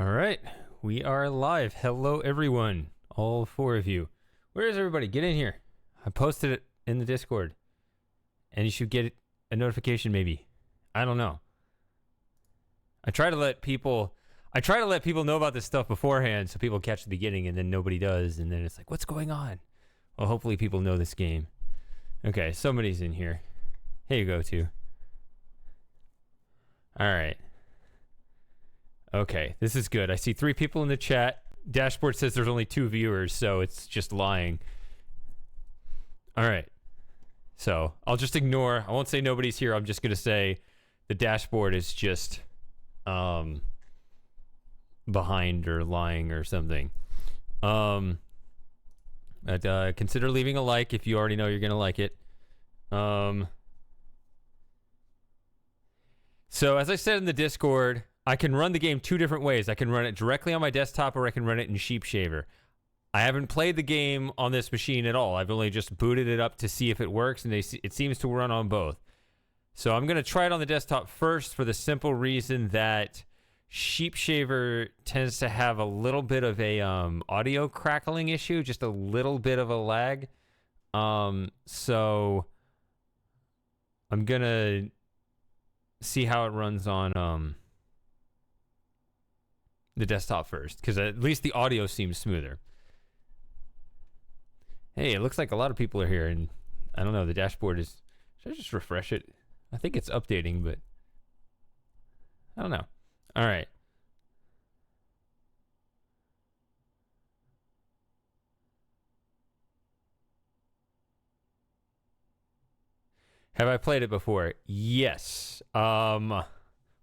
All right, we are live. Hello, everyone, all four of you. Where is everybody? Get in here. I posted it in the Discord, and you should get a notification. Maybe, I don't know. I try to let people know about this stuff beforehand, so people catch the beginning, and then nobody does, and then it's like, what's going on? Well, hopefully, people know this game. Okay, somebody's in here. Here you go, too. All right. Okay, this is good. I see 3 people in the chat. Dashboard says there's only 2 viewers, so it's just lying. All right. So I'll just ignore. I won't say nobody's here. I'm just going to say the dashboard is just behind or lying or something. Consider leaving a like if you already know you're going to like it. So as I said in the Discord, I can run the game 2 different ways. I can run it directly on my desktop, or I can run it in Sheepshaver. I haven't played the game on this machine at all. I've only just booted it up to see if it works, and it seems to run on both. So I'm going to try it on the desktop first for the simple reason that Sheepshaver tends to have a little bit of a audio crackling issue, just a little bit of a lag. So I'm going to see how it runs on the desktop first, because at least the audio seems smoother. Hey, it looks like a lot of people are here, and I don't know, the dashboard is... Should I just refresh it? I think it's updating, but I don't know. All right. Have I played it before? Yes.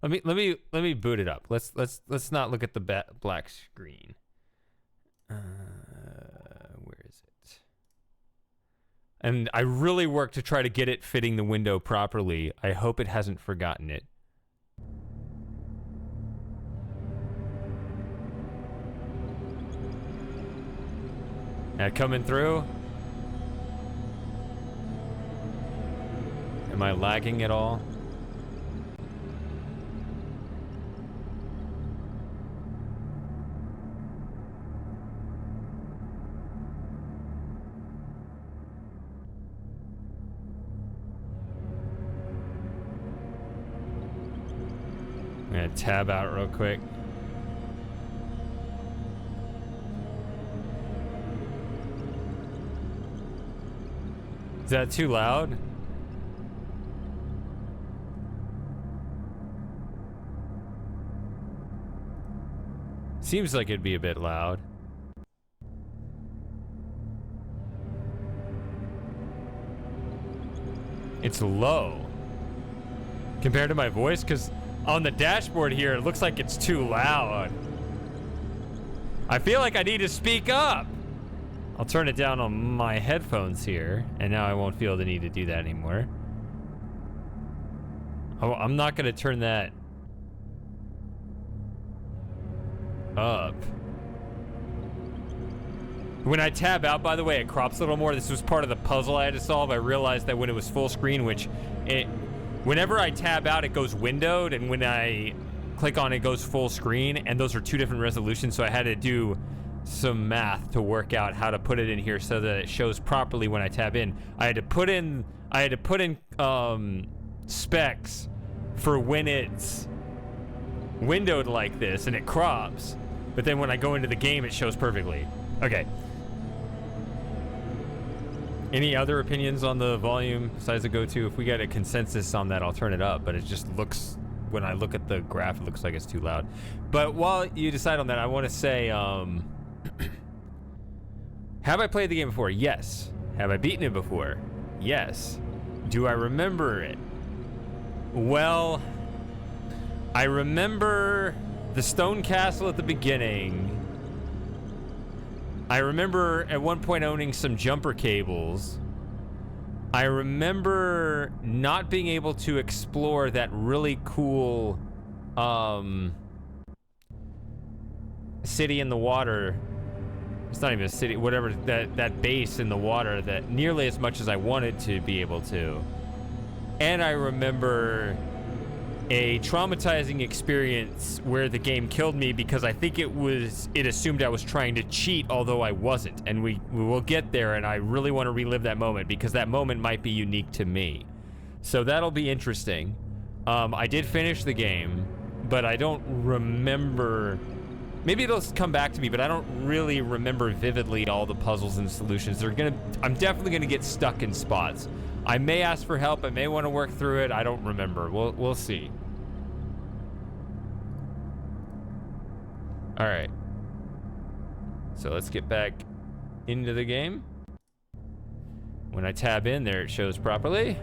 Let me boot it up. Let's not look at the black screen. Where is it? And I really worked to try to get it fitting the window properly. I hope it hasn't forgotten it. That coming through? Am I lagging at all? I'm gonna tab out real quick. Is that too loud? Seems like it'd be a bit loud. It's low compared to my voice, because on the dashboard here, it looks like it's too loud. I feel like I need to speak up. I'll turn it down on my headphones here, and now I won't feel the need to do that anymore. Oh, I'm not going to turn that up. When I tab out, by the way, it crops a little more. This was part of the puzzle I had to solve. I realized that when it was full screen, whenever I tab out, it goes windowed, and when I click on it, it goes full screen, and those are 2 different resolutions, so I had to do some math to work out how to put it in here so that it shows properly when I tab in. I had to put in specs for when it's windowed like this, and it crops, but then when I go into the game, it shows perfectly. Okay. Any other opinions on the volume besides the go-to? If we get a consensus on that, I'll turn it up, but it just looks, when I look at the graph, it looks like it's too loud. But while you decide on that, I want to say, have I played the game before? Yes. Have I beaten it before? Yes. Do I remember it? Well, I remember the stone castle at the beginning. I remember at one point owning some jumper cables. I remember not being able to explore that really cool city in the water. It's not even a city, whatever, that base in the water, that nearly as much as I wanted to be able to. And I remember a traumatizing experience where the game killed me because I think it assumed I was trying to cheat, although I wasn't. And we will get there, and I really want to relive that moment because that moment might be unique to me. So that'll be interesting. I did finish the game, but I don't remember. Maybe it'll come back to me, but I don't really remember vividly all the puzzles and solutions. I'm definitely gonna get stuck in spots. I may ask for help. I may want to work through it. I don't remember. We'll see. All right. So let's get back into the game. When I tab in there, it shows properly.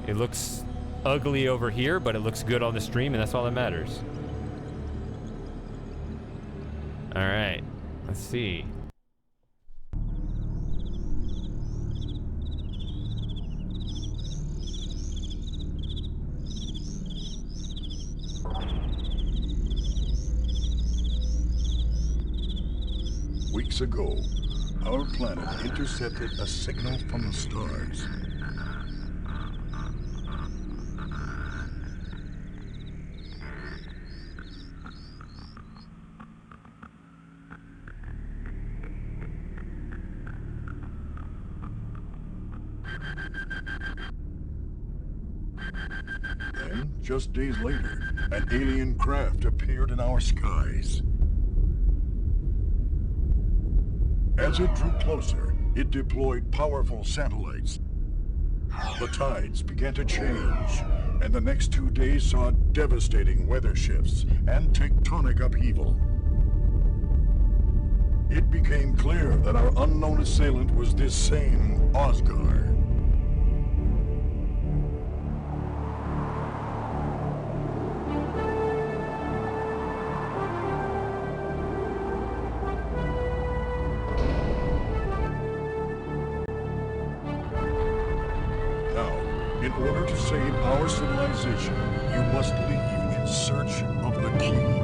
It looks ugly over here, but it looks good on the stream, and that's all that matters. All right. Let's see. Weeks ago, our planet intercepted a signal from the stars. Then, just days later, an alien craft appeared in our skies. As it drew closer, it deployed powerful satellites. The tides began to change, and the next 2 days saw devastating weather shifts and tectonic upheaval. It became clear that our unknown assailant was this same Osgar. In order to save our civilization, you must leave in search of the key.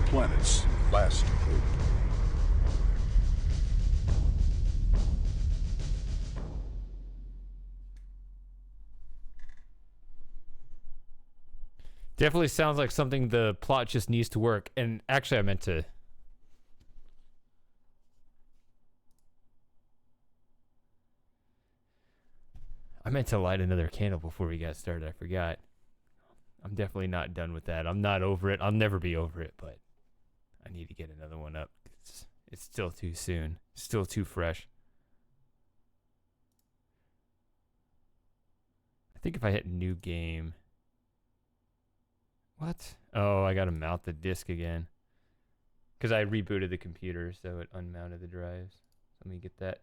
Planet's last hope. Definitely sounds like something the plot just needs to work. And actually, I meant to light another candle before we got started. I forgot. I'm definitely not done with that. I'm not over it. I'll never be over it, but I need to get another one up. It's still too soon. Still too fresh. I think if I hit new game. What? Oh, I gotta mount the disk again. Because I rebooted the computer, so it unmounted the drives. Let me get that.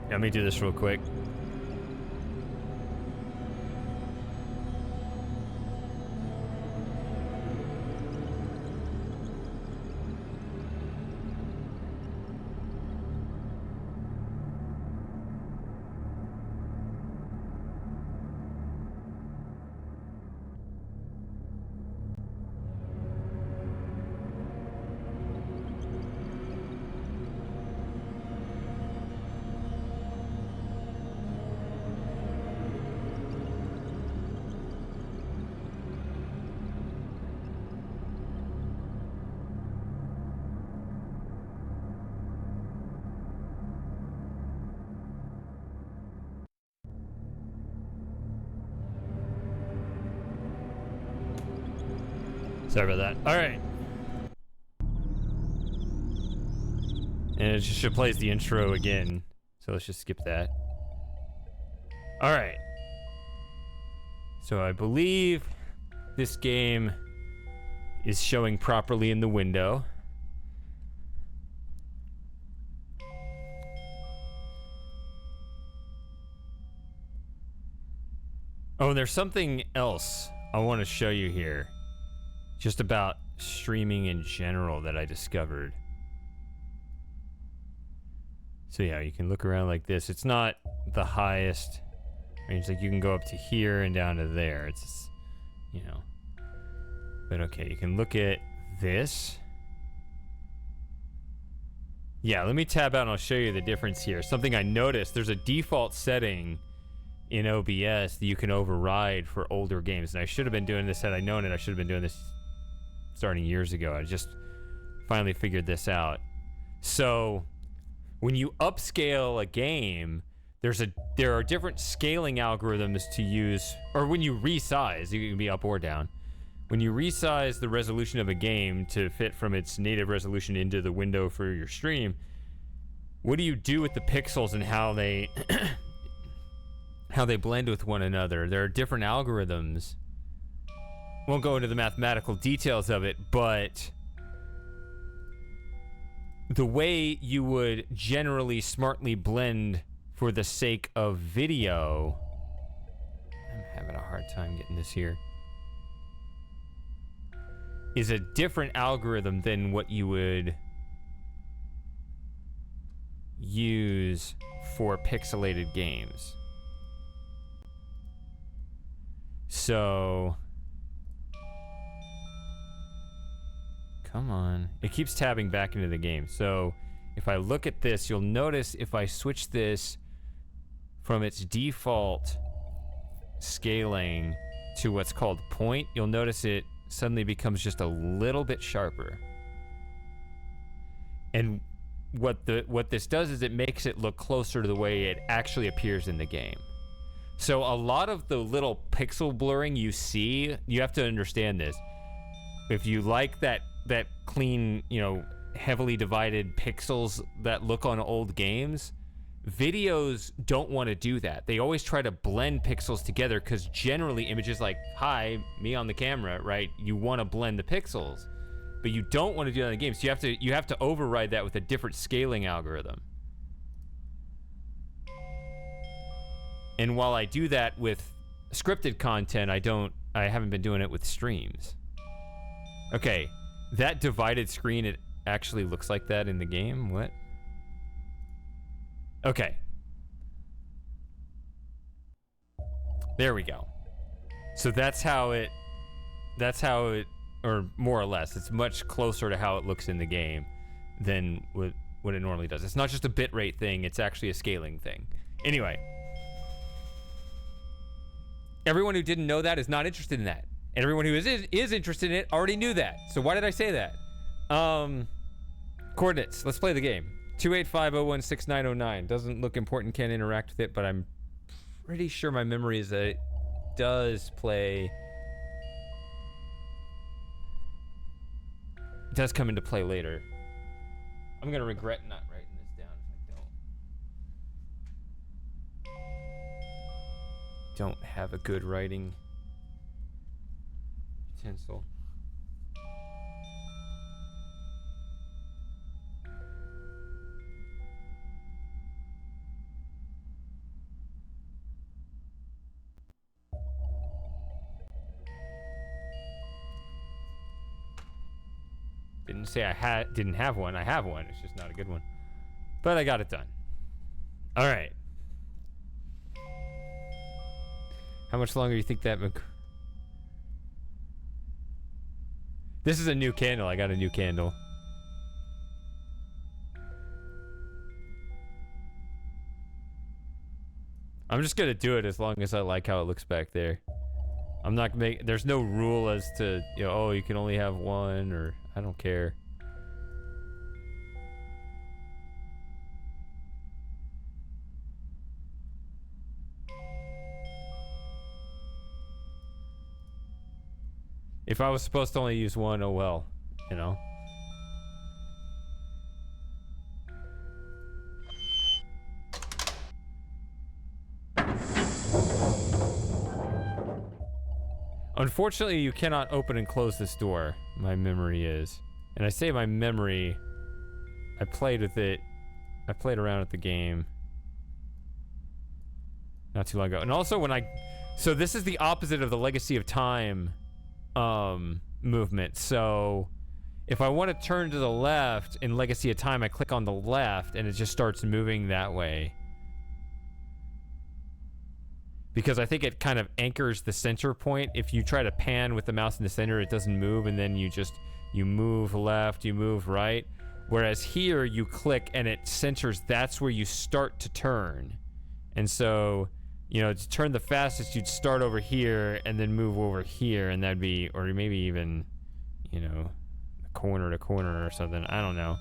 Let me do this real quick. Sorry about that. All right. And it just plays the intro again. So let's just skip that. All right. So I believe this game is showing properly in the window. Oh, and there's something else I want to show you here. Just about streaming in general that I discovered. So yeah, you can look around like this. It's not the highest range. Like you can go up to here and down to there. It's just, you know. But okay, you can look at this. Yeah, let me tab out and I'll show you the difference here. Something I noticed, there's a default setting in OBS that you can override for older games. And I should have been doing this had I known it. I should have been doing this starting years ago. I just finally figured this out. So when you upscale a game, there are different scaling algorithms to use, or when you resize, you can be up or down. When you resize the resolution of a game to fit from its native resolution into the window for your stream, what do you do with the pixels and how they how they blend with one another? There are different algorithms. Won't go into the mathematical details of it, but the way you would generally smartly blend for the sake of video, I'm having a hard time getting this here, is a different algorithm than what you would use for pixelated games. So, come on. It keeps tabbing back into the game. So, if I look at this, you'll notice if I switch this from its default scaling to what's called point, you'll notice it suddenly becomes just a little bit sharper. And what this does is it makes it look closer to the way it actually appears in the game. So a lot of the little pixel blurring you see, you have to understand this. If you like that clean, you know, heavily divided pixels that look on old games, videos don't want to do that. They always try to blend pixels together because generally images like, hi, me on the camera, right? You want to blend the pixels, but you don't want to do that in the game. So you have to override that with a different scaling algorithm. And while I do that with scripted content, I haven't been doing it with streams. Okay, that divided screen, it actually looks like that in the game. What? Okay. There we go. So that's how it, or more or less, it's much closer to how it looks in the game than what it normally does. It's not just a bitrate thing, it's actually a scaling thing. Anyway. Everyone who didn't know that is not interested in that. And everyone who is interested in it already knew that. So why did I say that? Coordinates. Let's play the game. 285016909. Doesn't look important, can't interact with it, but I'm pretty sure my memory is that it does play. It does come into play later. I'm gonna regret not writing this down if I don't have a good writing utensil. Didn't say I didn't have one. I have one. It's just not a good one. But I got it done. All right. How much longer do you think that... This is a new candle. I got a new candle. I'm just gonna do it as long as I like how it looks back there. I'm not gonna make... There's no rule as to, you know, oh, you can only have one, or... I don't care. If I was supposed to only use one, oh well, you know. Unfortunately, you cannot open and close this door. My memory is. And I say my memory, I played with it. I played around with the game not too long ago. And also when so this is the opposite of the Legacy of Time movement. So if I want to turn to the left in Legacy of Time, I click on the left and it just starts moving that way. Because I think it kind of anchors the center point. If you try to pan with the mouse in the center, it doesn't move, and then you move left, you move right. Whereas here, you click and it centers, that's where you start to turn. And so, you know, to turn the fastest, you'd start over here and then move over here, and that'd be, or maybe even, you know, corner to corner or something. I don't know.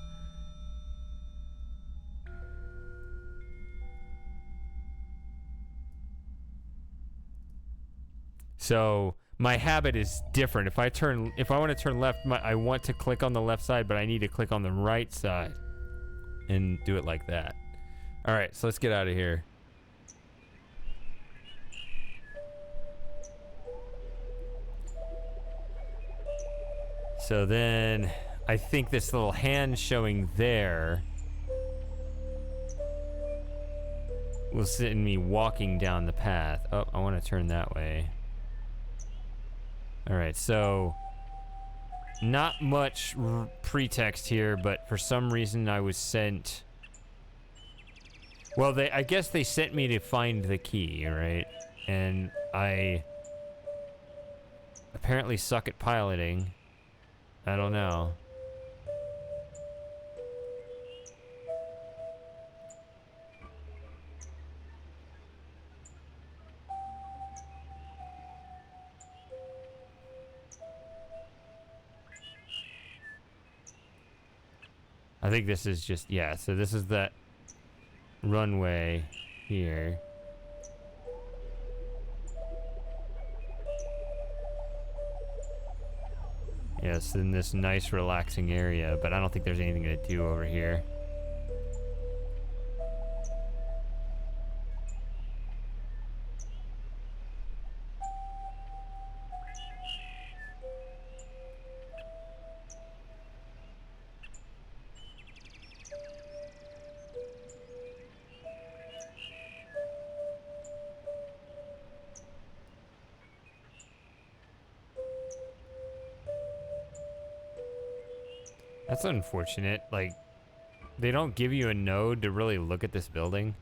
So my habit is different. If I want to turn left, I want to click on the left side, but I need to click on the right side and do it like that. All right, so let's get out of here. So then I think this little hand showing there will send me walking down the path. Oh, I want to turn that way. All right, so not much pretext here, but for some reason I was sent. Well, I guess they sent me to find the key, right? And I apparently suck at piloting. I don't know. I think this is just, yeah, so this is that runway here. Yes, in this nice relaxing area, but I don't think there's anything to do over here. That's unfortunate. Like, they don't give you a node to really look at this building.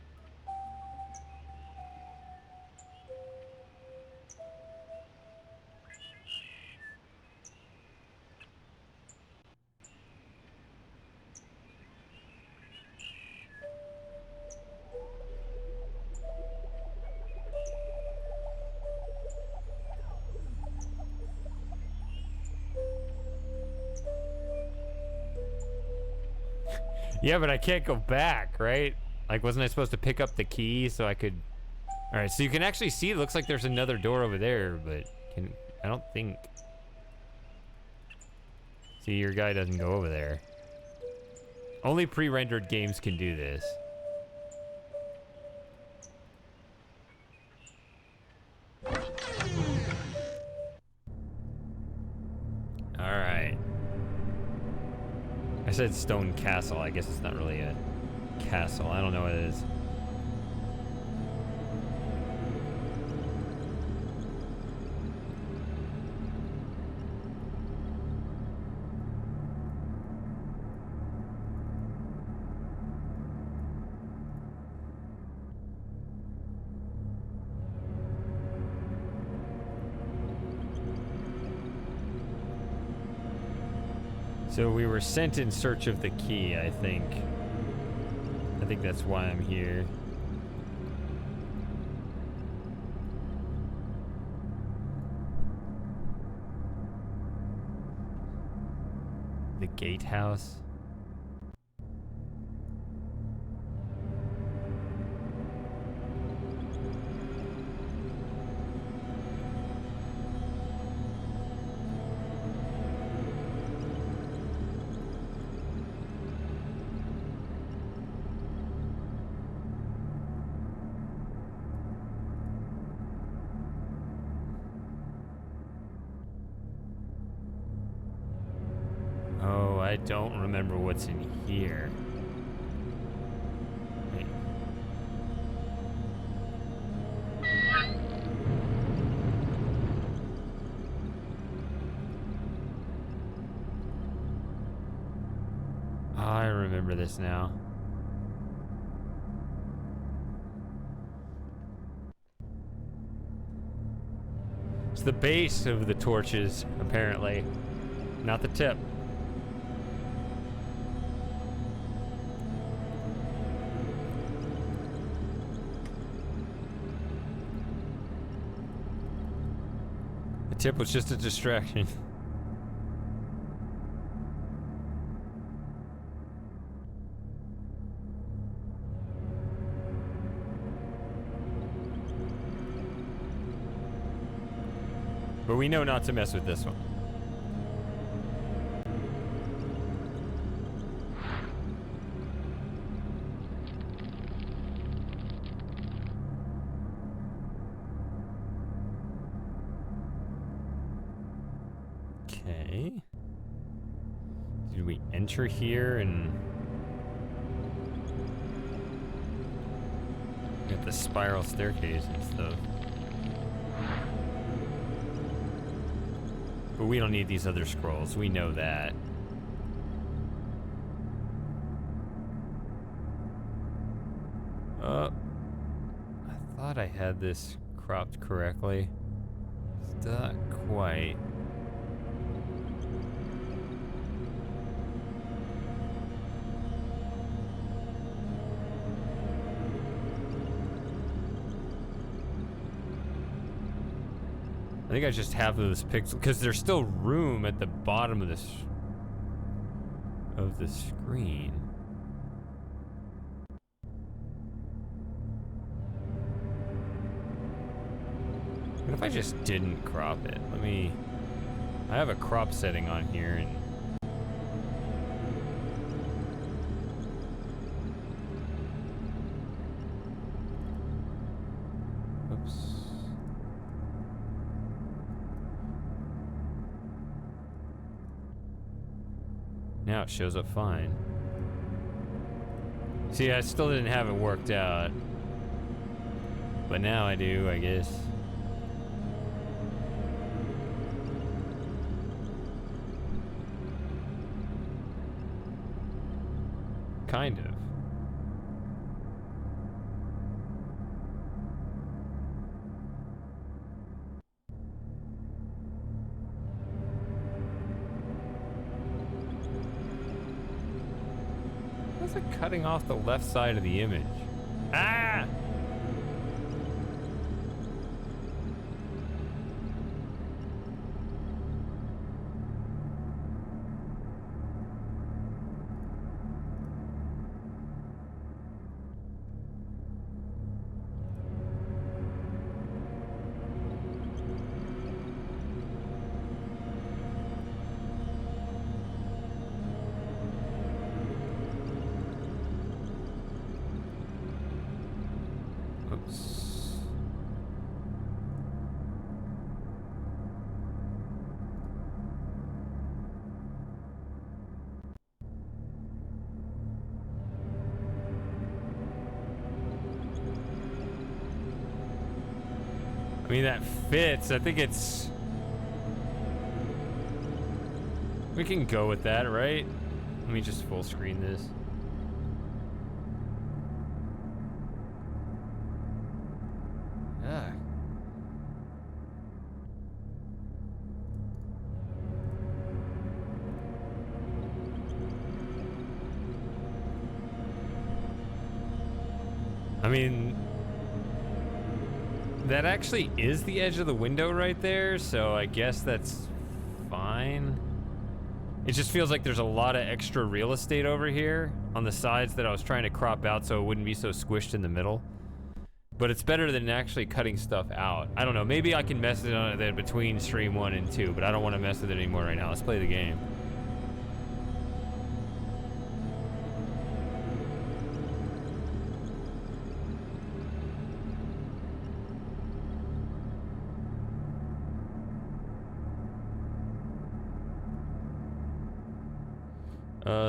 Yeah, but I can't go back, right? Like, wasn't I supposed to pick up the key so I could... Alright, so you can actually see, it looks like there's another door over there, but I don't think... See, your guy doesn't go over there. Only pre-rendered games can do this. Alright. I said stone castle. I guess it's not really a castle. I don't know what it is. So we were sent in search of the key, I think. I think that's why I'm here. The gatehouse. I don't remember what's in here. Wait. I remember this now. It's the base of the torches, apparently, not the tip. The tip was just a distraction. But we know not to mess with this one. Okay. Did we enter here and get the spiral staircase and stuff? But we don't need these other scrolls. We know that. I thought I had this cropped correctly. It's not quite. I think I just have those pixels because there's still room at the bottom of the screen. What if I just didn't crop it? I have a crop setting on here and oops. Now it shows up fine. See, I still didn't have it worked out. But now I do, I guess. Kind of. How's it cutting off the left side of the image? Ah! Oops. I mean, that fits. I think it's... We can go with that, right? Let me just full screen this. Ah. I mean, that actually is the edge of the window right there, so I guess that's fine. It just feels like there's a lot of extra real estate over here on the sides that I was trying to crop out so it wouldn't be so squished in the middle. But it's better than actually cutting stuff out. I don't know, maybe I can mess with it between stream 1 and 2, but I don't want to mess with it anymore right now. Let's play the game.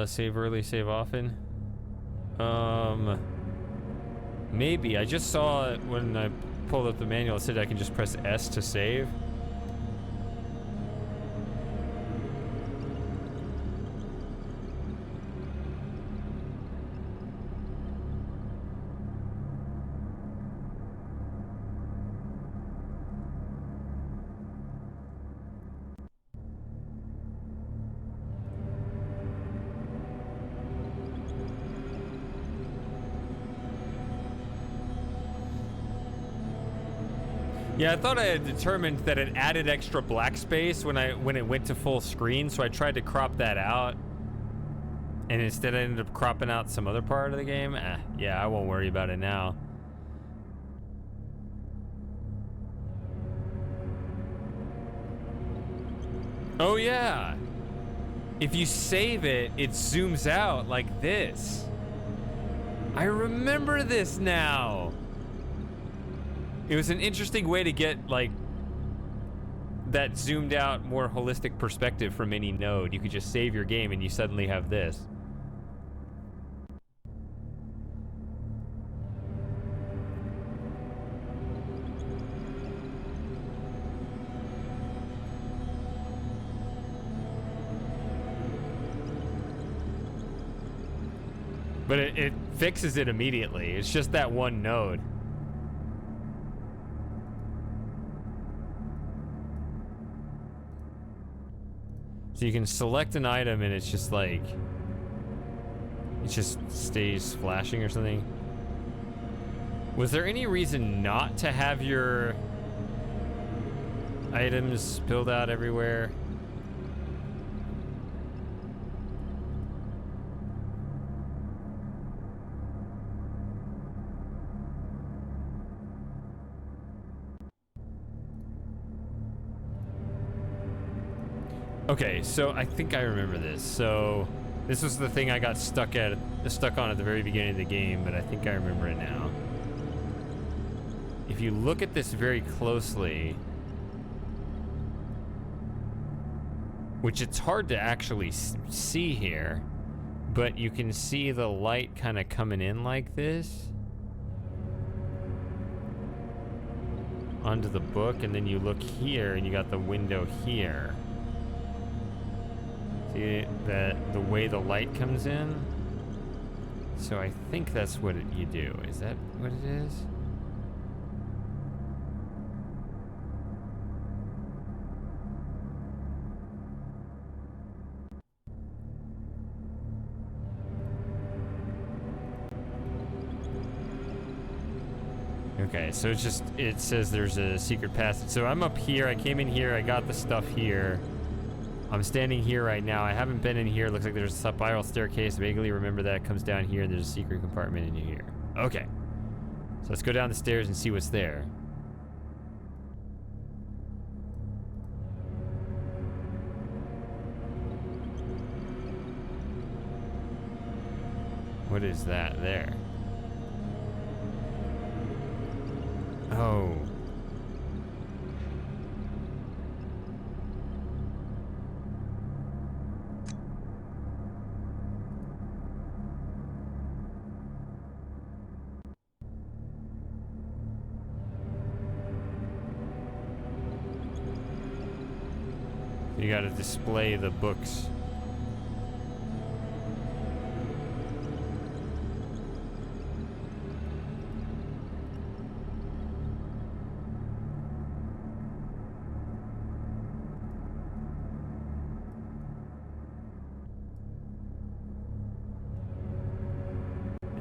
Save early, save often. Maybe. I just saw it when I pulled up the manual. It said I can just press S to save. Yeah, I thought I had determined that it added extra black space when it went to full screen, so I tried to crop that out. And instead I ended up cropping out some other part of the game. Yeah, I won't worry about it now. Oh yeah. If you save it, it zooms out like this. I remember this now. It was an interesting way to get, like, that zoomed out, more holistic perspective from any node. You could just save your game and you suddenly have this. But it fixes it immediately. It's just that one node. So you can select an item and it's just like, it just stays flashing or something. Was there any reason not to have your items spilled out everywhere? Okay, so I think I remember this. So this was the thing I got stuck on at the very beginning of the game, but I think I remember it now. If you look at this very closely, which it's hard to actually see here, but you can see the light kind of coming in like this onto the book, and then you look here and you got the window here. See the way the light comes in? So I think that's what you do. Is that what it is? Okay, so it says there's a secret passage. So I'm up here, I came in here, I got the stuff here. I'm standing here right now. I haven't been in here. Looks like there's a spiral staircase. Vaguely remember that. It comes down here and there's a secret compartment in here. Okay. So let's go down the stairs and see what's there. What is that there? Oh. You gotta display the books.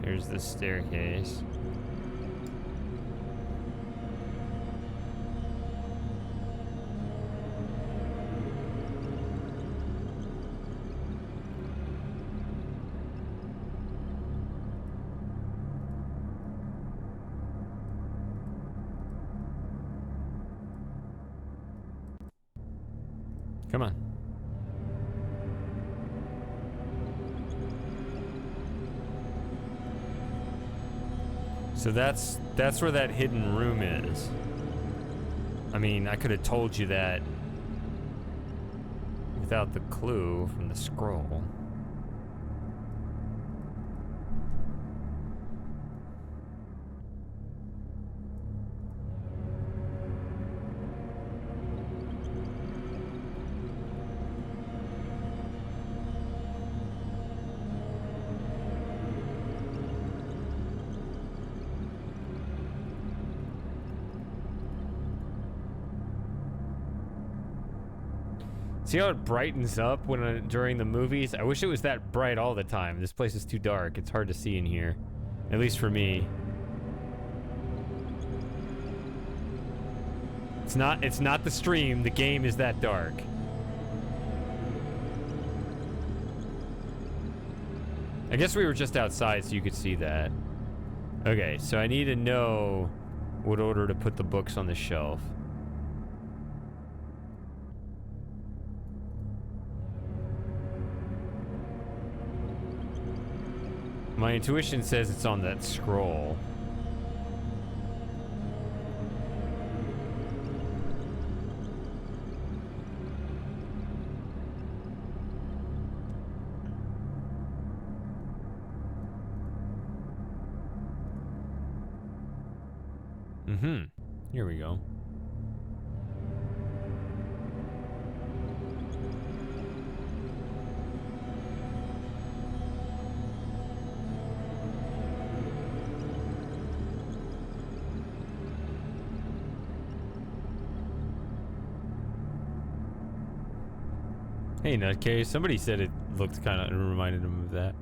Here's the staircase. Come on. So that's where that hidden room is. I mean, I could have told you that without the clue from the scroll. See how it brightens up when during the movies? I wish it was that bright all the time. This place is too dark. It's hard to see in here. At least for me. It's not the stream. The game is that dark. I guess we were just outside so you could see that. Okay, so I need to know what order to put the books on the shelf. My intuition says it's on that scroll. Here we go. Hey, Nutcase. Somebody said it looked kind of reminded him of that.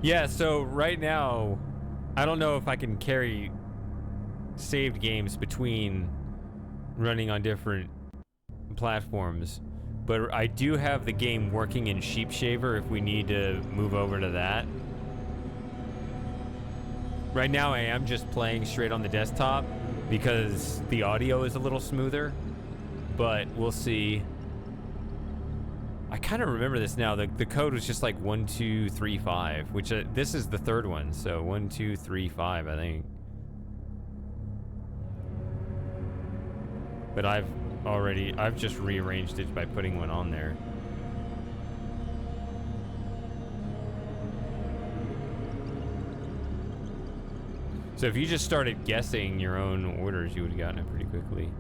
Yeah, so right now, I don't know if I can carry saved games between running on different platforms, but I do have the game working in Sheepshaver if we need to move over to that. Right now I am just playing straight on the desktop because the audio is a little smoother, but we'll see. I kind of remember this now. The code was just like 1235, which this is the third one, so 1235 I think. But I've just rearranged it by putting one on there. So if you just started guessing your own orders, you would have gotten it pretty quickly.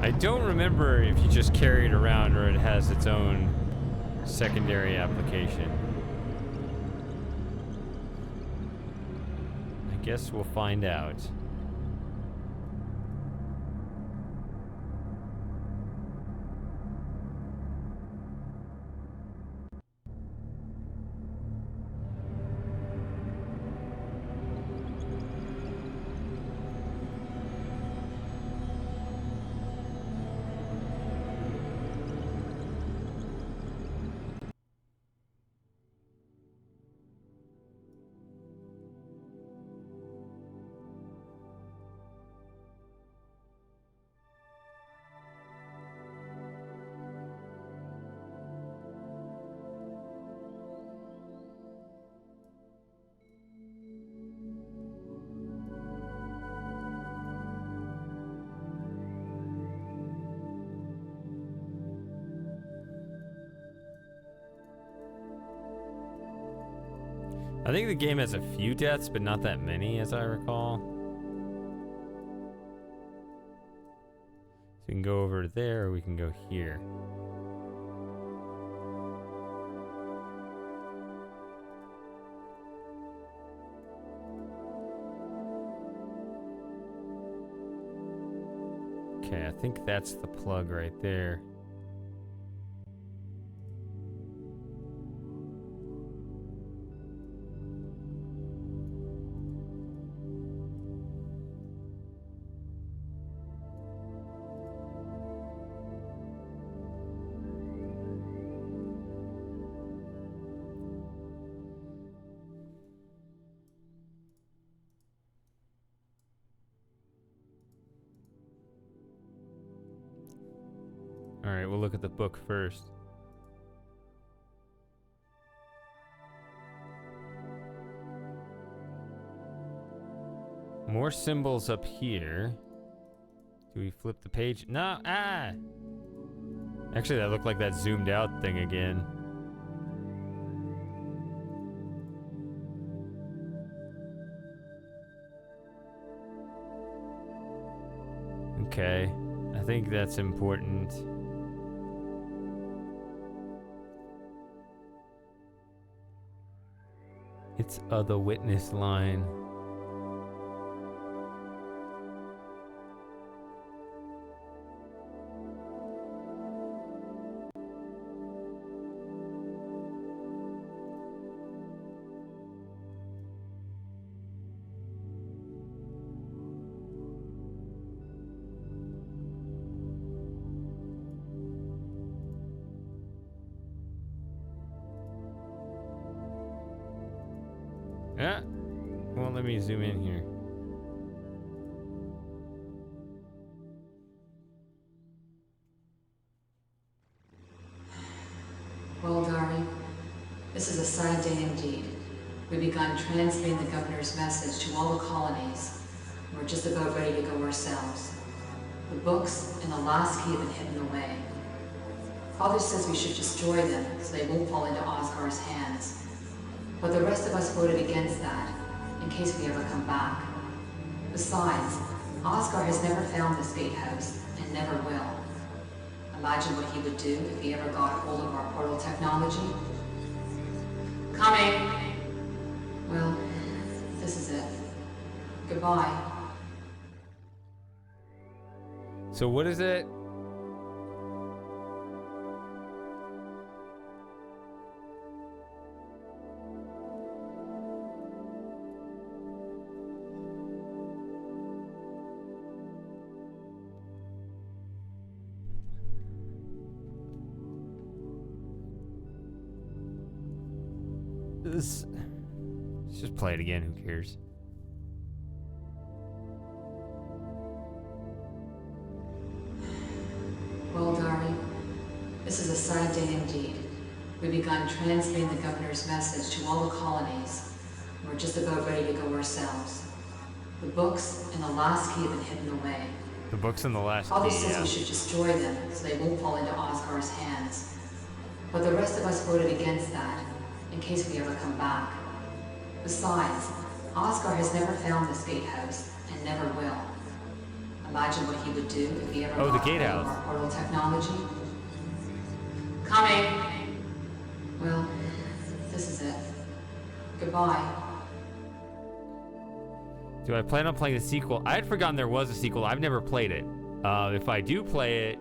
I don't remember if you just carry it around or it has its own secondary application. I guess we'll find out. I think the game has a few deaths, but not that many, as I recall. So we can go over there, or we can go here. Okay, I think that's the plug right there. Alright, we'll look at the book first. More symbols up here. Do we flip the page? No, Actually, that looked like that zoomed out thing again. Okay, I think that's important. It's the witness line. Won't let me zoom in here. Well, darling, this is a sad day indeed. We've begun transmitting the governor's message to all the colonies. We're just about ready to go ourselves. The books and the last key have been hidden away. Father says we should destroy them so they won't fall into Osgar's hands. But the rest of us voted against that, in case we ever come back. Besides, Osgar has never found this gatehouse, and never will. Imagine what he would do if he ever got hold of our portal technology. Coming! Well, this is it. Goodbye. So what is it? Let's just play it again, who cares? Well, darling, this is a sad day indeed. We've begun transmitting the governor's message to all the colonies. We're just about ready to go ourselves. The books and the last key have been hidden away. The books and the last Father key, says yeah. we should destroy them so they won't fall into Osgar's hands. But the rest of us voted against that, in case we ever come back. Besides, Osgar has never found this gatehouse, and never will. Imagine what he would do if he ever Oh, the got hold gatehouse. of our portal technology. Coming! Well, this is it. Goodbye. Do I plan on playing the sequel? I had forgotten there was a sequel. I've never played it. If I do play it,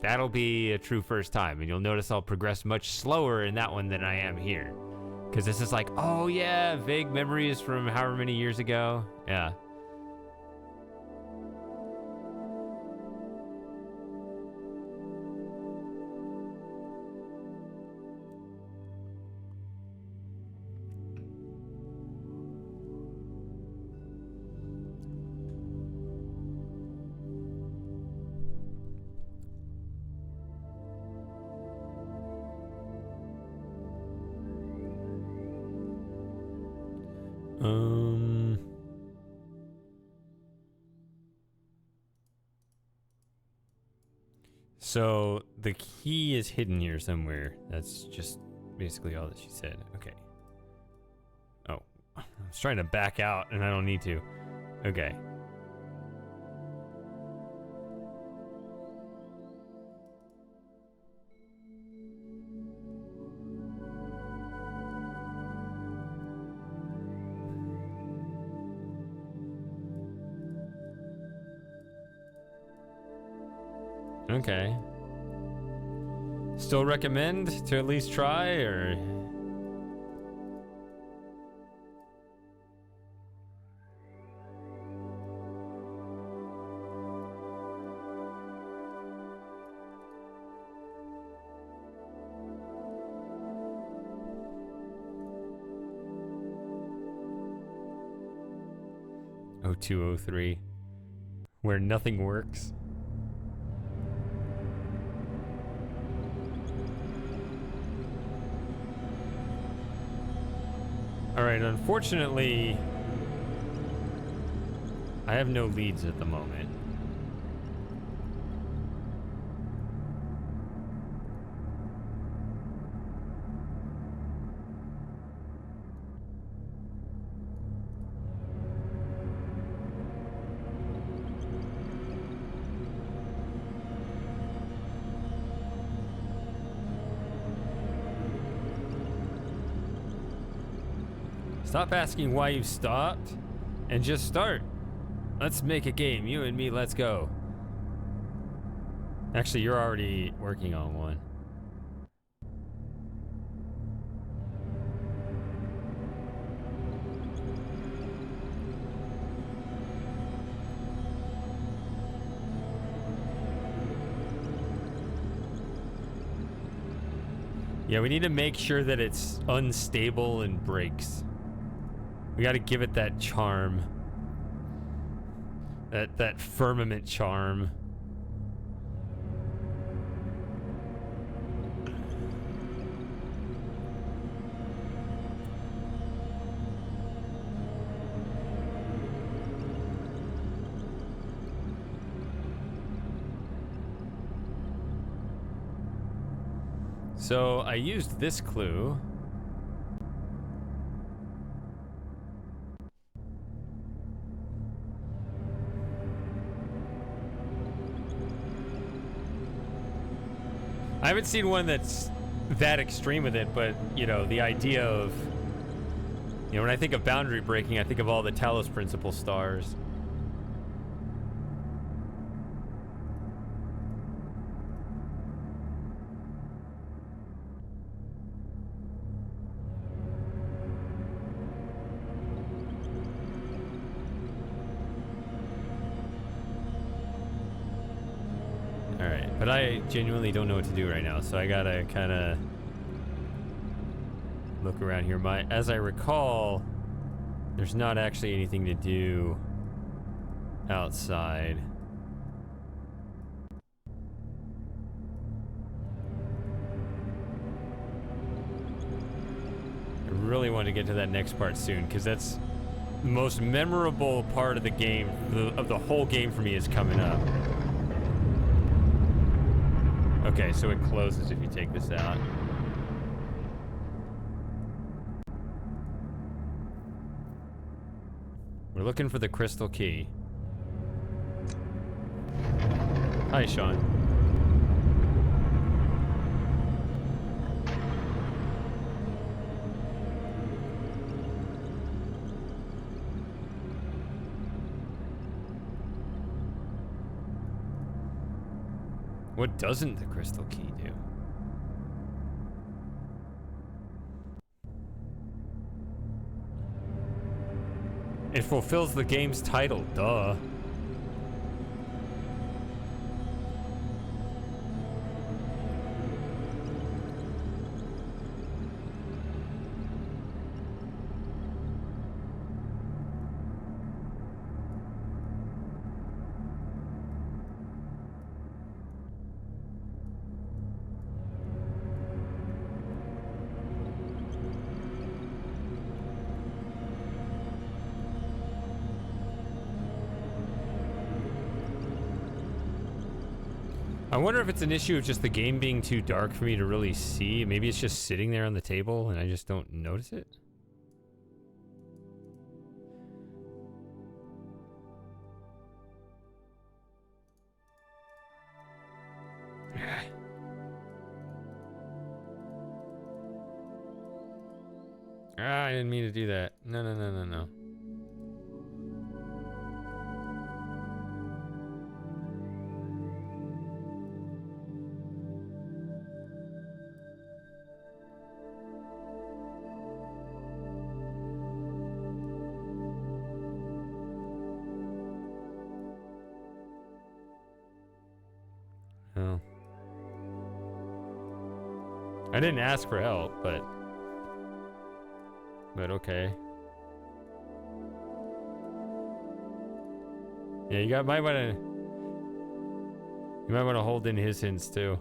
that'll be a true first time. And you'll notice I'll progress much slower in that one than I am here. Because this is like, oh yeah, vague memories from however many years ago. Yeah. So the key is hidden here somewhere. That's just basically all that she said. Okay. Oh, I was trying to back out and I don't need to. Okay. Okay. Still recommend to at least try, or? Oh, 0203, where nothing works. Alright, unfortunately, I have no leads at the moment. Stop asking why you stopped and just start. Let's make a game. You and me, let's go. Actually, you're already working on one. Yeah, we need to make sure that it's unstable and breaks. We got to give it that charm. That firmament charm. So I used this clue. I haven't seen one that's that extreme with it, but, you know, the idea of, you know, when I think of boundary breaking, I think of all the Talos Principle stars. But I genuinely don't know what to do right now, so I gotta kind of look around here. As I recall, there's not actually anything to do outside. I really want to get to that next part soon, because that's the most memorable part of the game, of the whole game for me, is coming up. Okay, so it closes if you take this out. We're looking for the crystal key. Hi, Sean. What doesn't the crystal key do? It fulfills the game's title, duh. I wonder if it's an issue of just the game being too dark for me to really see. Maybe it's just sitting there on the table and I just don't notice it. I didn't mean to do that. No, no, no, no, no. Oh. I didn't ask for help, but okay. Yeah, you might want to hold in his hints too.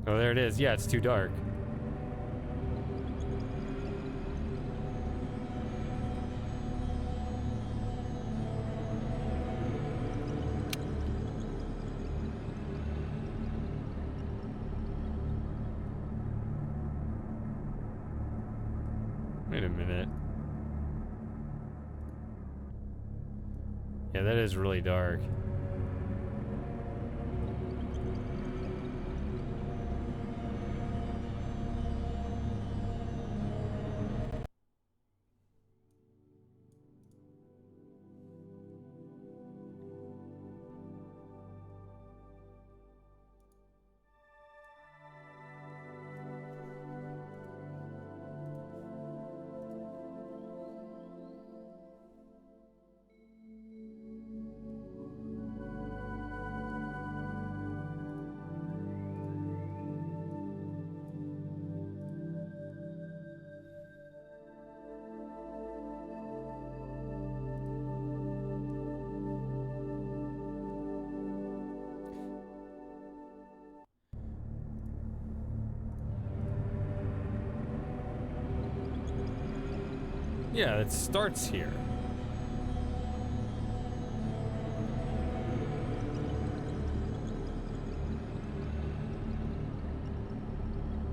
Oh, there it is. Yeah, it's too dark. Wait a minute. Yeah, that is really dark. Yeah, it starts here.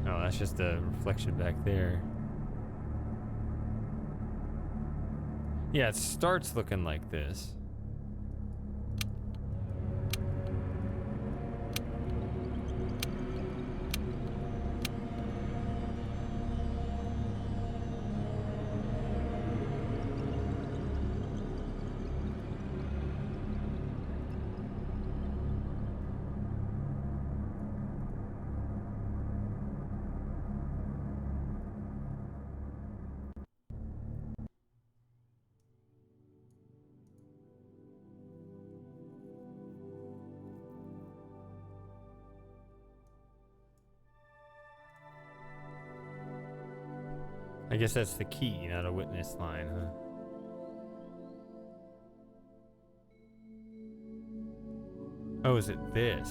Oh, that's just a reflection back there. Yeah, it starts looking like this. I guess that's the key, not a witness line, huh? Oh, is it this?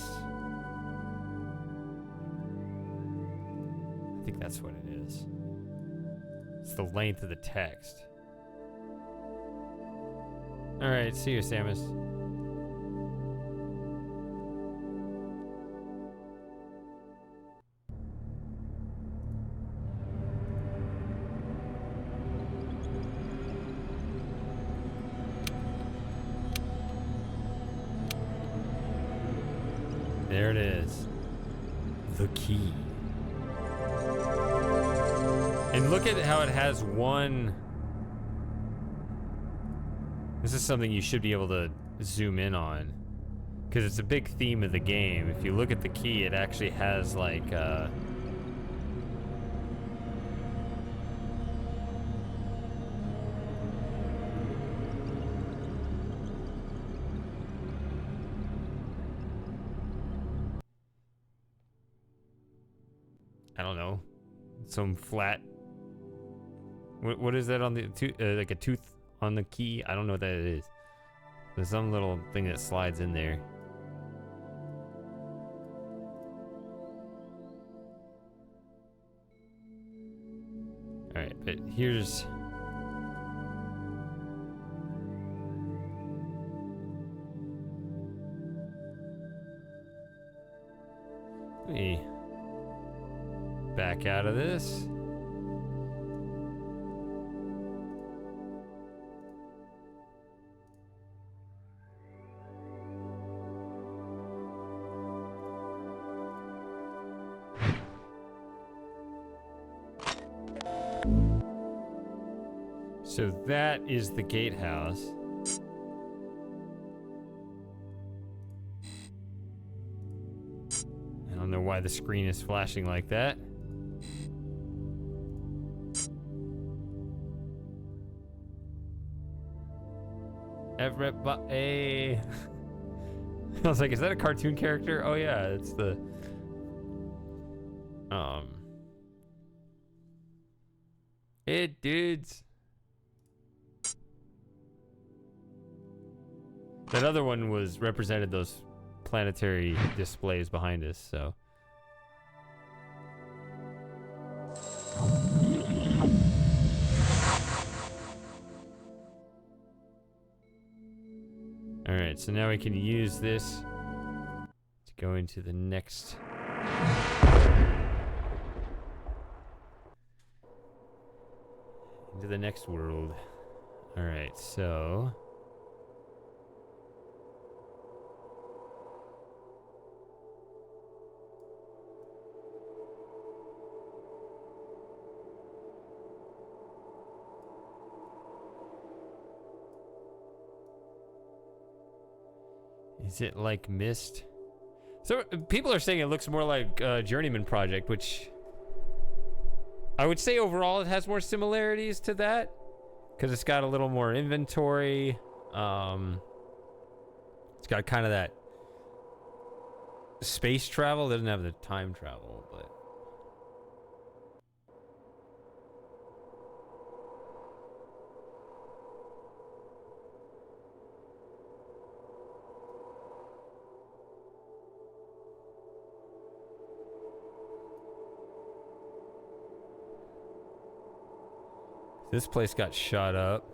I think that's what it is. It's the length of the text. Alright, see you, Samus. There it is. The key. And look at how it has one... This is something you should be able to zoom in on, because it's a big theme of the game. If you look at the key, it actually has like I don't know, some flat. What is that on the like a tooth on the key? I don't know what that is. There's some little thing that slides in there. All right, but here's. Let me back out of this. So that is the gatehouse. I don't know why the screen is flashing like that. Everybody. I was like, is that a cartoon character? Oh yeah, it's the Hey dudes. That other one was represented those planetary displays behind us, so Alright, so now we can use this to go into the next... into the next world. Alright, so... Is it like Myst? So people are saying it looks more like Journeyman Project, which I would say overall it has more similarities to that because it's got a little more inventory. It's got kind of that space travel. It doesn't have the time travel, but this place got shot up.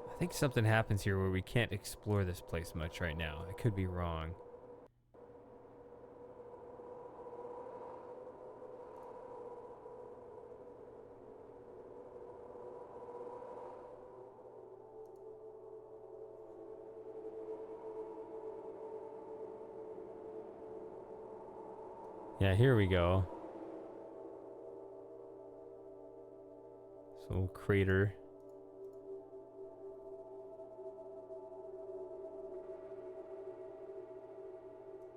I think something happens here where we can't explore this place much right now. I could be wrong. Yeah, here we go. This little crater.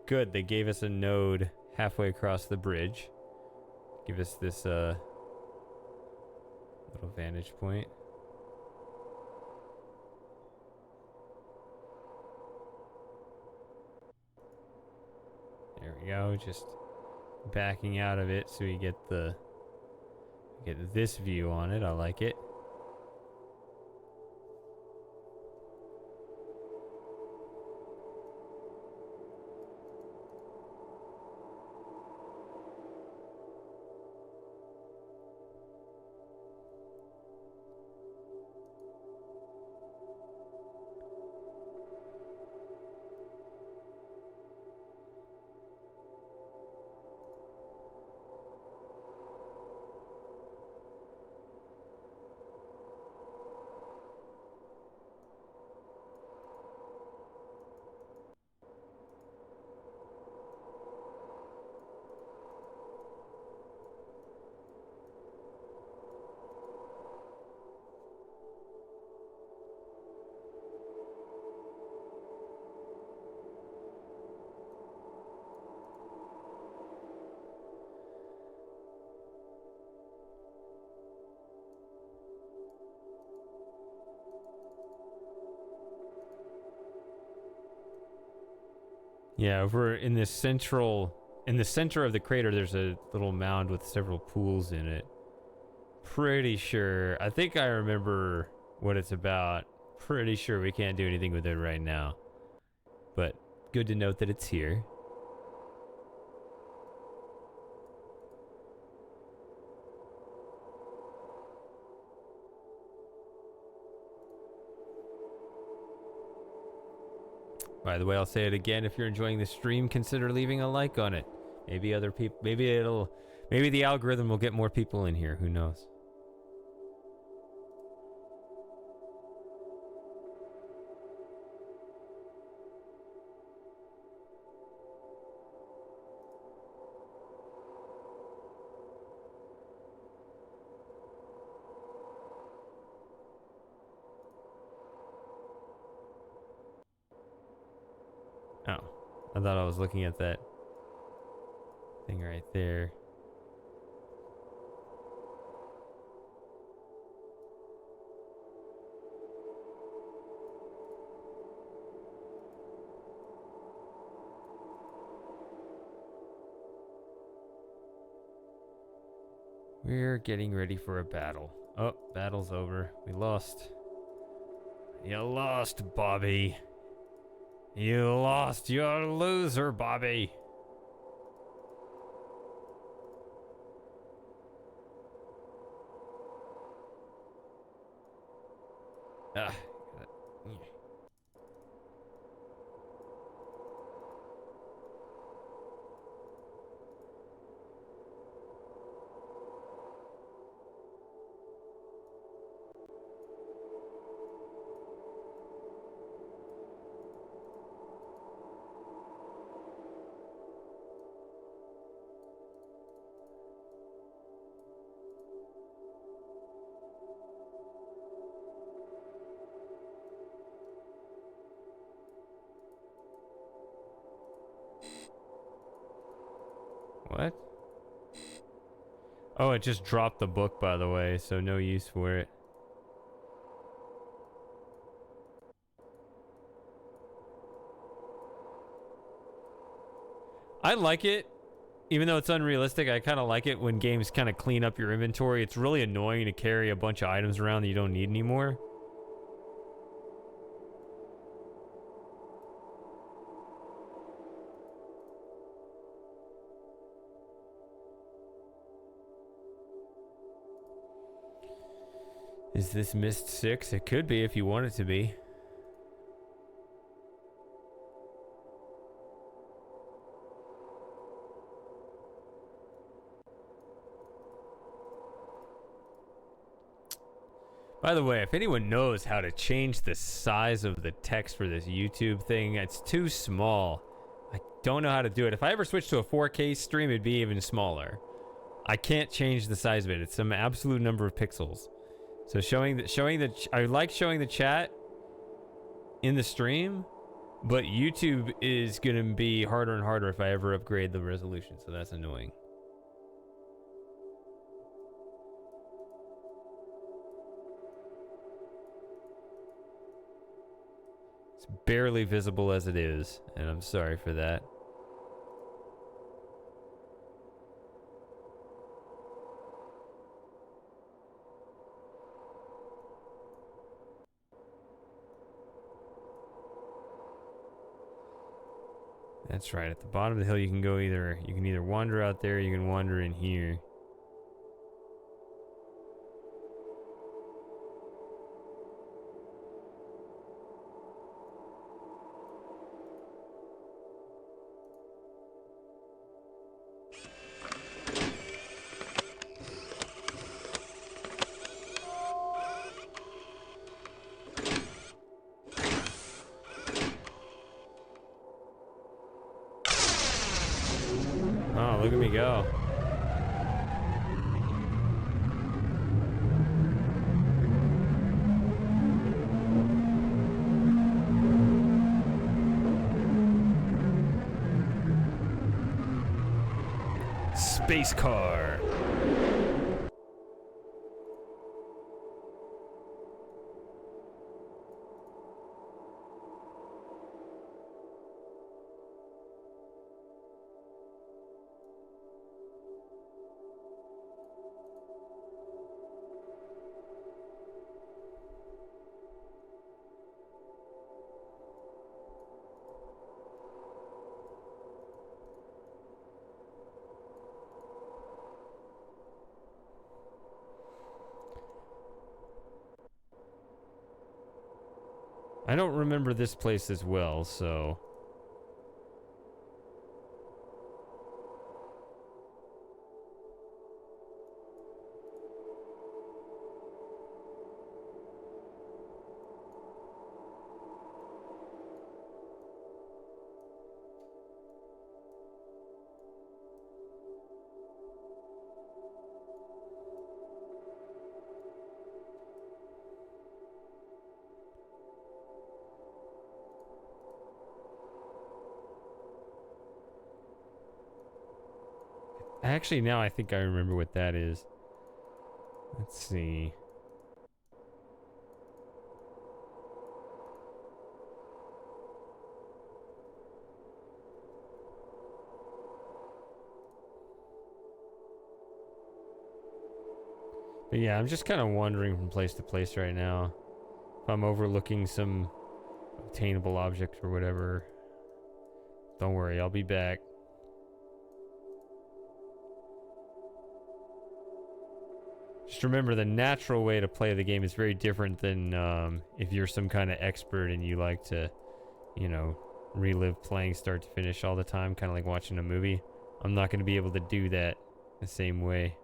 Good, they gave us a node halfway across the bridge. Give us this little vantage point. There we go, just backing out of it so we get this view on it. I like it. Yeah, over in the center of the crater, there's a little mound with several pools in it. Pretty sure, I think I remember what it's about. Pretty sure we can't do anything with it right now. But good to note that it's here. By the way, I'll say it again. If you're enjoying the stream, consider leaving a like on it. Maybe other people, maybe the algorithm will get more people in here. Who knows? Oh, I thought I was looking at that thing right there. We're getting ready for a battle. Oh, battle's over. We lost. You lost, Bobby. You lost. You're a loser, Bobby. Ah. What? Oh, it just dropped the book, by the way, so no use for it. I like it, even though it's unrealistic. I kind of like it when games kind of clean up your inventory. It's really annoying to carry a bunch of items around that you don't need anymore. Is this Myst 6? It could be if you want it to be. By the way, if anyone knows how to change the size of the text for this YouTube thing, it's too small. I don't know how to do it. If I ever switch to a 4K stream, it'd be even smaller. I can't change the size of it. It's some absolute number of pixels. So I like showing the chat in the stream, but YouTube is gonna be harder and harder if I ever upgrade the resolution. So that's annoying. It's barely visible as it is, and I'm sorry for that. That's right. At the bottom of the hill, you can either wander out there, or you can wander in here. Oh, look at me go. Space car. I don't remember this place as well, so... Actually, now I think I remember what that is. Let's see. But yeah, I'm just kind of wandering from place to place right now. If I'm overlooking some obtainable object or whatever, don't worry, I'll be back. Just remember, the natural way to play the game is very different than if you're some kind of expert and you like to, you know, relive playing start to finish all the time, kind of like watching a movie. I'm not going to be able to do that the same way.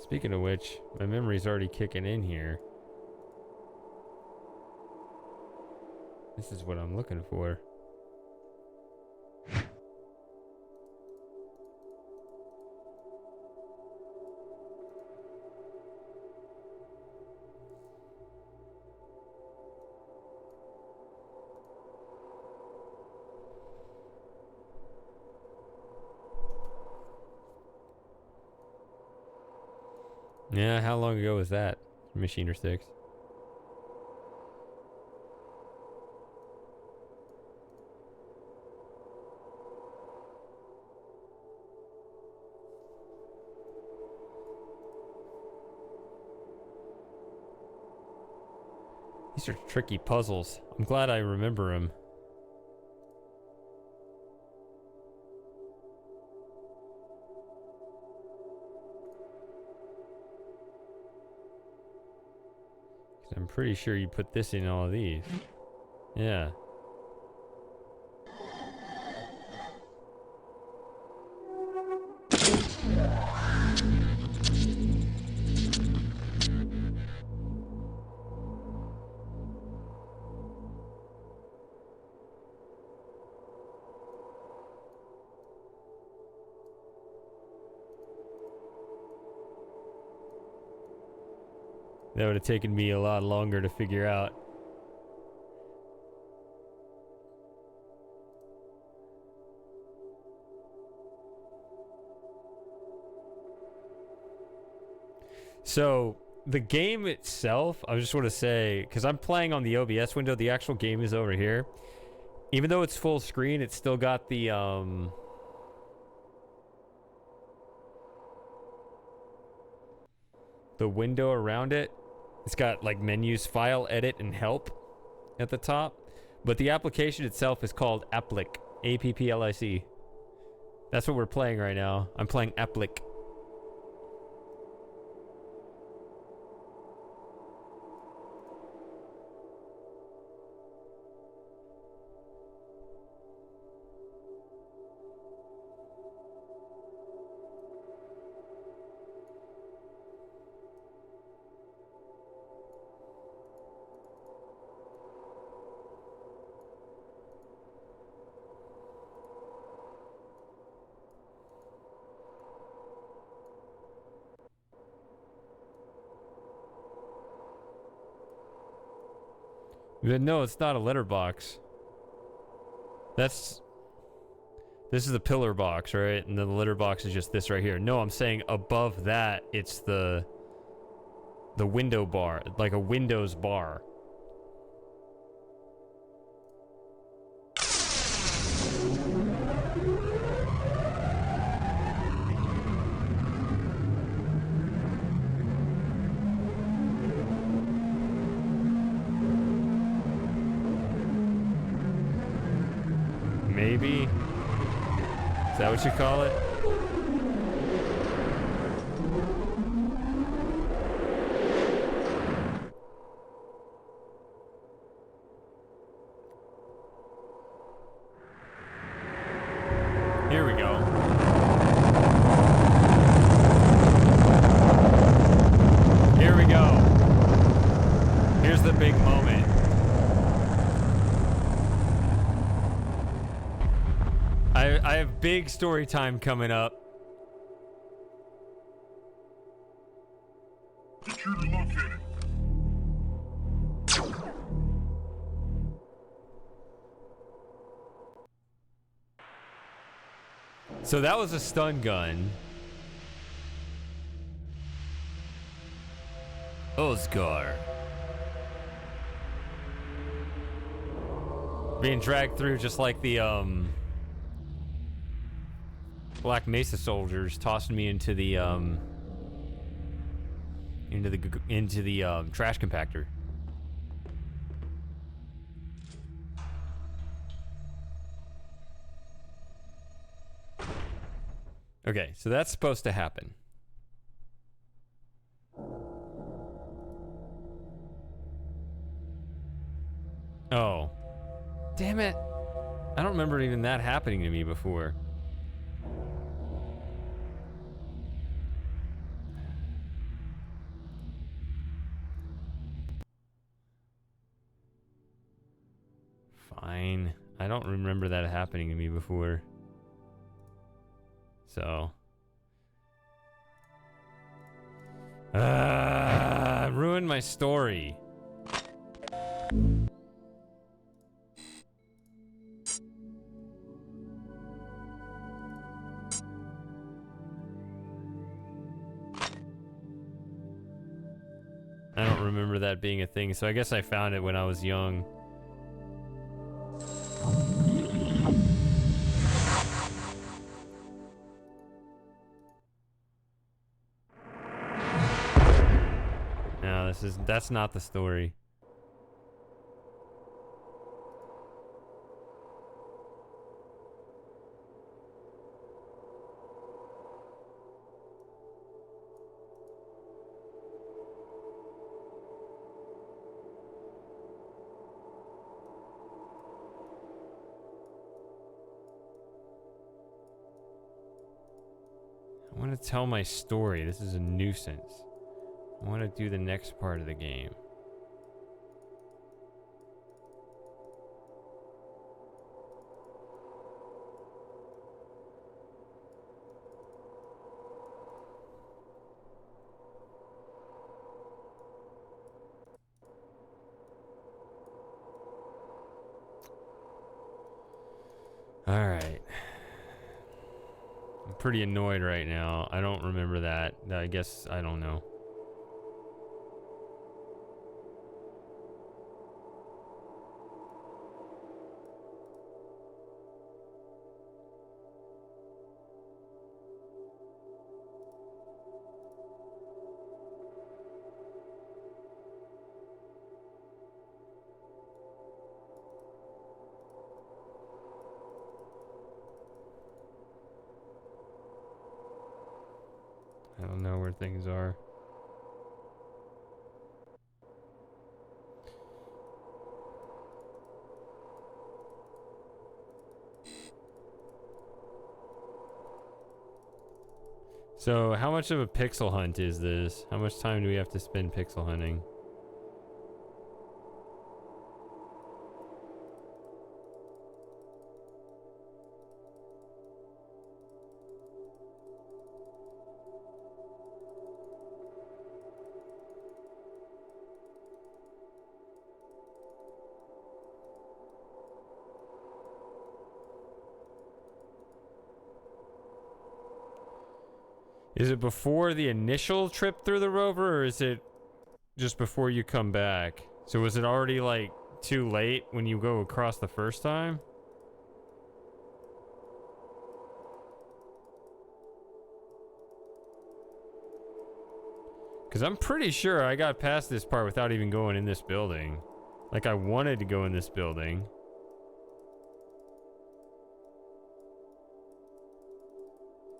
Speaking of which, my memory's already kicking in here. This is what I'm looking for. Yeah, how long ago was that? Machine or 6? These are tricky puzzles. I'm glad I remember them. I'm pretty sure you put this in all of these. Yeah. That would have taken me a lot longer to figure out. So, the game itself, I just want to say, because I'm playing on the OBS window, the actual game is over here. Even though it's full screen, it's still got the window around it. It's got like menus, file, edit, and help at the top. But the application itself is called Applic. A-P-P-L-I-C. That's what we're playing right now. I'm playing Applic. No, it's not a letterbox. This is the pillar box, right? And then the letterbox is just this right here. No, I'm saying above that, it's the window bar, like a Windows bar. Maybe. Is that what you call it? Here we go. Here we go. Here's the big moment. I have big story time coming up. Computer located. So that was a stun gun. Oscar. Being dragged through just like the Black Mesa soldiers tossing me into the trash compactor. Okay, so that's supposed to happen. Oh. Damn it. I don't remember even that happening to me before. Fine. I don't remember that happening to me before. So. Ruined my story. I don't remember that being a thing, so I guess I found it when I was young. No, that's not the story. I want to tell my story. This is a nuisance. I want to do the next part of the game. All right. I'm pretty annoyed right now. I don't remember that. I guess I don't know. I don't know where things are. So, how much of a pixel hunt is this? How much time do we have to spend pixel hunting? Is it before the initial trip through the rover, or is it just before you come back? So was it already like too late when you go across the first time? Because I'm pretty sure I got past this part without even going in this building. Like I wanted to go in this building.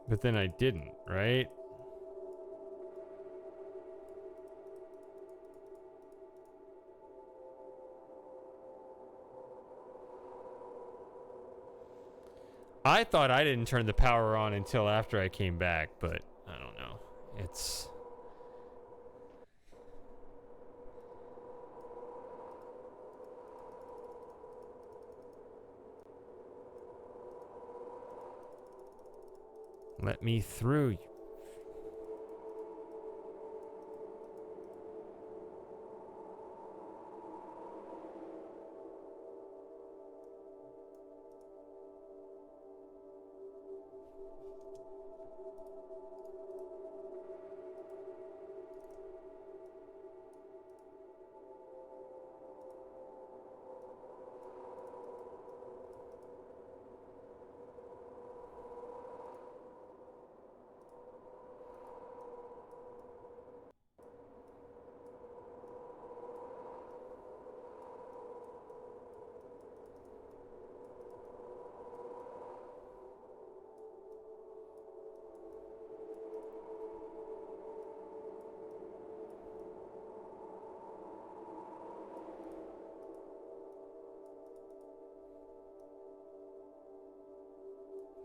But then I didn't, right? I thought I didn't turn the power on until after I came back, but I don't know. It's... Let me through.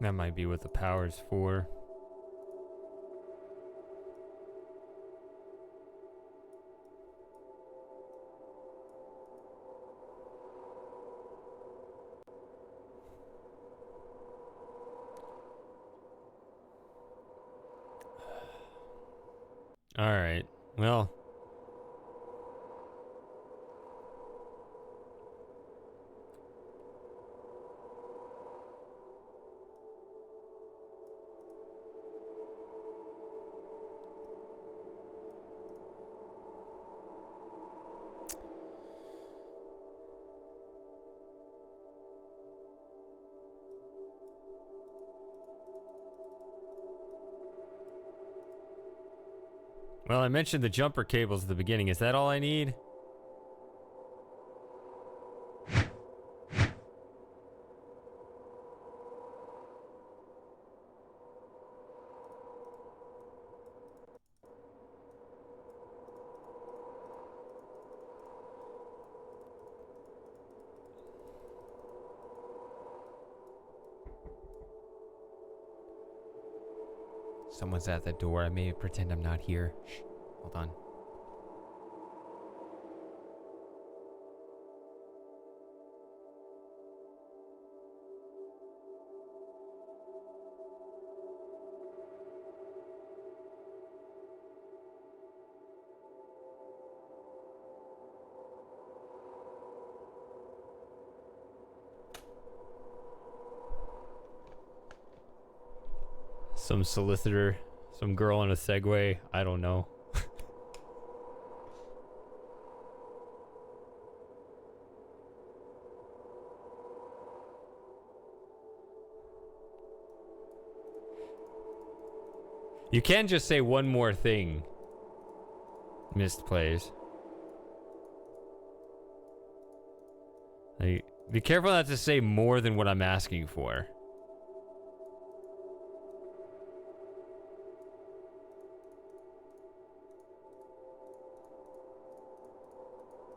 That might be what the power's for. All right. Well, I mentioned the jumper cables at the beginning. Is that all I need? Someone's at the door. I may pretend I'm not here. Shh. Hold on. Some solicitor, some girl on a Segway. I don't know. You can just say one more thing. Missed plays. Like, be careful not to say more than what I'm asking for.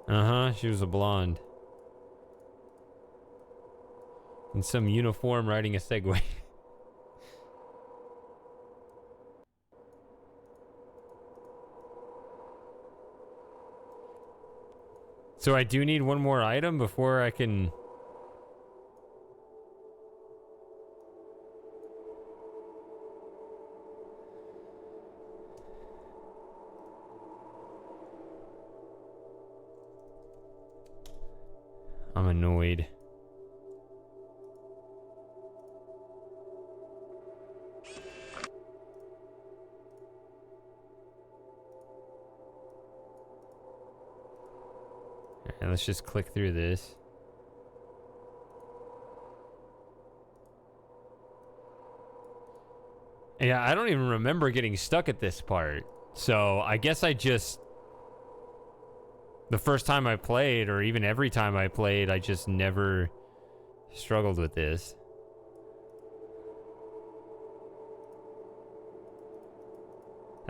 Uh-huh, she was a blonde. In some uniform riding a Segway. So I do need one more item before I can... I'm annoyed. Alright, let's just click through this. Yeah, I don't even remember getting stuck at this part. So I guess I just... The first time I played, or even every time I played, I just never struggled with this.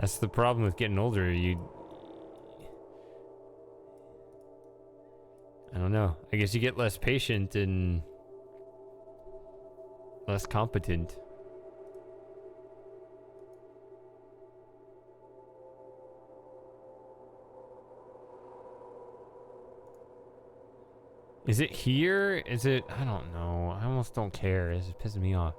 That's the problem with getting older. I don't know. I guess you get less patient and less competent. Is it here? Is it? I don't know. I almost don't care. It's just pissing me off.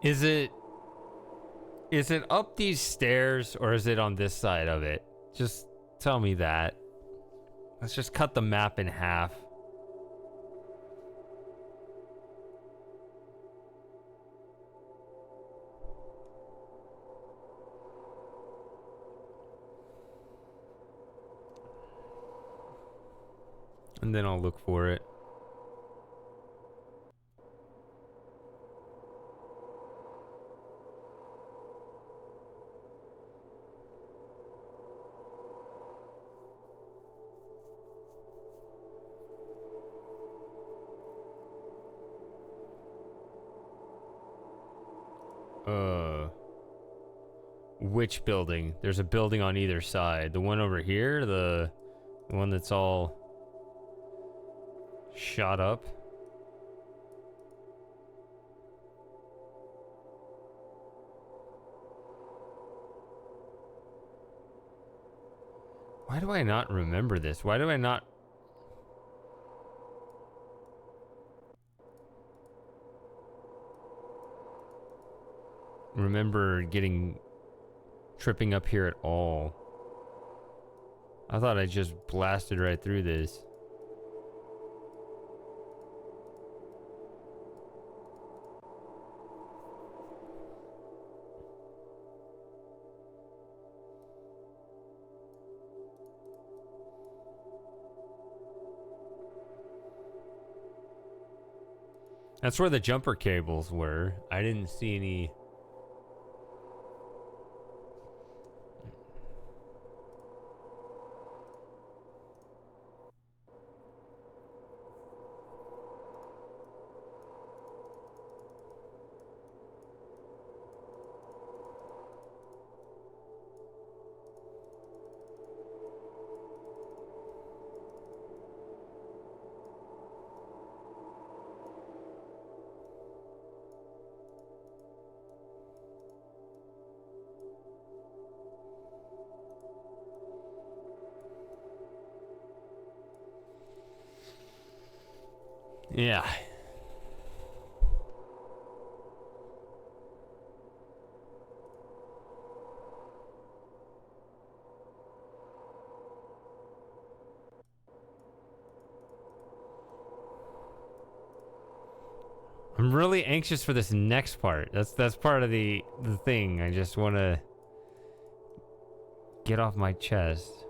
Is it up these stairs or is it on this side of it? Just tell me that. Let's just cut the map in half. and then I'll look for it. Which building? There's a building on either side. The one over here, the one that's all shot up. Why do I not remember this? Why do I not remember tripping up here at all? I thought I just blasted right through this. That's where the jumper cables were. I didn't see any. Yeah. I'm really anxious for this next part. That's part of the thing. I just want to get off my chest.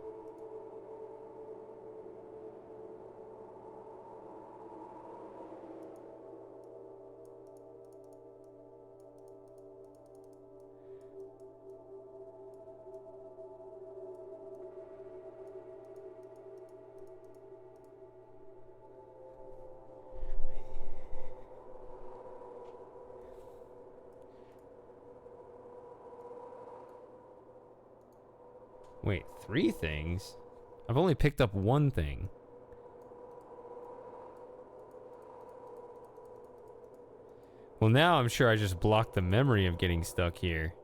Wait, 3 things? I've only picked up 1 thing. Well, now I'm sure I just blocked the memory of getting stuck here.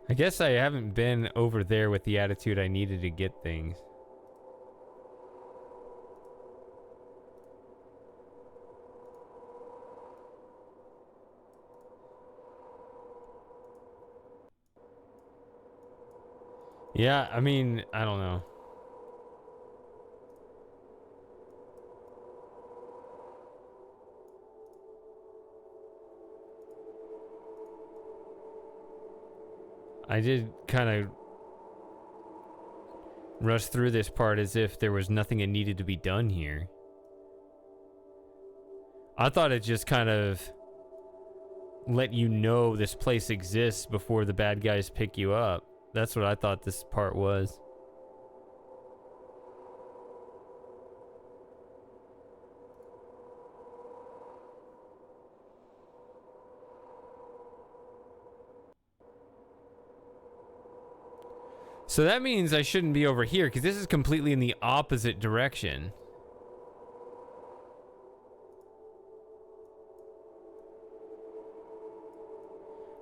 I guess I haven't been over there with the attitude I needed to get things. Yeah, I mean, I don't know. I did kind of rush through this part as if there was nothing that needed to be done here. I thought it just kind of let you know this place exists before the bad guys pick you up. That's what I thought this part was. So that means I shouldn't be over here because this is completely in the opposite direction.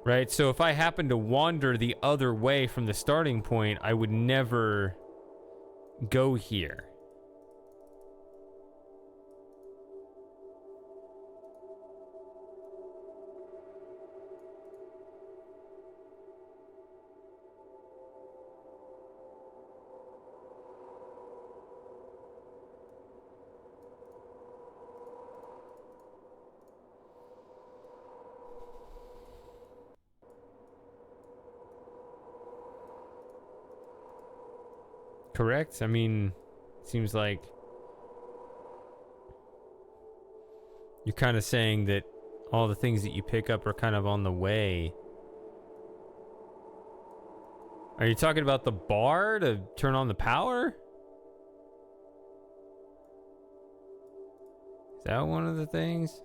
Right, so if I happen to wander the other way from the starting point, I would never go here. correct? I mean, seems like you're kind of saying that all the things that you pick up are kind of on the way. Are you talking about the bar to turn on the power? Is that one of the things?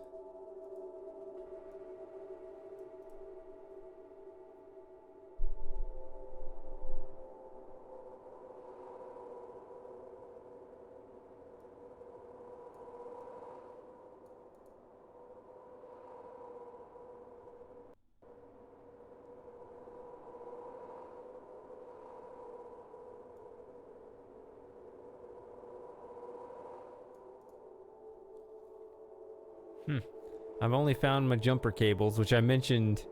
I've only found my jumper cables, which I mentioned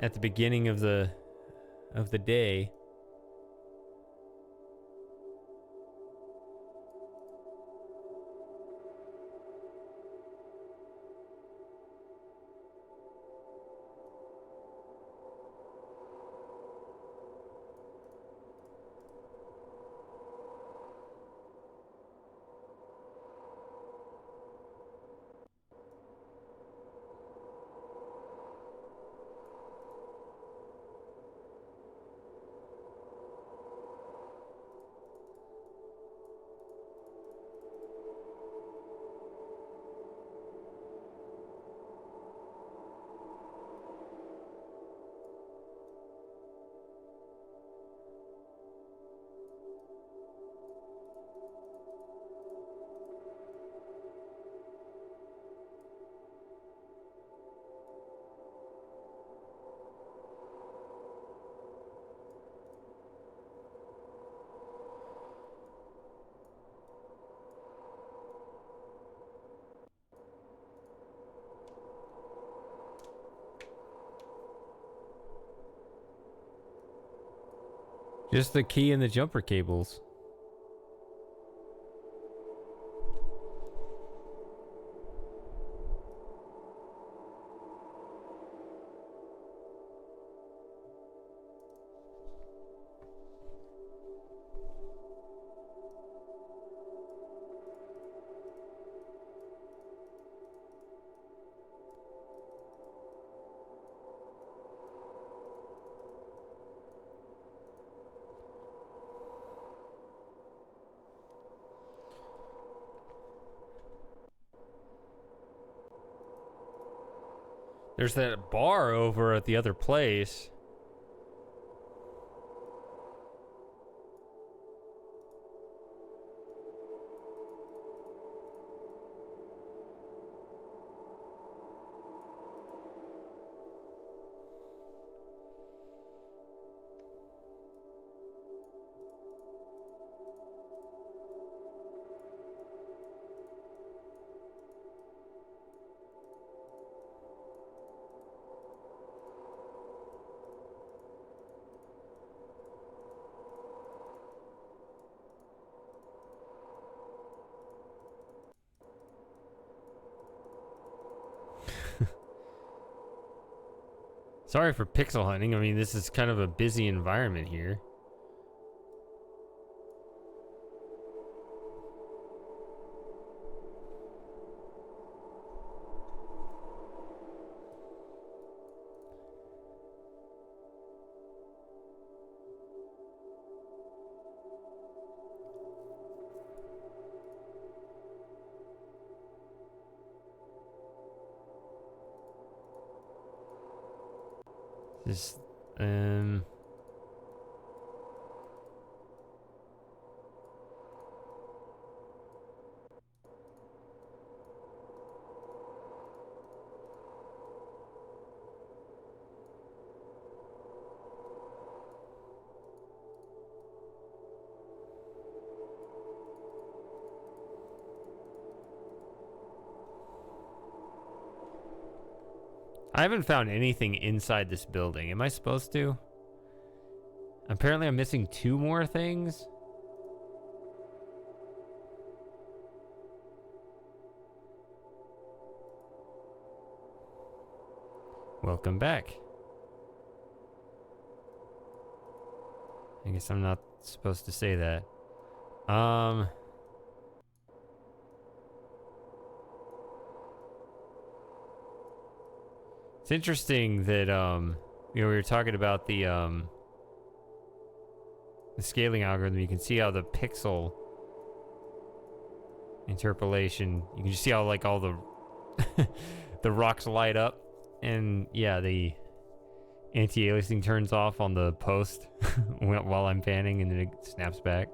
at the beginning of the day. Just the key and the jumper cables. There's that bar over at the other place. Sorry for pixel hunting. I mean, this is kind of a busy environment here. This, I haven't found anything inside this building. Am I supposed to? Apparently I'm missing 2 more things. Welcome back. I guess I'm not supposed to say that. It's interesting that we were talking about the scaling algorithm. You can see how the pixel interpolation, you can just see how like all the the rocks light up, and yeah, the anti-aliasing turns off on the post while I'm panning, and then it snaps back.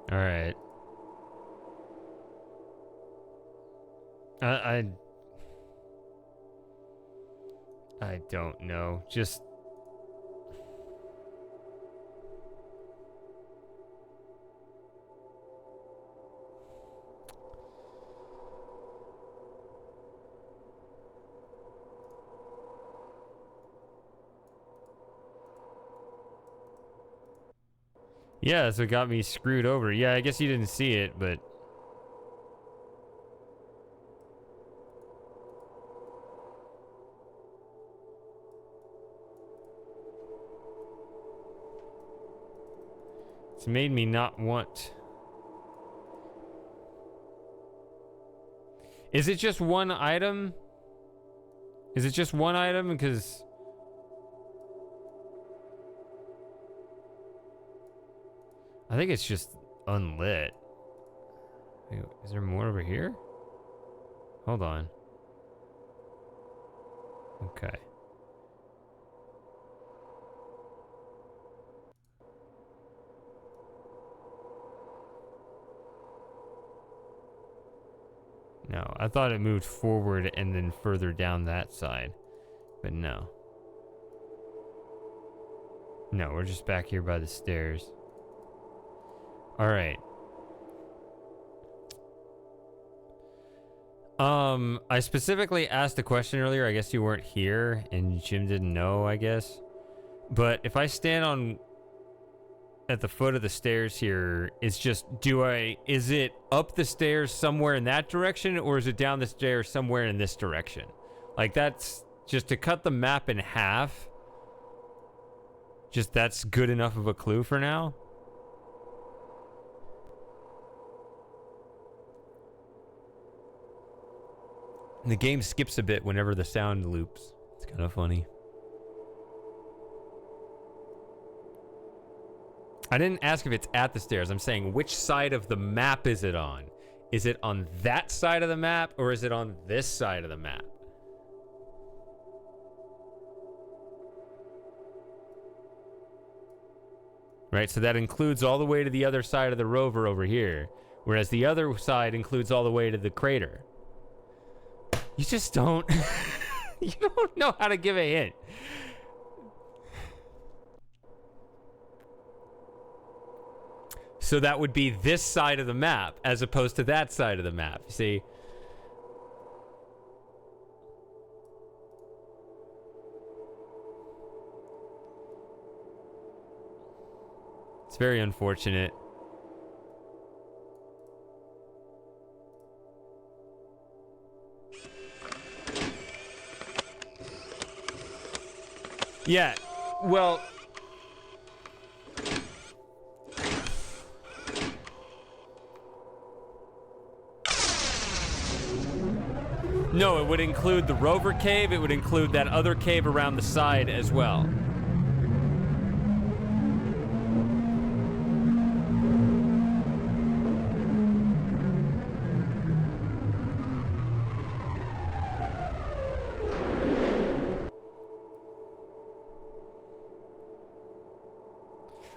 All right. I don't know. Just yeah, that's what got me screwed over. Yeah, I guess you didn't see it, but it's made me not want. Is it just one item? Is it just one item? Because I think it's just unlit. Wait, is there more over here? Hold on. Okay. No, I thought it moved forward and then further down that side. But no. No, we're just back here by the stairs. All right. I specifically asked a question earlier. I guess you weren't here and Jim didn't know, I guess. But if I stand at the foot of the stairs here, it's just, is it up the stairs somewhere in that direction, or is it down the stairs somewhere in this direction? Like, that's just to cut the map in half. Just that's good enough of a clue for now. And the game skips a bit whenever the sound loops. It's kind of funny. I didn't ask if it's at the stairs. I'm saying, which side of the map is it on? Is it on that side of the map, or is it on this side of the map? Right, so that includes all the way to the other side of the rover over here, whereas the other side includes all the way to the crater. You just don't... You don't know how to give a hint. So that would be this side of the map as opposed to that side of the map. You see? It's very unfortunate. Yeah, well... No, it would include the rover cave. It would include that other cave around the side as well.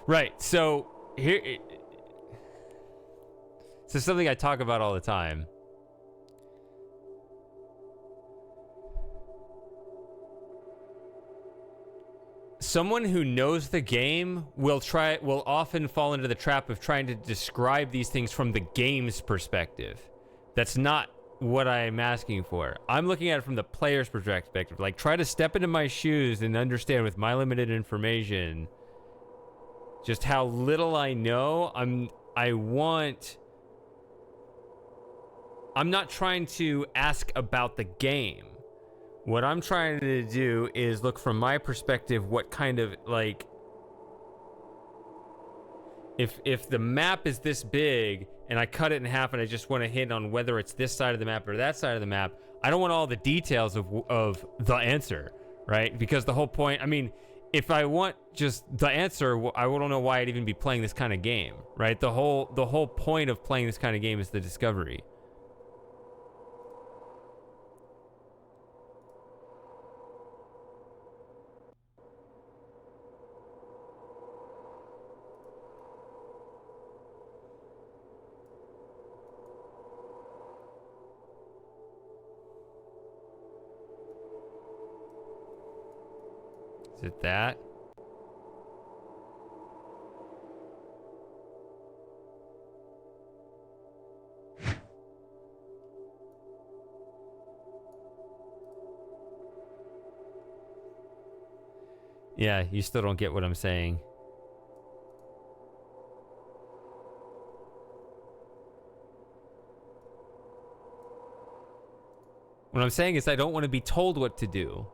Right, so here... So something I talk about all the time. someone who knows the game will often fall into the trap of trying to describe these things from the game's perspective. That's not what I'm asking for. I'm looking at it from the player's perspective. Like, try to step into my shoes and understand with my limited information just how little I know. I'm not trying to ask about the game. What I'm trying to do is look from my perspective what kind of, like, if the map is this big and I cut it in half and I just want to hit on whether it's this side of the map or that side of the map, I don't want all the details of the answer, right? Because the whole point, I mean, if I want just the answer, I don't know why I'd even be playing this kind of game, right? The whole point of playing this kind of game is the discovery. Is it that? Yeah, you still don't get what I'm saying. What I'm saying is I don't want to be told what to do.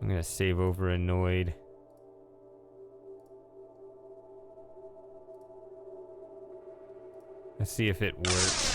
I'm gonna save over annoyed. Let's see if it works.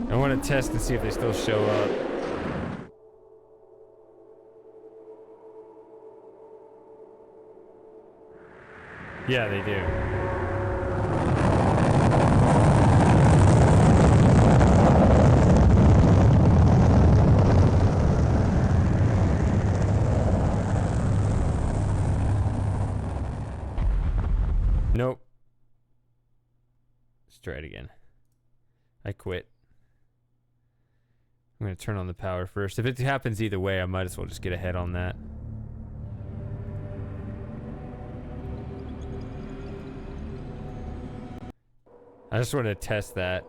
I want to test and see if they still show up. Yeah, they do. Nope. Let's try it again. I quit. I'm going to turn on the power first. If it happens either way, I might as well just get ahead on that. I just want to test that.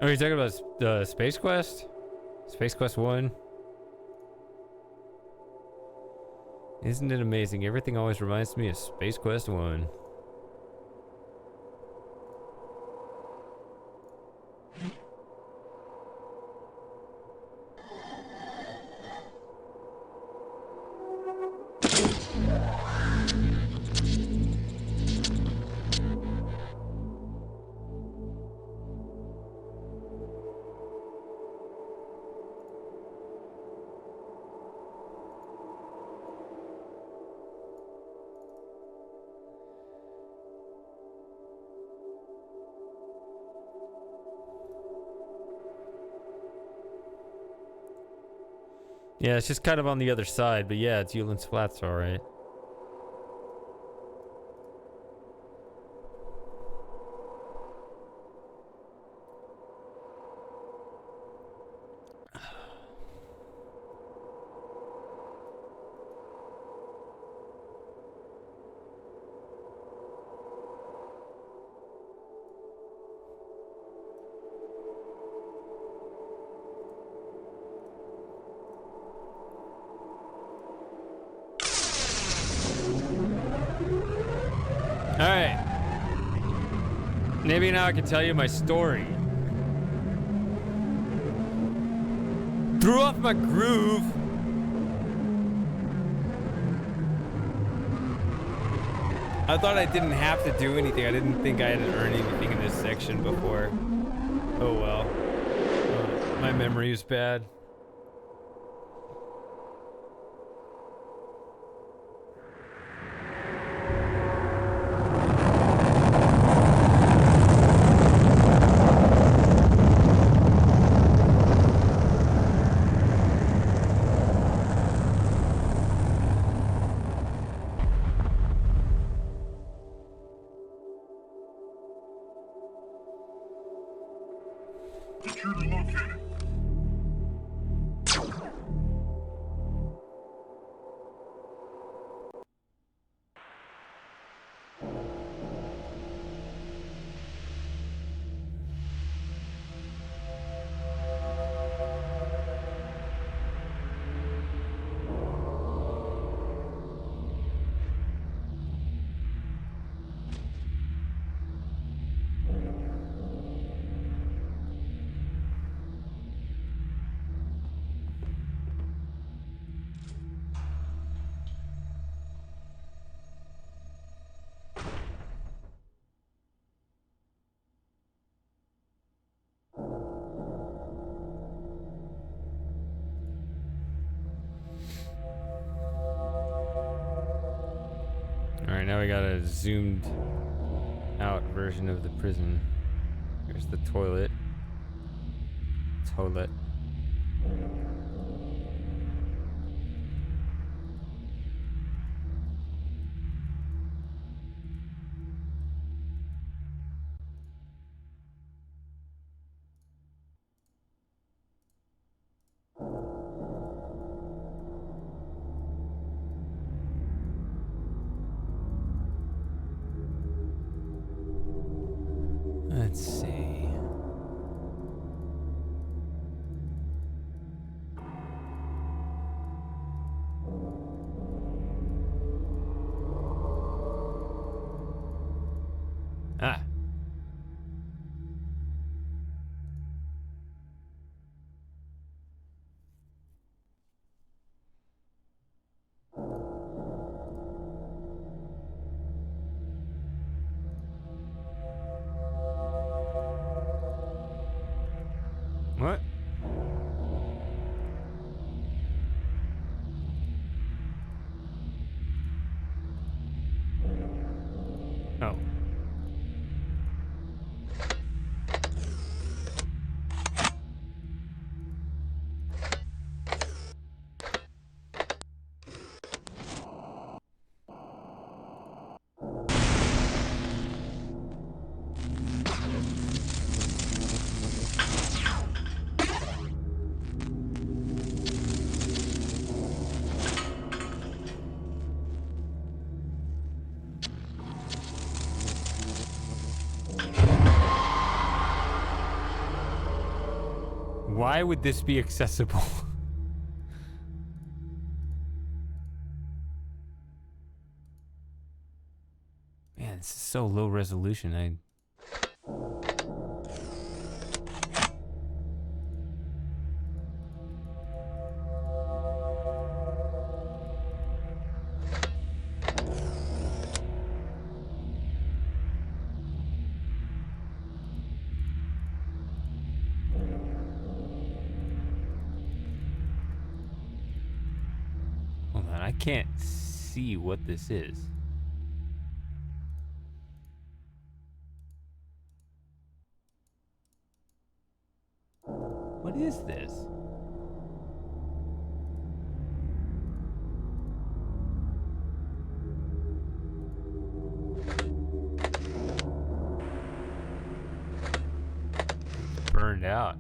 Oh, you're talking about the Space Quest? Space Quest 1? Isn't it amazing? Everything always reminds me of Space Quest 1. Yeah, it's just kind of on the other side, but yeah, it's Yulin's Flats, all right. Alright. Maybe now I can tell you my story. Threw off my groove. I thought I didn't have to do anything. I didn't think I had to earn anything in this section before. Oh well. My memory is bad. Computer located. Alright, now we got a zoomed out version of the prison. Here's the toilet. Toilet. Let's see. Ah. What? Oh. Why would this be accessible? Man, this is so low resolution. Hold on, I can't see what this is. What is this? Burned out.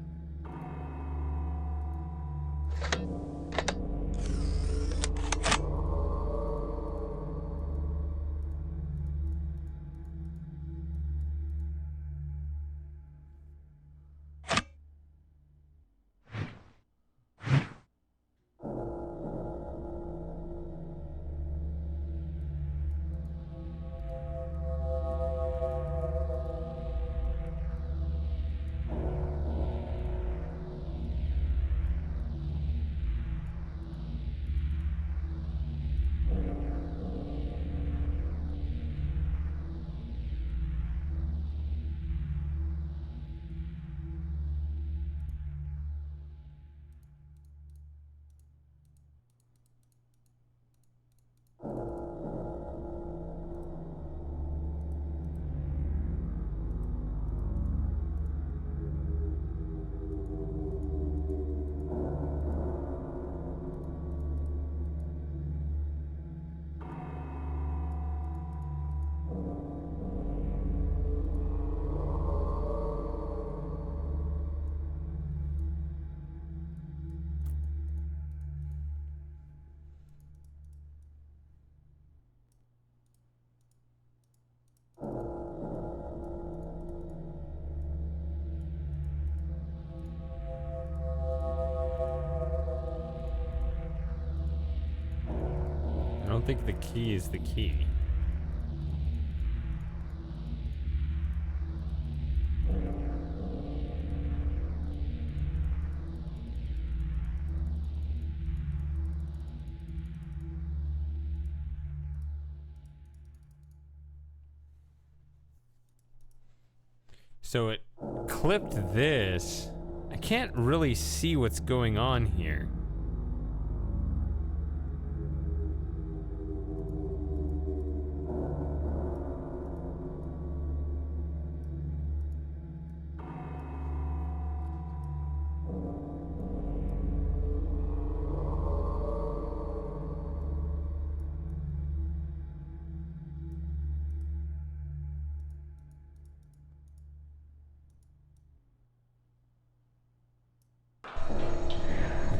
don't think the key is the key. So it clipped this. I can't really see what's going on here.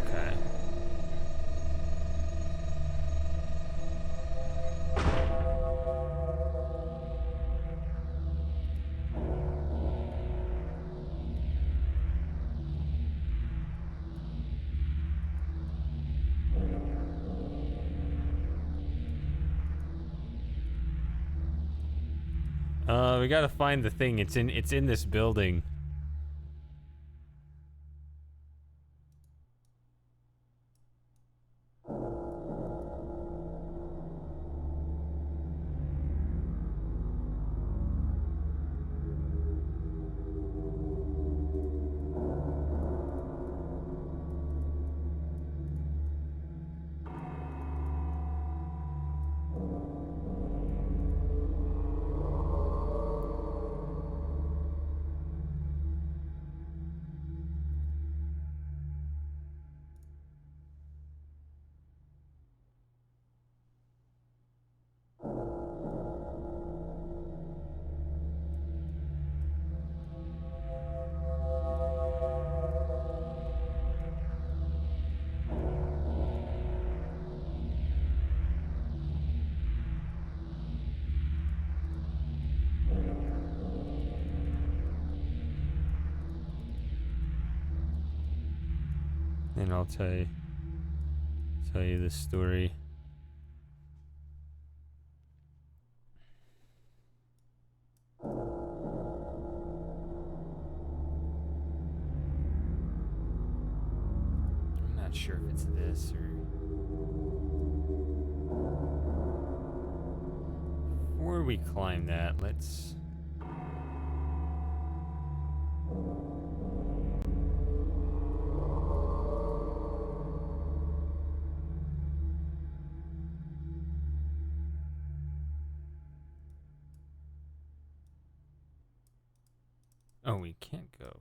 Okay. We gotta find the thing. It's in this building. And I'll tell you this story. I'm not sure if it's this or... Before we climb that, let's... Oh, we can't go.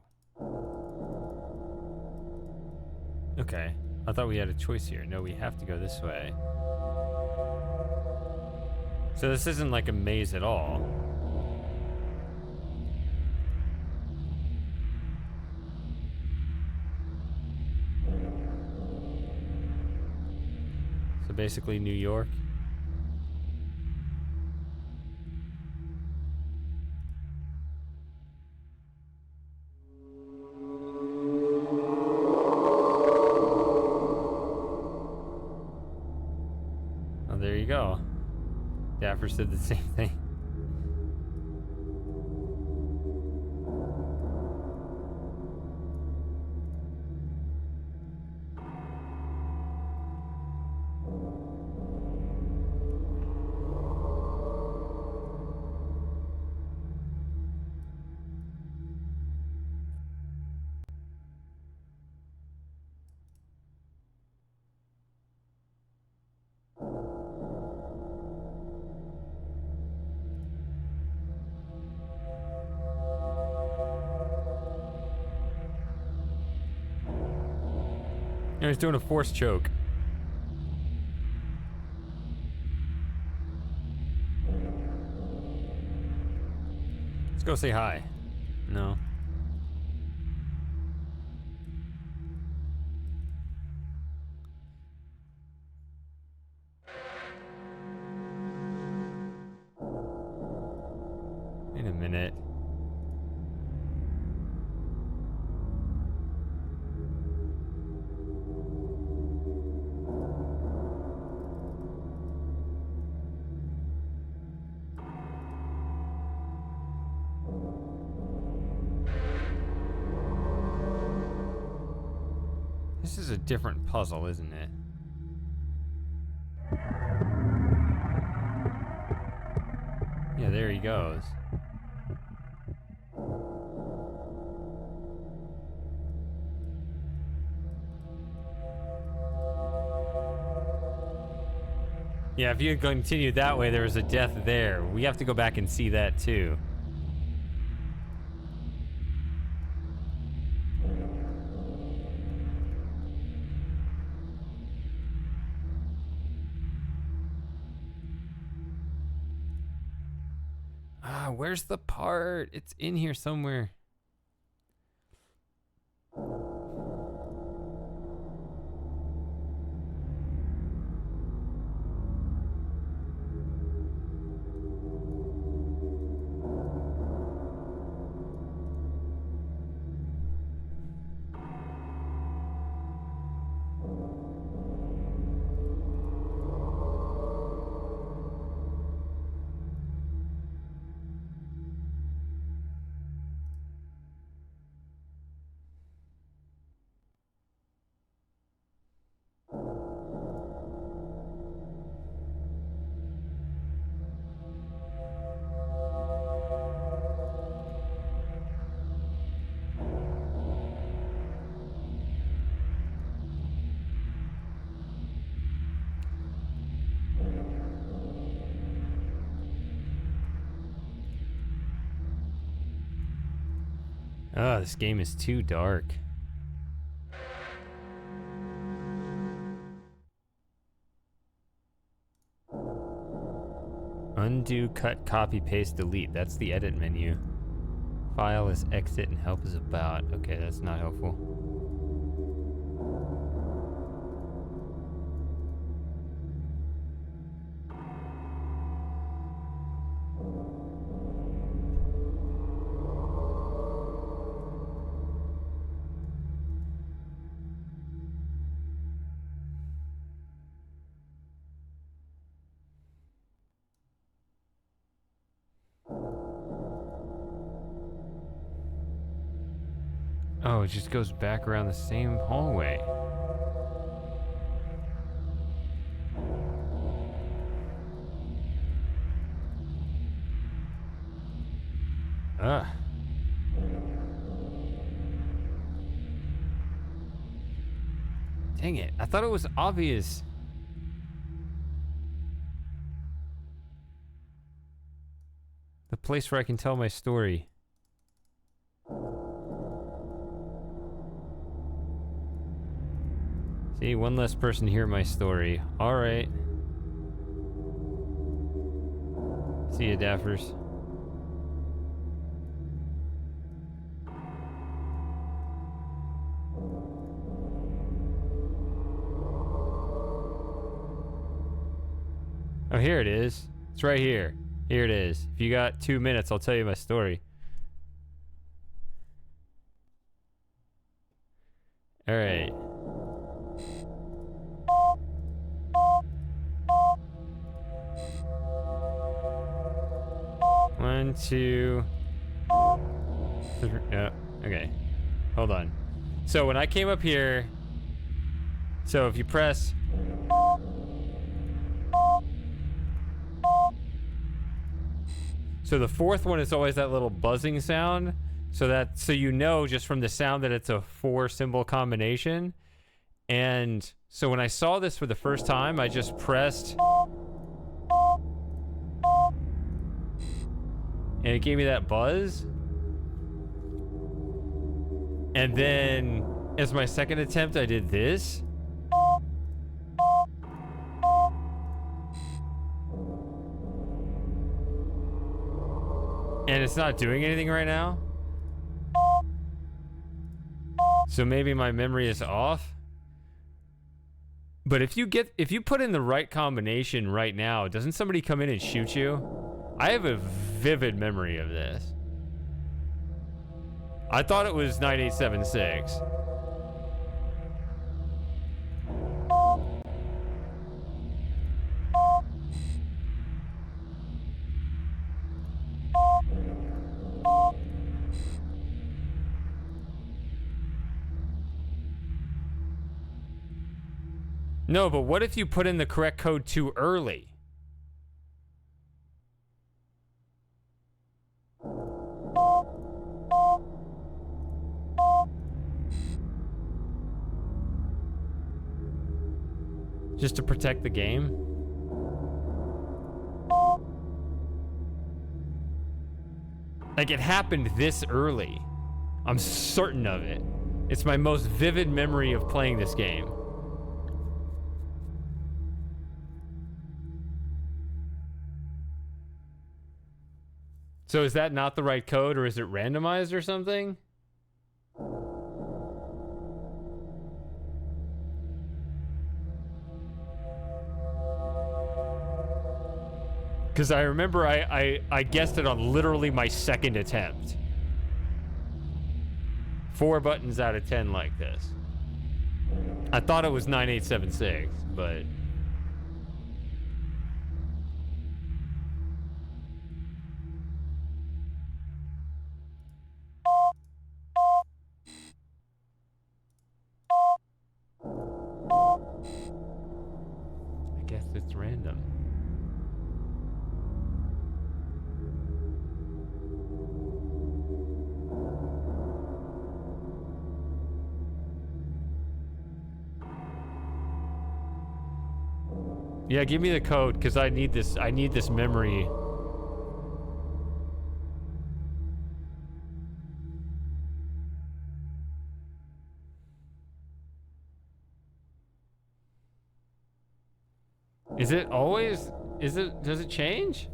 Okay. I thought we had a choice here. No, we have to go this way. So this isn't like a maze at all. So basically New York. There you go. Dapper said the same thing. He's doing a force choke. Let's go say hi. No. Wait a minute. This is a different puzzle, isn't it? Yeah, there he goes. Yeah, if you had continued that way, there was a death there. We have to go back and see that too. Ah, where's the part? It's in here somewhere. Oh, this game is too dark. Undo, cut, copy, paste, delete. That's the edit menu. File is exit and help is about. Okay, that's not helpful. Oh, it just goes back around the same hallway. Ugh. Dang it, I thought it was obvious. The place where I can tell my story. See, one less person to hear my story. Alright. See ya, Daffers. Oh, here it is. It's right here. Here it is. If you got 2 minutes, I'll tell you my story. Alright. One, two, three. Okay. Hold on. So when I came up here, so if you press. So the fourth one is always that little buzzing sound. So you know just from the sound that it's a 4-symbol combination. And so when I saw this for the first time, I just pressed. And it gave me that buzz. And then as my second attempt, I did this. And it's not doing anything right now. So maybe my memory is off. But if you put in the right combination right now, doesn't somebody come in and shoot you? I have a vivid memory of this. I thought it was 9876. No, but what if you put in the correct code too early? Just to protect the game? Like, it happened this early. I'm certain of it. It's my most vivid memory of playing this game. So is that not the right code, or is it randomized or something? Because I remember I guessed it on literally my second attempt. 4 buttons out of 10 like this. I thought it was 9876, but... I guess it's random. Yeah, give me the code, because I need this memory. Is it always, does it change?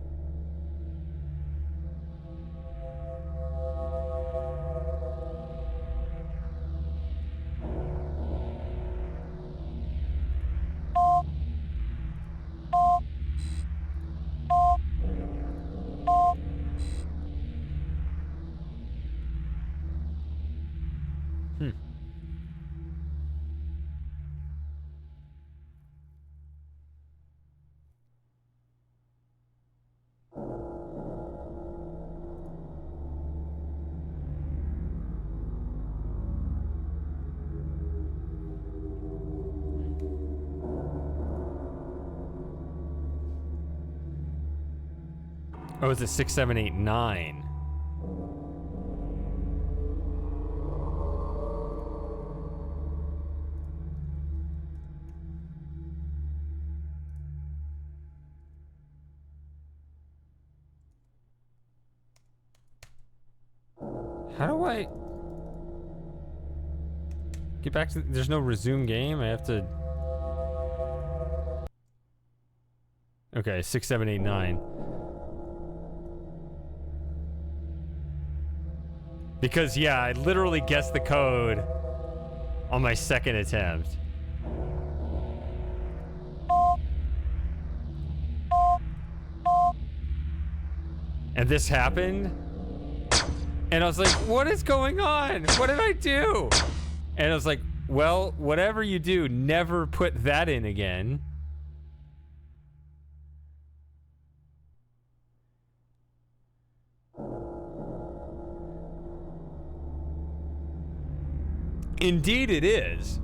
Oh, is it 6, 7, 8, 9? How do I get back to... There's no resume game. I have to... Okay, 6, 7, 8, 9. Because, yeah, I literally guessed the code on my second attempt. And this happened? And I was like, what is going on? What did I do? And I was like, well, whatever you do, never put that in again. Indeed it is.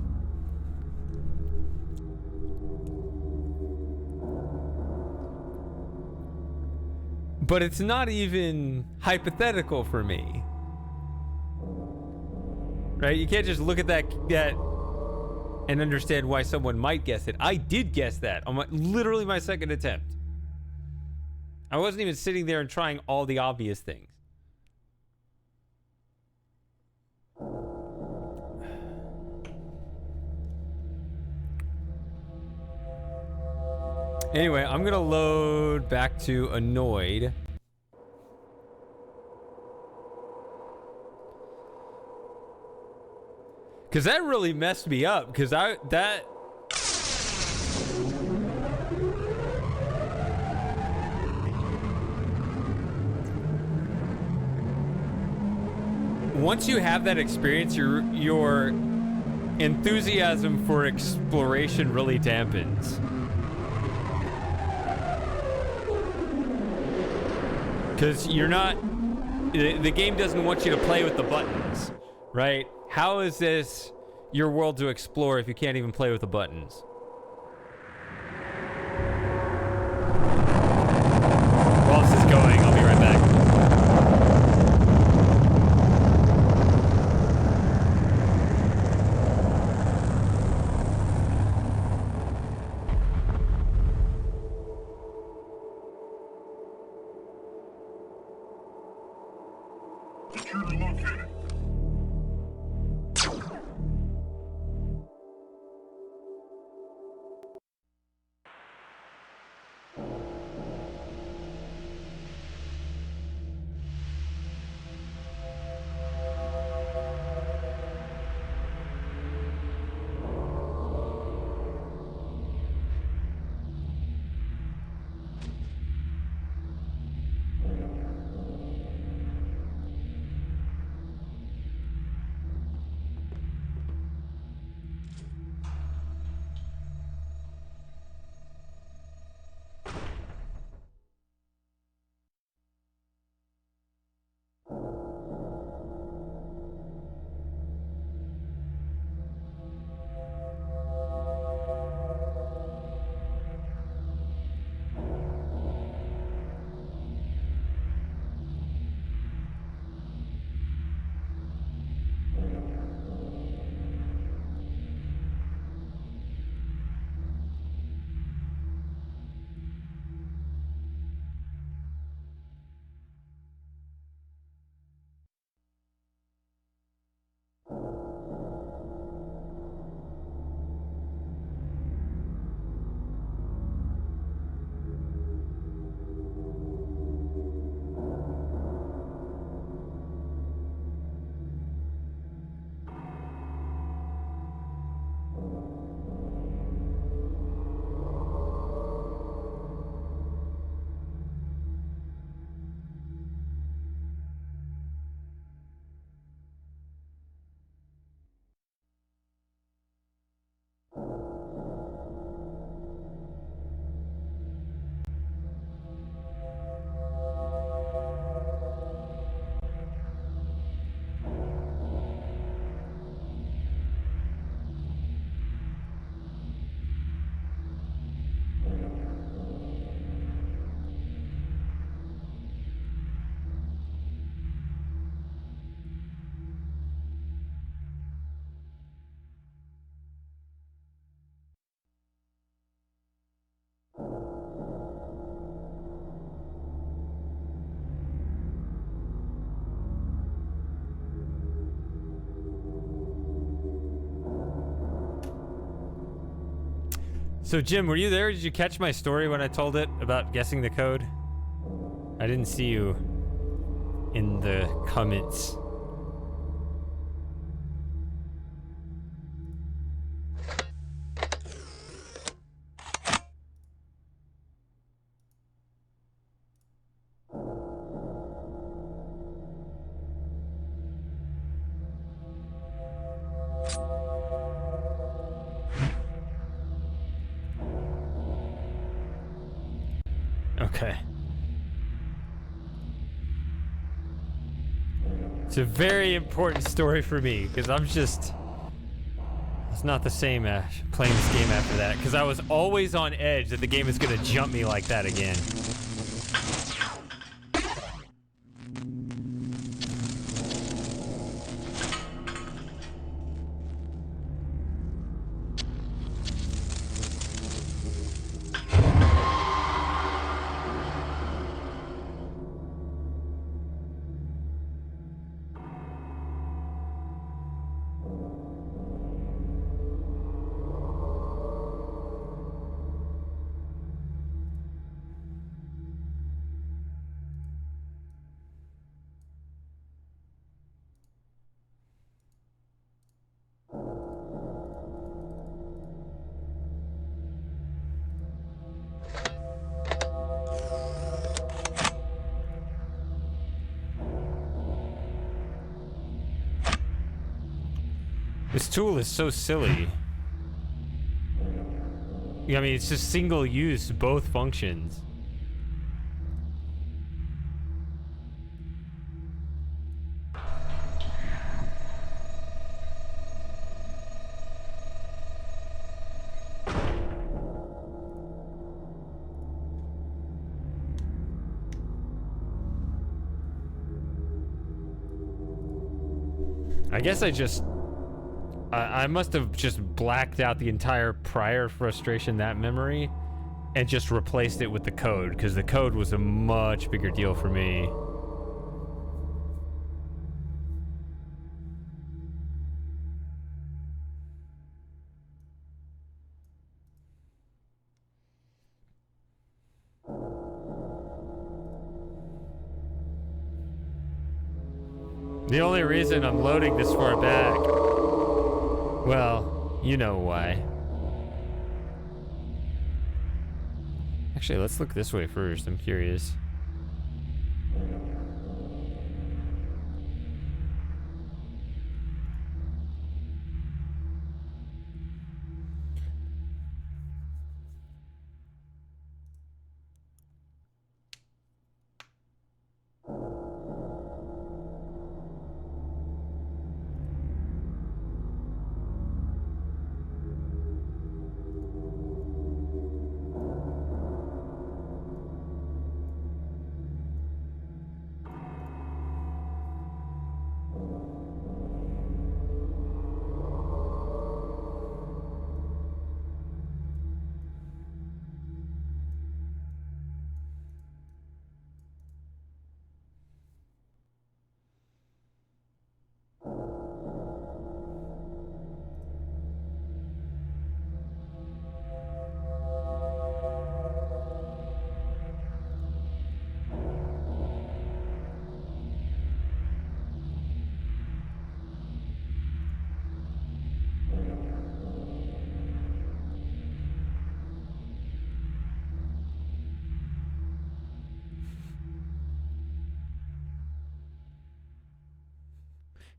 But it's not even hypothetical for me. Right? You can't just look at that and understand why someone might guess it. I did guess that on literally my second attempt. I wasn't even sitting there and trying all the obvious things. Anyway, I'm gonna load back to Annoyed. Cause that really messed me up, cause once you have that experience, your enthusiasm for exploration really dampens. Because you're not... The game doesn't want you to play with the buttons, right? How is this your world to explore if you can't even play with the buttons? Intruder located. So Jim, were you there? Did you catch my story when I told it about guessing the code? I didn't see you in the comments. Okay. It's a very important story for me, because it's not the same playing this game after that, because I was always on edge that the game is going to jump me like that again. This tool is so silly. I mean, it's just single use, both functions. I guess I must have just blacked out the entire prior frustration, that memory, and just replaced it with the code, because the code was a much bigger deal for me. The only reason I'm loading this far back, well, you know why. Actually, let's look this way first. I'm curious.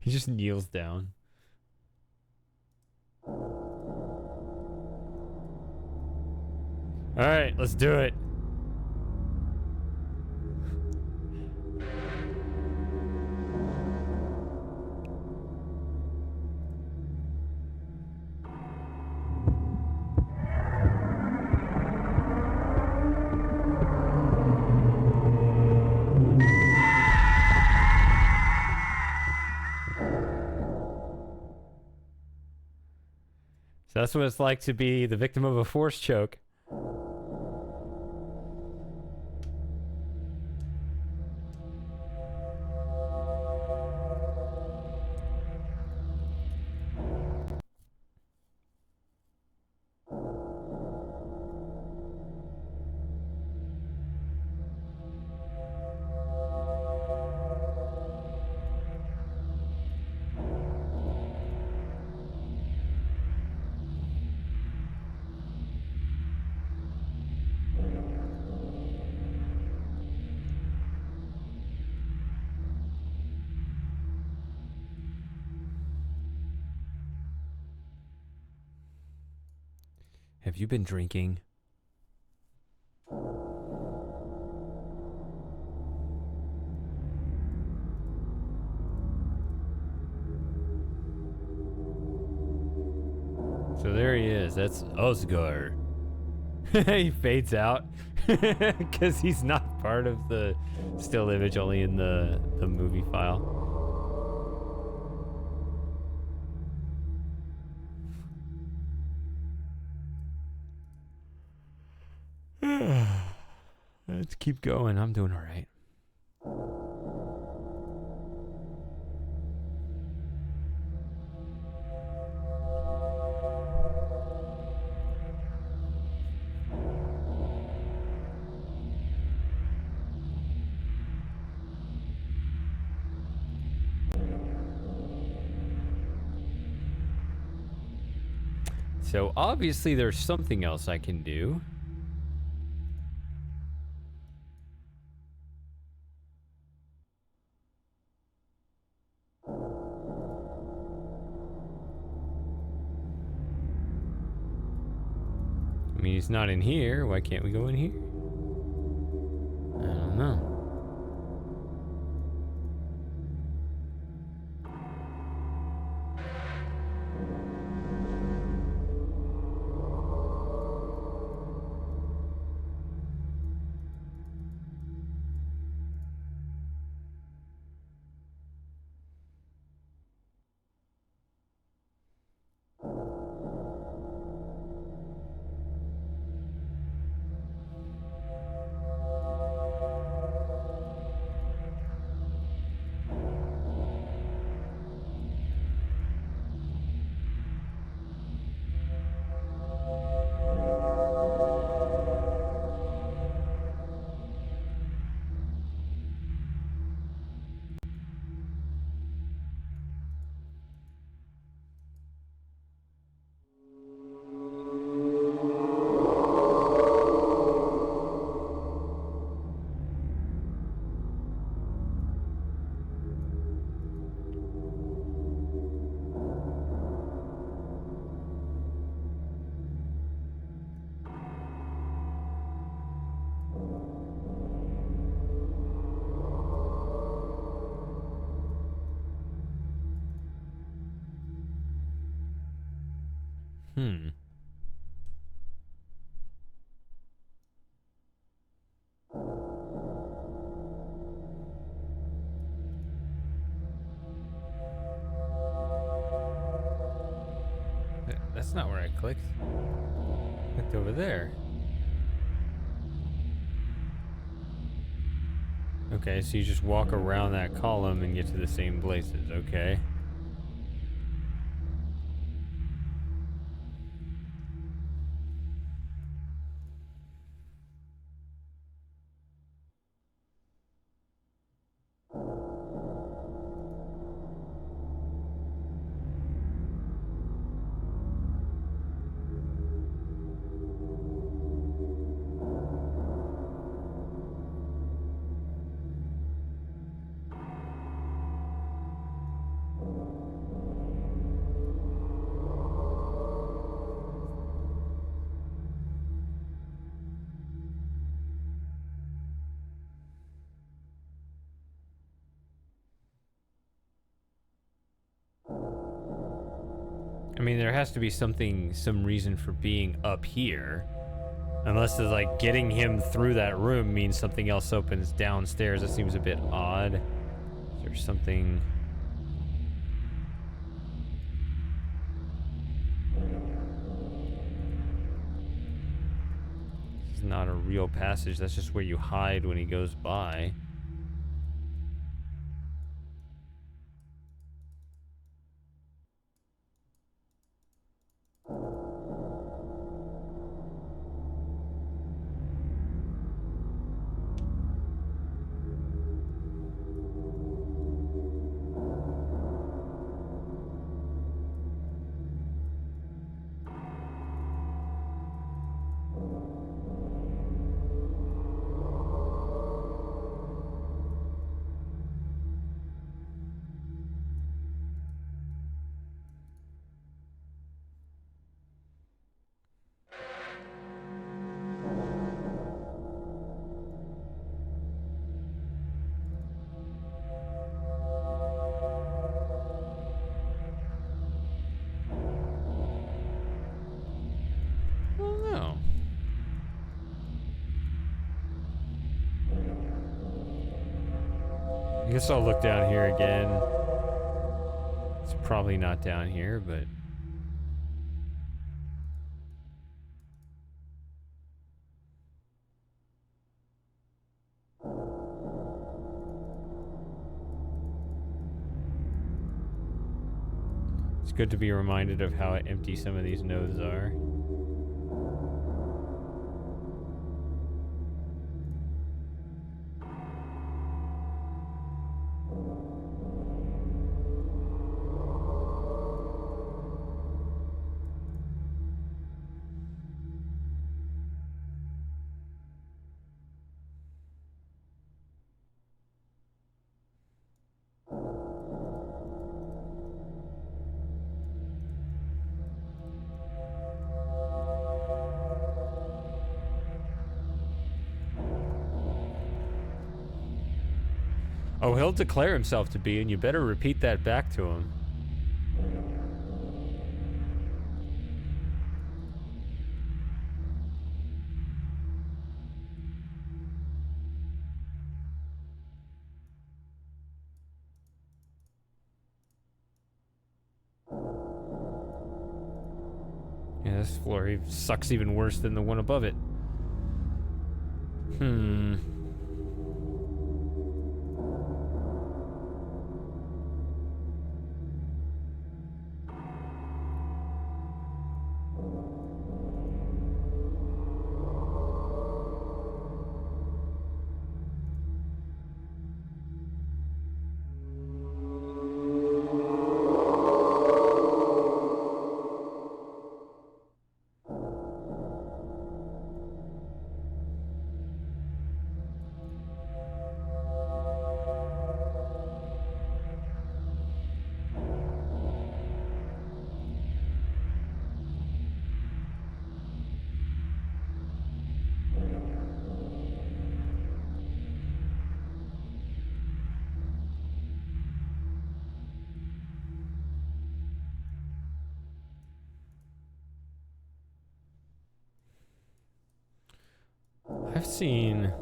He just kneels down. All right, let's do it. So that's what it's like to be the victim of a force choke. Have you been drinking? So there he is. That's Osgar. He fades out because he's not part of the still image, only in the movie file. Let's keep going. I'm doing all right. So obviously there's something else I can do. I mean, he's not in here. Why can't we go in here? I don't know. Hmm. That's not where I clicked. Clicked over there. Okay, so you just walk around that column and get to the same places. Okay. I mean, there has to be some reason for being up here. Unless it's like getting him through that room means something else opens downstairs. That seems a bit odd. Is there something... This is not a real passage. That's just where you hide when he goes by. I guess I'll look down here again. It's probably not down here, but... It's good to be reminded of how empty some of these nodes are. Oh, he'll declare himself to be, and you better repeat that back to him. Yeah, this floor sucks even worse than the one above it. I've seen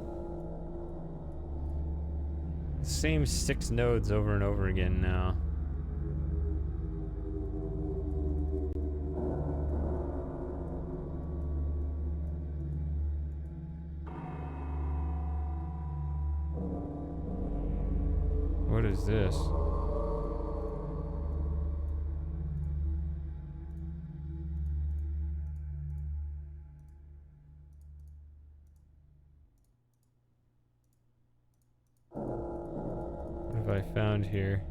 the same 6 nodes over and over again now. What is this? What have I found here?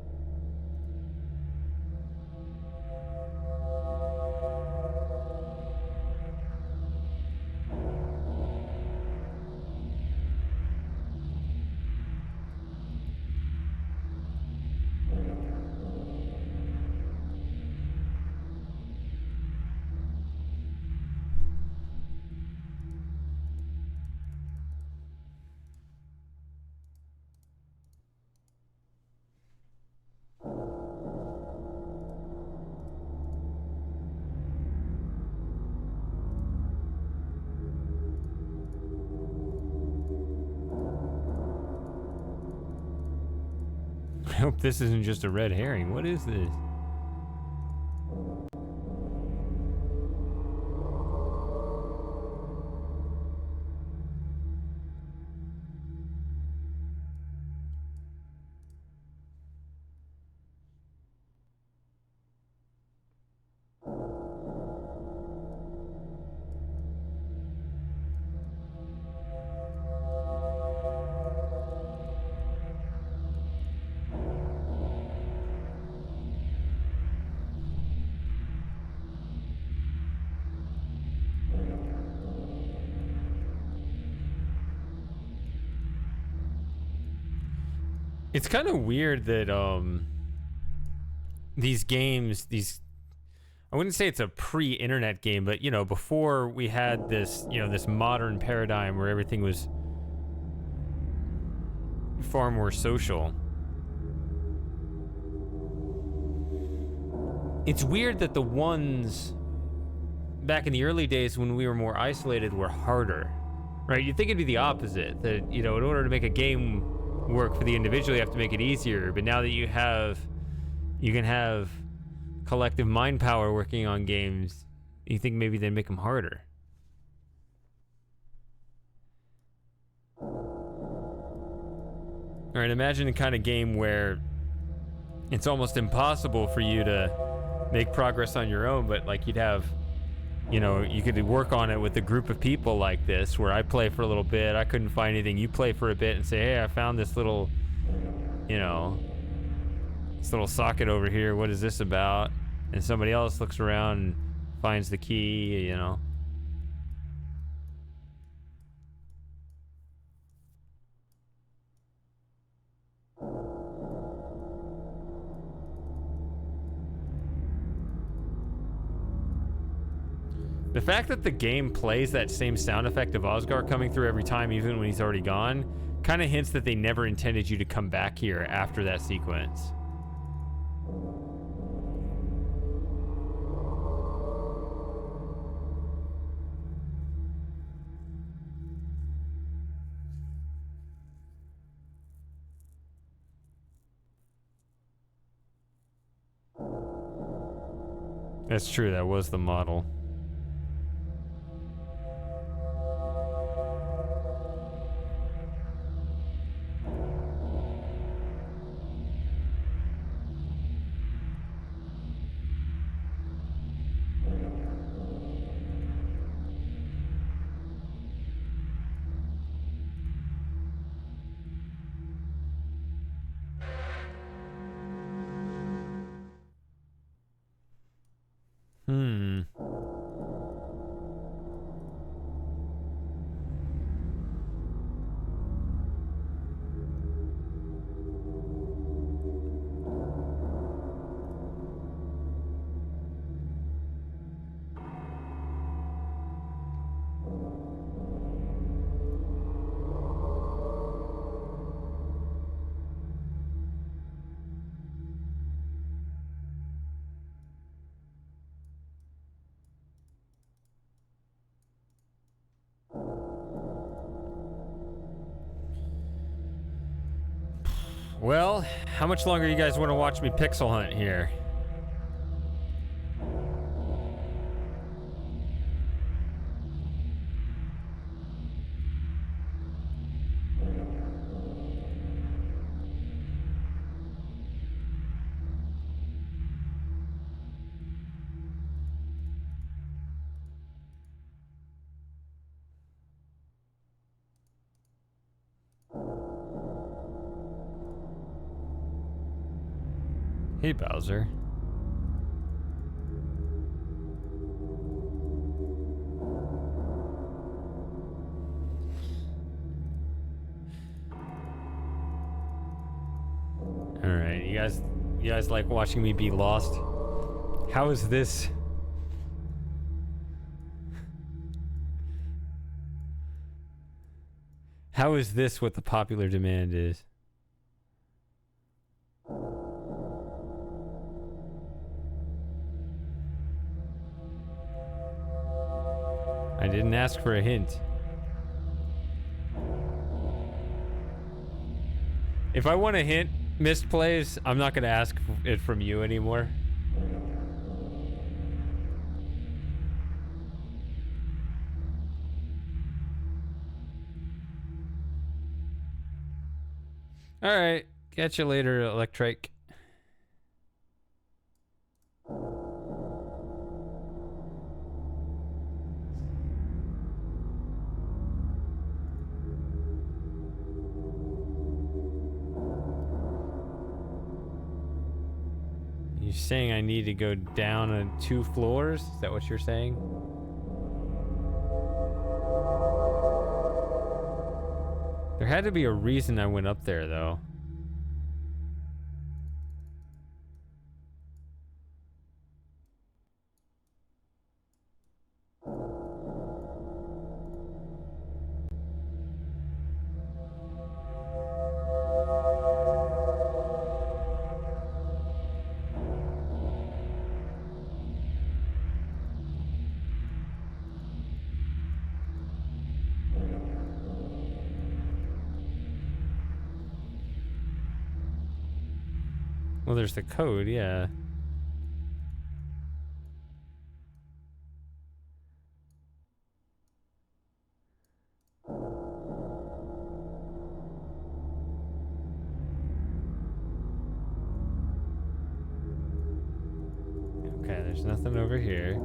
I hope this isn't just a red herring. What is this? It's kind of weird that these games, I wouldn't say it's a pre-internet game, but you know, before we had this, you know, this modern paradigm where everything was far more social. It's weird that the ones back in the early days when we were more isolated were harder, right? You'd think it'd be the opposite, that, you know, in order to make a game work for the individual, you have to make it easier. But now that you can have collective mind power working on games, you think maybe they make them harder. All right, imagine a kind of game where it's almost impossible for you to make progress on your own, but like you'd have, you know, you could work on it with a group of people like this, where I play for a little bit, I couldn't find anything, you play for a bit and say, hey, I found this little, you know, this little socket over here, what is this about? And somebody else looks around and finds the key, you know. The fact that the game plays that same sound effect of Osgar coming through every time, even when he's already gone, kind of hints that they never intended you to come back here after that sequence. That's true, that was the model. Well, how much longer you guys want to watch me pixel hunt here? Hey, Bowser. Alright, you guys like watching me be lost? How is this? How is this what the popular demand is? I didn't ask for a hint. If I want a hint, missed plays, I'm not going to ask it from you anymore. All right, catch you later, Electrike. You're saying I need to go down 2 floors? Is that what you're saying? There had to be a reason I went up there, though. Well, there's the code, yeah. Okay, there's nothing over here.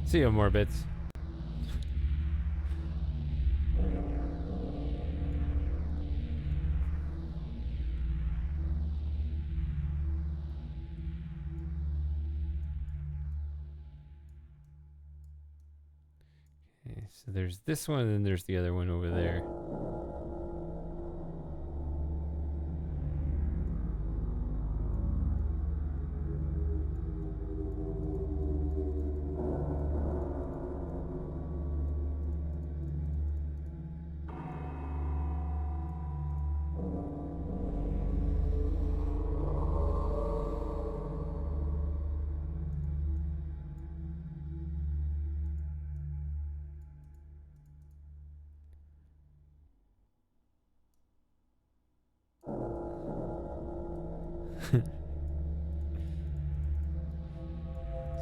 See you, Morbits. Okay, so there's this one, and then there's the other one over there.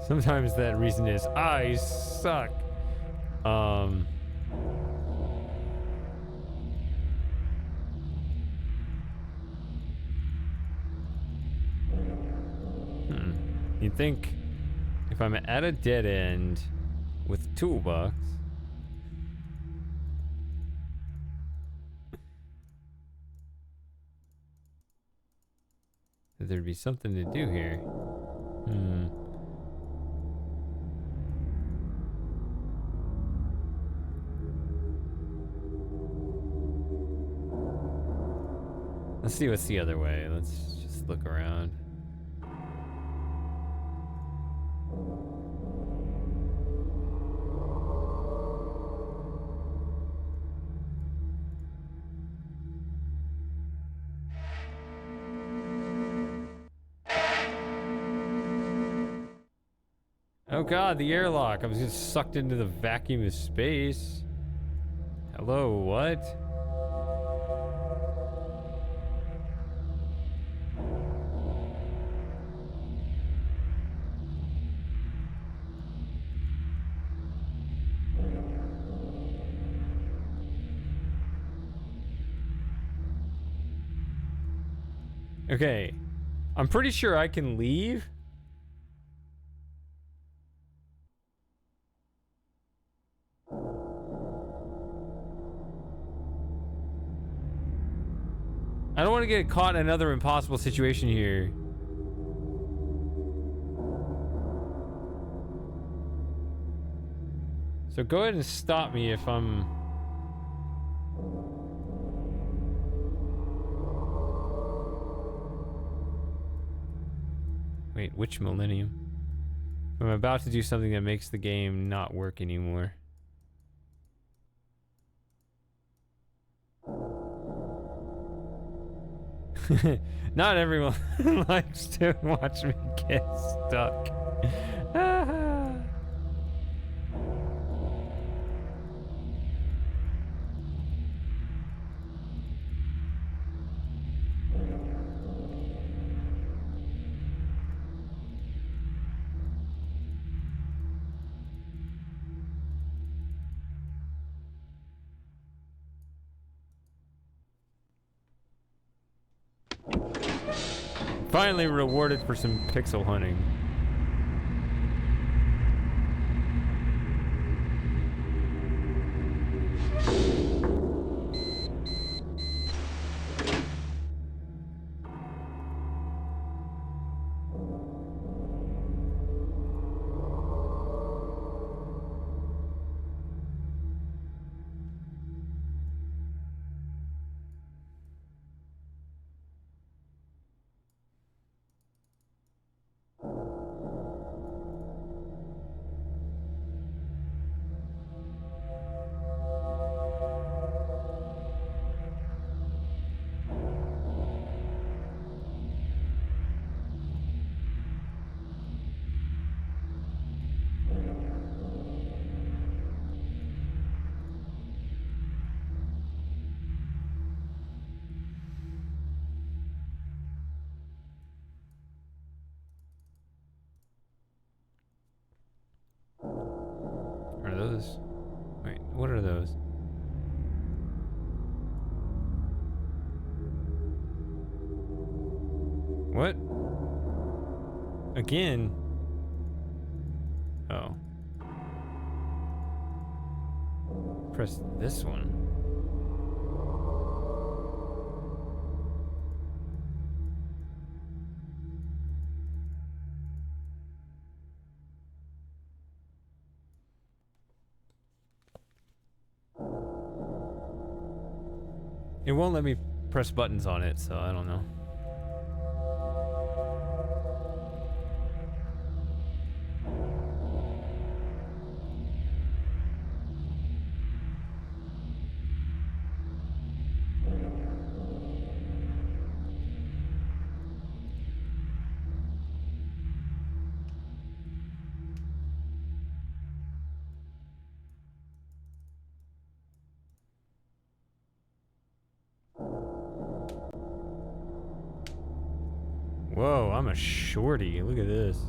Sometimes that reason is I suck. You'd think if I'm at a dead end with a toolbox, that there'd be something to do here. Let's see what's the other way. Let's just look around. Oh god, the airlock. I was just sucked into the vacuum of space. Hello, what? Okay. I'm pretty sure I can leave. I don't want to get caught in another impossible situation here. So go ahead and stop me if I'm... Wait, which millennium? I'm about to do something that makes the game not work anymore. Not everyone likes to watch me get stuck. Finally rewarded for some pixel hunting. Are those? Wait, what are those? What? Again? Oh. Press this one. It won't let me press buttons on it, so I don't know. Whoa, I'm a shorty. Look at this.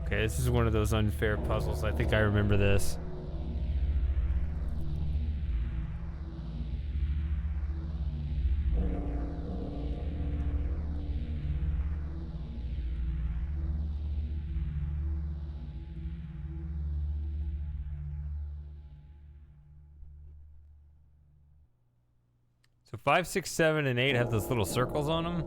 Okay, this is one of those unfair puzzles. I think I remember this. So 5, 6, 7, and 8 have those little circles on them.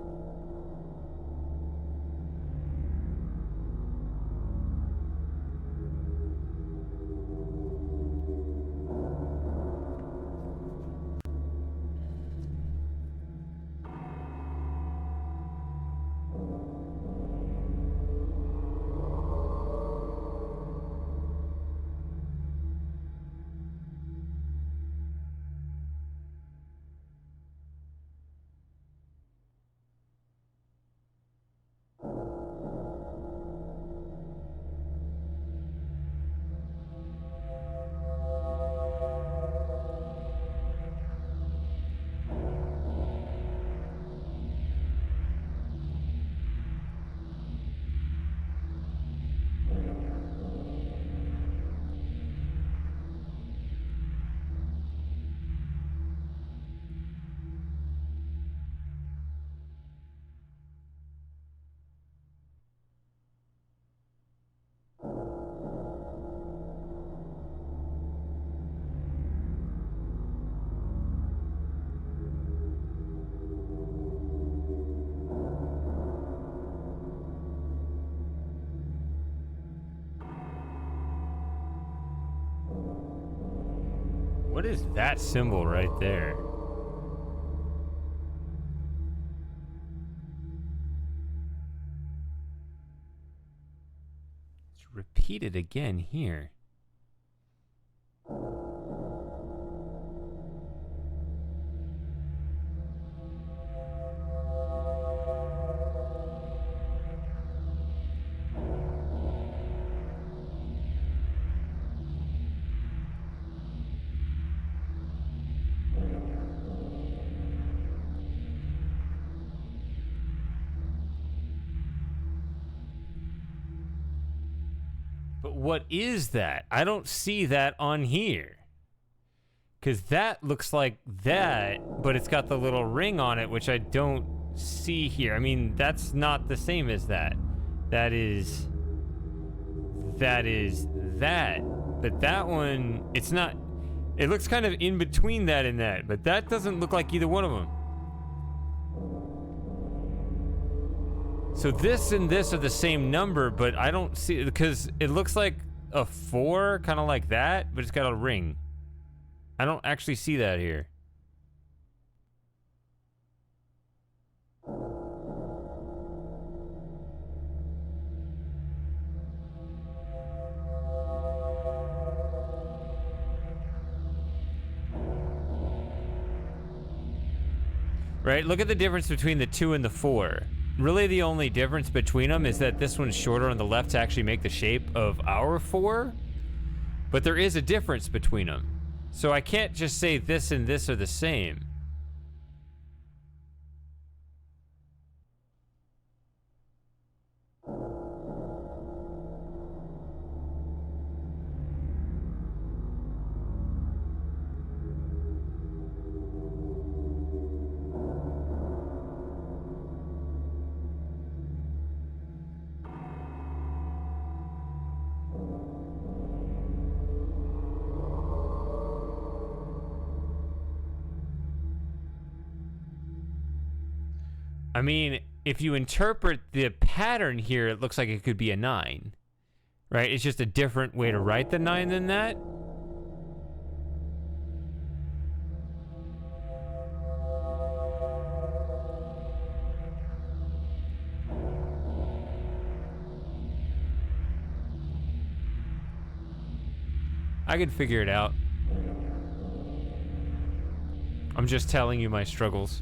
What is that symbol right there? It's repeated again here. What is that? I don't see that on here. Because that looks like that, but it's got the little ring on it, which I don't see here. I mean, that's not the same as that. That is that. But that one, it's not. It looks kind of in between that and that, but that doesn't look like either one of them. So this and this are the same number, but I don't see it because it looks like a 4, kind of like that, but it's got a ring. I don't actually see that here. Right, look at the difference between the 2 and the 4. Really, the only difference between them is that this one's shorter on the left to actually make the shape of our 4. But there is a difference between them. So I can't just say this and this are the same. I mean, if you interpret the pattern here, it looks like it could be a 9. Right? It's just a different way to write the 9 than that. I could figure it out. I'm just telling you my struggles.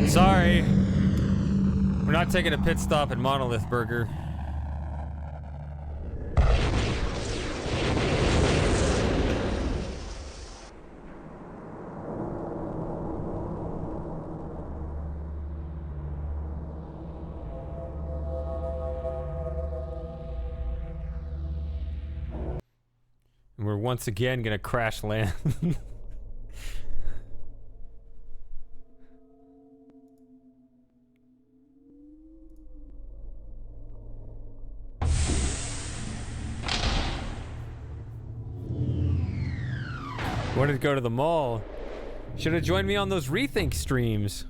Sorry. We're not taking a pit stop at Monolith Burger. And we're once again gonna crash land. Wanted to go to the mall. Should have joined me on those Rethink streams.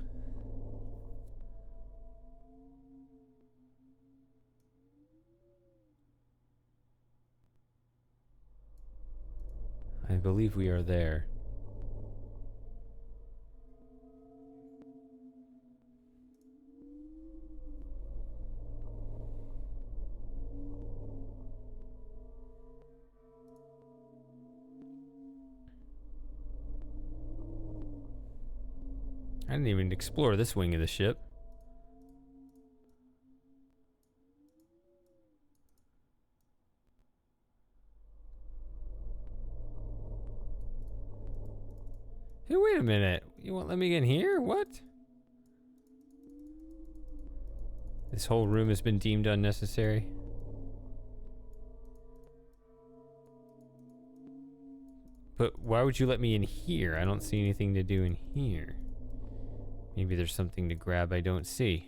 I believe we are there. I didn't even explore this wing of the ship. Hey, wait a minute. You won't let me in here? What? This whole room has been deemed unnecessary. But why would you let me in here? I don't see anything to do in here. Maybe there's something to grab I don't see.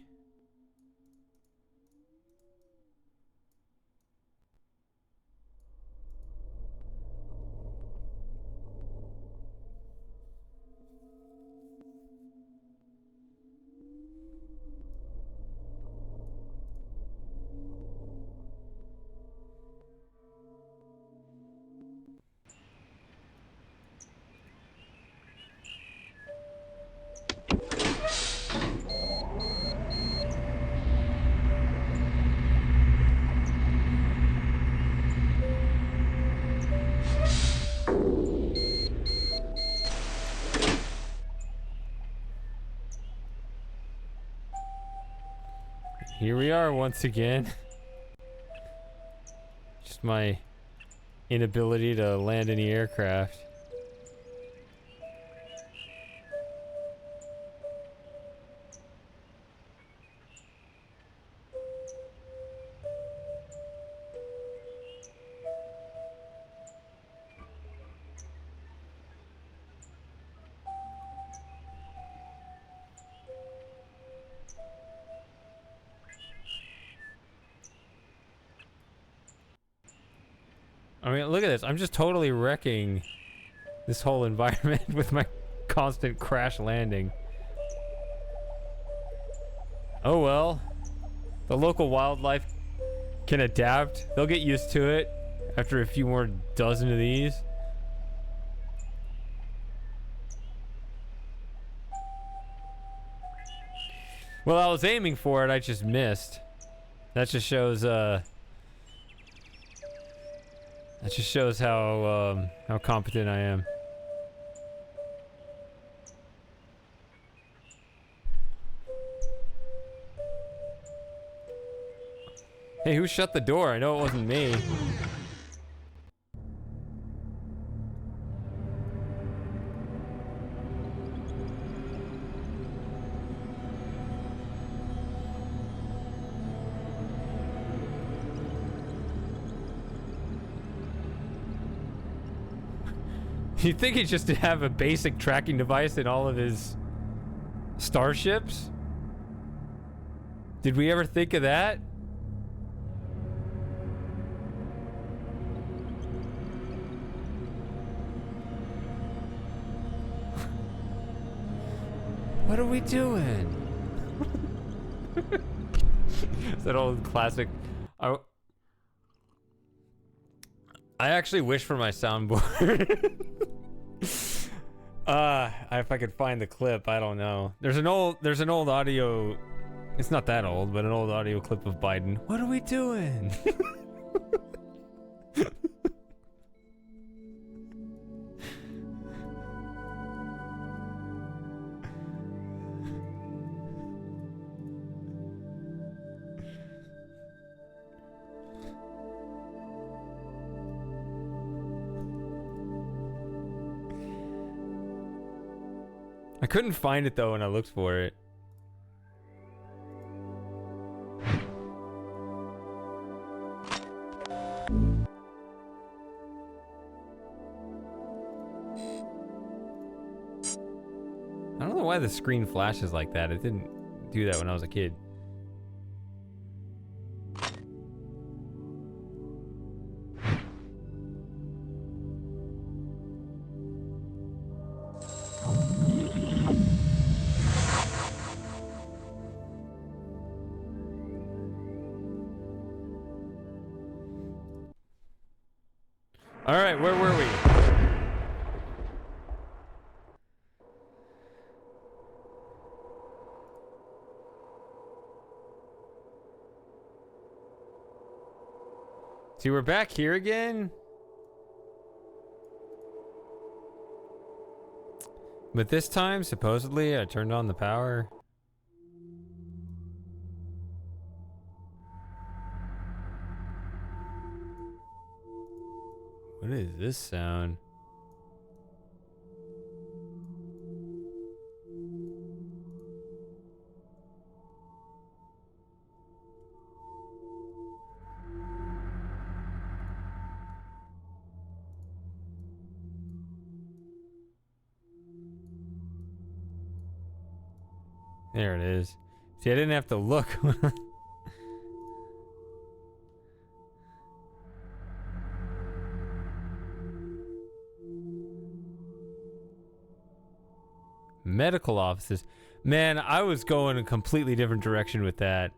Here we are once again. Just my inability to land any aircraft. I mean, look at this. I'm just totally wrecking this whole environment with my constant crash landing. Oh well. The local wildlife can adapt. They'll get used to it after a few more dozen of these. Well, I was aiming for it. I just missed. That just shows, how competent I am. Hey, who shut the door? I know it wasn't me. You'd think he'd just have a basic tracking device in all of his starships? Did we ever think of that? What are we doing? It's that old classic. I actually wish for my soundboard. If I could find the clip, I don't know. There's an old audio. It's not that old, but an old audio clip of Biden. What are we doing? I couldn't find it though when I looked for it. why the screen flashes like that. It didn't do that when I was a kid. All right, where were we? See, we're back here again. But this time, supposedly, I turned on the power. What is this sound? There it is. See, I didn't have to look. Medical offices. Man, I was going a completely different direction with that.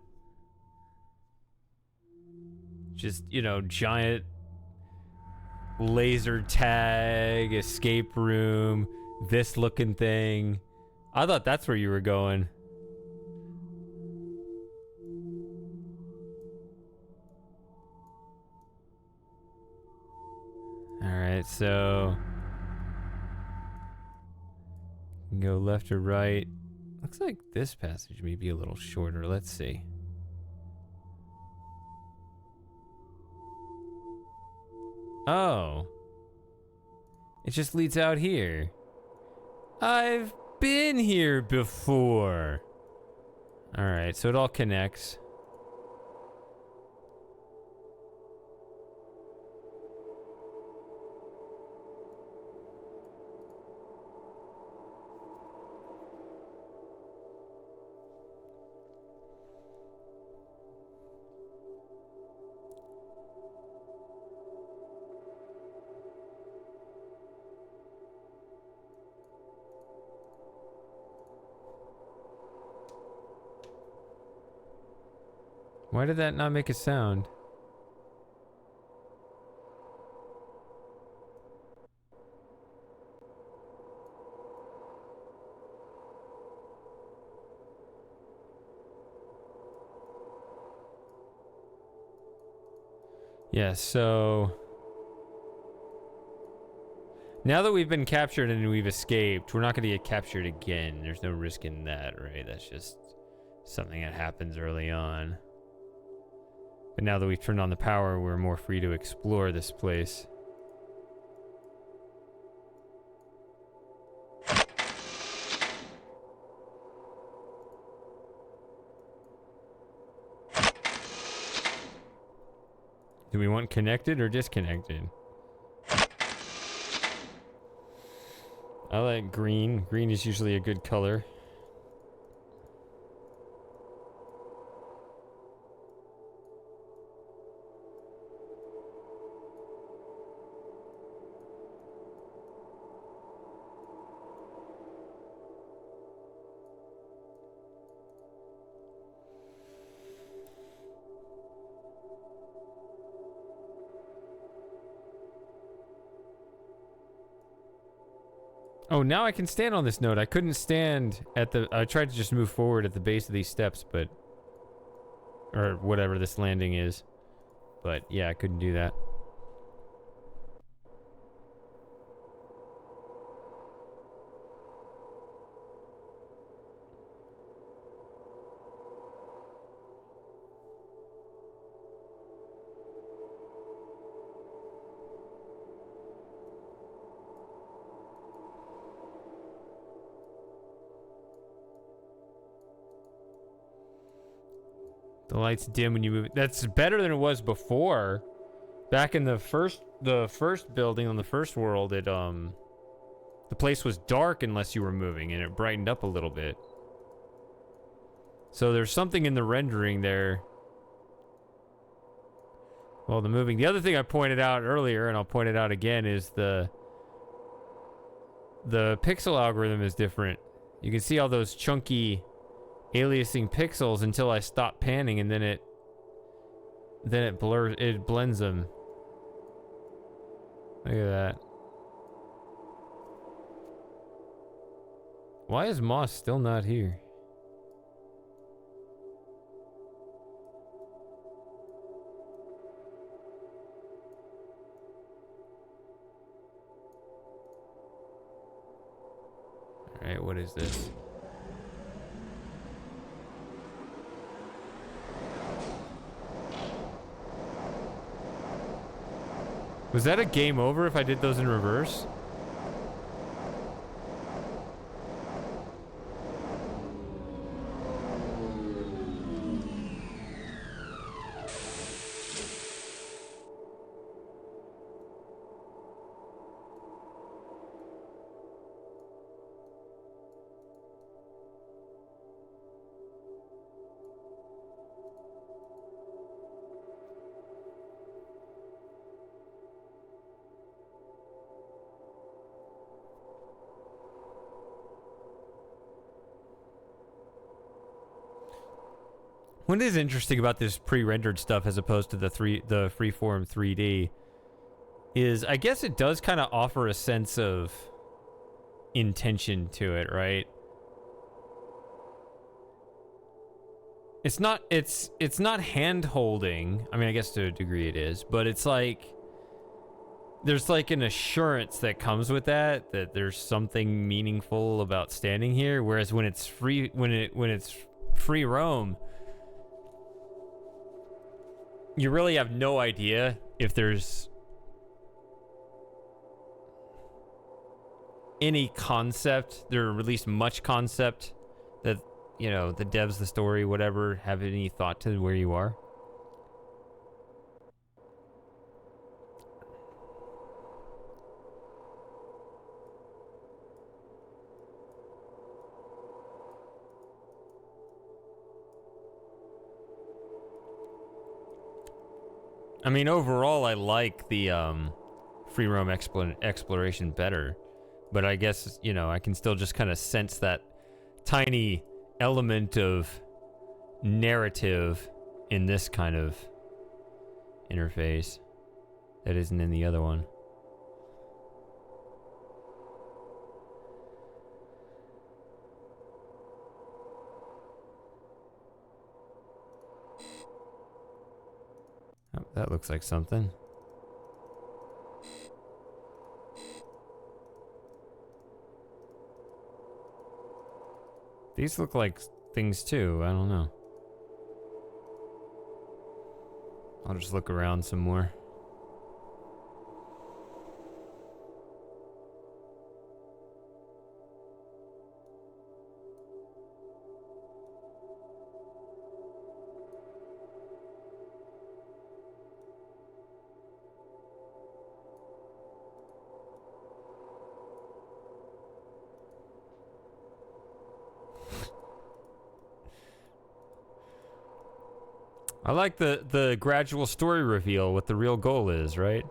Just, you know, giant laser tag, escape room, this looking thing. I thought that's where you were going. Alright, so go left or right. Looks like this passage may be a little shorter. Let's see. Oh. It just leads out here. I've been here before. Alright, so it all connects. Why did that not make a sound? Yeah, so now that we've been captured and we've escaped, we're not going to get captured again. There's no risk in that, right? That's just something that happens early on. But now that we've turned on the power, we're more free to explore this place. Do we want connected or disconnected? I like green. Green is usually a good color. Oh, now I can stand on this node. I couldn't stand at the... I tried to just move forward at the base of these steps, but... Or whatever this landing is. But, yeah, I couldn't do that. The lights dim when you move. That's better than it was before. Back in the first building on the first world, it The place was dark unless you were moving, and it brightened up a little bit. So there's something in the rendering there. Well, the moving. The other thing I pointed out earlier, and I'll point it out again, is the pixel algorithm is different. You can see all those chunky aliasing pixels until I stop panning, and then it blends them. Look at that. Why is Moss still not here? Alright, what is this? Was that a game over if I did those in reverse? What is interesting about this pre-rendered stuff as opposed to the freeform 3D is I guess it does kind of offer a sense of intention to it, right? It's not hand holding. I mean, I guess to a degree it is, but it's like there's like an assurance that comes with that there's something meaningful about standing here, whereas when it's free roam, you really have no idea if there's any concept, or at least much concept that, you know, the devs, the story, whatever, have any thought to where you are. I mean, overall, I like the free roam exploration better, but I guess, you know, I can still just kind of sense that tiny element of narrative in this kind of interface that isn't in the other one. Oh, that looks like something. These look like things too. I don't know. I'll just look around some more. I like the gradual story reveal, what the real goal is, right?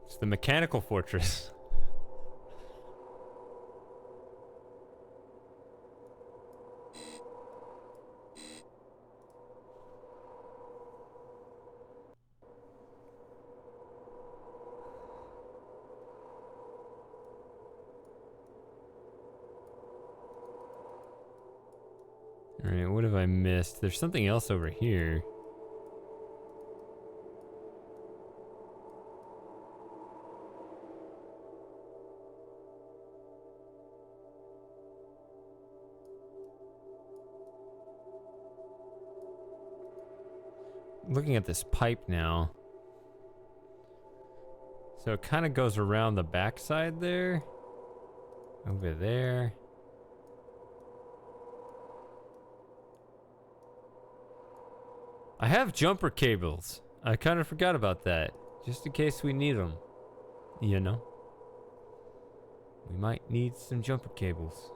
It's the mechanical fortress. Alright, what have I missed? There's something else over here. looking at this pipe now. So it kind of goes around the backside there. Over there. I have jumper cables. I kind of forgot about that. Just in case we need them. You know? We might need some jumper cables.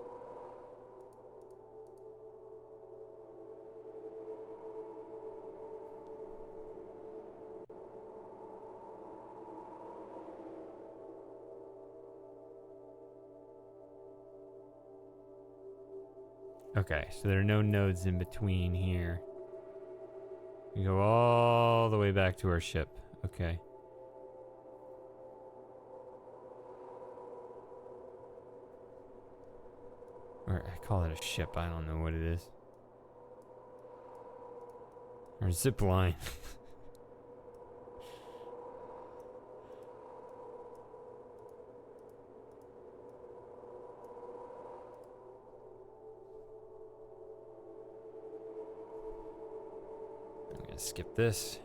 Okay, so there are no nodes in between here. We go all the way back to our ship. Okay. Or I call it a ship. I don't know what it is. Or zip line. I'm gonna skip this.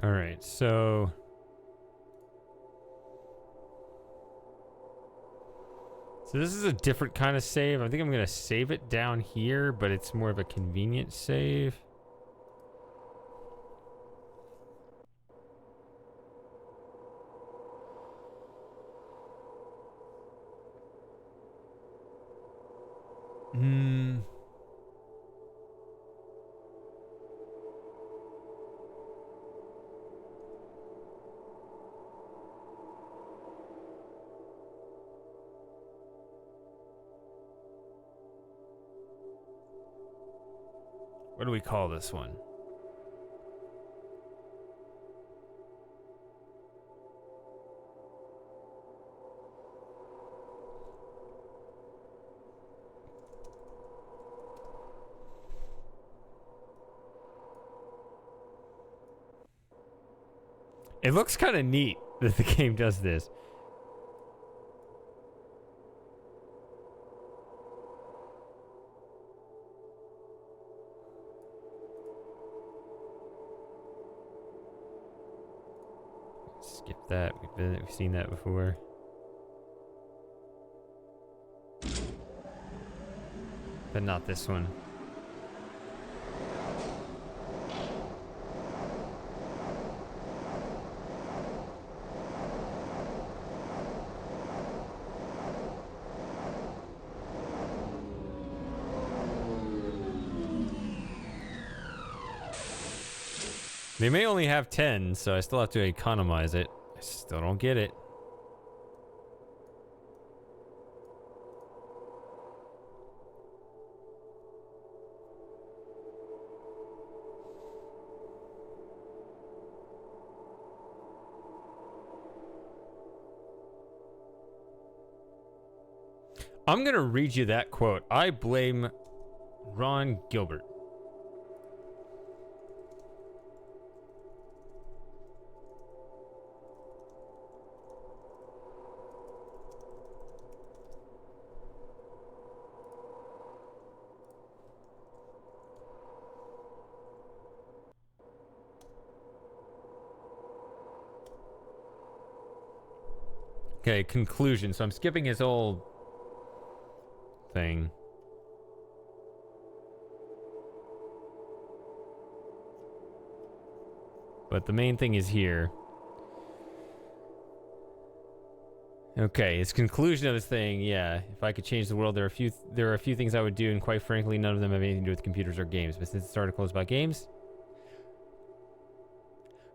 All right, so this is a different kind of save. I think I'm gonna save it down here, but it's more of a convenient save. What do we call this one? It looks kind of neat that the game does this. Skip that. We've seen that before. But not this one. They may only have 10, so I still have to economize it. I still don't get it. I'm gonna read you that quote. I blame Ron Gilbert. Okay, conclusion. So I'm skipping his old thing. But the main thing is here. Okay, his conclusion of his thing, yeah. If I could change the world, there are a few things I would do, and quite frankly, none of them have anything to do with computers or games. But since this article is about games,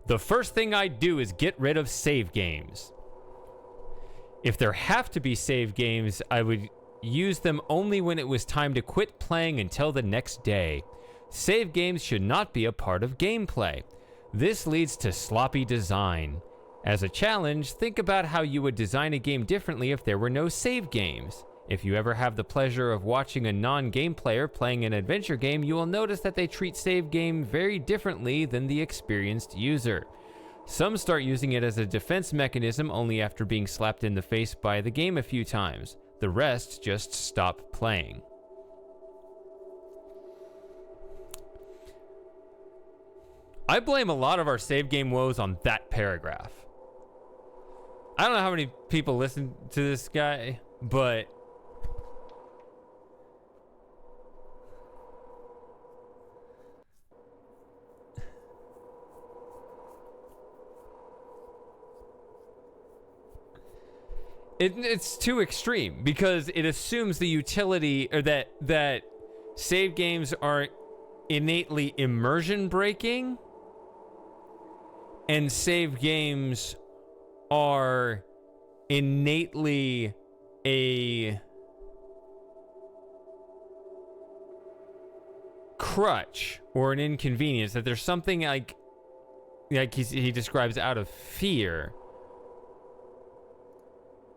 the first thing I'd do is get rid of save games. If there have to be save games, I would use them only when it was time to quit playing until the next day. Save games should not be a part of gameplay. This leads to sloppy design. As a challenge, think about how you would design a game differently if there were no save games. If you ever have the pleasure of watching a non-game player playing an adventure game, you will notice that they treat save game very differently than the experienced user. Some start using it as a defense mechanism only after being slapped in the face by the game a few times. The rest just stop playing. I blame a lot of our save game woes on that paragraph. I don't know how many people listen to this guy, but it's too extreme because it assumes the utility or that save games are innately immersion breaking and save games are innately a crutch or an inconvenience, that there's something like he describes out of fear.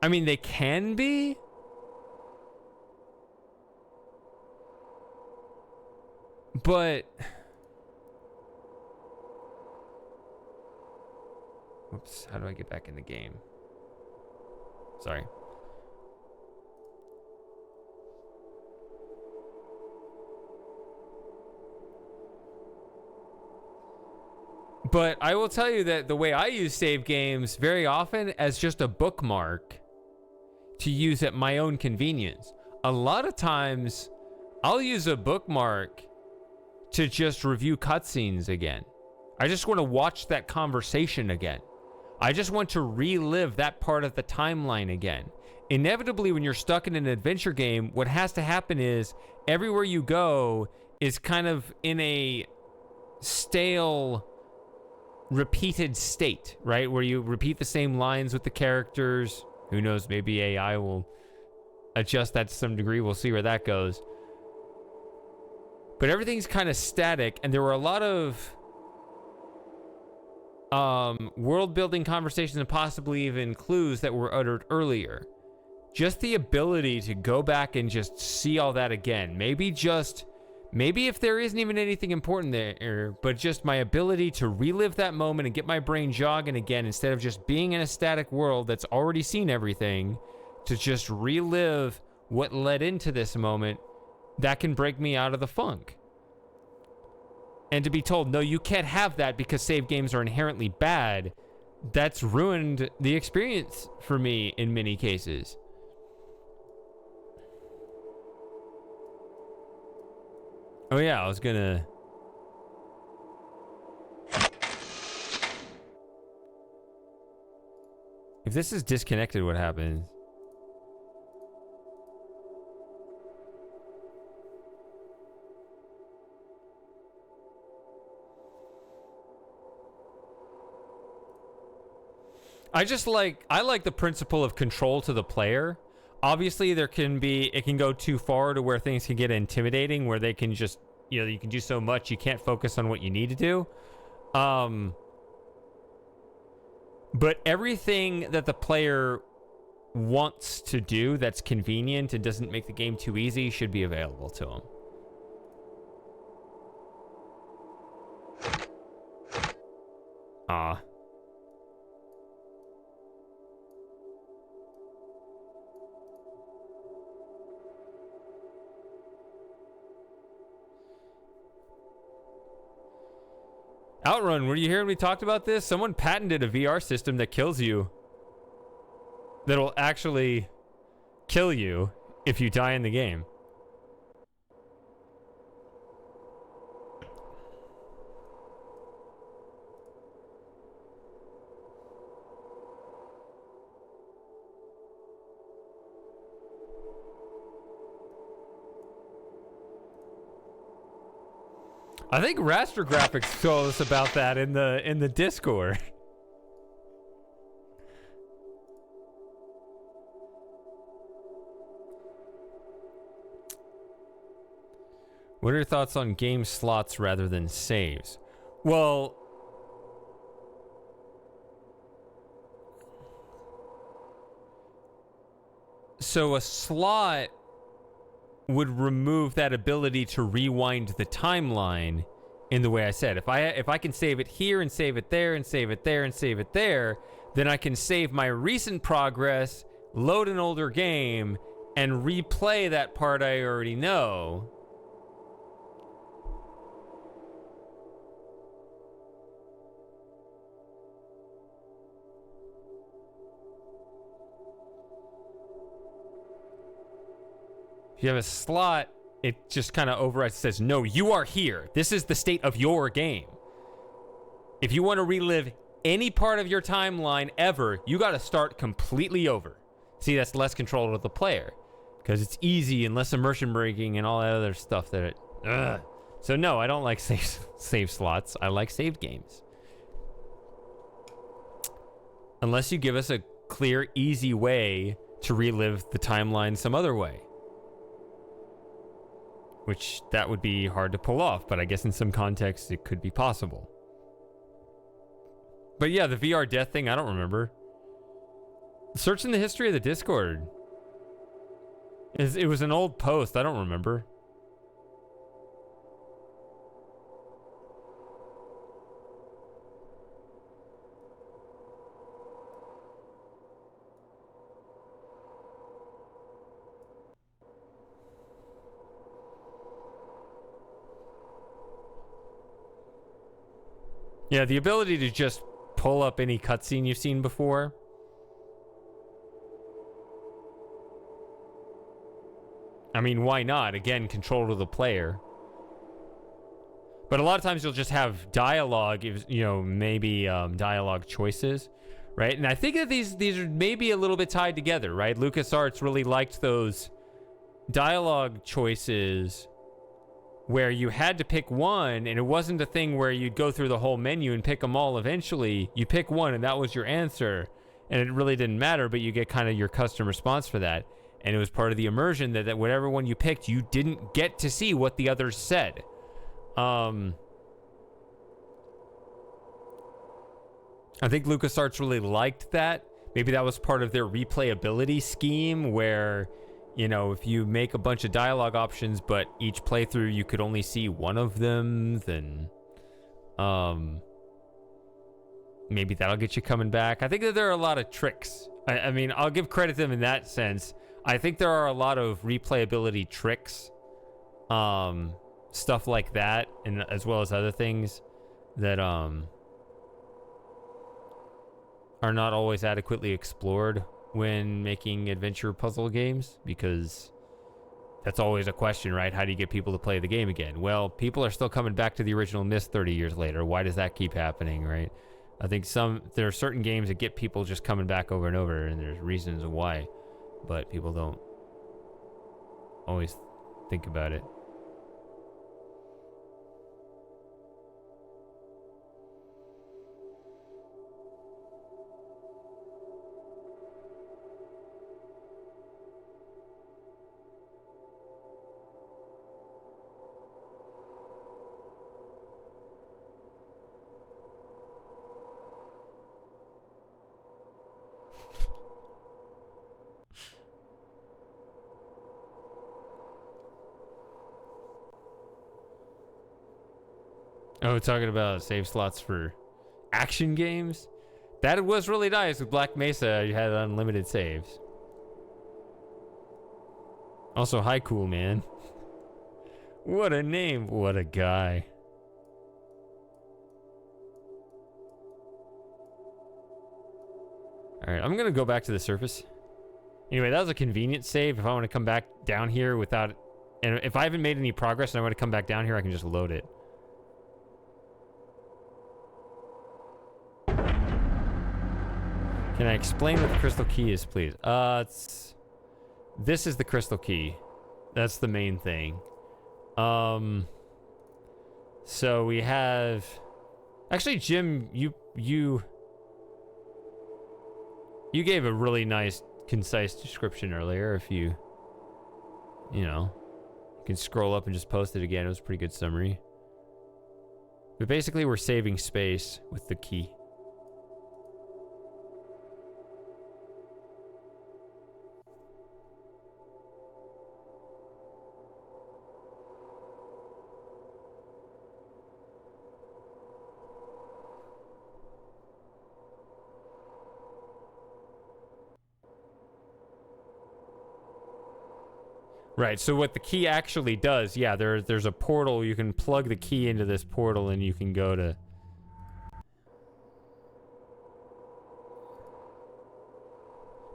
I mean, they can be, but oops, how do I get back in the game? Sorry. But I will tell you that the way I use save games very often as just a bookmark to use at my own convenience. A lot of times I'll use a bookmark to just review cutscenes again. I just want to watch that conversation again. I just want to relive that part of the timeline again. Inevitably, when you're stuck in an adventure game, what has to happen is everywhere you go is kind of in a stale, repeated state, right? Where you repeat the same lines with the characters. Who knows, maybe AI will adjust that to some degree. We'll see where that goes. But everything's kind of static, and there were a lot of world building conversations and possibly even clues that were uttered earlier. Just the ability to go back and just see all that again. Maybe if there isn't even anything important there, but just my ability to relive that moment and get my brain jogging again instead of just being in a static world that's already seen everything, to just relive what led into this moment, that can break me out of the funk. And to be told, no, you can't have that because save games are inherently bad, that's ruined the experience for me in many cases. Oh yeah, I was gonna... If this is disconnected, what happens? I like the principle of control to the player. Obviously, it can go too far to where things can get intimidating, where they can just, you can do so much, you can't focus on what you need to do. But everything that the player wants to do that's convenient and doesn't make the game too easy should be available to them. Outrun, were you here when we talked about this? Someone patented a VR system that kills you. That'll actually kill you if you die in the game. I think Raster Graphics told us about that in the Discord. What are your thoughts on game slots rather than saves? Well, so a slot would remove that ability to rewind the timeline in the way I said. If I can save it here and save it there and save it there and save it there, then I can save my recent progress, load an older game, and replay that part I already know. If you have a slot, it just kind of overrides, says, no, you are here. This is the state of your game. If you want to relive any part of your timeline ever, you got to start completely over. See, that's less control of the player because it's easy and less immersion breaking and all that other stuff that it... Ugh. So no, I don't like save slots. I like saved games. Unless you give us a clear, easy way to relive the timeline some other way. Which, that would be hard to pull off, but I guess in some contexts it could be possible. But yeah, the VR death thing, I don't remember. Search in the history of the Discord. It was an old post, I don't remember. Yeah, the ability to just pull up any cutscene you've seen before. I mean, why not? Again, control of the player. But a lot of times you'll just have dialogue, you know, maybe dialogue choices, right? And I think that these are maybe a little bit tied together, right? LucasArts really liked those dialogue choices where you had to pick one, and it wasn't a thing where you'd go through the whole menu and pick them all eventually. You pick one, and that was your answer, and it really didn't matter, but you get kind of your custom response for that. And it was part of the immersion that whatever one you picked, you didn't get to see what the others said. I think LucasArts really liked that. Maybe that was part of their replayability scheme where, you know, if you make a bunch of dialogue options, but each playthrough you could only see one of them, then maybe that'll get you coming back. I think that there are a lot of tricks. I mean, I'll give credit to them in that sense. I think there are a lot of replayability tricks, stuff like that, and as well as other things that are not always adequately explored when making adventure puzzle games, because that's always a question, right? How do you get people to play the game again? Well, people are still coming back to the original Myst 30 years later. Why does that keep happening, right? I think there are certain games that get people just coming back over and over, and there's reasons why, but people don't always think about it. Oh, talking about save slots for action games? That was really nice. With Black Mesa, you had unlimited saves. Also, hi, cool man. What a name. What a guy. Alright, I'm going to go back to the surface. Anyway, that was a convenient save. If I want to come back down here without... And if I haven't made any progress and I want to come back down here, I can just load it. Can I explain what the crystal key is, please? It's this is the crystal key. That's the main thing. So we have... Actually, Jim, you gave a really nice, concise description earlier. If you know, you can scroll up and just post it again. It was a pretty good summary. But basically, we're saving space with the key. Right, so what the key actually does, yeah, there's a portal. You can plug the key into this portal and you can go to...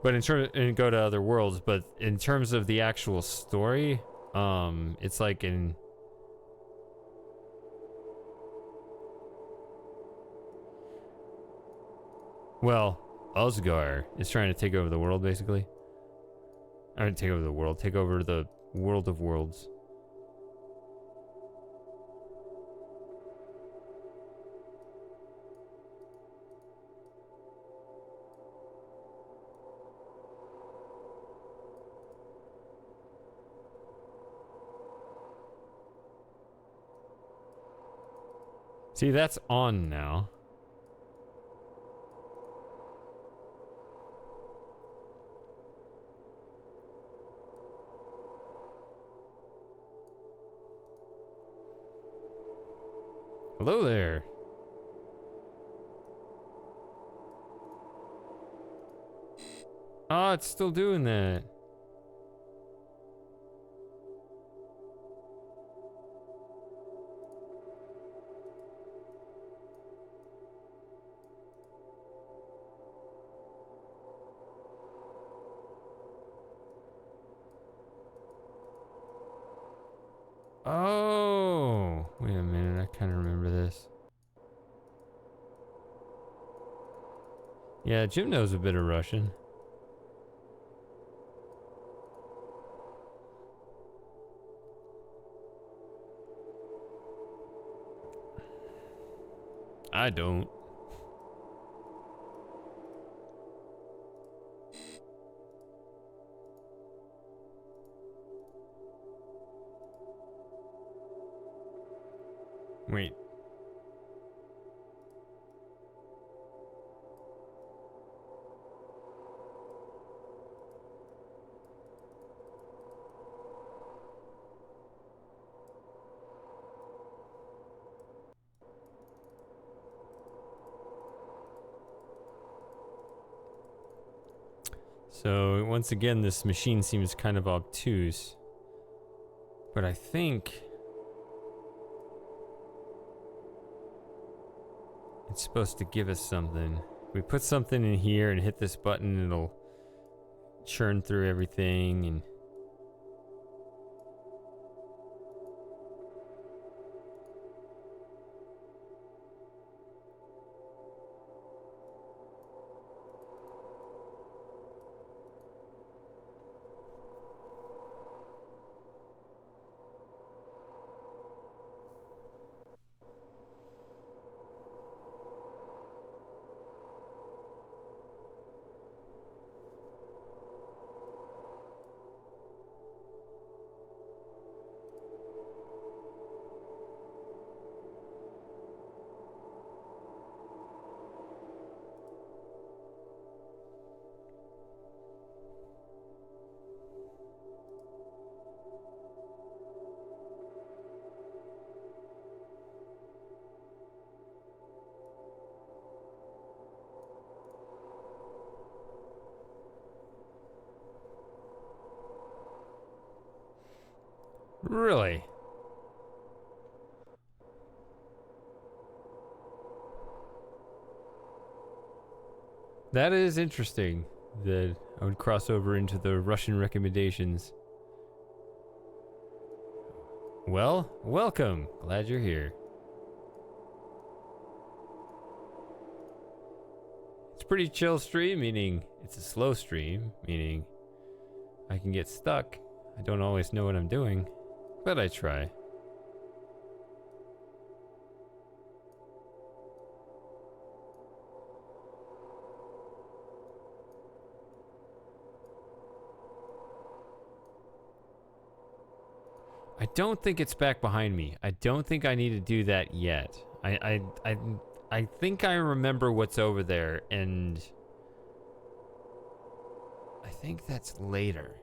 But in terms... and go to other worlds, but in terms of the actual story, it's like in... Well, Osgar is trying to take over the world, basically. I mean, take over the world. Take over the world of worlds. See, that's on now. Hello there. Oh, it's still doing that. Oh, wait a minute. I kind of remember this. Yeah, Jim knows a bit of Russian. I don't. Wait. So, once again, this machine seems kind of obtuse. But I think it's supposed to give us something. We put something in here and hit this button, it'll churn through everything and... Really? That is interesting that I would cross over into the Russian recommendations. Well, welcome. Glad you're here. It's a pretty chill stream, meaning it's a slow stream, meaning I can get stuck. I don't always know what I'm doing, but I try. I don't think it's back behind me. I don't think I need to do that yet. I think I remember what's over there, and I think that's later.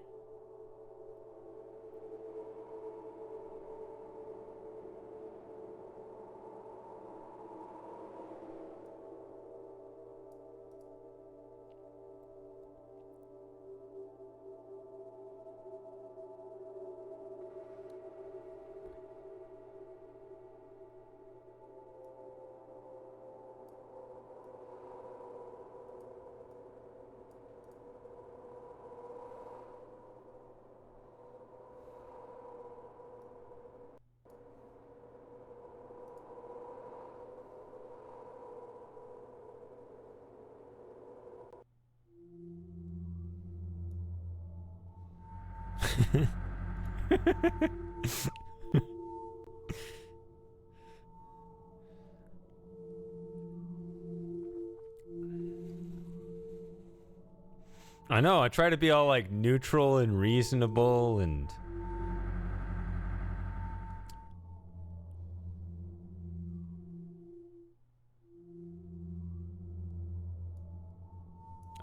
I know, I try to be all like neutral and reasonable and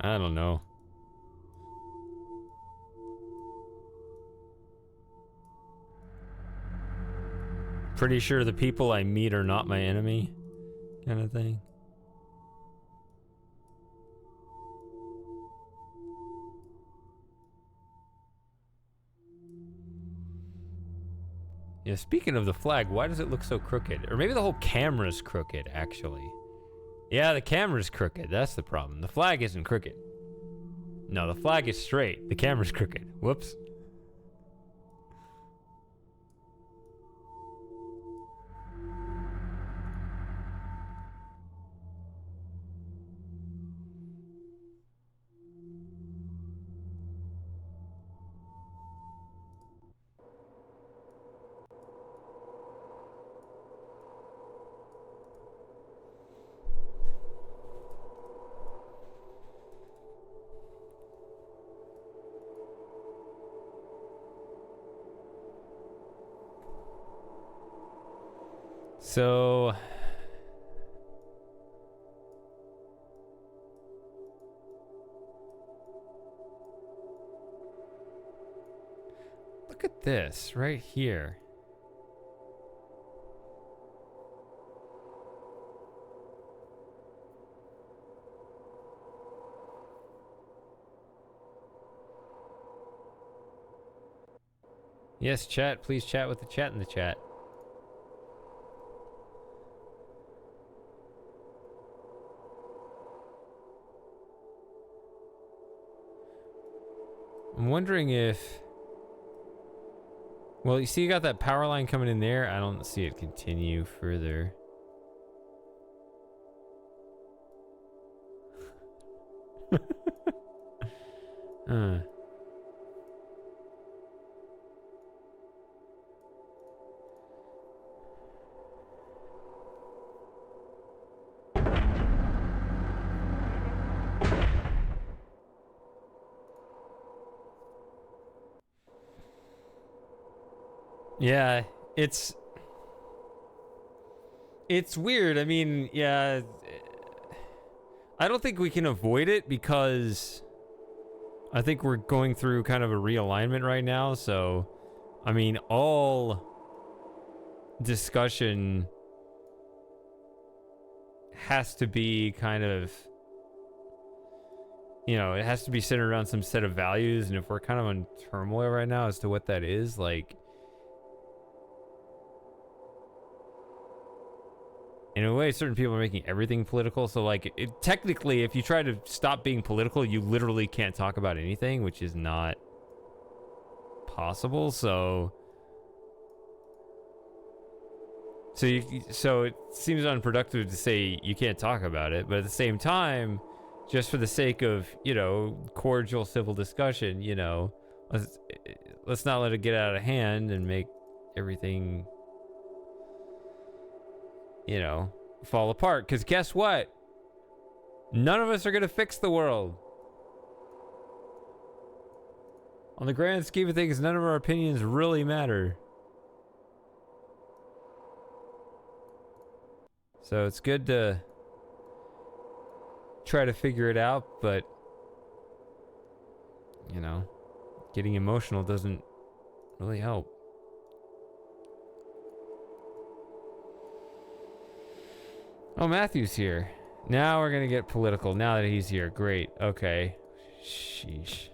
I don't know. Pretty sure the people I meet are not my enemy, kind of thing. Yeah, speaking of the flag, why does it look so crooked? Or maybe the whole camera's crooked, actually. Yeah, the camera's crooked. That's the problem. The flag isn't crooked. No, the flag is straight. The camera's crooked. Whoops. So look at this right here. Yes, chat, please chat with the chat in the chat. I'm wondering if... Well, you see you got that power line coming in there. I don't see it continue further. Yeah, it's weird. I mean, yeah, I don't think we can avoid it because I think we're going through kind of a realignment right now. So, I mean, all discussion has to be kind of, you know, it has to be centered around some set of values. And if we're kind of in turmoil right now as to what that is, like, in a way, certain people are making everything political. So, like, technically, if you try to stop being political, you literally can't talk about anything, which is not possible. So it seems unproductive to say you can't talk about it. But at the same time, just for the sake of, you know, cordial civil discussion, you know, let's not let it get out of hand and make everything, fall apart. Because guess what? None of us are going to fix the world. On the grand scheme of things, none of our opinions really matter. So it's good to try to figure it out, but, getting emotional doesn't really help. Oh, Matthew's here. Now we're going to get political. Now that he's here. Great. Okay. Sheesh.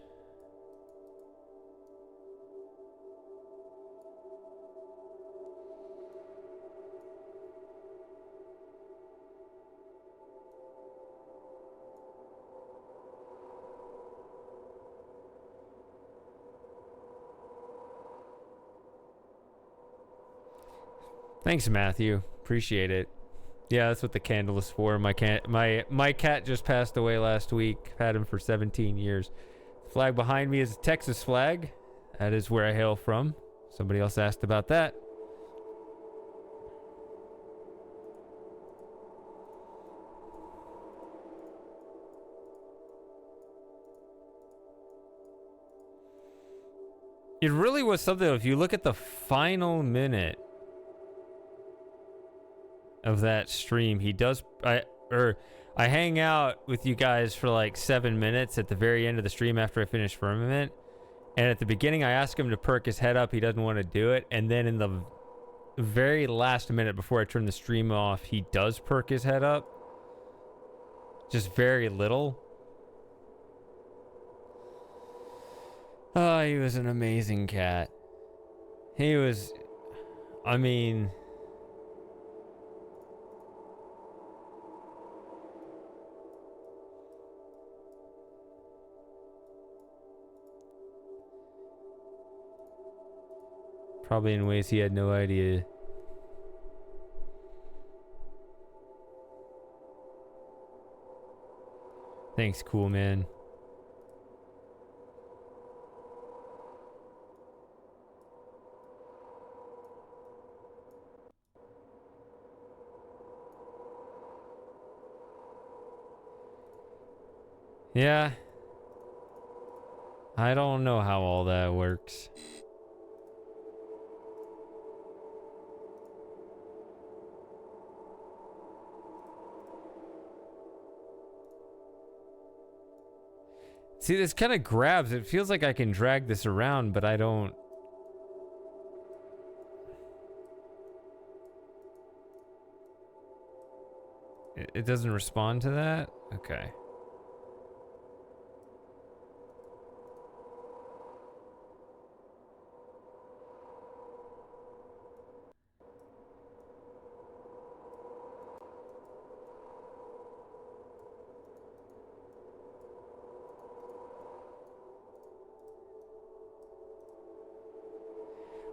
Thanks, Matthew. Appreciate it. Yeah, that's what the candle is for. My cat just passed away last week. I've had him for 17 years. The flag behind me is a Texas flag. That is where I hail from. Somebody else asked about that. It really was something. If you look at the final minute of that stream, he does I hang out with you guys for like 7 minutes at the very end of the stream after I finish Firmament, and at the beginning I ask him to perk his head up. He doesn't want to do it, and then in the very last minute before I turn the stream off, he does perk his head up, just very little. Oh, he was an amazing cat. He was, I mean, probably in ways he had no idea. Thanks, cool man. Yeah. I don't know how all that works. See, this kind of grabs. It feels like I can drag this around, but I don't. It doesn't respond to that? Okay.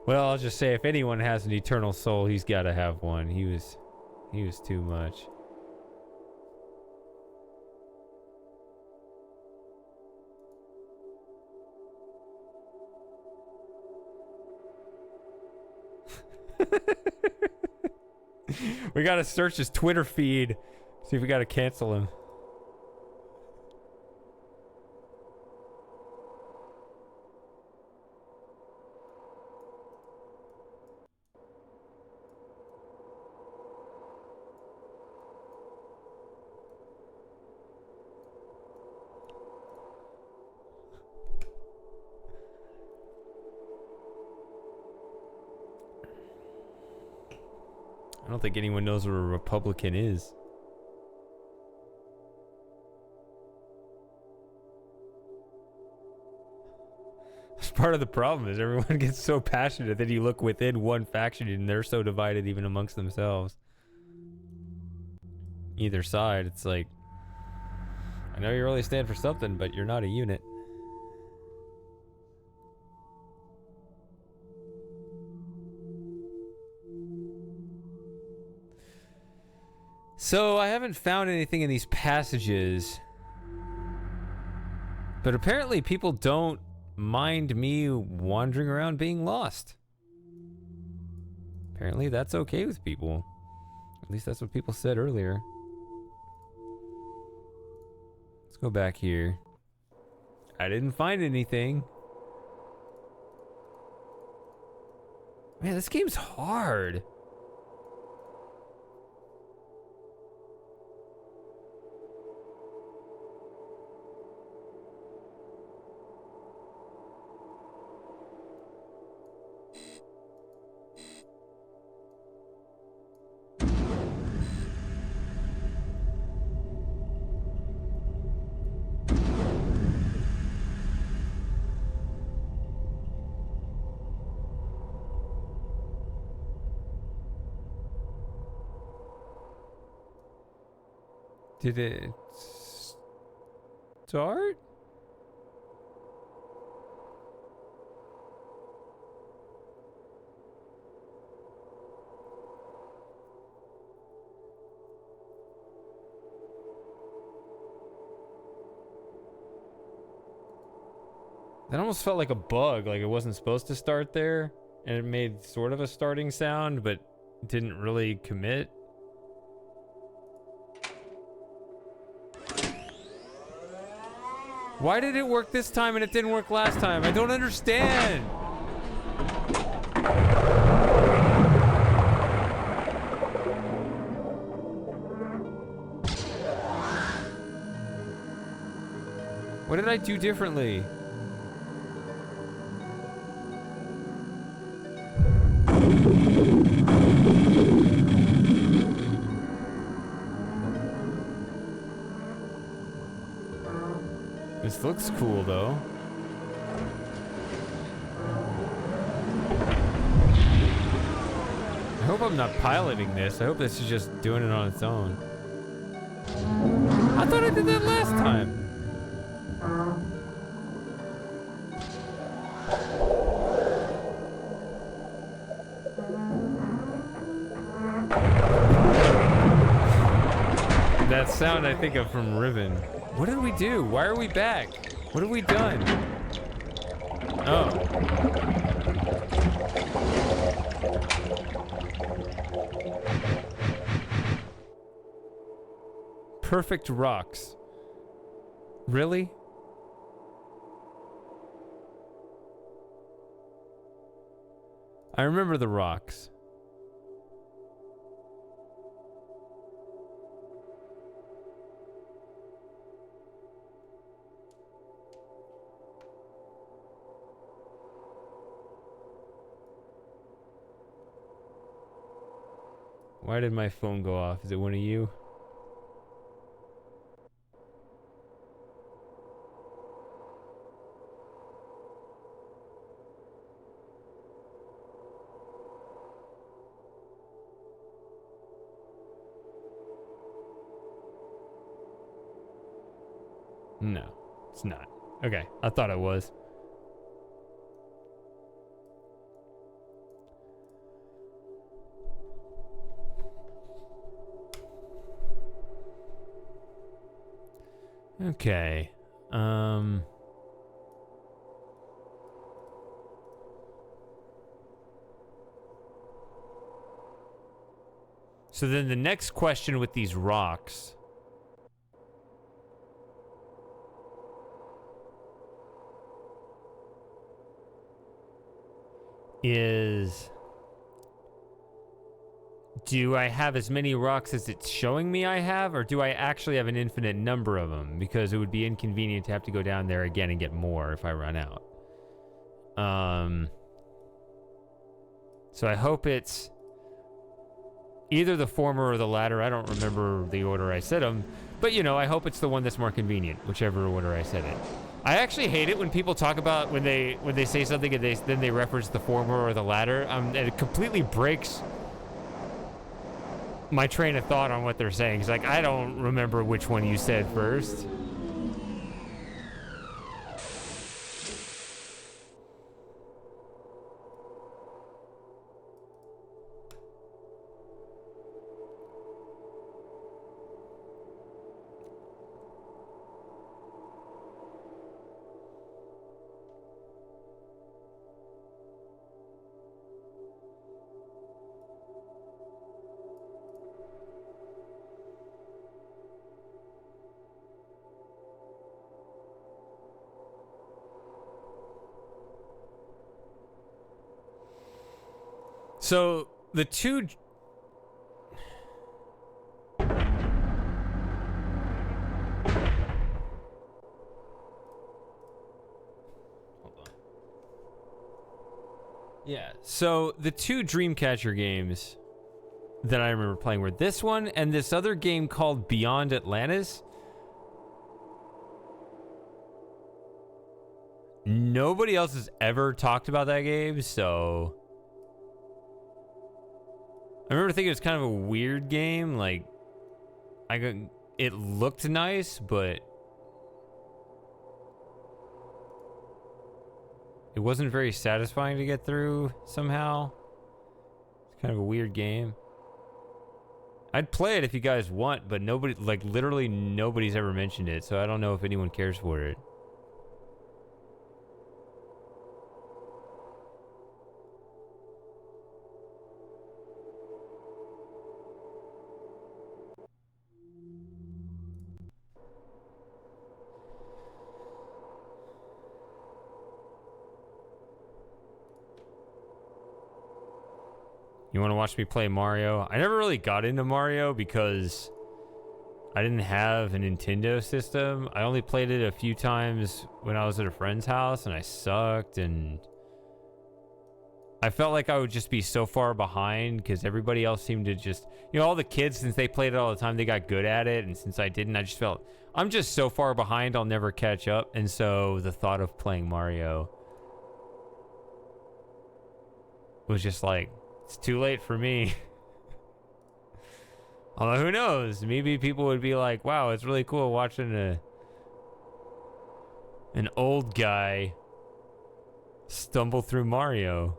Well, I'll just say if anyone has an eternal soul, he's got to have one. He was too much. We got to search his Twitter feed. See if we got to cancel him. I don't think anyone knows what a Republican is. That's part of the problem, is everyone gets so passionate that you look within one faction and they're so divided even amongst themselves. Either side, it's like, I know you really stand for something, but you're not a unit. So I haven't found anything in these passages, but apparently people don't mind me wandering around being lost. Apparently that's okay with people. At least that's what people said earlier. Let's go back here. I didn't find anything. Man, this game's hard. Did it start? That almost felt like a bug, like it wasn't supposed to start there, and it made sort of a starting sound, but didn't really commit. Why did it work this time and it didn't work last time? I don't understand. What did I do differently? This looks cool, though. I hope I'm not piloting this. I hope this is just doing it on its own. I thought I did that last time. That sound I think of from Riven. What did we do? Why are we back? What have we done? Oh. Perfect rocks. Really? I remember the rocks. Why did my phone go off? Is it one of you? No, it's not. Okay, I thought it was. Okay. So then the next question with these rocks is, do I have as many rocks as it's showing me I have, or do I actually have an infinite number of them? Because it would be inconvenient to have to go down there again and get more if I run out. So I hope it's either the former or the latter. I don't remember the order I said them, but you know, I hope it's the one that's more convenient, whichever order I said it. I actually hate it when people talk about when they say something and then they reference the former or the latter. And it completely breaks my train of thought on what they're saying. It's like, I don't remember which one you said first. So the two. Hold on. Yeah. So the two Dreamcatcher games that I remember playing were this one and this other game called Beyond Atlantis. Nobody else has ever talked about that game, so I remember thinking it was kind of a weird game. Like, it looked nice, but it wasn't very satisfying to get through somehow. It's kind of a weird game. I'd play it if you guys want, but nobody, like literally nobody's ever mentioned it, so I don't know if anyone cares for it. You want to watch me play Mario? I never really got into Mario because I didn't have a Nintendo system. I only played it a few times when I was at a friend's house and I sucked, and I felt like I would just be so far behind because everybody else seemed to just, you know, all the kids, since they played it all the time, they got good at it, and since I didn't, I just felt I'm just so far behind I'll never catch up. And so the thought of playing Mario was just like, it's too late for me. Although who knows? Maybe people would be like, wow, it's really cool watching an old guy stumble through Mario.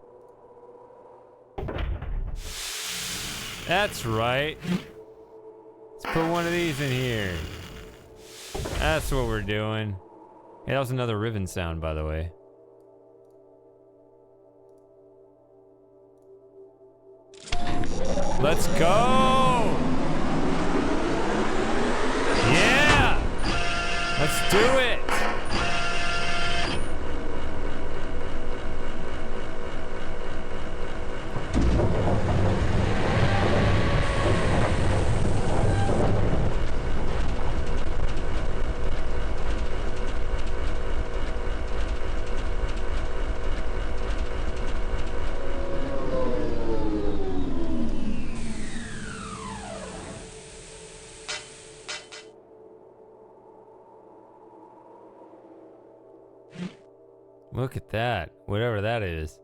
That's right. Let's put one of these in here. That's what we're doing. Hey, that was another Riven sound, by the way. Let's go! Yeah! Let's do it! Look at that. Whatever that is.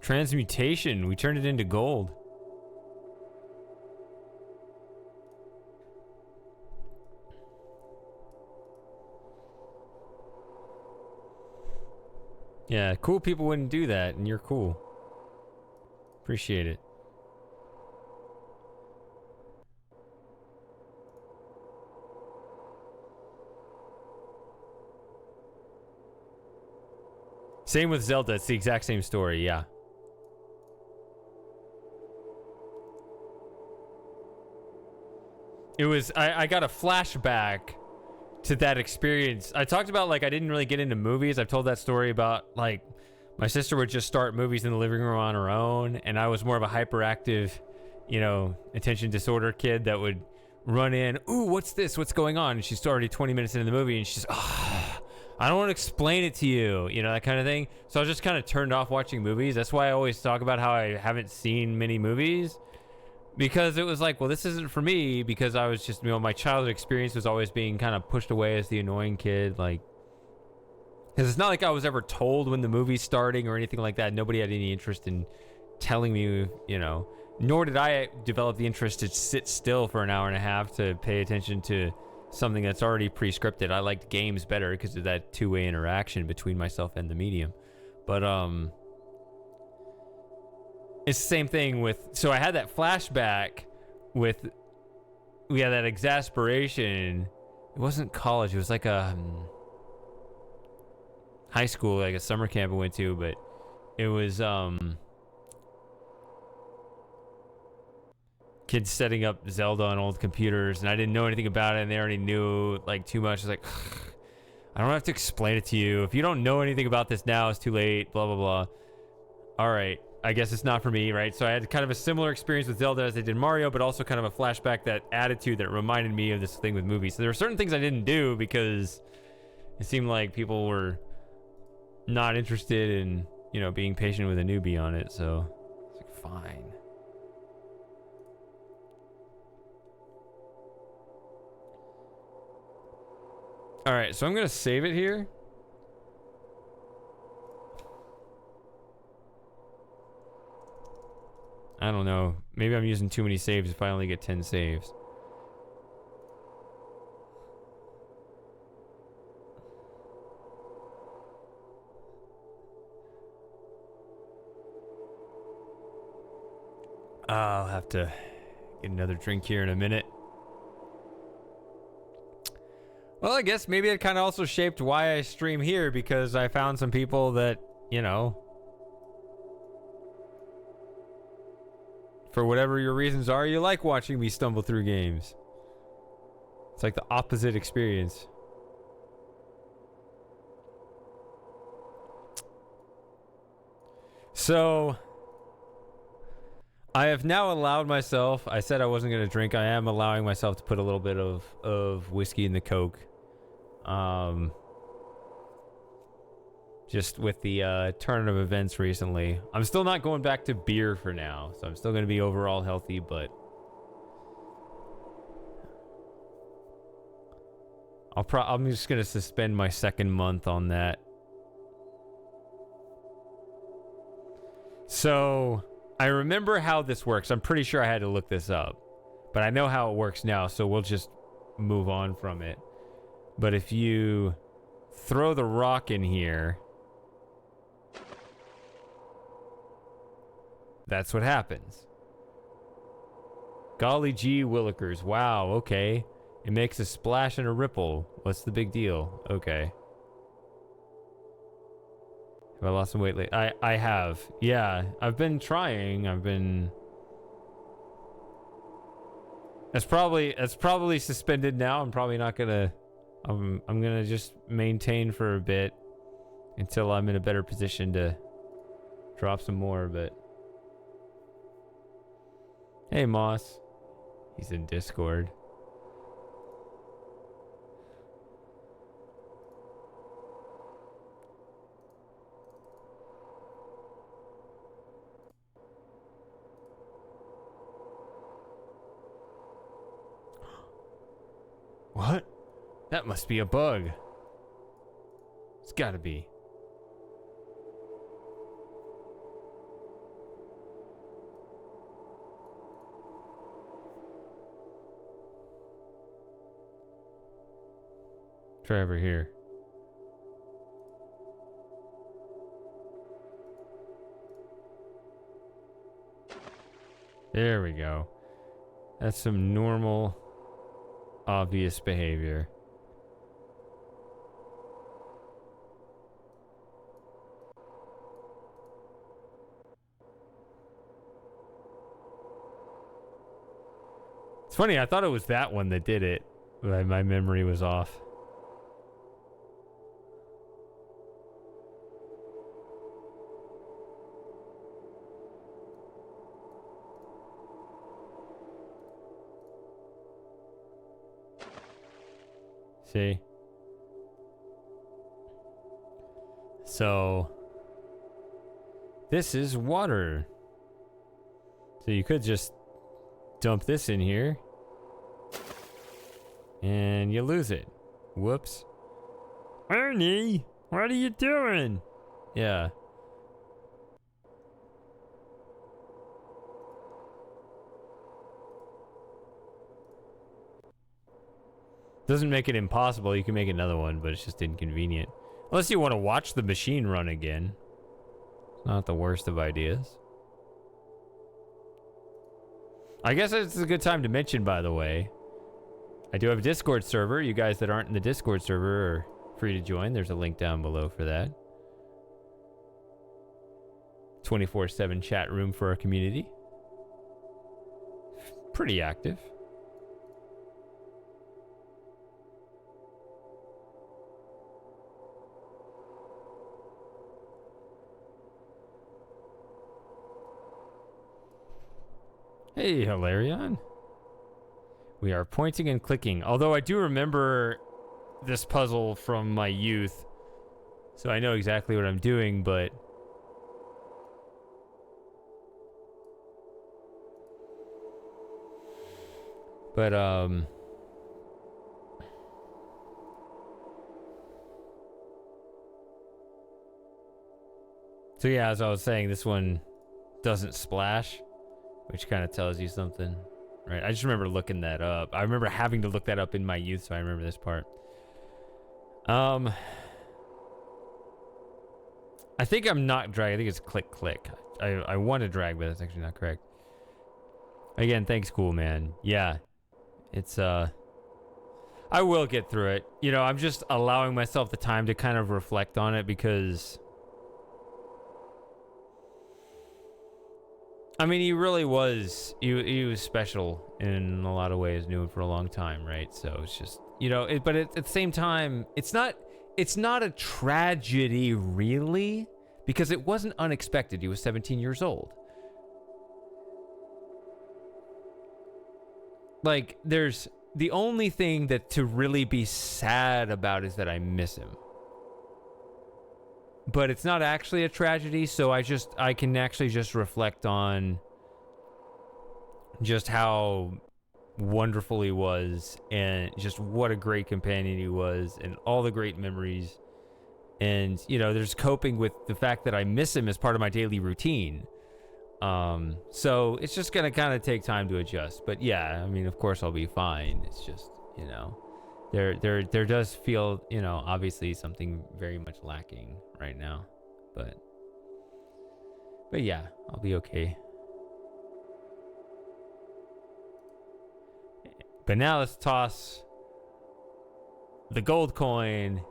Transmutation. We turned it into gold. Yeah, cool people wouldn't do that, and you're cool. Appreciate it. Same with Zelda. It's the exact same story, yeah. It was, I got a flashback to that experience. I talked about, like, I didn't really get into movies. I've told that story about, like, my sister would just start movies in the living room on her own, and I was more of a hyperactive, you know, attention disorder kid that would run in, ooh, what's this? What's going on? And she's already 20 minutes into the movie, and she's, I don't want to explain it to you, you know, that kind of thing. So I was just kind of turned off watching movies. That's why I always talk about how I haven't seen many movies, because it was like, well, this isn't for me, because I was just, you know, my childhood experience was always being kind of pushed away as the annoying kid, like, because it's not like I was ever told when the movie's starting or anything like that. Nobody had any interest in telling me, you know, nor did I develop the interest to sit still for an hour and a half to pay attention to something that's already pre-scripted. I liked games better because of that two-way interaction between myself and the medium. But it's the same thing with, so I had that flashback with, we had that exasperation. It wasn't college, it was like a high school, like a summer camp I went to, but it was kids setting up Zelda on old computers, and I didn't know anything about it, and they already knew like too much. It's like, I don't have to explain it to you. If you don't know anything about this now, it's too late, blah blah blah. All right, I guess it's not for me, right? So I had kind of a similar experience with Zelda as I did Mario, but also kind of a flashback, that attitude that reminded me of this thing with movies. So there were certain things I didn't do because it seemed like people were not interested in, you know, being patient with a newbie on it. So it's like, fine. All right, so I'm going to save it here. I don't know. Maybe I'm using too many saves if I only get 10 saves. I'll have to get another drink here in a minute. Well, I guess maybe it kind of also shaped why I stream here, because I found some people that, you know, for whatever your reasons are, you like watching me stumble through games. It's like the opposite experience. So, I have now allowed myself, I said I wasn't going to drink, I am allowing myself to put a little bit of whiskey in the Coke. Just with the turn of events recently. I'm still not going back to beer for now, so I'm still going to be overall healthy, but I'm just going to suspend my second month on that. So, I remember how this works. I'm pretty sure I had to look this up, but I know how it works now, so we'll just move on from it. But if you throw the rock in here, that's what happens. Golly gee willikers. Wow, okay. It makes a splash and a ripple. What's the big deal? Okay. Have I lost some weight lately? I have. Yeah, I've been trying. That's probably suspended now. I'm probably not gonna... I'm gonna just maintain for a bit until I'm in a better position to drop some more, but... Hey, Moss. He's in Discord. What? That must be a bug. It's gotta be. Try over here. There we go. That's some normal, obvious behavior. It's funny, I thought it was that one that did it, but my memory was off. See? So, this is water. So you could just dump this in here, and you lose it. Whoops. Ernie, what are you doing? Yeah. Doesn't make it impossible. You can make another one, but it's just inconvenient. Unless you want to watch the machine run again. It's not the worst of ideas. I guess it's a good time to mention, by the way, I do have a Discord server. You guys that aren't in the Discord server are free to join. There's a link down below for that. 24/7 chat room for our community. Pretty active. Hey, Hilarion. We are pointing and clicking. Although I do remember this puzzle from my youth, so I know exactly what I'm doing, but... So yeah, as I was saying, this one doesn't splash, which kind of tells you something, right? I just remember looking that up. I remember having to look that up in my youth, so I remember this part. I think I'm not drag. I think it's click click. I want to drag, but that's actually not correct. Again, thanks, cool man. Yeah, it's I will get through it. You know, I'm just allowing myself the time to kind of reflect on it because, I mean, he really was. He was special in a lot of ways. Knew him for a long time, right? So it's just, you know. But at the same time, it's not a tragedy really, because it wasn't unexpected. He was 17 years old. Like, there's the only thing that to really be sad about is that I miss him. But it's not actually a tragedy, so I can actually just reflect on just how wonderful he was and just what a great companion he was and all the great memories. And, you know, there's coping with the fact that I miss him as part of my daily routine. So it's just gonna kind of take time to adjust. But yeah, I mean, of course I'll be fine. It's just, you know, there does feel, you know, obviously something very much lacking right now. But yeah, I'll be okay. But now let's toss the gold coin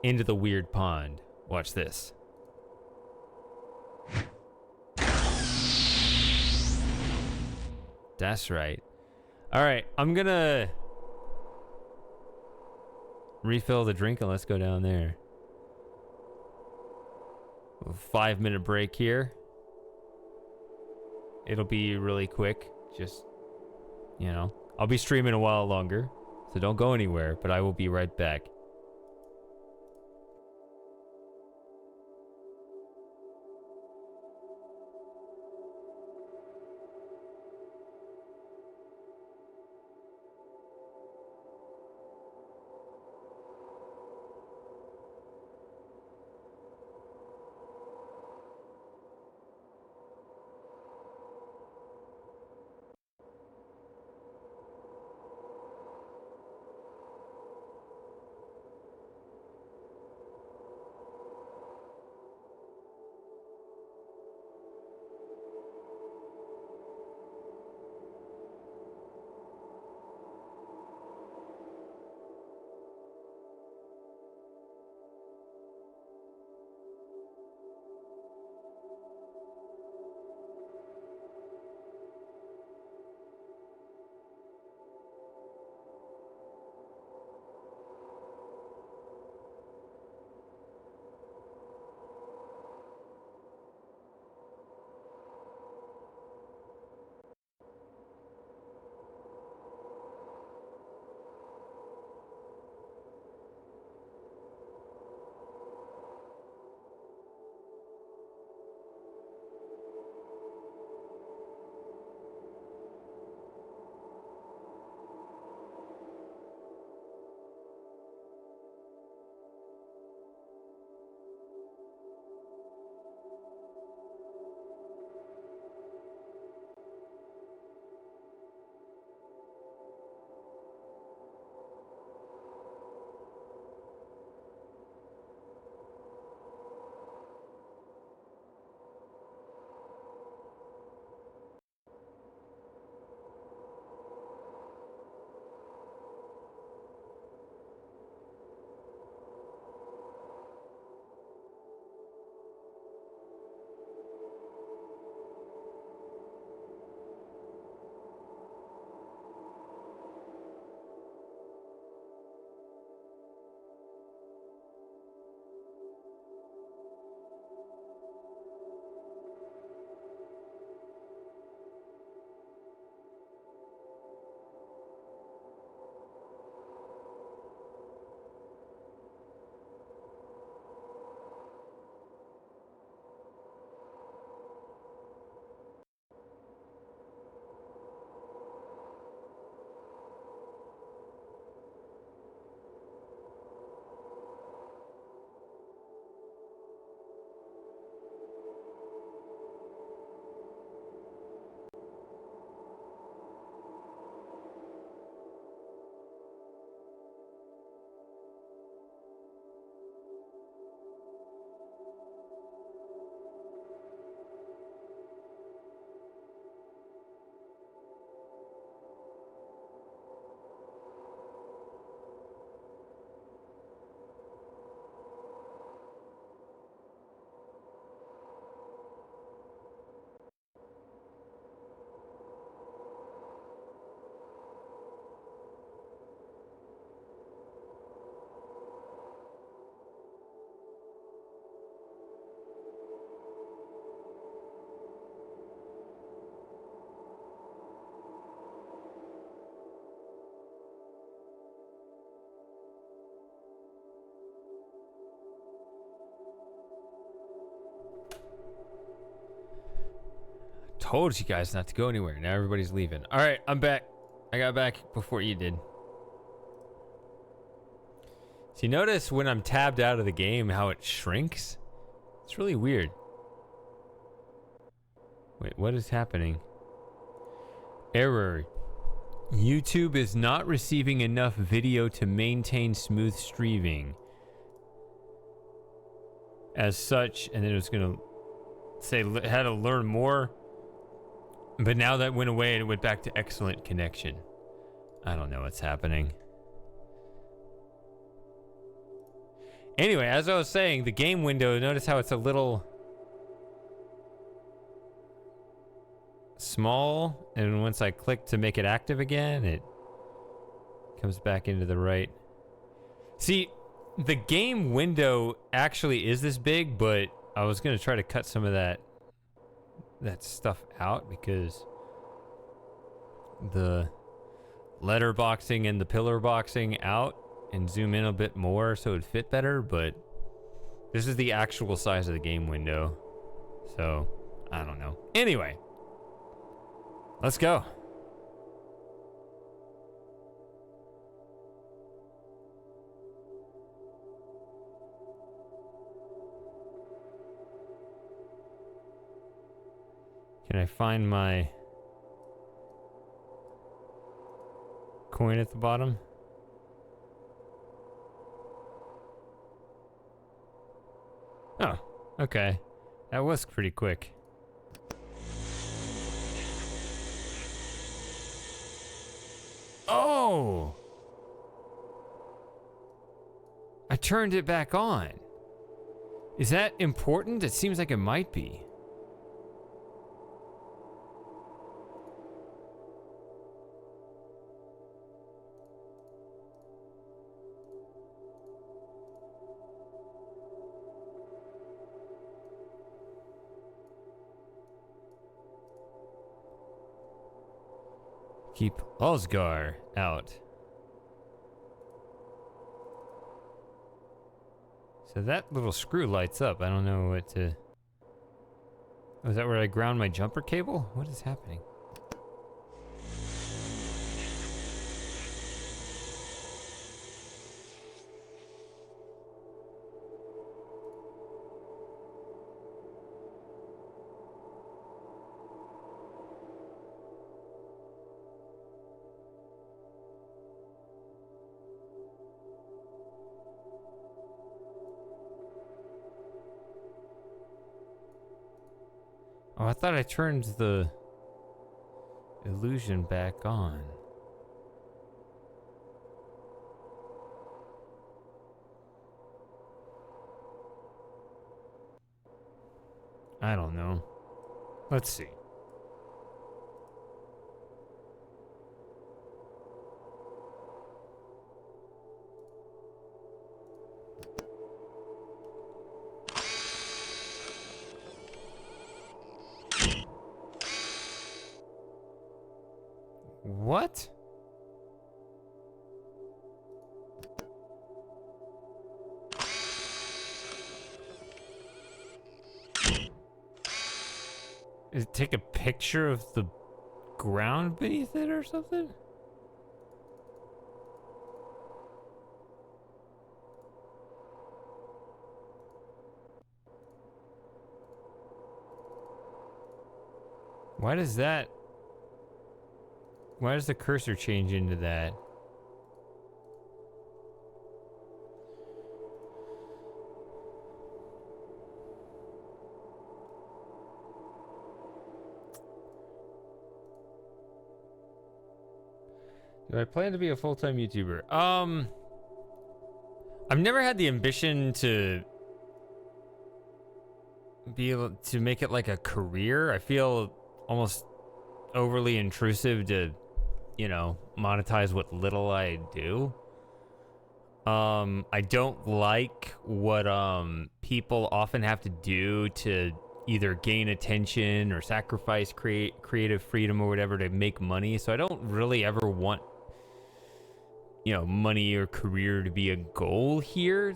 into the weird pond. Watch this. That's right. All right, I'm gonna refill the drink and let's go down there. A 5-minute break here. It'll be really quick. Just, you know, I'll be streaming a while longer, so don't go anywhere, but I will be right back. told you guys not to go anywhere. Now everybody's leaving. All right, I'm back. I got back before you did. So you notice when I'm tabbed out of the game how it shrinks? It's really weird. Wait, what is happening? Error. YouTube is not receiving enough video to maintain smooth streaming. As such, and then it was going to say how to learn more. But now that went away and it went back to excellent connection. I don't know what's happening. Anyway, as I was saying, the game window, notice how it's a little small, and once I click to make it active again, it comes back into the right. See, the game window actually is this big, but I was going to try to cut some of that stuff out because the letterboxing and the pillar boxing out and zoom in a bit more so it'd fit better, but this is the actual size of the game window. So, I don't know. Anyway, let's go. Can I find my coin at the bottom? Oh, okay. That was pretty quick. Oh! I turned it back on. Is that important? It seems like it might be. Keep Osgar out. So that little screw lights up. I don't know what to... Oh, is that where I ground my jumper cable? What is happening? Oh, I thought I turned the illusion back on. I don't know. Let's see. What? Is it take a picture of the ground beneath it or something? Why does that... Why does the cursor change into that? Do I plan to be a full-time YouTuber? I've never had the ambition to be able to make it like a career. I feel almost overly intrusive to, you know, monetize what little I do. I don't like what people often have to do to either gain attention or sacrifice creative freedom or whatever to make money. So I don't really ever want, you know, money or career to be a goal here.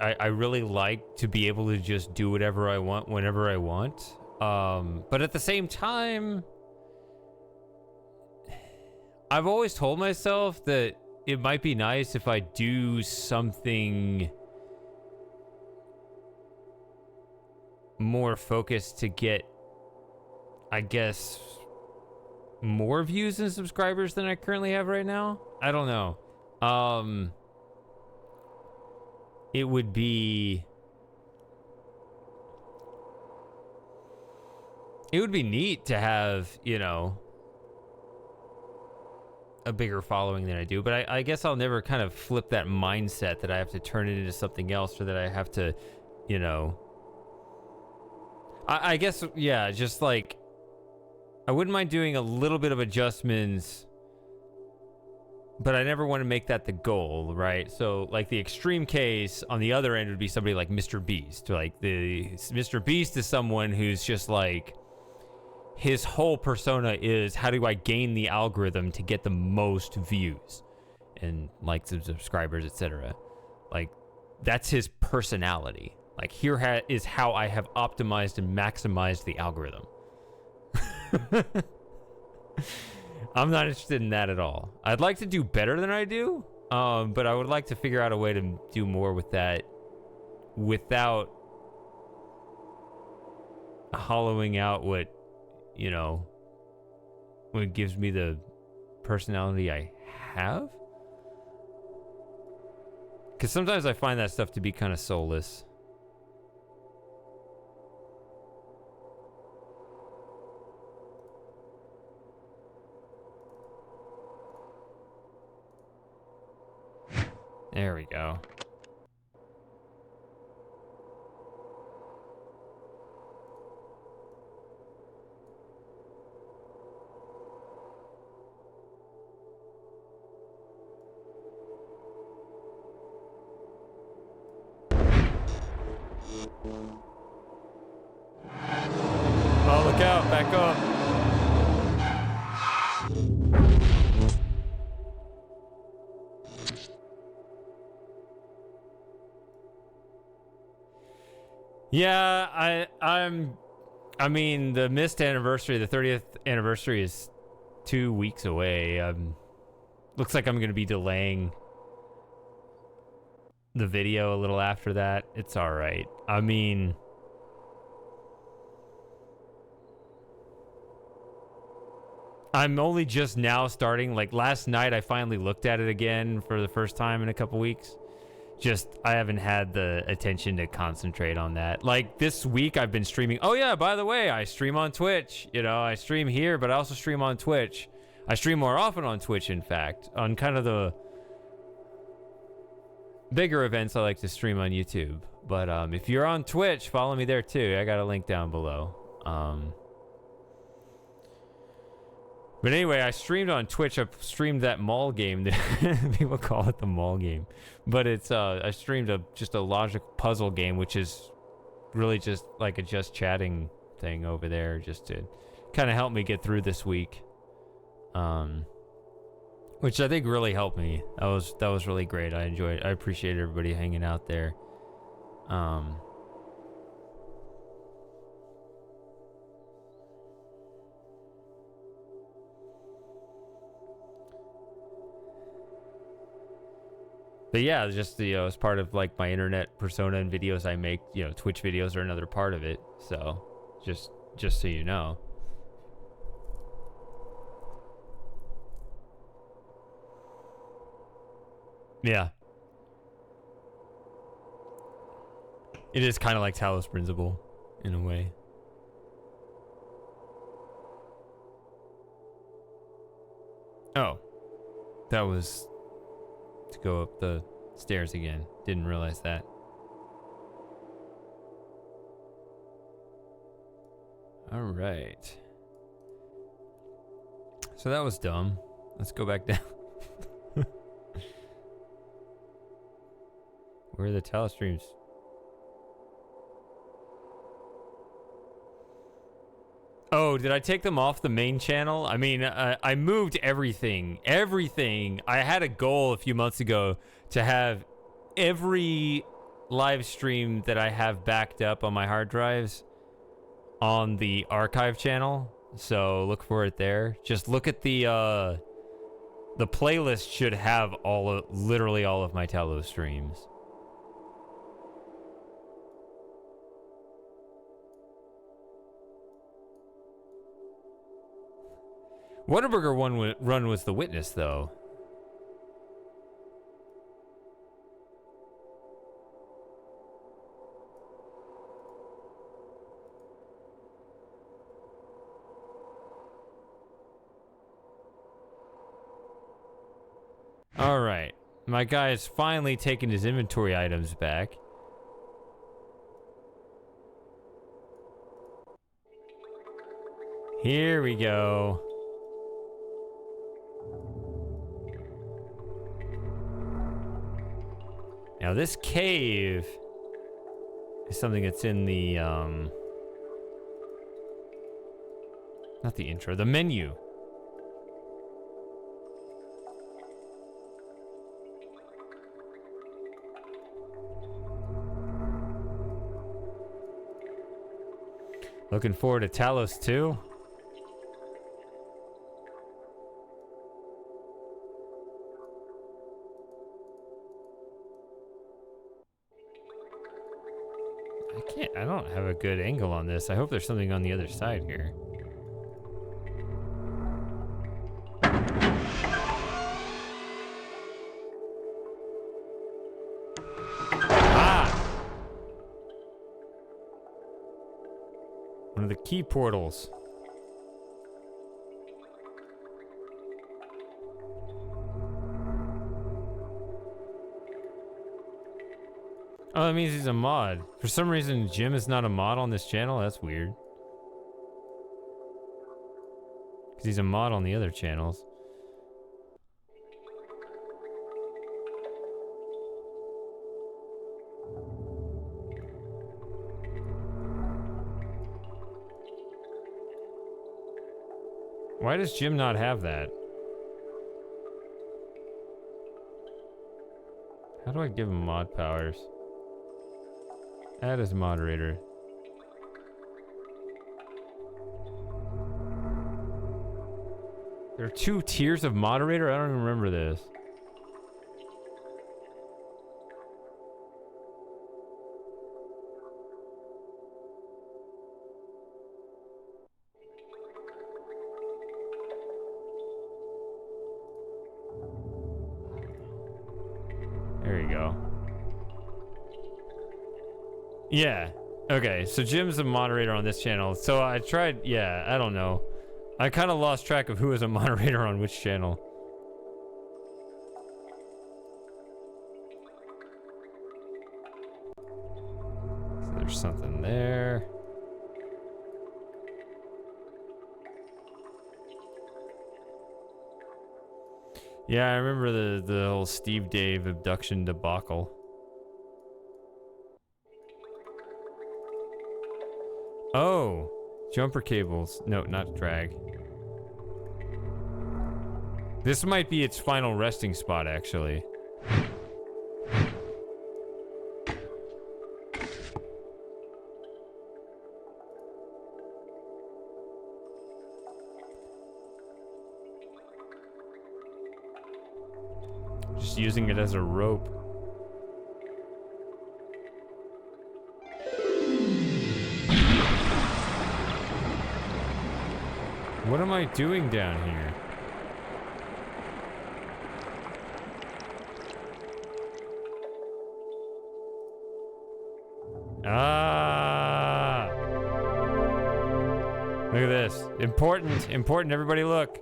I really like to be able to just do whatever I want whenever I want. But at the same time, I've always told myself that it might be nice if I do something more focused to get, I guess, more views and subscribers than I currently have right now. I don't know. It would be neat to have, you know, a bigger following than I do, but I guess I'll never kind of flip that mindset that I have to turn it into something else, or that I have to, you know, I guess, yeah, just like, I wouldn't mind doing a little bit of adjustments, but I never want to make that the goal, right? So, like, the extreme case on the other end would be somebody like Mr. Beast. Like, Mr. Beast is someone who's just like, his whole persona is, how do I gain the algorithm to get the most views and likes and subscribers, etc. Like, that's his personality. Like, here is how I have optimized and maximized the algorithm. I'm not interested in that at all. I'd like to do better than I do, but I would like to figure out a way to do more with that without hollowing out what, you know, what gives me the personality I have. Because sometimes I find that stuff to be kind of soulless. There we go. Oh, look out, back up. Yeah, I mean, the missed anniversary, the 30th anniversary is 2 weeks away. Looks like I'm going to be delaying the video a little after that. It's all right. I mean, I'm only just now starting. Like, last night, I finally looked at it again for the first time in a couple weeks. Just, I haven't had the attention to concentrate on that. Like, this week, I've been streaming. Oh, yeah, by the way, I stream on Twitch. You know, I stream here, but I also stream on Twitch. I stream more often on Twitch, in fact. On kind of the bigger events, I like to stream on YouTube. But if you're on Twitch, follow me there, too. I got a link down below. But anyway, I streamed on Twitch. I streamed that mall game. People call it the mall game. But it's, I streamed just a logic puzzle game, which is really just like a just chatting thing over there, just to kind of help me get through this week. Which I think really helped me. That was really great. I enjoyed it. I appreciate everybody hanging out there. But yeah, just, you know, as part of like my internet persona and videos I make, you know, Twitch videos are another part of it. So just so you know. Yeah. It is kind of like Talos Principle in a way. Oh. That was to go up the stairs again. Didn't realize that. All right. So that was dumb. Let's go back down. Where are the telestreams? Oh, did I take them off the main channel? I mean, I moved everything. I had a goal a few months ago to have every live stream that I have backed up on my hard drives on the archive channel, so look for it there. Just look at the playlist should have literally all of my Talos streams. Whataburger run was the witness, though. All right, my guy has finally taken his inventory items back. Here we go. Now this cave is something that's in the, not the intro, the menu. Looking forward to Talos 2. I don't have a good angle on this. I hope there's something on the other side here. Ah! One of the key portals. Oh, that means he's a mod. For some reason, Jim is not a mod on this channel. That's weird. Because he's a mod on the other channels. Why does Jim not have that? How do I give him mod powers? Add as moderator. There are 2 tiers of moderator? I don't even remember this. There you go. Yeah. Okay, so Jim's a moderator on this channel. So I tried, yeah, I don't know. I kind of lost track of who is a moderator on which channel. So there's something there. Yeah, I remember the whole Steve Dave abduction debacle. Oh, jumper cables. No, not drag. This might be its final resting spot, actually. Just using it as a rope. What am I doing down here? Ah! Look at this. Important, important, everybody look.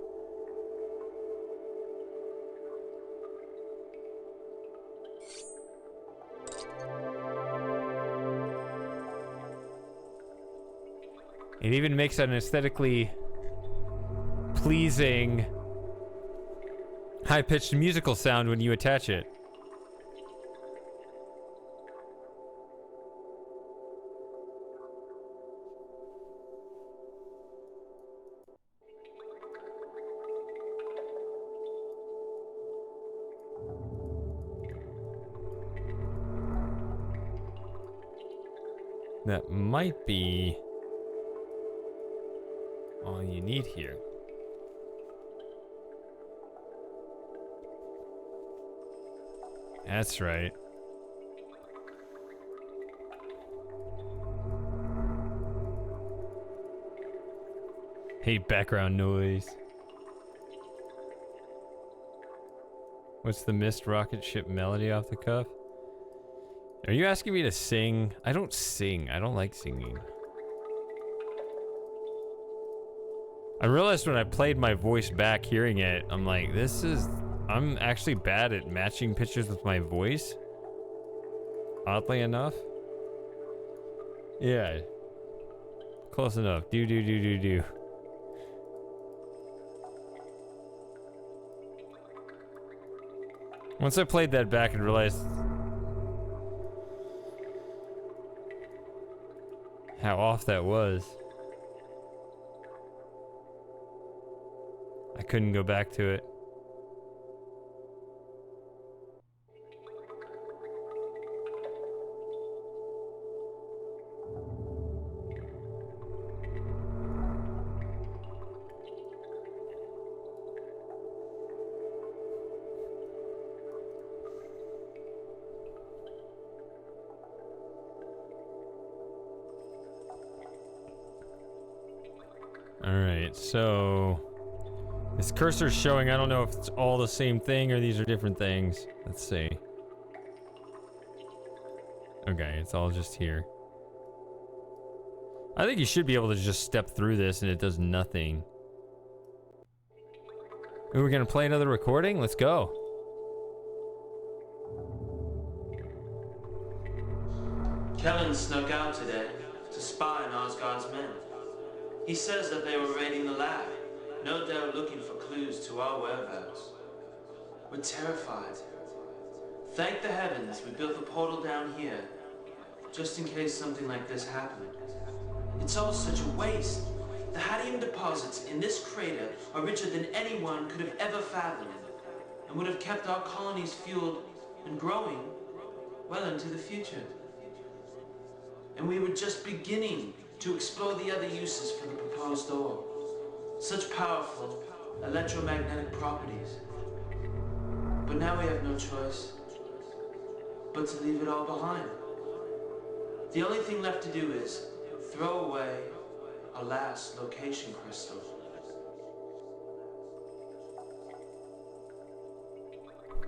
It even makes an aesthetically pleasing high-pitched musical sound when you attach it. That might be all you need here. That's right. Hate background noise. What's the missed rocket ship melody off the cuff? Are you asking me to sing? I don't sing. I don't like singing. I realized when I played my voice back hearing it, I'm like, I'm actually bad at matching pictures with my voice. Oddly enough. Yeah. Close enough. Do. Once I played that back and realized how off that was, I couldn't go back to it. Alright, so this cursor's showing, I don't know if it's all the same thing or these are different things. Let's see. Okay, it's all just here. I think you should be able to just step through this and it does nothing. Ooh, we're gonna play another recording? Let's go. Kellen snuck out today to spy on Asgard's men. He says that they were raiding the lab, no doubt looking for clues to our whereabouts. We're terrified. Thank the heavens we built the portal down here, just in case something like this happened. It's all such a waste. The hadium deposits in this crater are richer than anyone could have ever fathomed, and would have kept our colonies fueled and growing well into the future. And we were just beginning to explore the other uses for the proposed ore. Such powerful electromagnetic properties. But now we have no choice but to leave it all behind. The only thing left to do is throw away our last location crystal.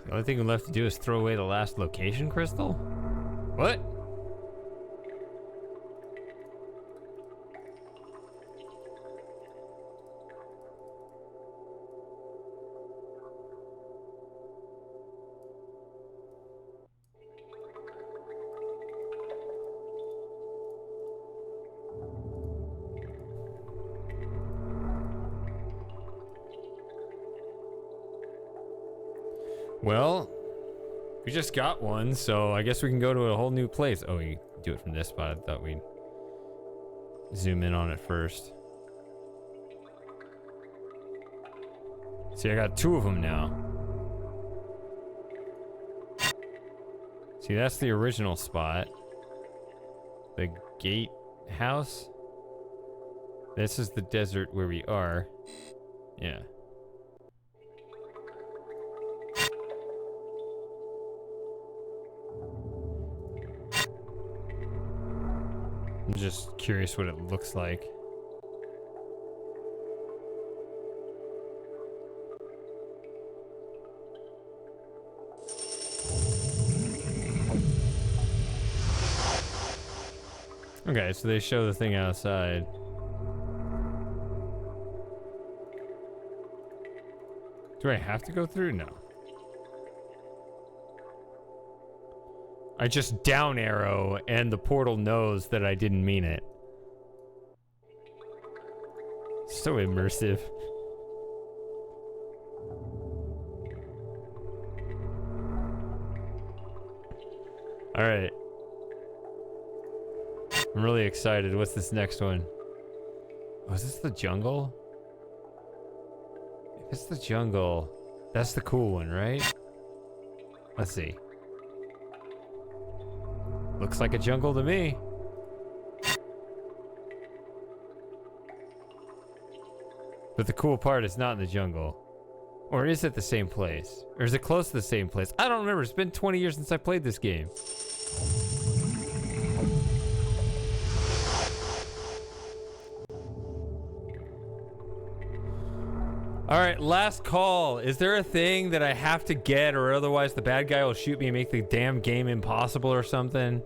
The only thing left to do is throw away the last location crystal? What? Well, we just got one, so I guess we can go to a whole new place. Oh, we do it from this spot. I thought we'd zoom in on it first. See, I got two of them now. See, that's the original spot. The gatehouse. This is the desert where we are. Yeah. I'm just curious what it looks like. Okay, so they show the thing outside. Do I have to go through? No. I just down arrow and the portal knows that I didn't mean it. So immersive. All right. I'm really excited. What's this next one? Oh, is this the jungle? If it's the jungle, that's the cool one, right? Let's see. Looks like a jungle to me. But the cool part is not in the jungle. Or is it the same place? Or is it close to the same place? I don't remember. It's been 20 years since I played this game. All right, last call. Is there a thing that I have to get, or otherwise the bad guy will shoot me and make the damn game impossible or something?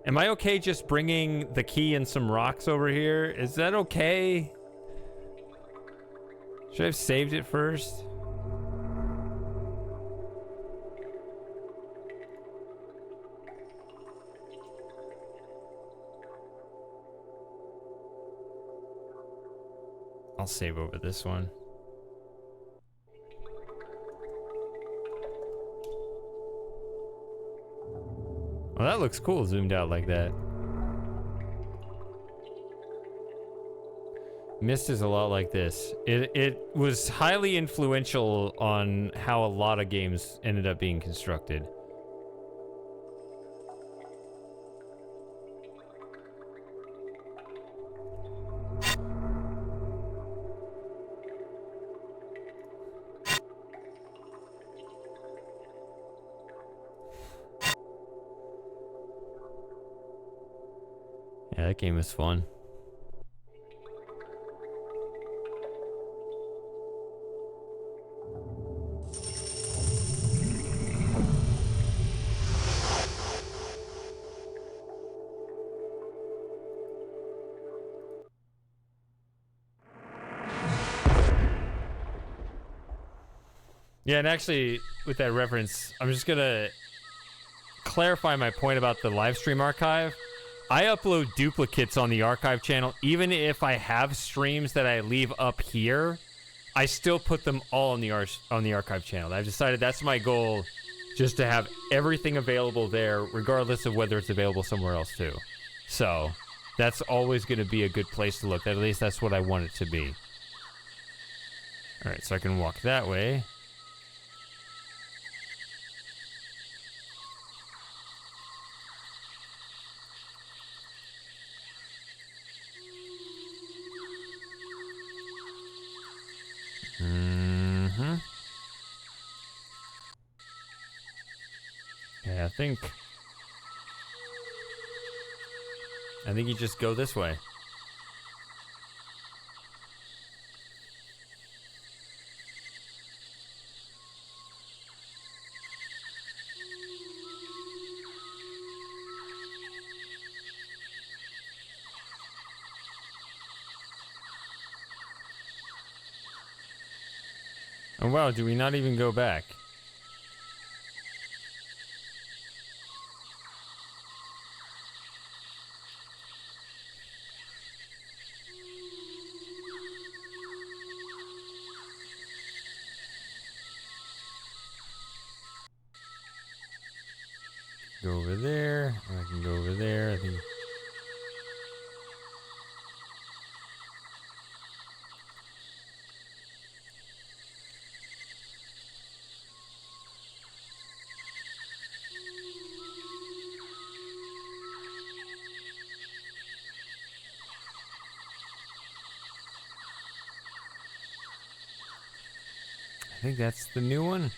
Am I okay just bringing the key and some rocks over here? Is that okay? Should I have saved it first? I'll save over this one. Well, that looks cool zoomed out like that. Myst is a lot like this. It was highly influential on how a lot of games ended up being constructed. Yeah, that game was fun. Yeah, and actually, with that reference, I'm just gonna clarify my point about the live stream archive. I upload duplicates on the archive channel. Even if I have streams that I leave up here, I still put them all on the archive channel. I've decided that's my goal, just to have everything available there, regardless of whether it's available somewhere else too. So that's always going to be a good place to look. At least that's what I want it to be. All right, so I can walk that way. Yeah, I think you just go this way. Oh wow, do we not even go back? Go over there. I can go over there. I think. I think that's the new one.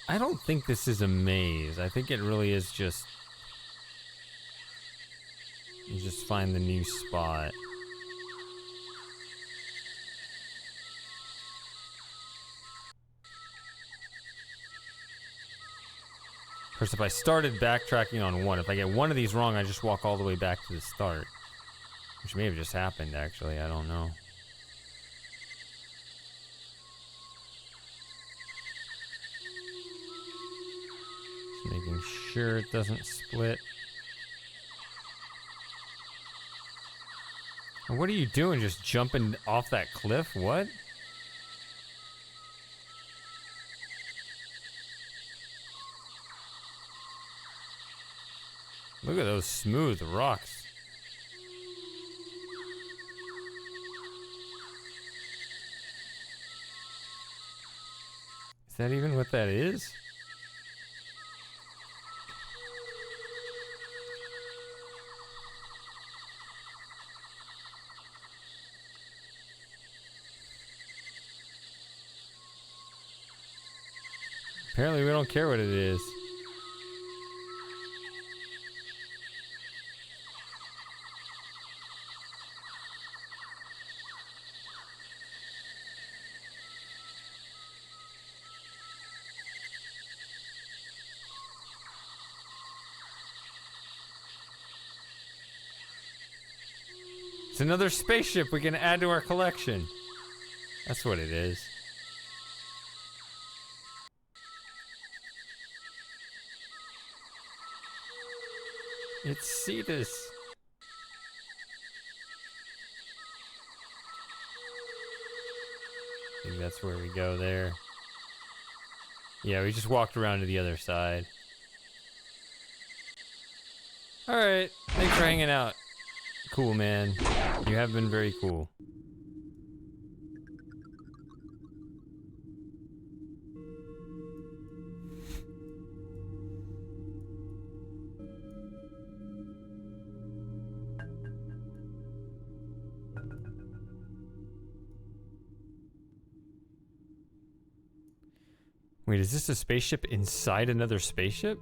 I don't think this is a maze. I think it really is just... You just find the new spot. Of course, if I started backtracking on one, if I get one of these wrong, I just walk all the way back to the start. Which may have just happened, actually. I don't know. Making sure it doesn't split. What are you doing? Just jumping off that cliff? What? Look at those smooth rocks. Is that even what that is? Apparently we don't care what it is. It's another spaceship we can add to our collection. That's what it is. It's Cetus. I think that's where we go there. Yeah, we just walked around to the other side. Alright, thanks for hanging out. Cool, man. You have been very cool. Wait, is this a spaceship inside another spaceship?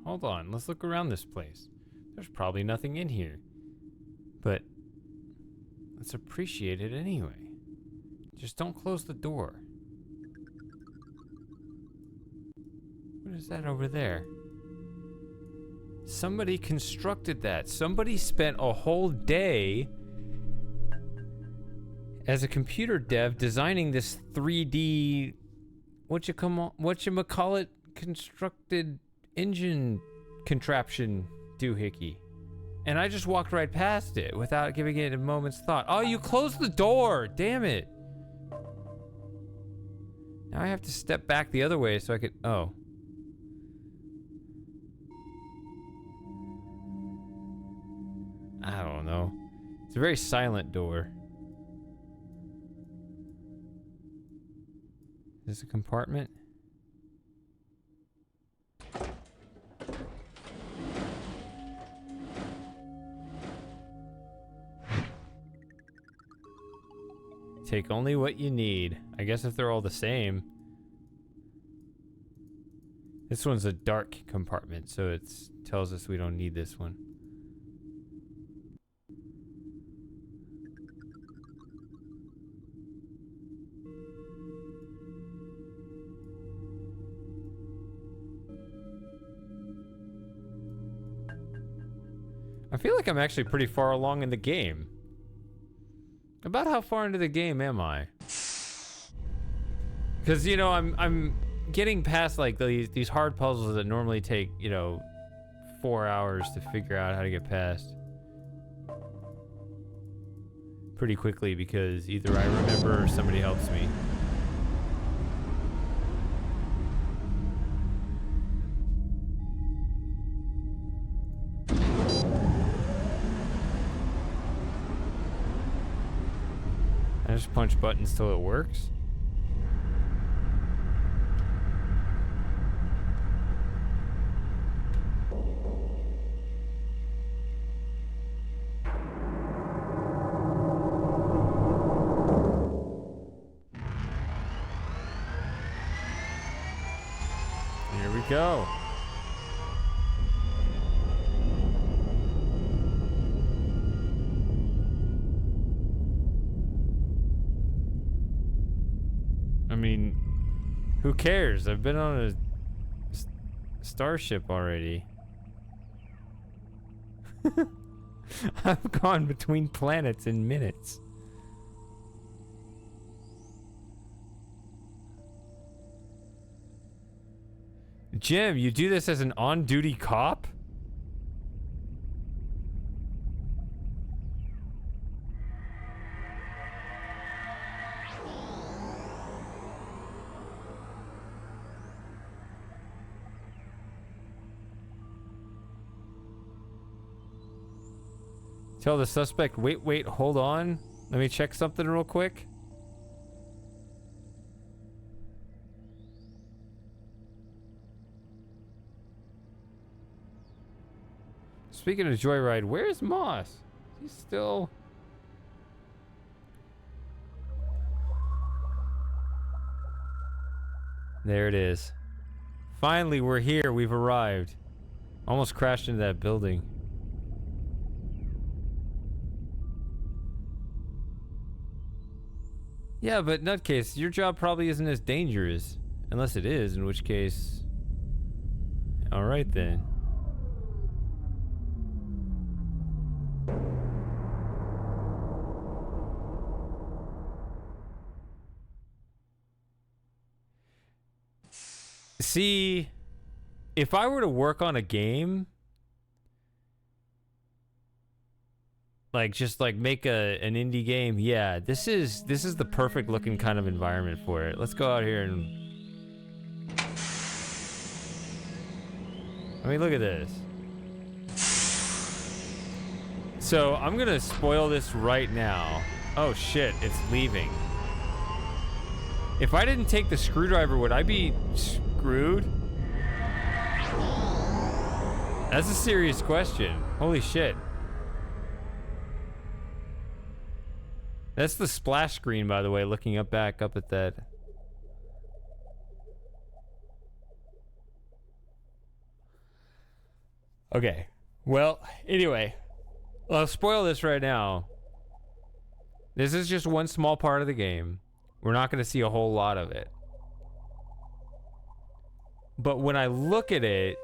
Hold on, let's look around this place. There's probably nothing in here. But let's appreciate it anyway. Just don't close the door. What is that over there? Somebody constructed that. Somebody spent a whole day as a computer dev designing this 3D whatchamacallit constructed engine contraption doohickey. And I just walked right past it without giving it a moment's thought. Oh, you closed the door! Damn it! Now I have to step back the other way so I could... Oh. I don't know. It's a very silent door. Is this a compartment? Take only what you need. I guess if they're all the same. This one's a dark compartment, so it tells us we don't need this one. I feel like I'm actually pretty far along in the game. About how far into the game am I? Because, you know, I'm getting past like these hard puzzles that normally take, you know, 4 hours to figure out how to get past. Pretty quickly because either I remember or somebody helps me. I just punch buttons till it works. Here we go. I mean, who cares? I've been on a starship already. I've gone between planets in minutes. Jim, you do this as an on-duty cop? Tell the suspect, wait, hold on. Let me check something real quick. Speaking of Joyride, where's Moss? He's still... There it is. Finally, we're here. We've arrived. Almost crashed into that building. Yeah, but nutcase, your job probably isn't as dangerous. Unless it is, in which case... Alright then. See, if I were to work on a game, like just like make an indie game, yeah, this is the perfect looking kind of environment for it. Let's go out here and I mean, look at this. So I'm gonna spoil this right now. Oh shit, it's leaving. If I didn't take the screwdriver, would I be screwed? That's a serious question. Holy shit. That's the splash screen, by the way, looking back up at that. Okay. Well, anyway, I'll spoil this right now. This is just one small part of the game. We're not going to see a whole lot of it. But when I look at it,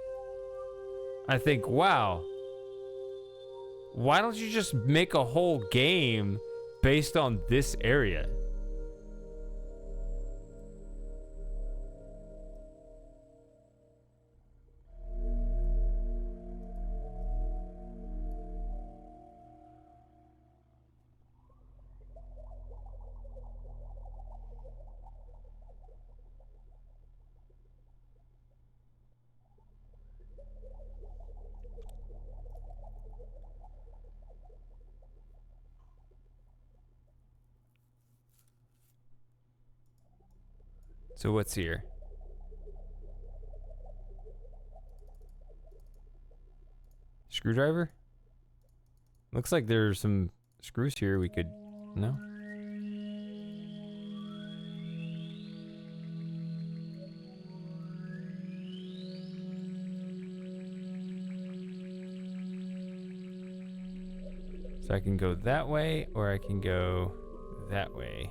I think, wow, why don't you just make a whole game based on this area? So what's here? Screwdriver? Looks like there's some screws here we could... No? So I can go that way, or I can go that way.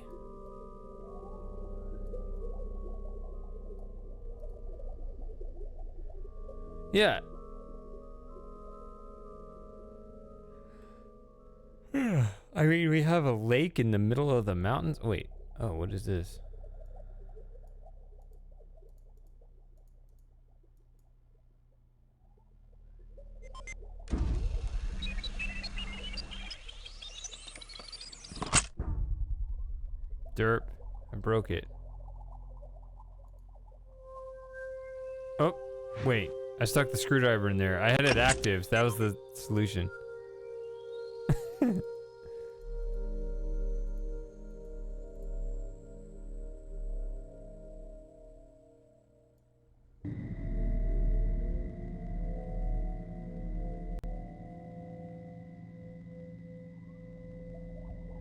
Yeah. I mean, we have a lake in the middle of the mountains. Wait. Oh, what is this? Derp. I broke it. Oh, wait. I stuck the screwdriver in there. I had it active. So that was the solution.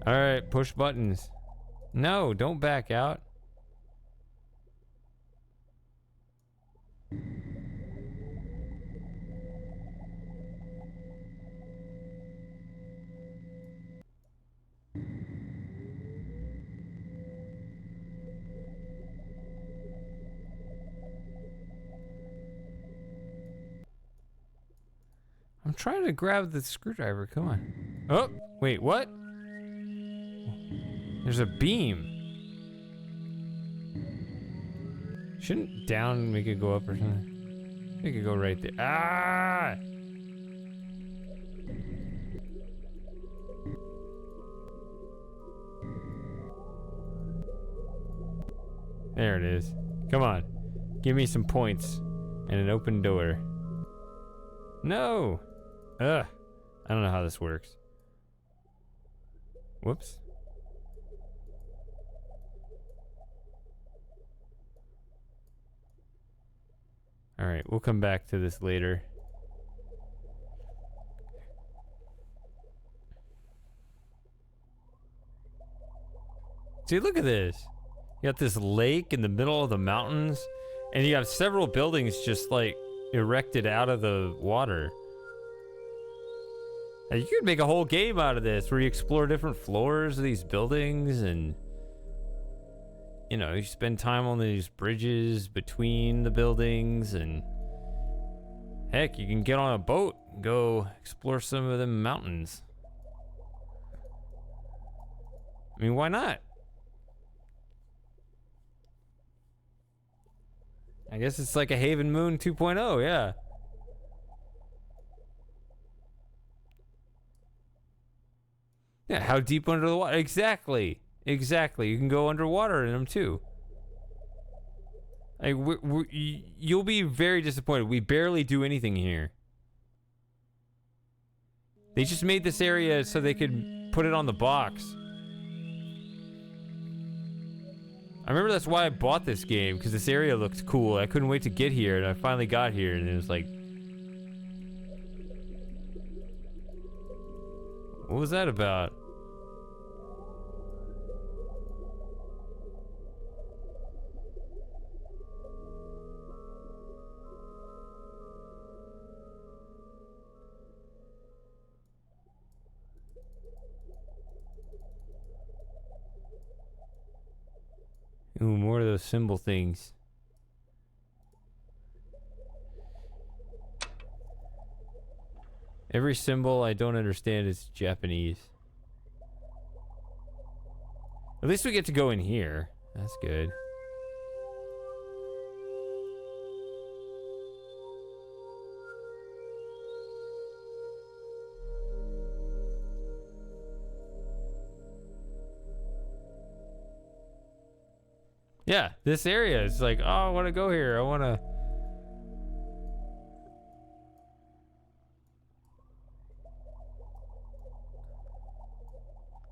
All right, push buttons. No, don't back out. I'm trying to grab the screwdriver. Come on. Oh, wait, what? There's a beam. Shouldn't down make it go up or something? Make it go right there. Ah! There it is. Come on. Give me some points and an open door. No! Ugh. I don't know how this works. Whoops. All right, we'll come back to this later. See, look at this. You got this lake in the middle of the mountains, and you have several buildings just like erected out of the water. And you could make a whole game out of this where you explore different floors of these buildings, and you know, you spend time on these bridges between the buildings, and heck, you can get on a boat and go explore some of them mountains. I mean, why not? I guess it's like a Haven Moon 2.0, yeah. Yeah, how deep under the water? Exactly. Exactly. You can go underwater in them too. Like, you'll be very disappointed. We barely do anything here. They just made this area so they could put it on the box. I remember that's why I bought this game, because this area looked cool. I couldn't wait to get here, and I finally got here, and it was like... What was that about? Ooh, more of those symbol things. Every symbol I don't understand is Japanese. At least we get to go in here. That's good. Yeah, this area is like, oh, I want to go here. I want to...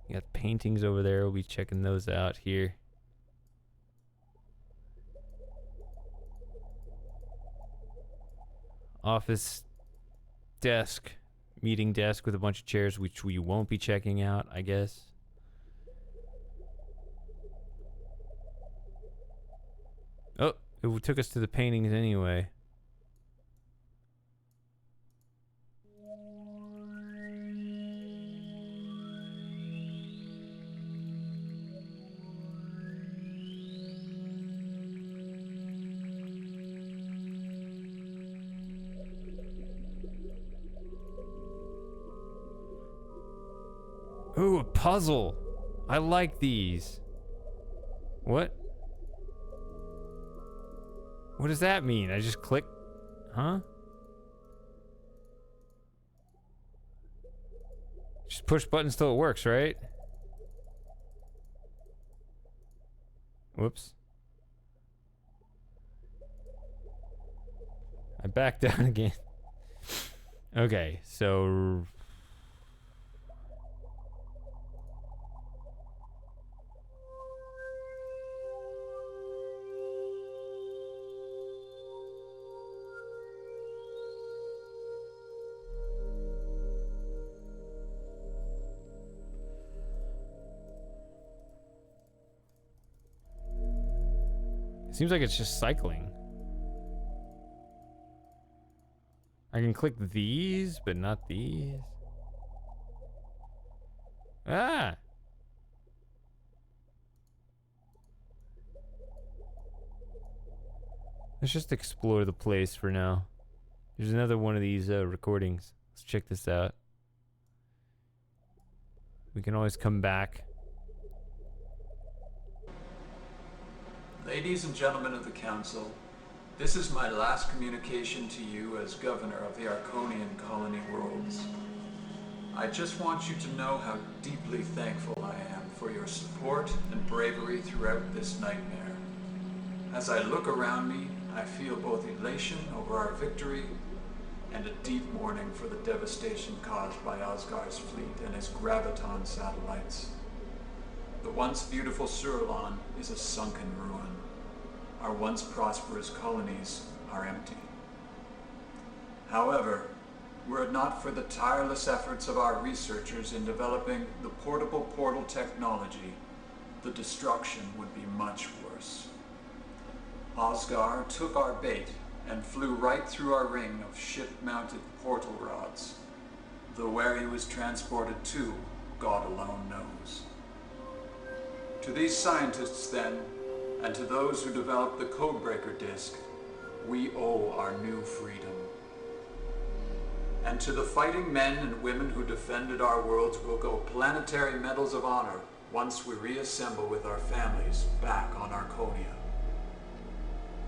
You got paintings over there. We'll be checking those out here. Office desk, meeting desk with a bunch of chairs, which we won't be checking out, I guess. Oh, it took us to the paintings anyway. Ooh, a puzzle. I like these. What? What does that mean? I just click, huh? Just push buttons till it works, right? Whoops. I backed down again. Okay, so... Seems like it's just cycling. I can click these, but not these. Ah! Let's just explore the place for now. There's another one of these recordings. Let's check this out. We can always come back. Ladies and gentlemen of the Council, this is my last communication to you as Governor of the Arconian Colony Worlds. I just want you to know how deeply thankful I am for your support and bravery throughout this nightmare. As I look around me, I feel both elation over our victory and a deep mourning for the devastation caused by Osgar's fleet and his graviton satellites. The once beautiful Surulon is a sunken ruin. Our once prosperous colonies are empty. However, were it not for the tireless efforts of our researchers in developing the portable portal technology, the destruction would be much worse. Osgar took our bait and flew right through our ring of ship-mounted portal rods. Though where he was transported to, God alone knows. To these scientists, then, and to those who developed the Codebreaker disk, we owe our new freedom. And to the fighting men and women who defended our worlds will go planetary medals of honor once we reassemble with our families back on Arconia.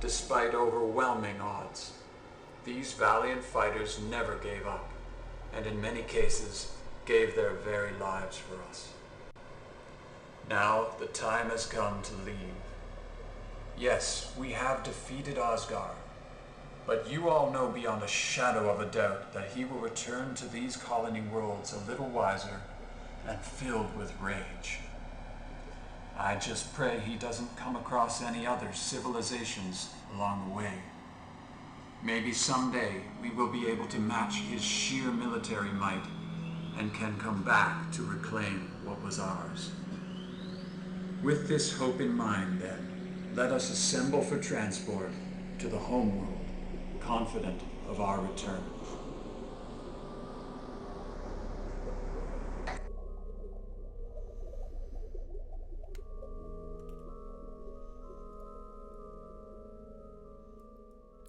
Despite overwhelming odds, these valiant fighters never gave up, and in many cases gave their very lives for us. Now the time has come to leave. Yes, we have defeated Osgar, but you all know beyond a shadow of a doubt that he will return to these colony worlds a little wiser and filled with rage. I just pray he doesn't come across any other civilizations along the way. Maybe someday we will be able to match his sheer military might and can come back to reclaim what was ours. With this hope in mind, then, let us assemble for transport to the homeworld, confident of our return.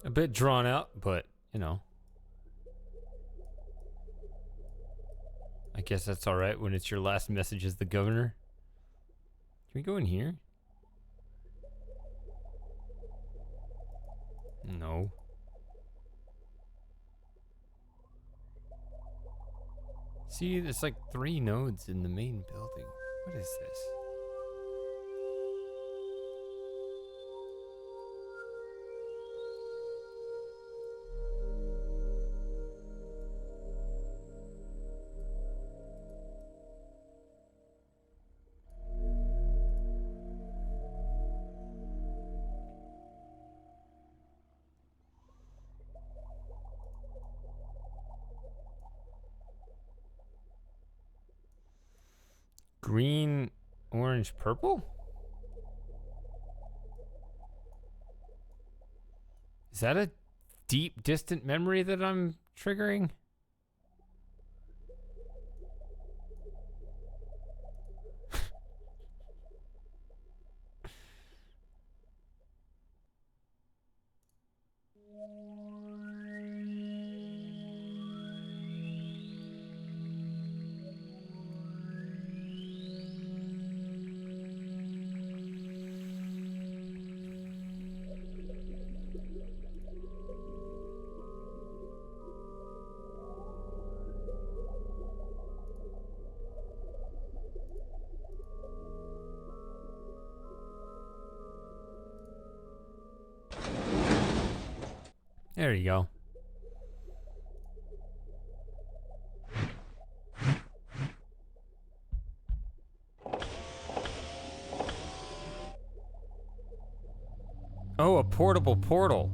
A bit drawn out, but, you know. I guess that's alright when it's your last message as the governor. Can we go in here? No. See, there's like 3 nodes in the main building. What is this? Green, orange, purple? Is that a deep, distant memory that I'm triggering? There you go. Oh, a portable portal.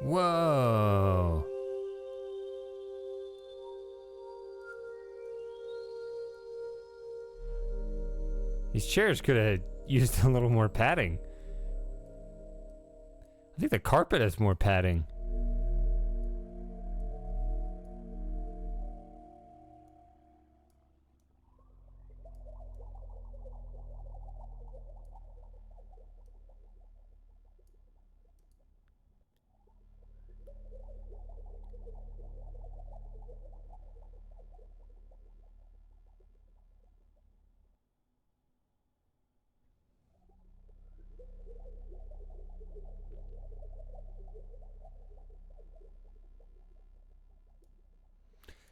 Whoa. These chairs could have used a little more padding. I think the carpet has more padding.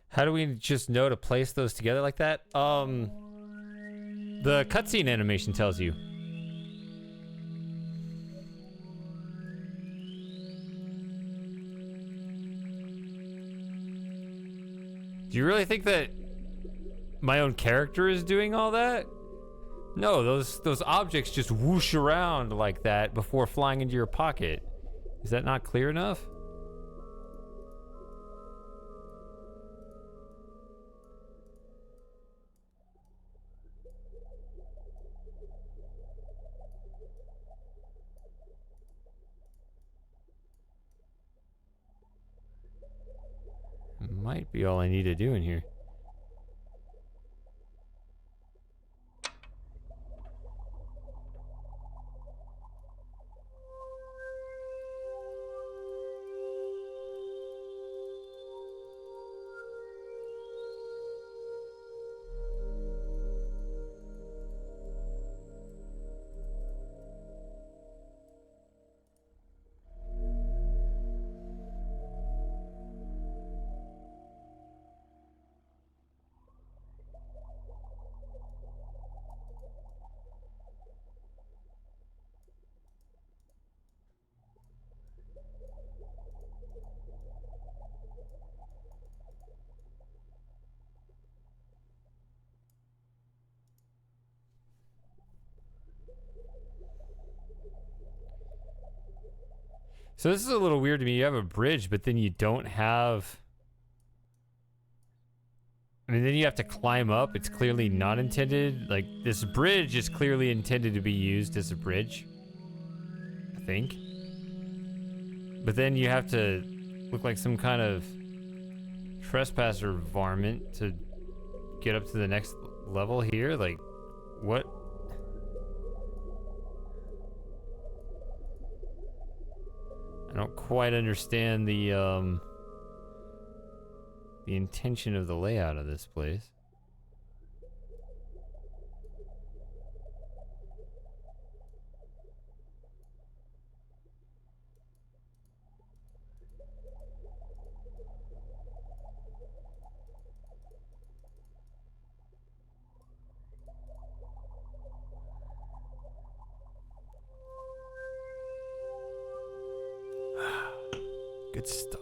How do we just know to place those together like that? The cutscene animation tells you. Do you really think that my own character is doing all that? No, those objects just whoosh around like that before flying into your pocket. Is that not clear enough? Might be all I need to do in here. So this is a little weird to me. You have a bridge, but then you don't have... I mean, then you have to climb up. It's clearly not intended. Like, this bridge is clearly intended to be used as a bridge, I think. But then you have to look like some kind of trespasser varmint to get up to the next level here. Like, what? I don't quite understand the intention of the layout of this place. Good stuff.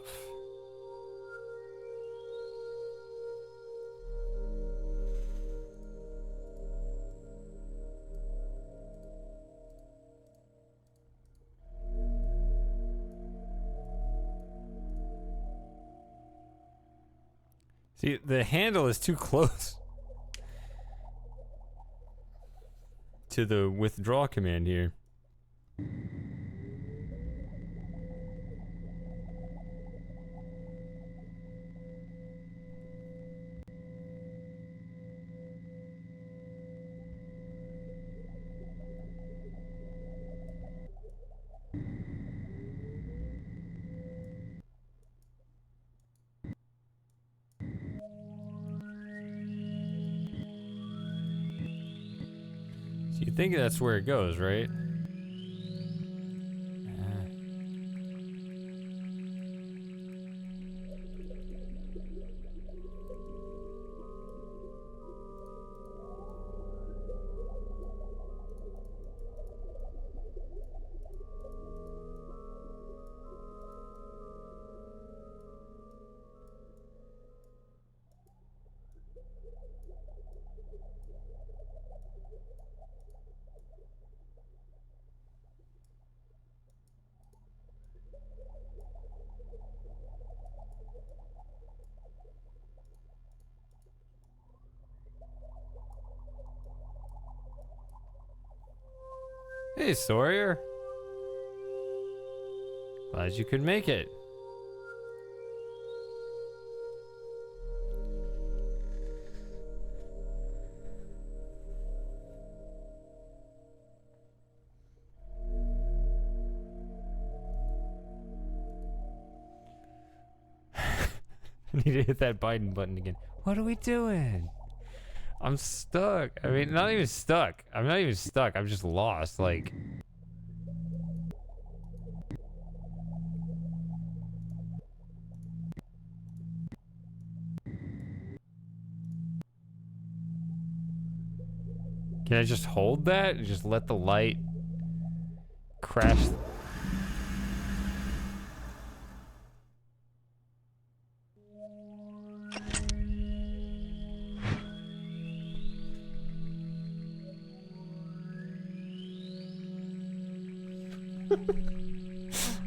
See, the handle is too close to the withdraw command here. So you think that's where it goes, right? Hey, Sawyer. Glad you could make it. I need to hit that Biden button again. What are we doing? I'm stuck. I mean, not even stuck. I'm not even stuck. I'm just lost. Like, can I just hold that and just let the light crash?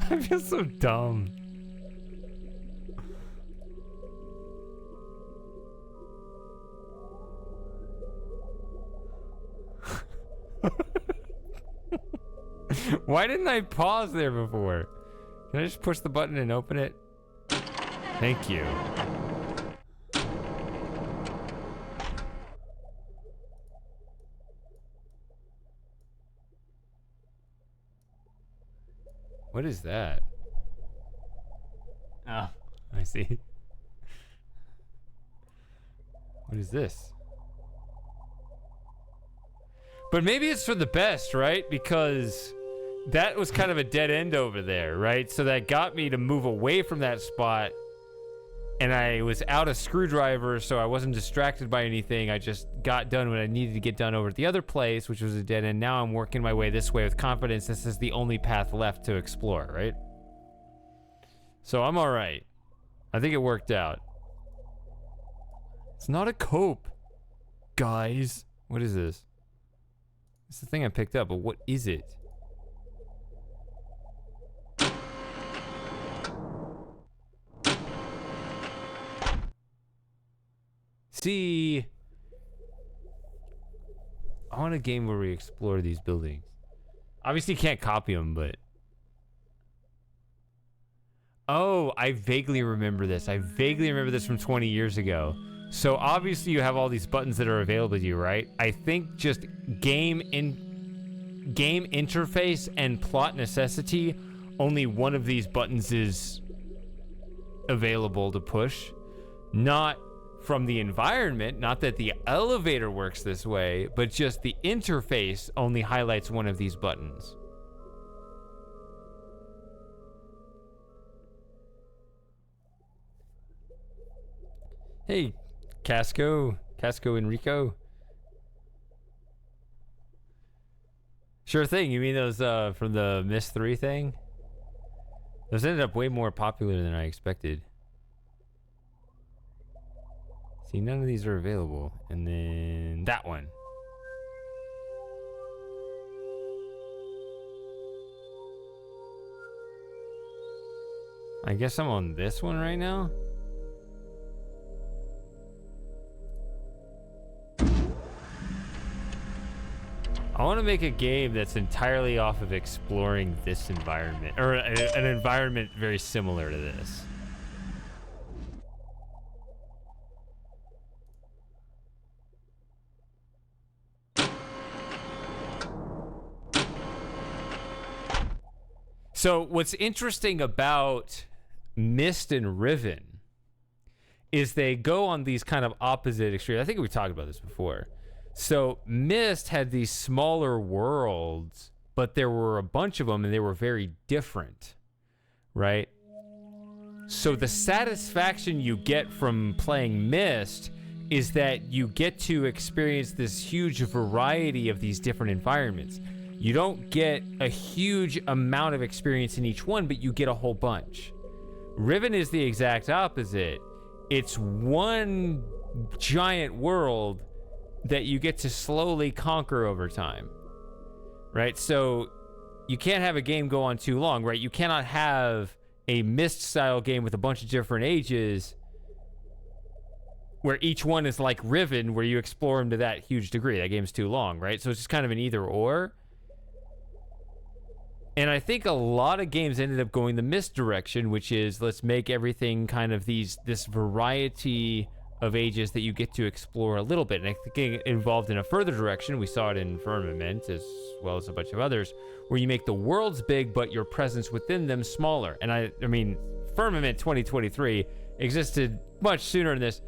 I feel so dumb. Why didn't I pause there before? Can I just push the button and open it? Thank you. What is that? Oh, I see. What is this? But maybe it's for the best, right? Because that was kind of a dead end over there, right? So that got me to move away from that spot. And I was out a screwdriver, so I wasn't distracted by anything. I just got done what I needed to get done over at the other place, which was a dead end. Now I'm working my way this way with confidence. This is the only path left to explore, right? So I'm all right. I think it worked out. It's not a cope, guys. What is this? It's the thing I picked up, but what is it? See, I want a game where we explore these buildings. Obviously, you can't copy them, but... Oh, I vaguely remember this. I vaguely remember this from 20 years ago. So obviously you have all these buttons that are available to you, right? I think just game interface and plot necessity, only one of these buttons is available to push. Not from the environment, not that the elevator works this way, but just the interface only highlights one of these buttons. Hey, Casco Enrico. Sure thing. You mean those from the Myst 3 thing? Those ended up way more popular than I expected. See, none of these are available. And then that one. I guess I'm on this one right now. I want to make a game that's entirely off of exploring this environment, or an environment very similar to this. So what's interesting about Myst and Riven is they go on these kind of opposite extremes. I think we talked about this before. So Myst had these smaller worlds, but there were a bunch of them and they were very different, right? So the satisfaction you get from playing Myst is that you get to experience this huge variety of these different environments. You don't get a huge amount of experience in each one, but you get a whole bunch. Riven is the exact opposite. It's one giant world that you get to slowly conquer over time, right? So you can't have a game go on too long, right? You cannot have a Myst style game with a bunch of different ages where each one is like Riven, where you explore them to that huge degree. That game's too long, right? So it's just kind of an either or. And I think a lot of games ended up going the Myst direction, which is let's make everything kind of this variety of ages that you get to explore a little bit. And I think it involved in a further direction. We saw it in Firmament as well as a bunch of others, where you make the worlds big, but your presence within them smaller. And I mean, Firmament 2023 existed much sooner than this.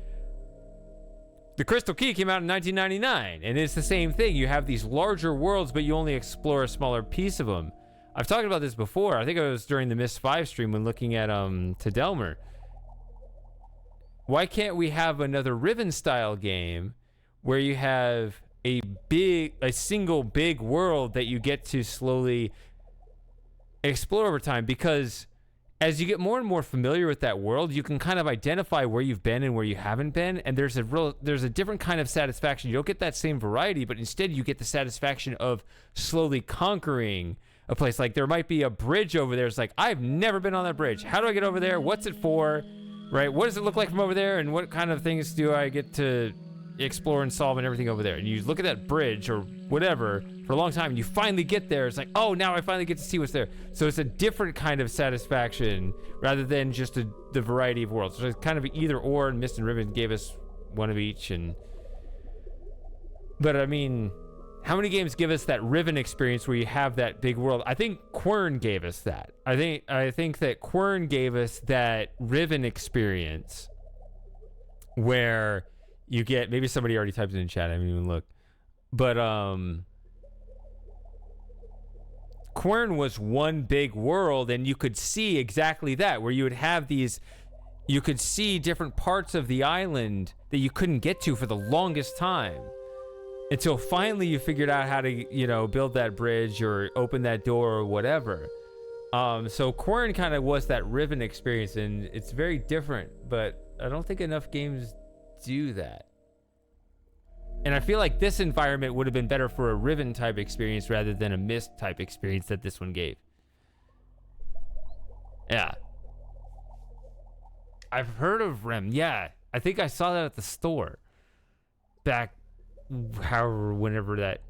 The Crystal Key came out in 1999, and it's the same thing. You have these larger worlds, but you only explore a smaller piece of them. I've talked about this before. I think it was during the Myst 5 stream when looking at Tadelmer. Why can't we have another Riven style game where you have a single big world that you get to slowly explore over time? Because as you get more and more familiar with that world, you can kind of identify where you've been and where you haven't been, and there's a different kind of satisfaction. You don't get that same variety, but instead you get the satisfaction of slowly conquering a place. Like there might be a bridge over there. It's like, I've never been on that bridge. How do I get over there? What's it for? Right? What does it look like from over there? And what kind of things do I get to explore and solve and everything over there? And you look at that bridge or whatever for a long time and you finally get there. It's like, oh, now I finally get to see what's there. So it's a different kind of satisfaction rather than just the variety of worlds. So it's kind of either or, and Mist and Riven gave us one of each. But I mean, how many games give us that Riven experience where you have that big world? I think Quern gave us that. I think that Quern gave us that Riven experience where you get, maybe somebody already typed it in chat, I haven't even looked. But Quern was one big world, and you could see exactly that, where you would have these, you could see different parts of the island that you couldn't get to for the longest time. Until finally you figured out how to, you know, build that bridge or open that door or whatever. So Quern kind of was that Riven experience, and it's very different, but I don't think enough games do that. And I feel like this environment would have been better for a Riven type experience rather than a Mist type experience that this one gave. Yeah. I've heard of Rem. Yeah. I think I saw that at the store. Back, however, whenever that.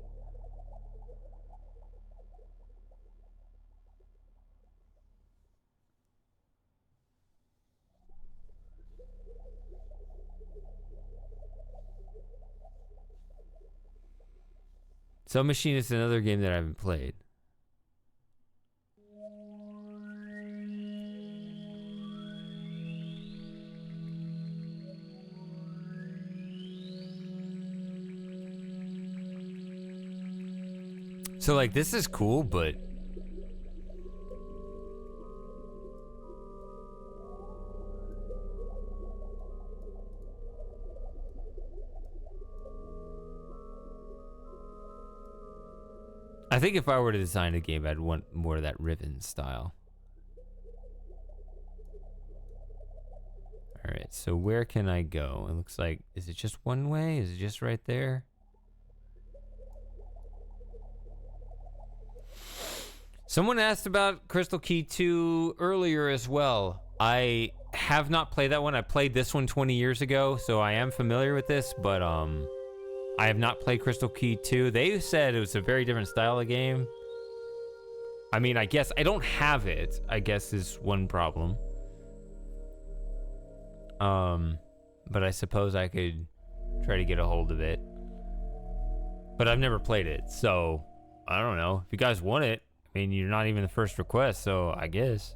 Sub Machine is another game that I haven't played. So like this is cool, but I think if I were to design a game, I'd want more of that Riven style. All right, so where can I go? It looks like, is it just one way? Is it just right there? Someone asked about Crystal Key 2 earlier as well. I have not played that one. I played this one 20 years ago, so I am familiar with this, but I have not played Crystal Key 2. They said it was a very different style of game. I mean, I guess I don't have it, I guess is one problem. But I suppose I could try to get a hold of it. But I've never played it, so I don't know. If you guys want it, I mean, you're not even the first request, so I guess.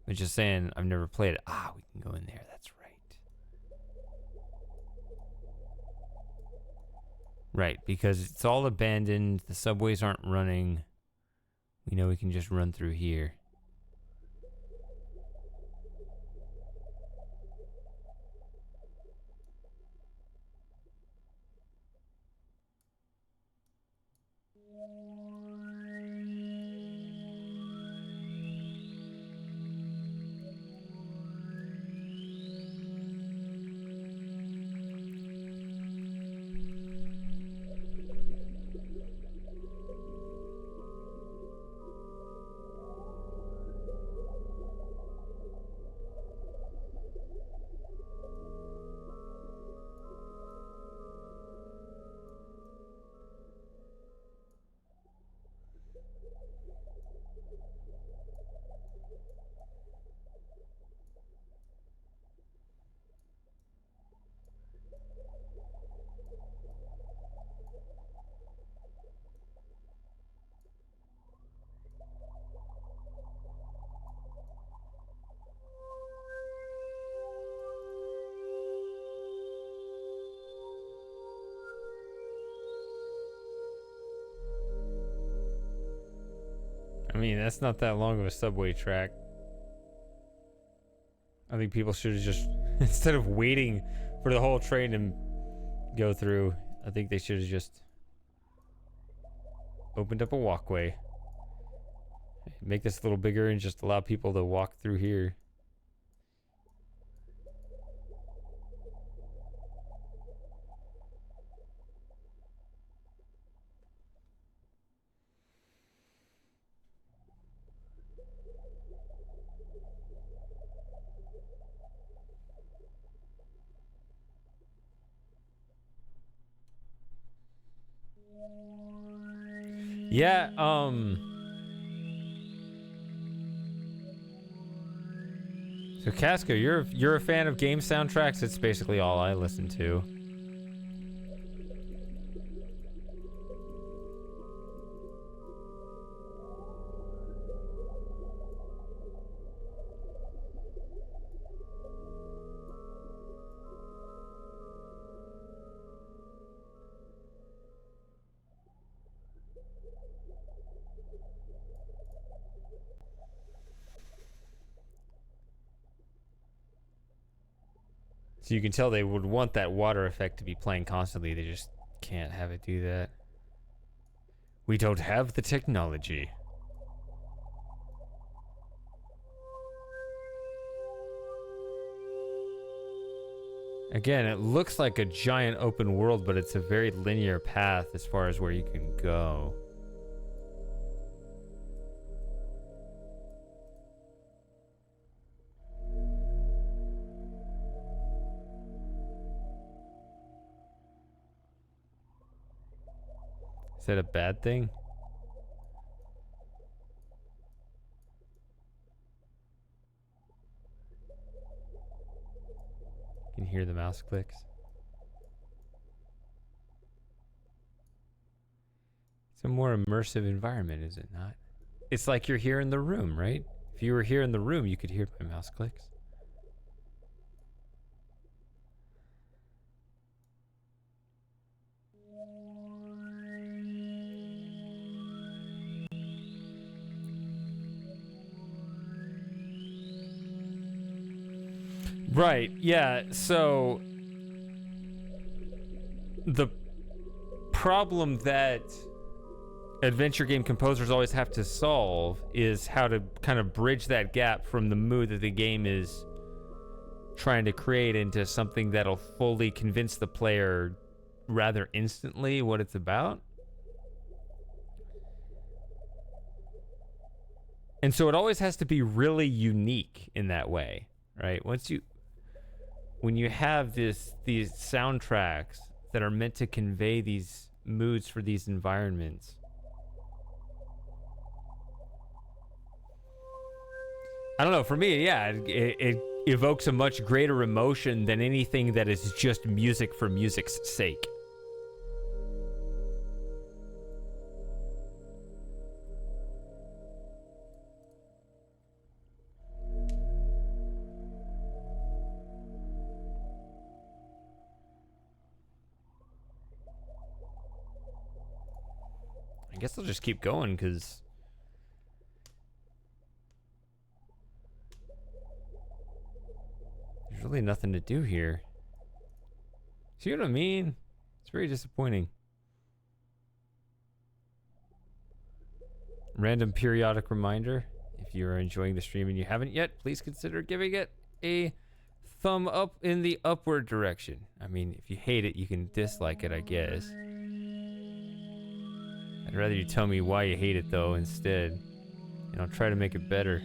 I'm just saying, I've never played it. Ah, we can go in there, that's right. Right, because it's all abandoned, the subways aren't running. We know we can just run through here. I mean, that's not that long of a subway track. I think people should have just, instead of waiting for the whole train to go through, I think they should have just opened up a walkway. Make this a little bigger and just allow people to walk through here. Yeah, so Casco, you're a fan of game soundtracks? It's basically all I listen to. So you can tell they would want that water effect to be playing constantly. They just can't have it do that. We don't have the technology. Again, it looks like a giant open world, but it's a very linear path as far as where you can go. Is that a bad thing? You can hear the mouse clicks. It's a more immersive environment, is it not? It's like you're here in the room, right? If you were here in the room, you could hear my mouse clicks. Right, yeah, so the problem that adventure game composers always have to solve is how to kind of bridge that gap from the mood that the game is trying to create into something that'll fully convince the player rather instantly what it's about. And so it always has to be really unique in that way, right? When you have these soundtracks that are meant to convey these moods for these environments, I don't know, for me, yeah, it evokes a much greater emotion than anything that is just music for music's sake. I guess I'll just keep going, because there's really nothing to do here. See what I mean? It's very disappointing. Random periodic reminder. If you're enjoying the stream and you haven't yet, please consider giving it a thumb up in the upward direction. I mean, if you hate it, you can dislike it, I guess. I'd rather you tell me why you hate it, though, instead. And I'll try to make it better.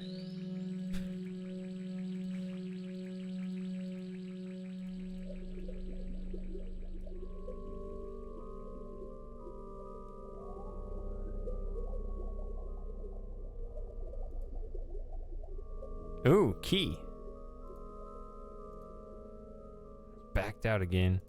Ooh, key. Backed out again.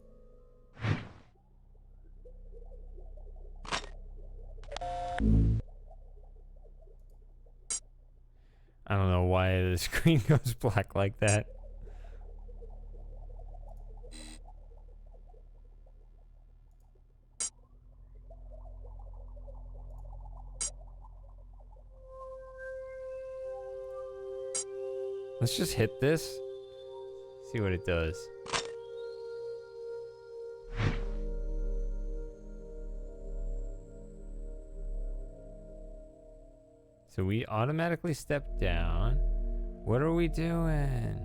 I don't know why the screen goes black like that. Let's just hit this. See what it does. So we automatically step down. What are we doing?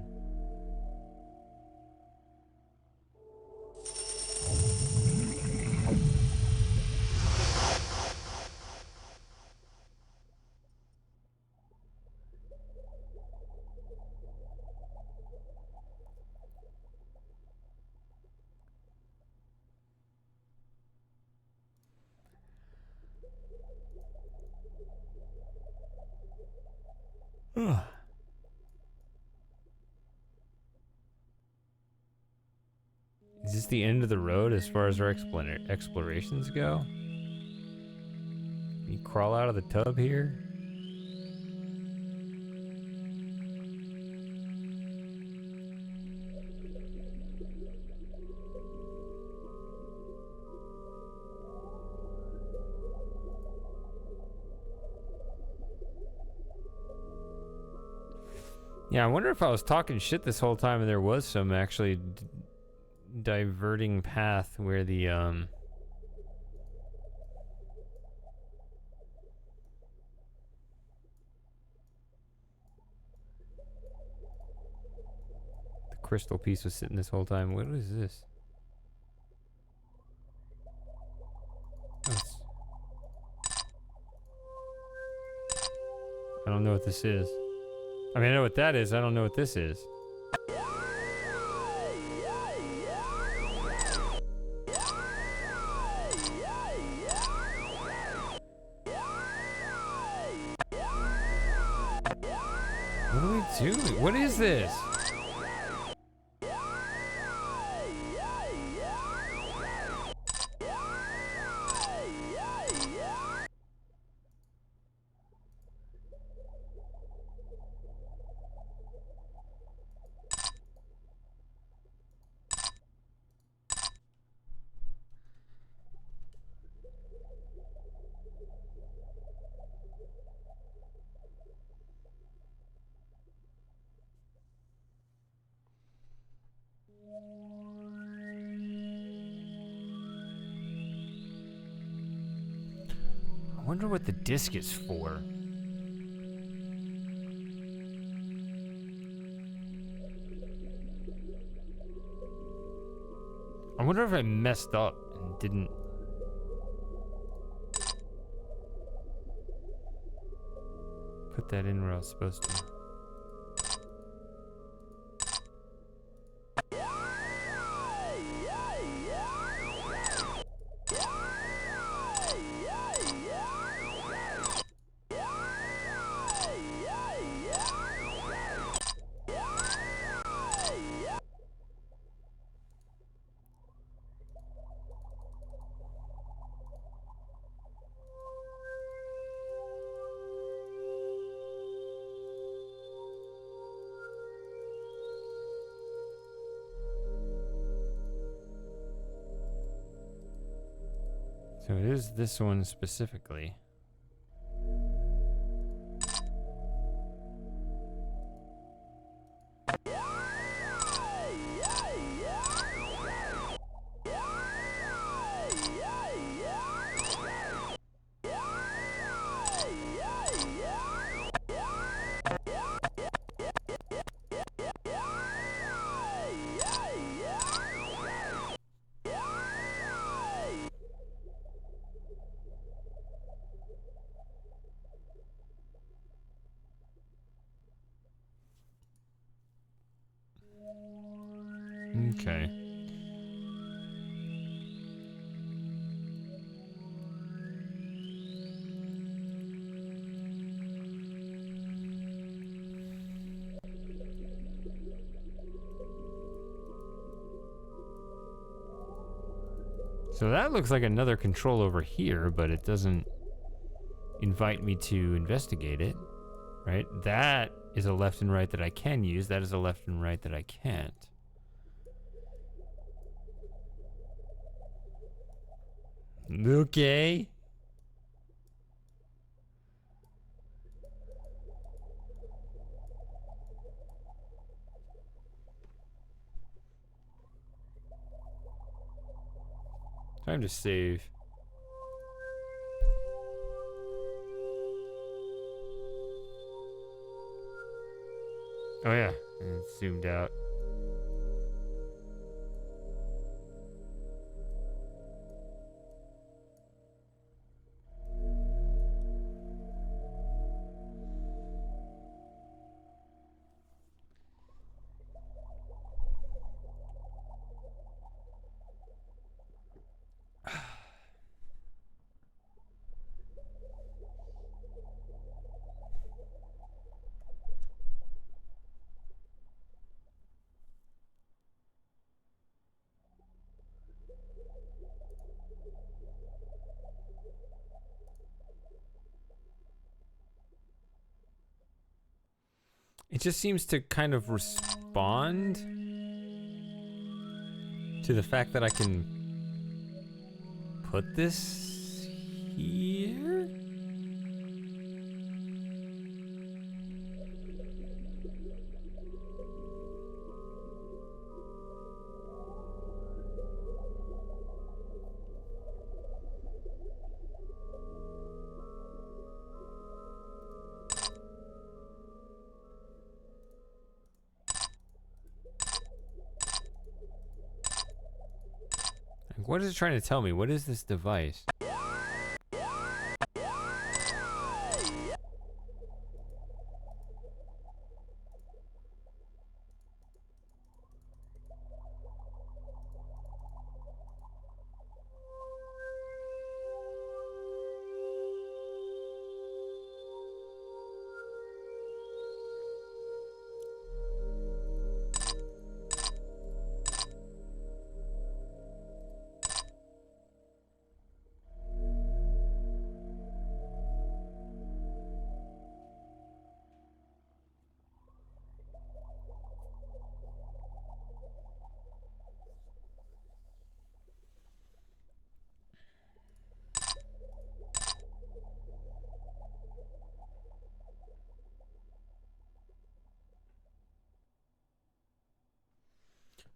Is this the end of the road as far as our explorations go? You crawl out of the tub here? Yeah, I wonder if I was talking shit this whole time and there was some actually diverting path where the crystal piece was sitting this whole time. What is this? I don't know what this is. I mean, I know what that is. I don't know what this is. What do we do? What is this? I wonder what the disc is for. I wonder if I messed up and didn't put that in where I was supposed to. So it is this one specifically. Okay. So that looks like another control over here, but it doesn't invite me to investigate it, right? That is a left and right that I can use. That is a left and right that I can't. Okay. Time to save. Oh yeah, and it's zoomed out. It just seems to kind of respond to the fact that I can put this here? What is it trying to tell me? What is this device?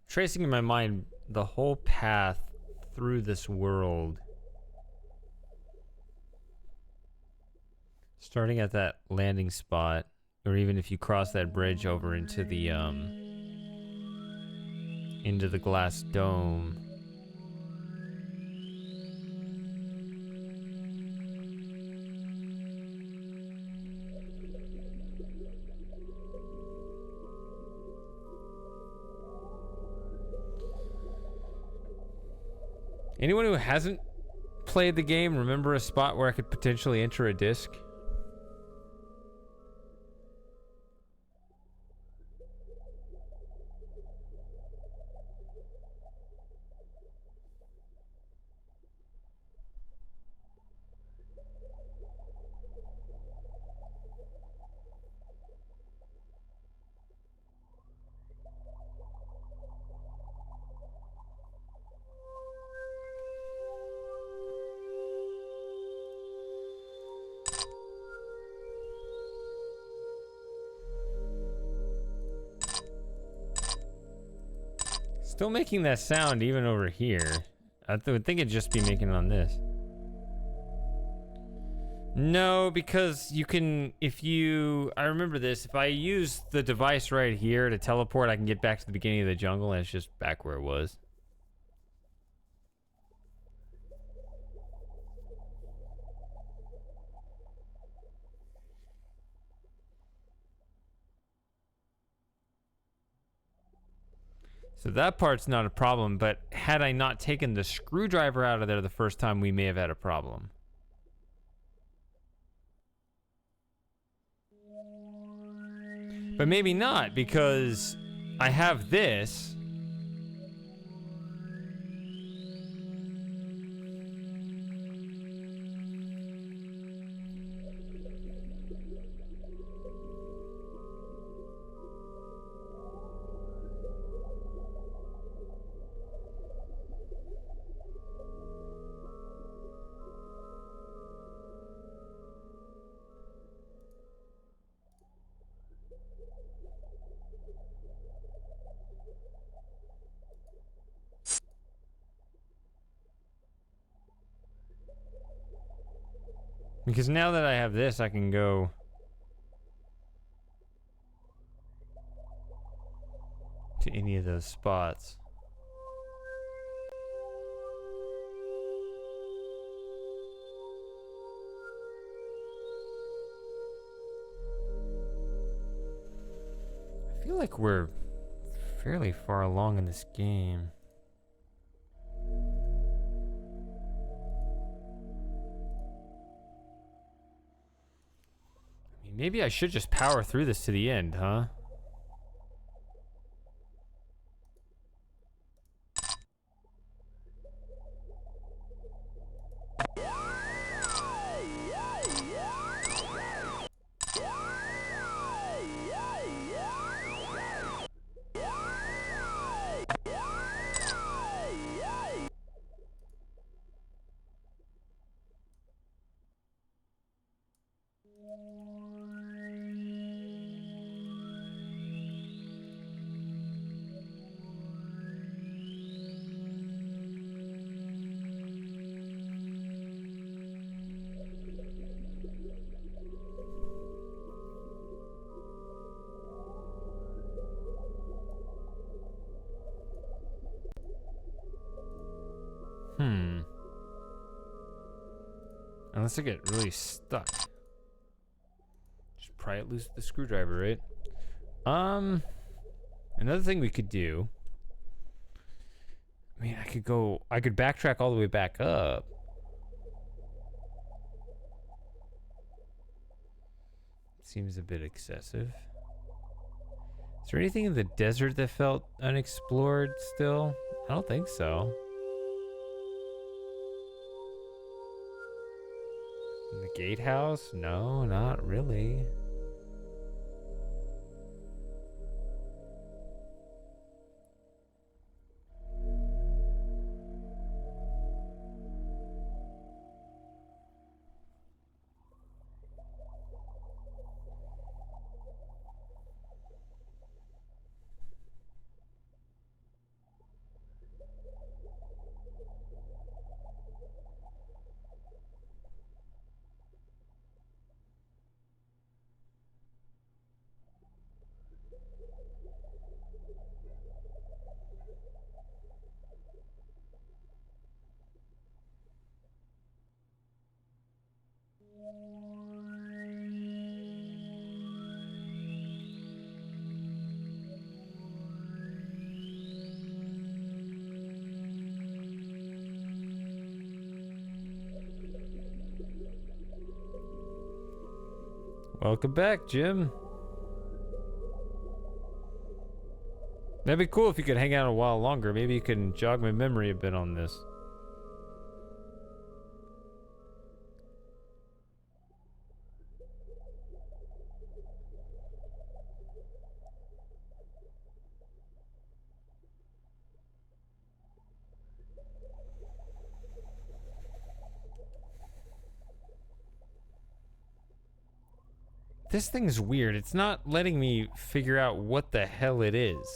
Tracing in my mind the whole path through this world. Starting at that landing spot, or even if you cross that bridge over into the glass dome. Anyone who hasn't played the game, remember a spot where I could potentially enter a disc? Still making that sound even over here. I would think it'd just be making it on this. No, because you can, I remember this, if I use the device right here to teleport, I can get back to the beginning of the jungle, and it's just back where it was. So that part's not a problem, but had I not taken the screwdriver out of there the first time, we may have had a problem. But maybe not, because I have this. Because now that I have this, I can go to any of those spots. I feel like we're fairly far along in this game. Maybe I should just power through this to the end, huh? Unless I get really stuck. Just pry it loose with the screwdriver, right? Another thing we could do. I mean, I could backtrack all the way back up. Seems a bit excessive. Is there anything in the desert that felt unexplored still? I don't think so. In the gatehouse? No, not really. Welcome back, Jim. That'd be cool if you could hang out a while longer. Maybe you can jog my memory a bit on this. This thing's weird. It's not letting me figure out what the hell it is.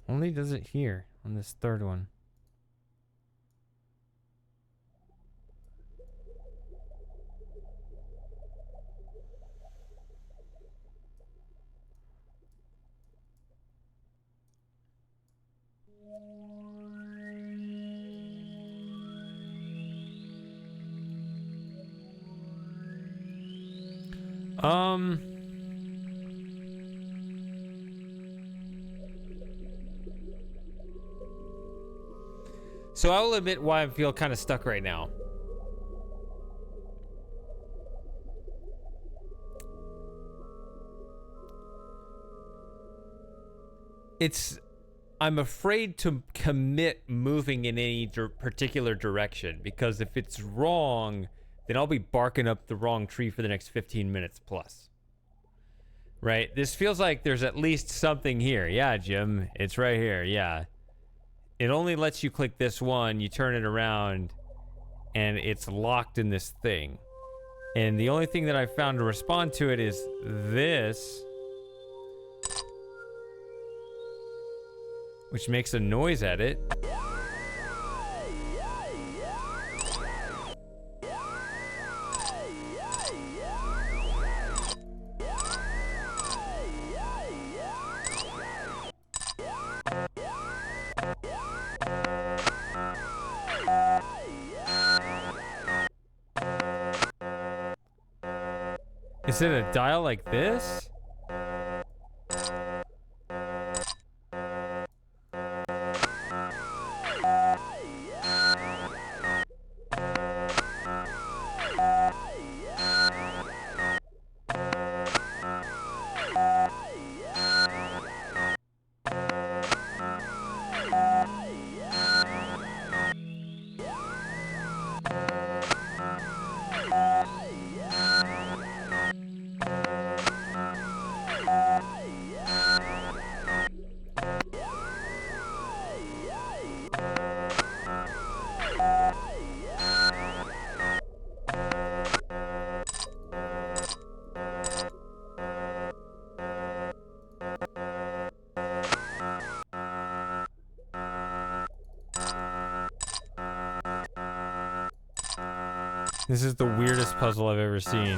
Only does it here on this third one. So I will admit why I feel kind of stuck right now. I'm afraid to commit moving in any particular direction, because if it's wrong, then I'll be barking up the wrong tree for the next 15 minutes plus. Right? This feels like there's at least something here. Yeah, Jim, it's right here. Yeah. It only lets you click this one, you turn it around, and it's locked in this thing. And the only thing that I found to respond to it is this, which makes a noise at it. Is it a dial like this? This is the weirdest puzzle I've ever seen.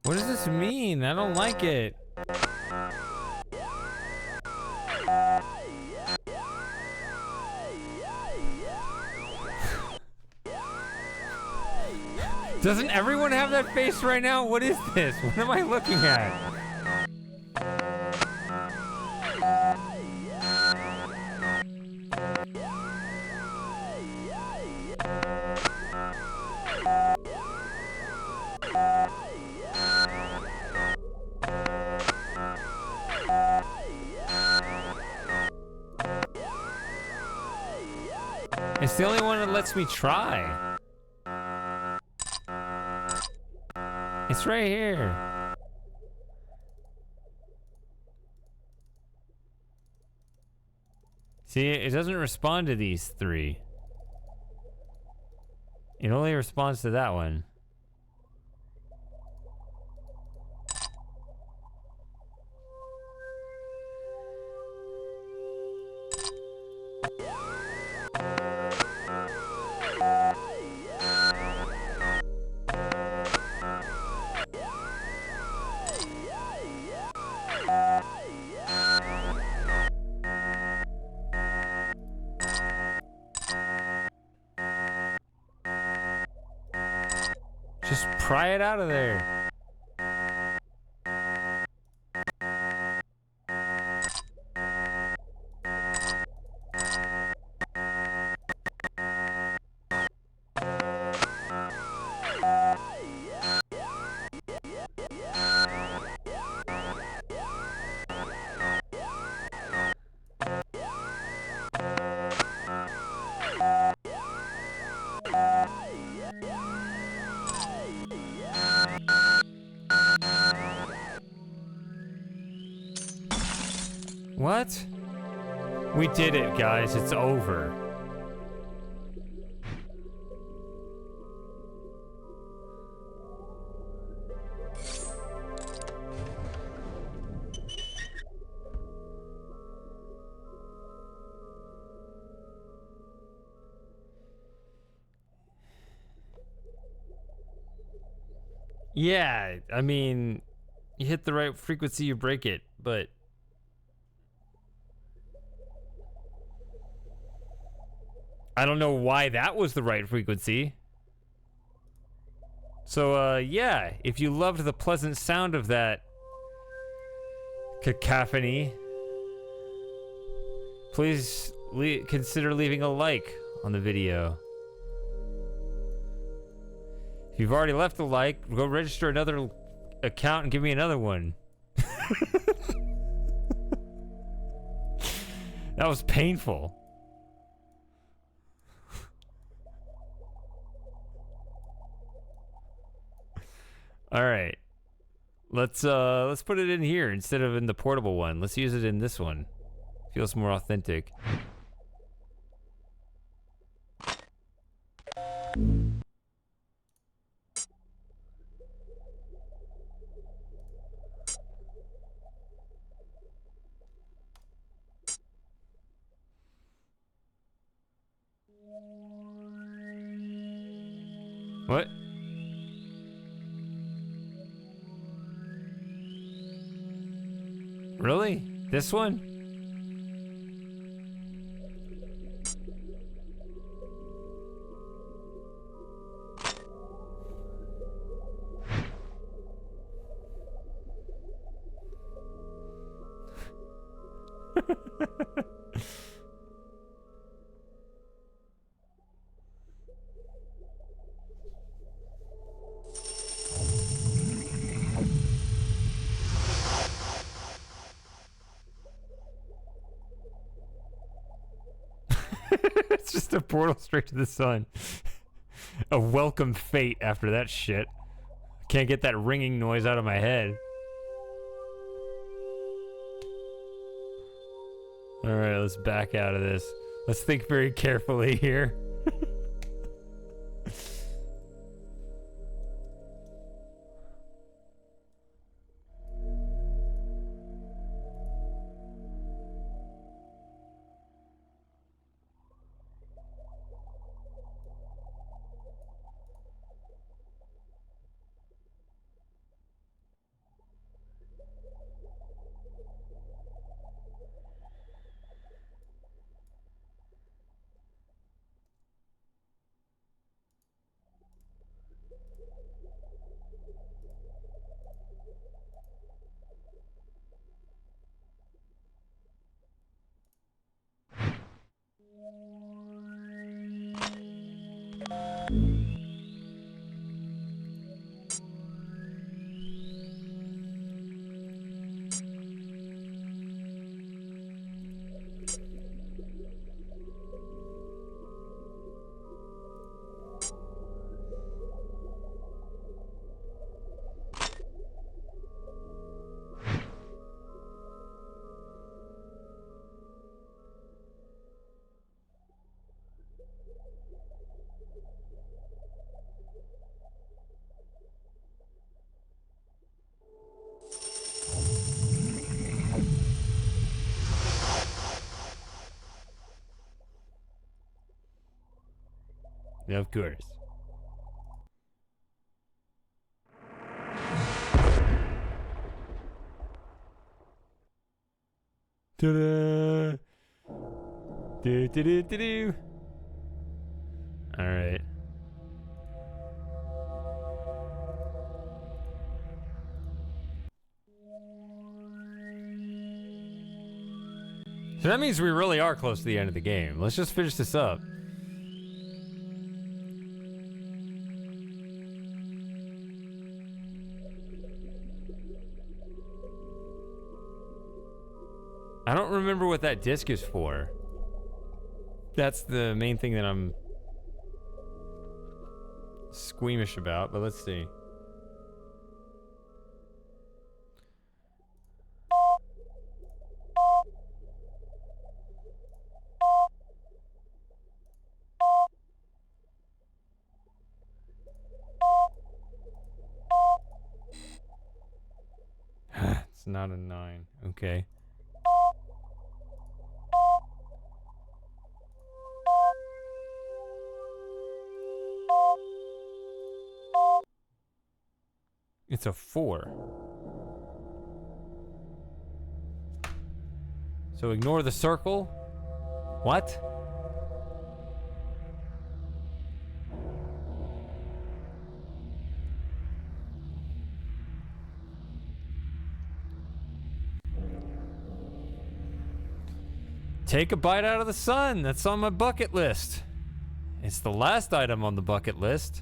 What does this mean? I don't like it. Doesn't everyone have that face right now? What is this? What am I looking at? It's the only one that lets me try. It's right here. See, it doesn't respond to these three. It only responds to that one. Just pry it out of there. What? We did it, guys. It's over. Yeah, I mean, you hit the right frequency, you break it, but I don't know why that was the right frequency. So, yeah, if you loved the pleasant sound of that cacophony, please consider leaving a like on the video. If you've already left a like, go register another account and give me another one. That was painful. All right. Let's put it in here instead of in the portable one. Let's use it in this one. Feels more authentic. What? Really? This one? It's just a portal straight to the sun. A welcome fate after that shit. Can't get that ringing noise out of my head. Alright, let's back out of this. Let's think very carefully here. Of course. Ta-da! Do do do do do. All right. So that means we really are close to the end of the game. Let's just finish this up. I don't remember what that disc is for. That's the main thing that I'm squeamish about, but let's see. It's not a 9. Okay. It's a 4. So ignore the circle. What? Take a bite out of the sun. That's on my bucket list. It's the last item on the bucket list.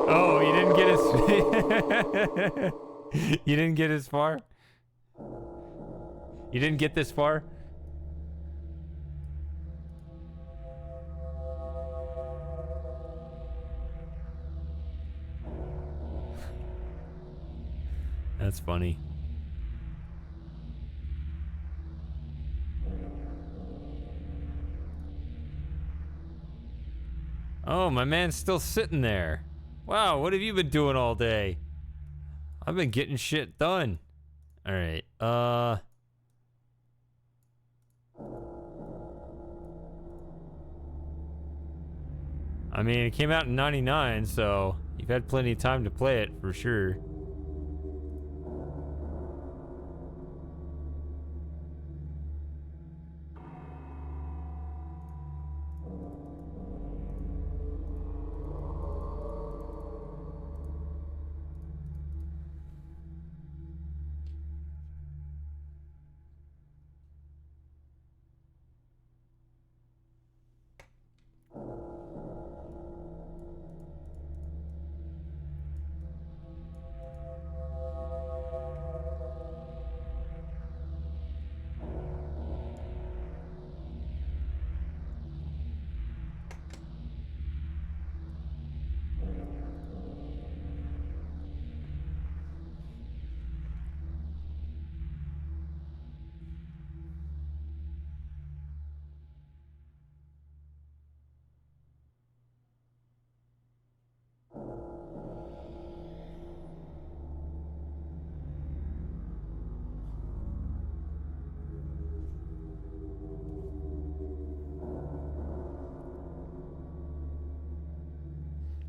Oh, you didn't get as you didn't get as far? You didn't get this far? That's funny. Oh, my man's still sitting there. Wow, what have you been doing all day? I've been getting shit done. All right. I mean, it came out in '99, so you've had plenty of time to play it for sure.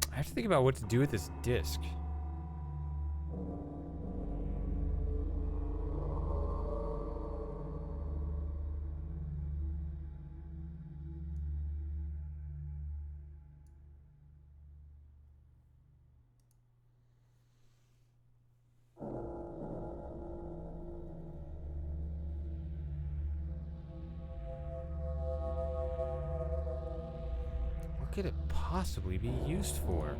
I have to think about what to do with this disc. What could it possibly be used for?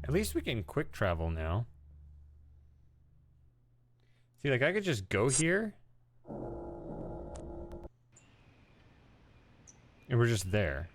At least we can quick travel now. See, like I could just go here. And we're just there.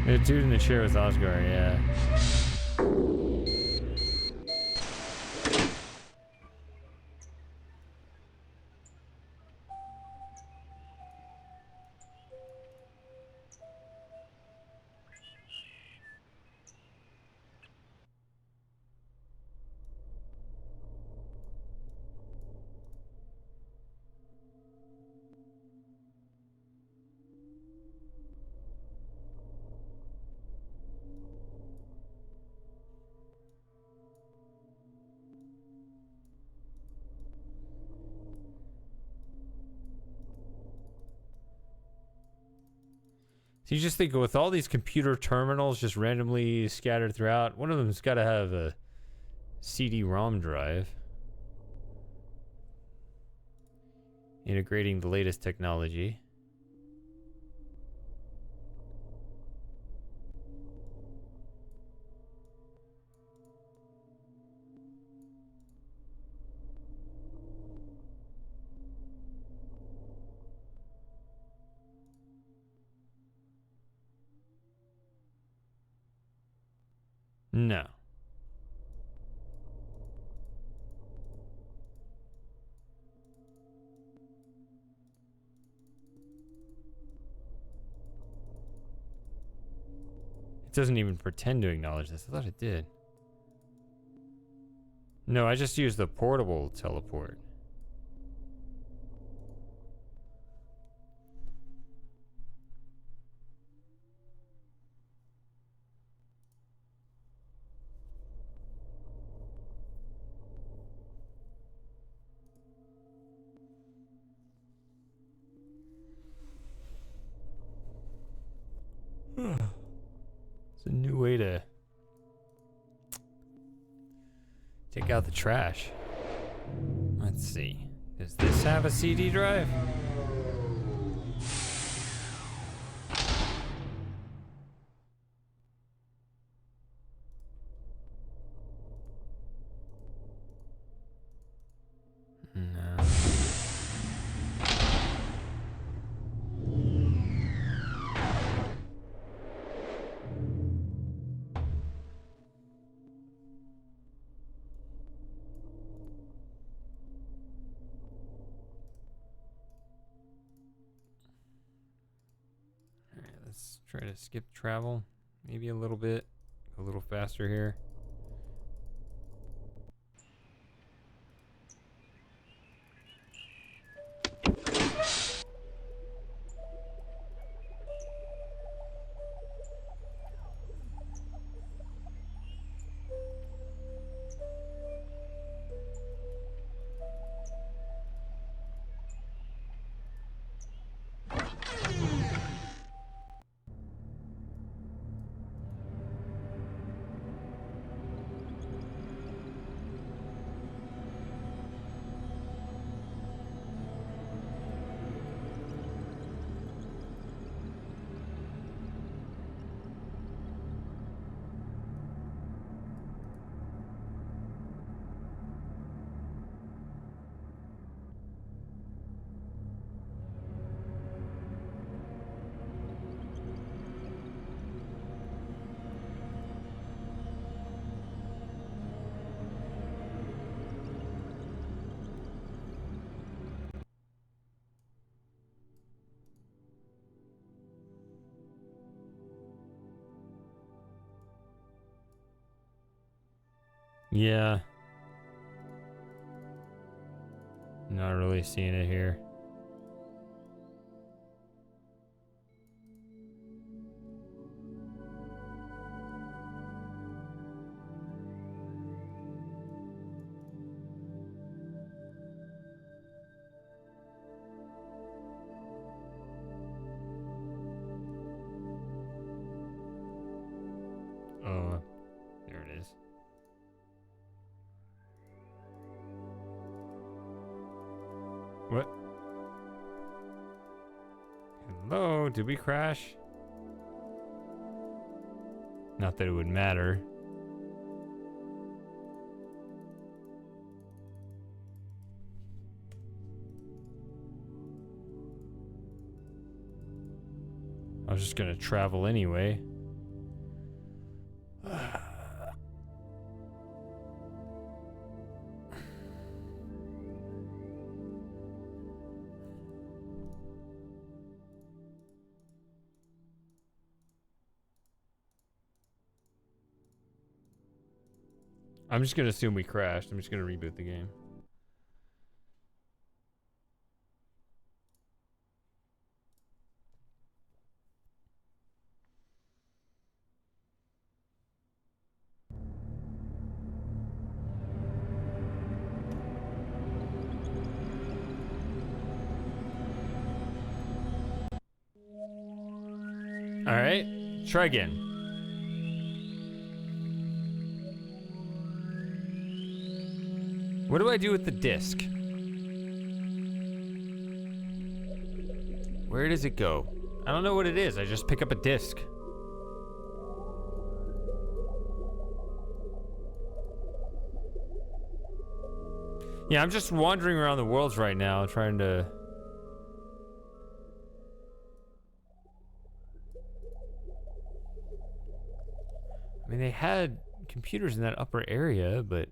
The dude in the chair with Osgar, yeah. So you just think with all these computer terminals just randomly scattered throughout, one of them's got to have a CD-ROM drive. Integrating the latest technology. No. It doesn't even pretend to acknowledge this. I thought it did. No, I just used the portable teleport. It's a new way to take out the trash. Let's see. Does this have a CD drive? No. Alright, let's try to skip travel. Maybe a little bit. A little faster here. Yeah. Not really seeing it here. Oh, there it is. What? Hello, did we crash? Not that it would matter. I was just gonna travel anyway. I'm just gonna assume we crashed. I'm just gonna reboot the game. All right, try again. What do I do with the disc? Where does it go? I don't know what it is. I just pick up a disc. Yeah, I'm just wandering around the worlds right now trying to... I mean, they had computers in that upper area, but...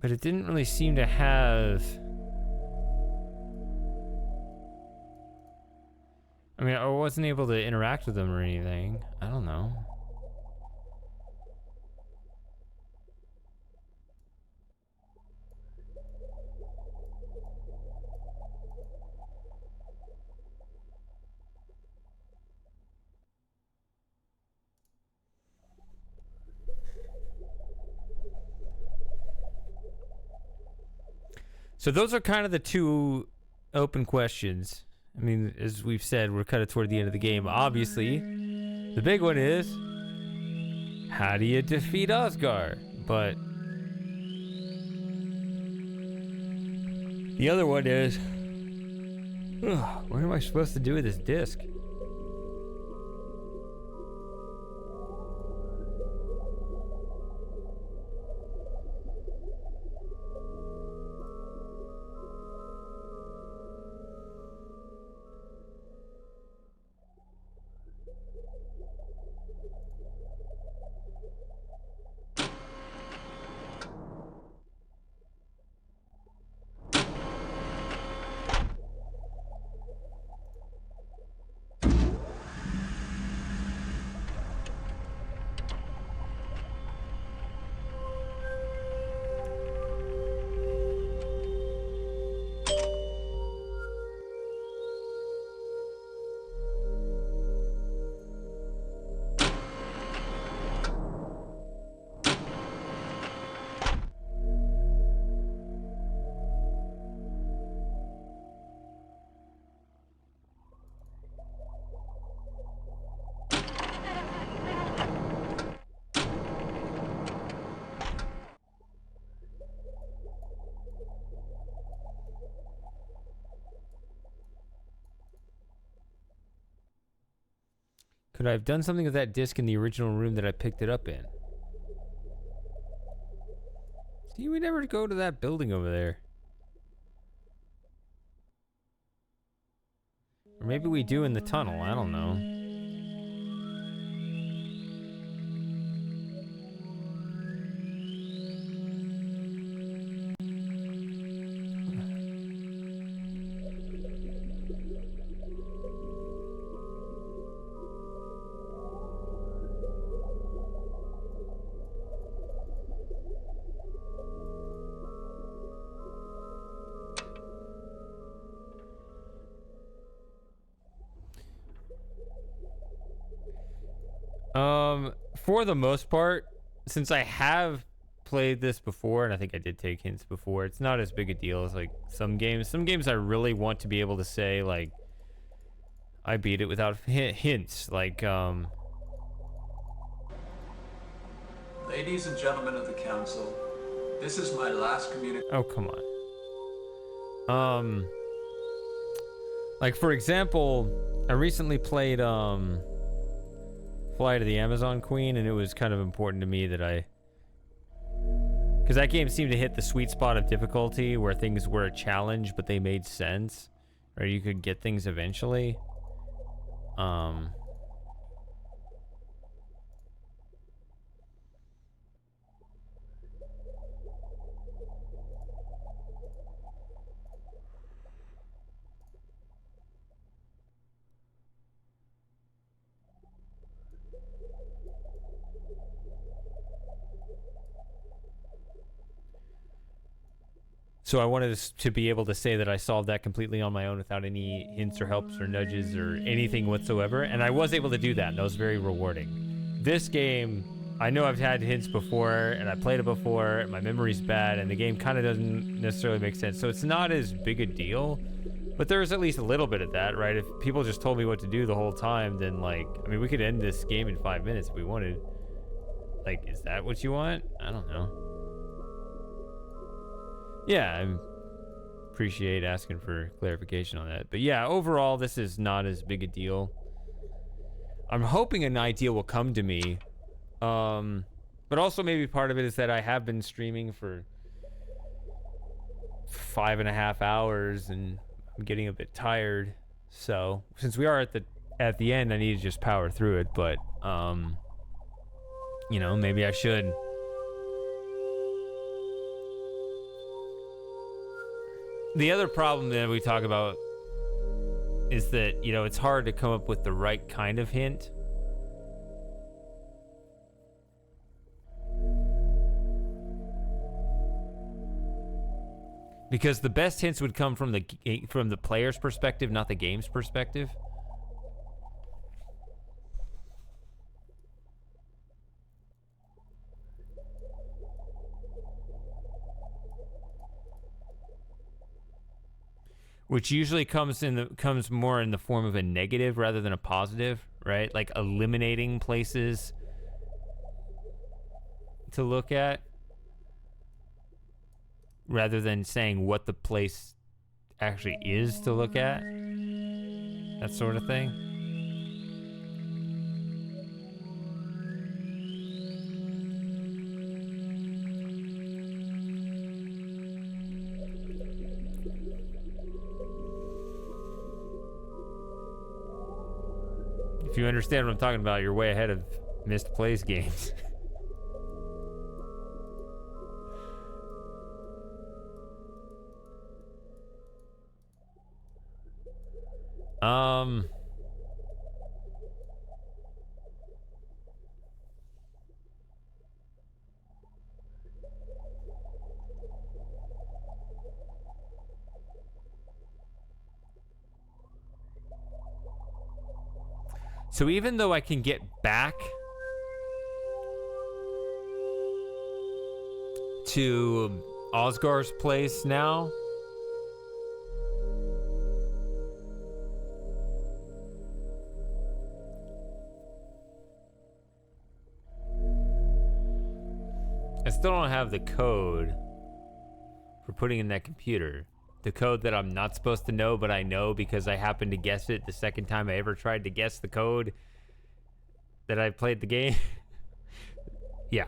But it didn't really seem to have... I mean, I wasn't able to interact with them or anything. I don't know. So those are kind of the two open questions. I mean, as we've said, we're kind of toward the end of the game. Obviously, the big one is, how do you defeat Osgar? But the other one is, what am I supposed to do with this disc? Could I have done something with that disc in the original room that I picked it up in? See, we never go to that building over there. Or maybe we do in the tunnel, I don't know. For the most part, since I have played this before, and I think I did take hints before, it's not as big a deal as like some games. Some games I really want to be able to say like I beat it without hints. Like Ladies and gentlemen of the council, this is my last communication. Oh, come on. Like for example, I recently played Flight of the Amazon Queen, and it was kind of important to me that because that game seemed to hit the sweet spot of difficulty where things were a challenge but they made sense, or you could get things eventually. So I wanted to be able to say that I solved that completely on my own without any hints or helps or nudges or anything whatsoever. And I was able to do that, and that was very rewarding. This game, I know I've had hints before, and I played it before, and my memory's bad, and the game kind of doesn't necessarily make sense. So it's not as big a deal, but there's at least a little bit of that, right? If people just told me what to do the whole time, then like, I mean, we could end this game in 5 minutes if we wanted. Like, is that what you want? I don't know. Yeah, I appreciate asking for clarification on that. But yeah, overall, this is not as big a deal. I'm hoping an idea will come to me. But also maybe part of it is that I have been streaming for 5.5 hours and I'm getting a bit tired. So since we are at the end, I need to just power through it. But, you know, maybe I should The other problem that we talk about is that, you know, it's hard to come up with the right kind of hint. Because the best hints would come from the player's perspective, not the game's perspective. Which usually comes more in the form of a negative rather than a positive, right? Like eliminating places to look at rather than saying what the place actually is to look at. That sort of thing. If you understand what I'm talking about, you're way ahead of Missed Plays games. So even though I can get back to Osgar's place now, I still don't have the code for putting in that computer. The code that I'm not supposed to know, but I know because I happened to guess it the second time I ever tried to guess the code that I played the game. Yeah,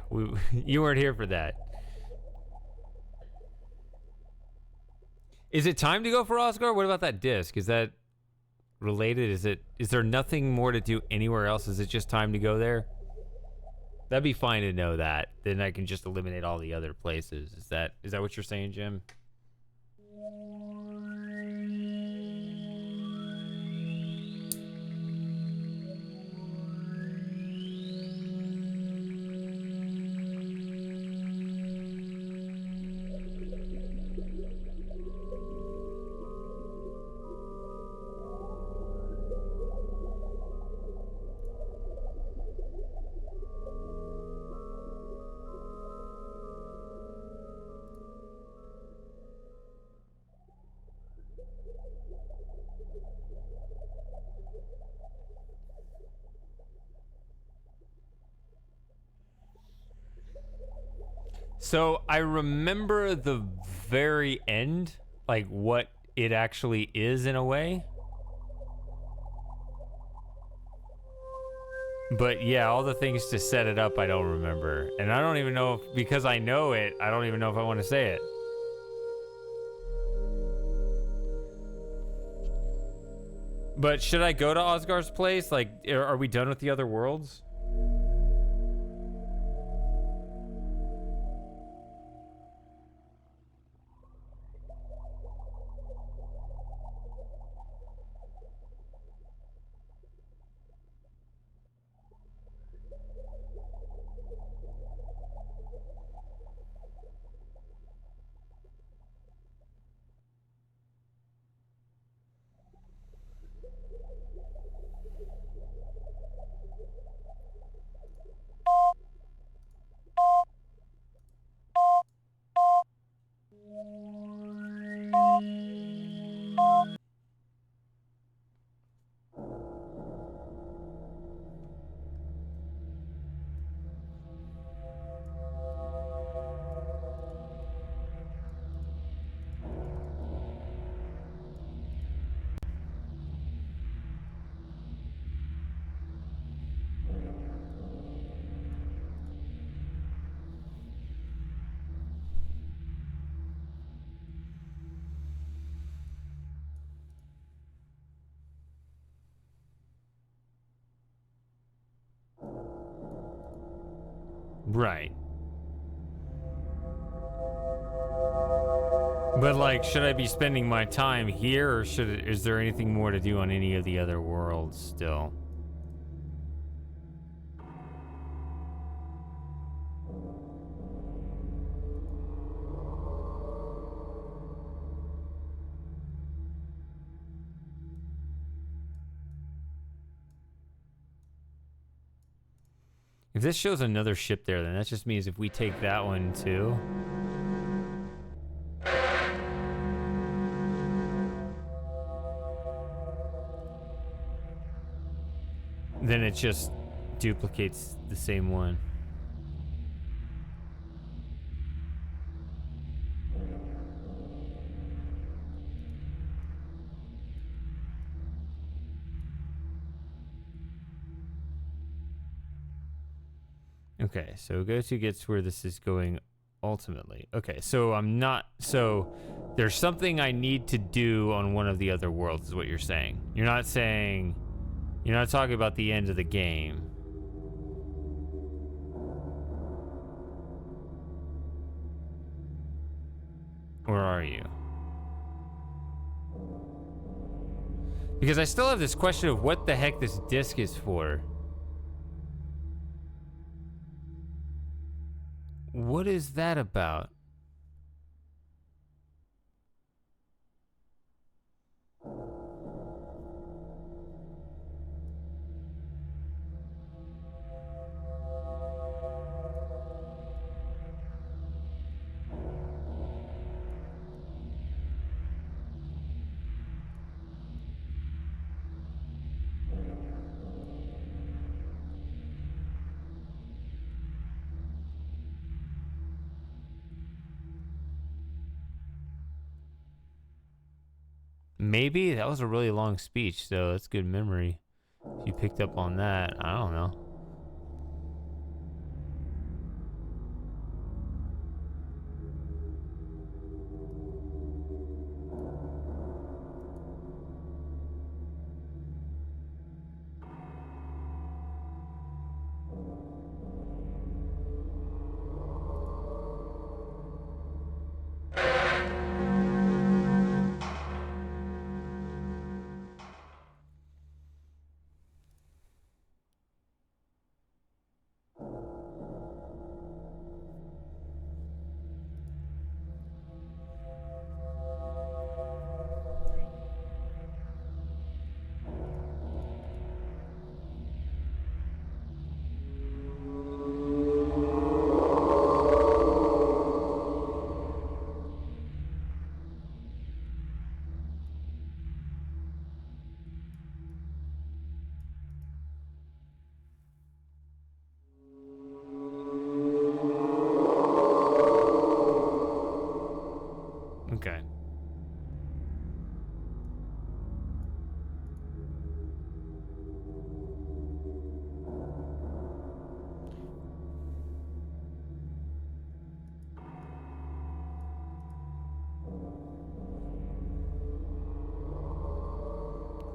you weren't here for that. Is it time to go for Osgar? What about that disc? Is that related? Is there nothing more to do anywhere else? Is it just time to go there? That'd be fine to know that. Then I can just eliminate all the other places. Is that what you're saying, Jim? So I remember the very end, like what it actually is in a way. But yeah, all the things to set it up, I don't remember. And I don't even know if, because I know it, I don't even know if I want to say it. But should I go to Osgar's place? Like, are we done with the other worlds? Right. But like, should I be spending my time here, or is there anything more to do on any of the other worlds still? If this shows another ship there, then that just means if we take that one too. Then it just duplicates the same one. Okay, so go to gets where this is going ultimately. Okay, so so there's something I need to do on one of the other worlds is what you're saying. You're not talking about the end of the game. Or are you? Because I still have this question of what the heck this disc is for. What is that about? Maybe that was a really long speech, so that's good memory. If you picked up on that, I don't know. Okay.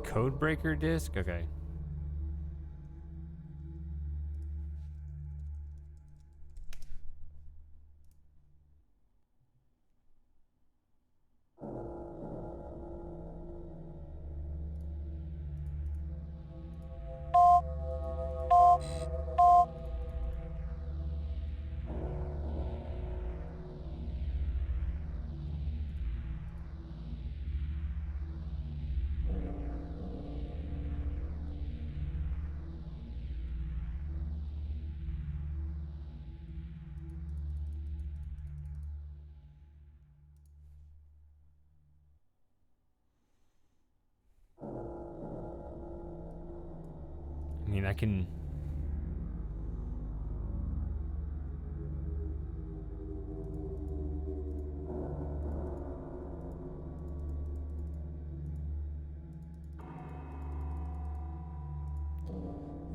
Codebreaker disc? Okay. I mean, I can...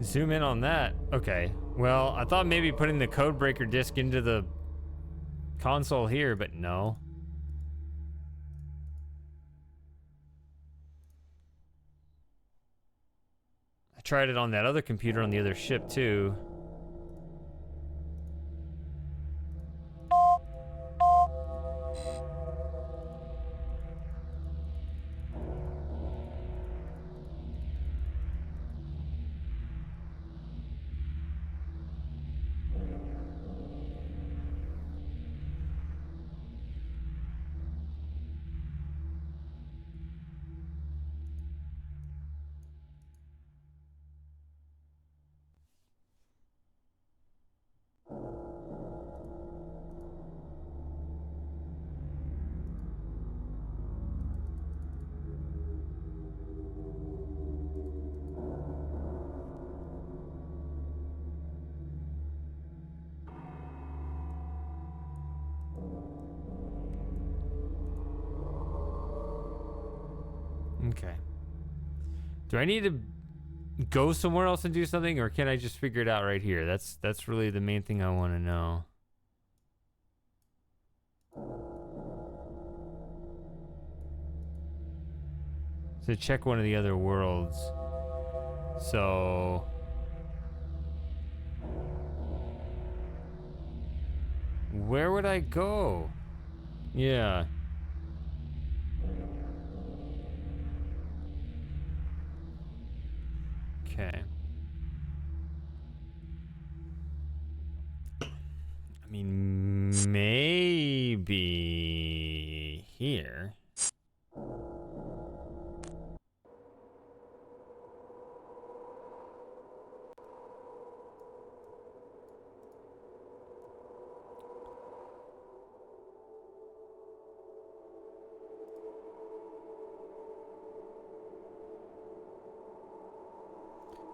zoom in on that. Okay. Well, I thought maybe putting the Codebreaker disc into the console here, but no. I tried it on that other computer on the other ship too. Okay. Do I need to go somewhere else and do something, or can I just figure it out right here? That's really the main thing I want to know. So check one of the other worlds. So where would I go? Yeah. Okay. I mean, maybe here.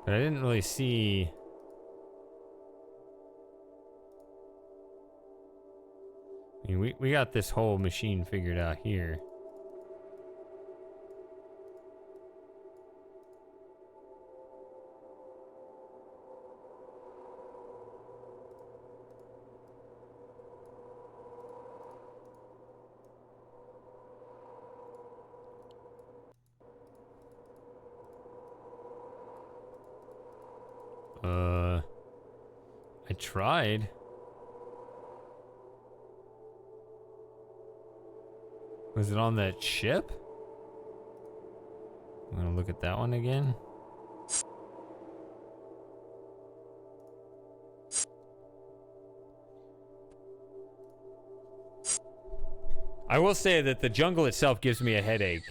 But I didn't really see. I mean, we got this whole machine figured out here. I tried. Was it on that ship? I'm gonna look at that one again. I will say that the jungle itself gives me a headache,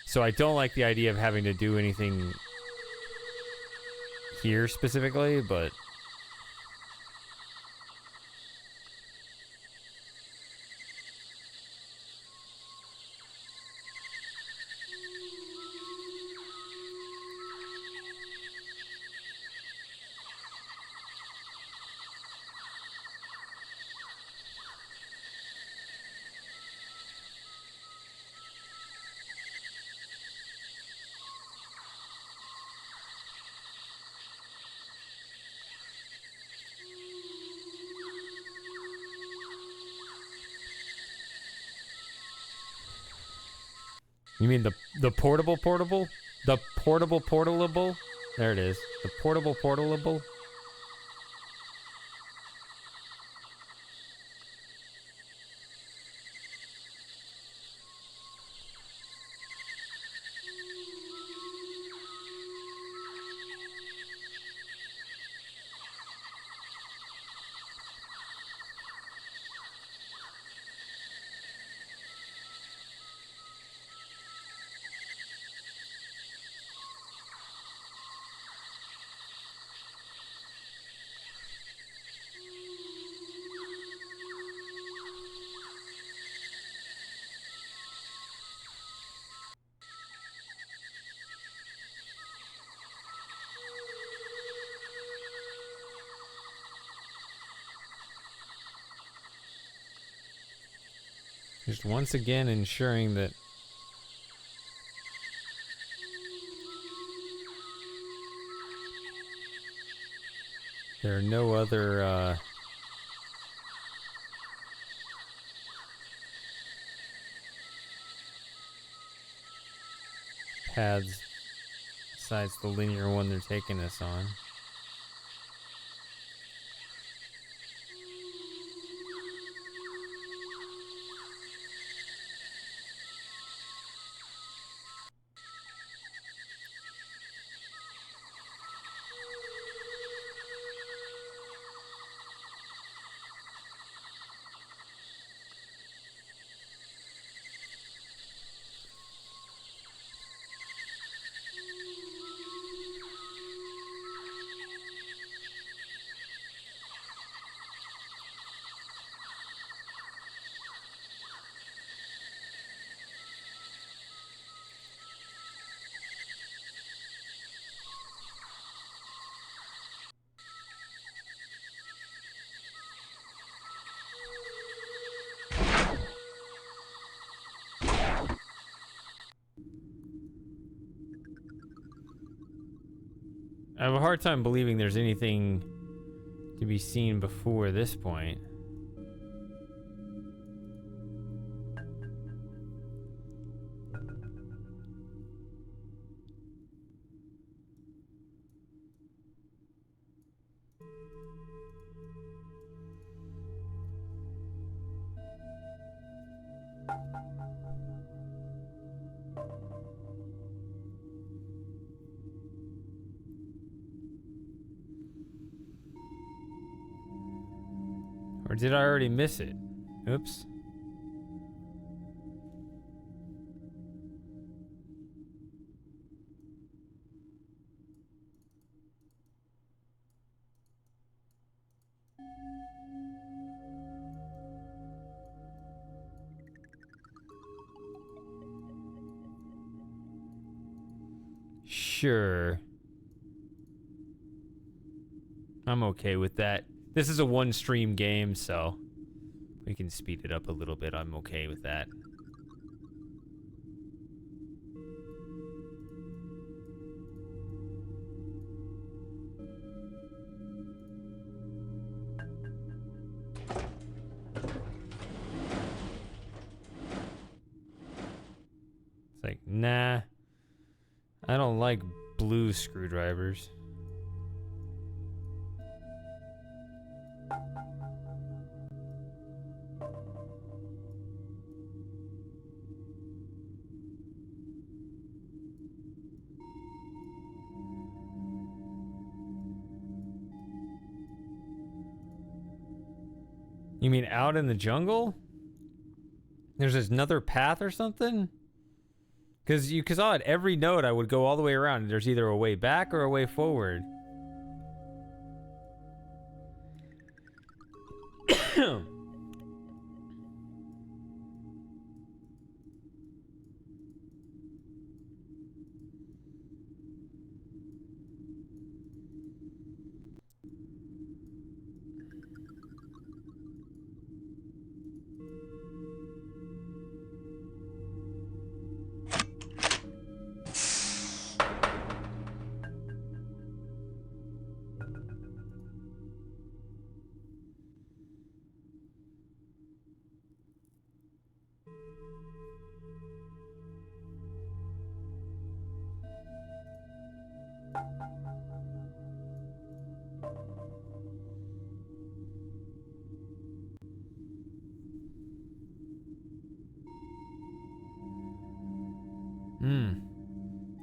so I don't like the idea of having to do anything here specifically, but you mean the portable? The portable? There it is. The portable? Just once again ensuring that there are no other paths besides the linear one they're taking us on. I have a hard time believing there's anything to be seen before this point. Or did I already miss it? Oops. Sure. I'm okay with that. This is a one-stream game, so we can speed it up a little bit. I'm okay with that. It's like, nah. I don't like blue screwdrivers. You mean out in the jungle? There's another path or something? Because on every node I would go all the way around and there's either a way back or a way forward.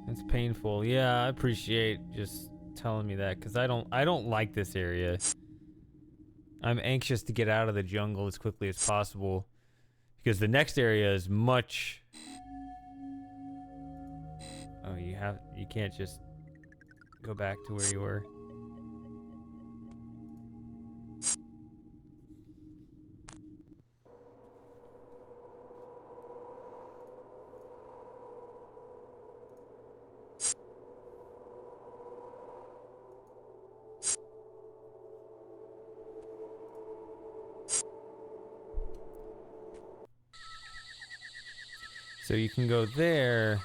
It's painful. Yeah, I appreciate just telling me that because I don't like this area. I'm anxious to get out of the jungle as quickly as possible because the next area is much. Oh, you can't just go back to where you were. So you can go there.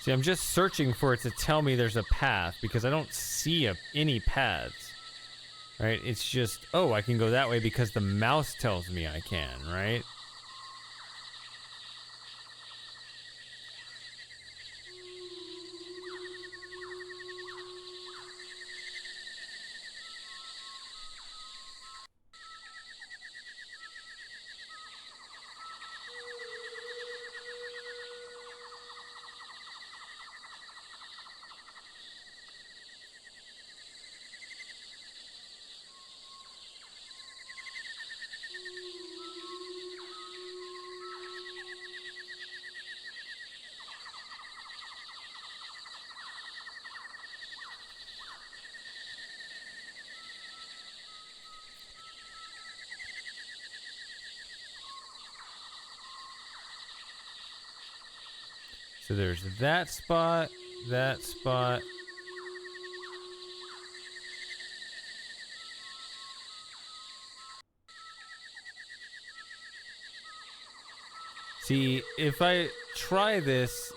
See, I'm just searching for it to tell me there's a path because I don't see any paths. Right? It's just, oh, I can go that way because the mouse tells me I can, right? So there's that spot, that spot. See, if I try this,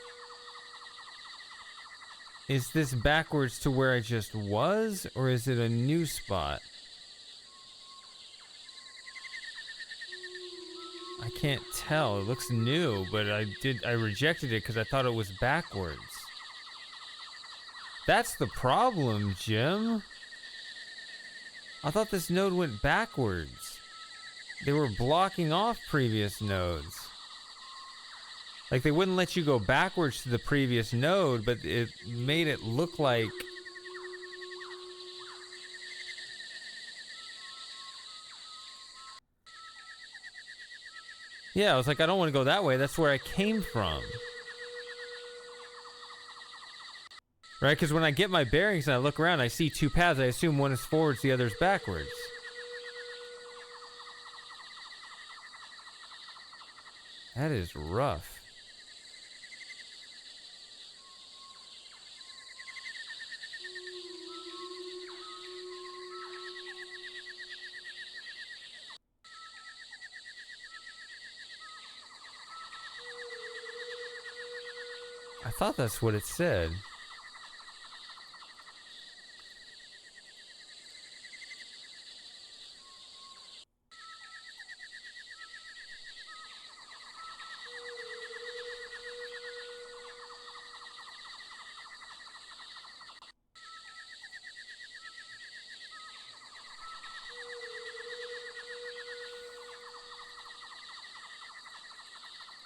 is this backwards to where I just was, or is it a new spot? I can't tell. It looks new, but I rejected it because I thought it was backwards. That's the problem, Jim. I thought this node went backwards. They were blocking off previous nodes. Like, they wouldn't let you go backwards to the previous node, but it made it look like... Yeah, I was like, I don't want to go that way. That's where I came from. Right? Because when I get my bearings and I look around, I see two paths. I assume one is forwards, the other is backwards. That is rough. I thought that's what it said.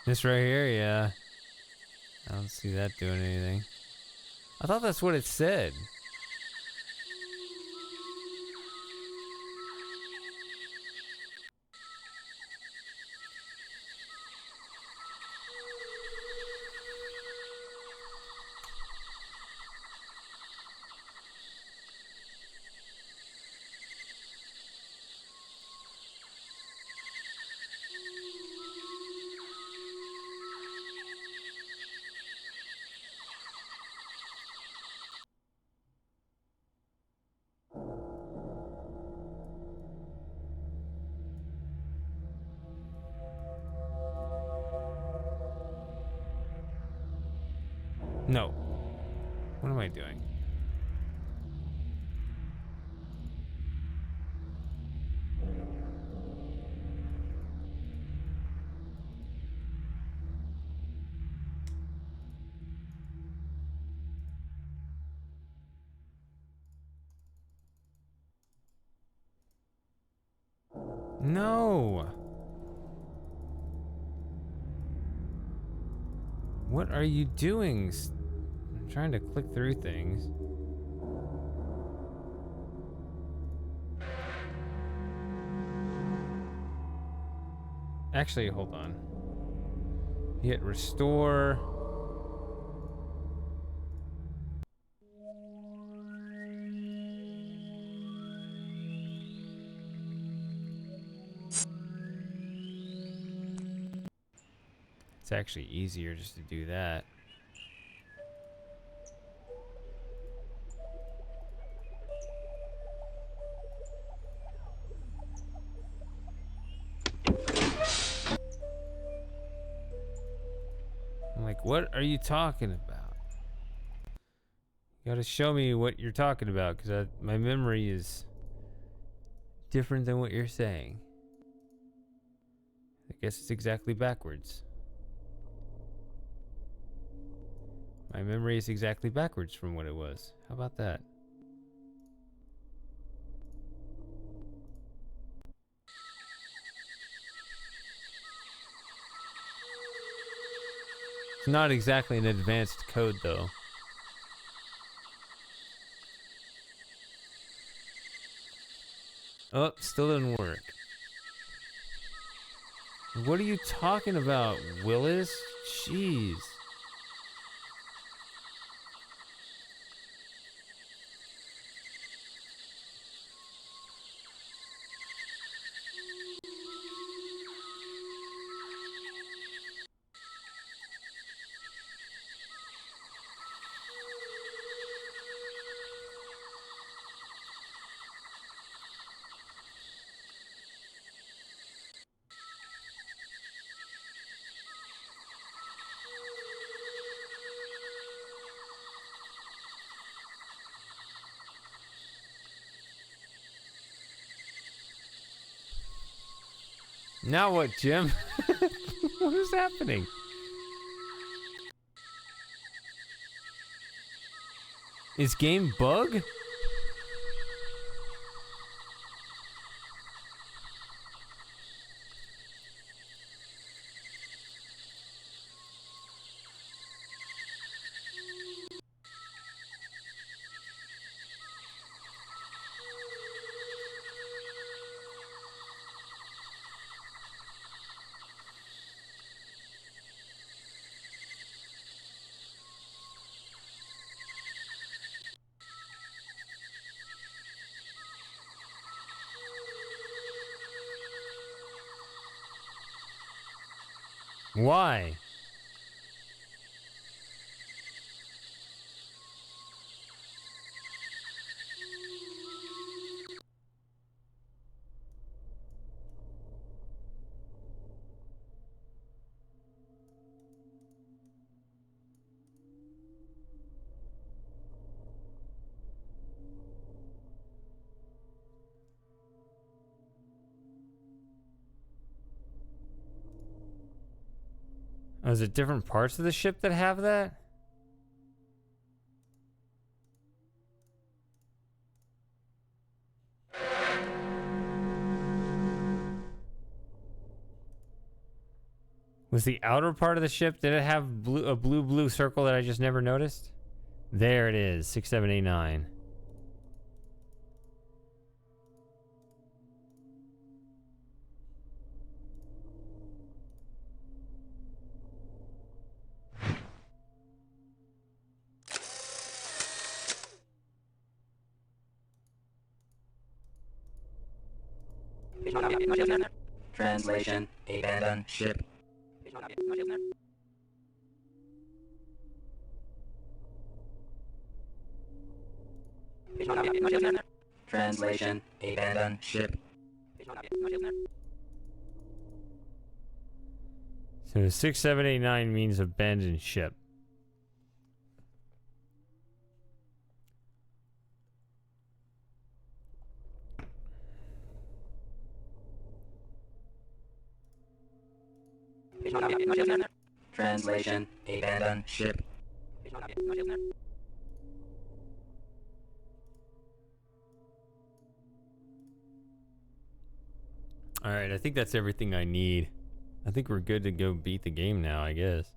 This right here, yeah. I don't see that doing anything. I thought that's what it said. No. What am I doing? No. What are you doing? I'm trying to click through things. Actually, hold on. Hit restore. It's actually easier just to do that. I'm like, what are you talking about? You gotta show me what you're talking about, because my memory is different than what you're saying. I guess it's exactly backwards. My memory is exactly backwards from what it was. How about that? It's not exactly an advanced code, though. Oh, still didn't work. What are you talking about, Willis? Jeez. Now what, Jim? What is happening? Is game bug? Why? Oh, is it different parts of the ship that have that? Was the outer part of the ship, did it have a blue circle that I just never noticed? There it is, 6, 7, 8, 9. Translation: abandoned ship. Translation: abandoned ship. So 6, 7, 8, 9 means abandoned ship. Translation: abandoned ship. Alright, I think that's everything I need. I think we're good to go beat the game now, I guess.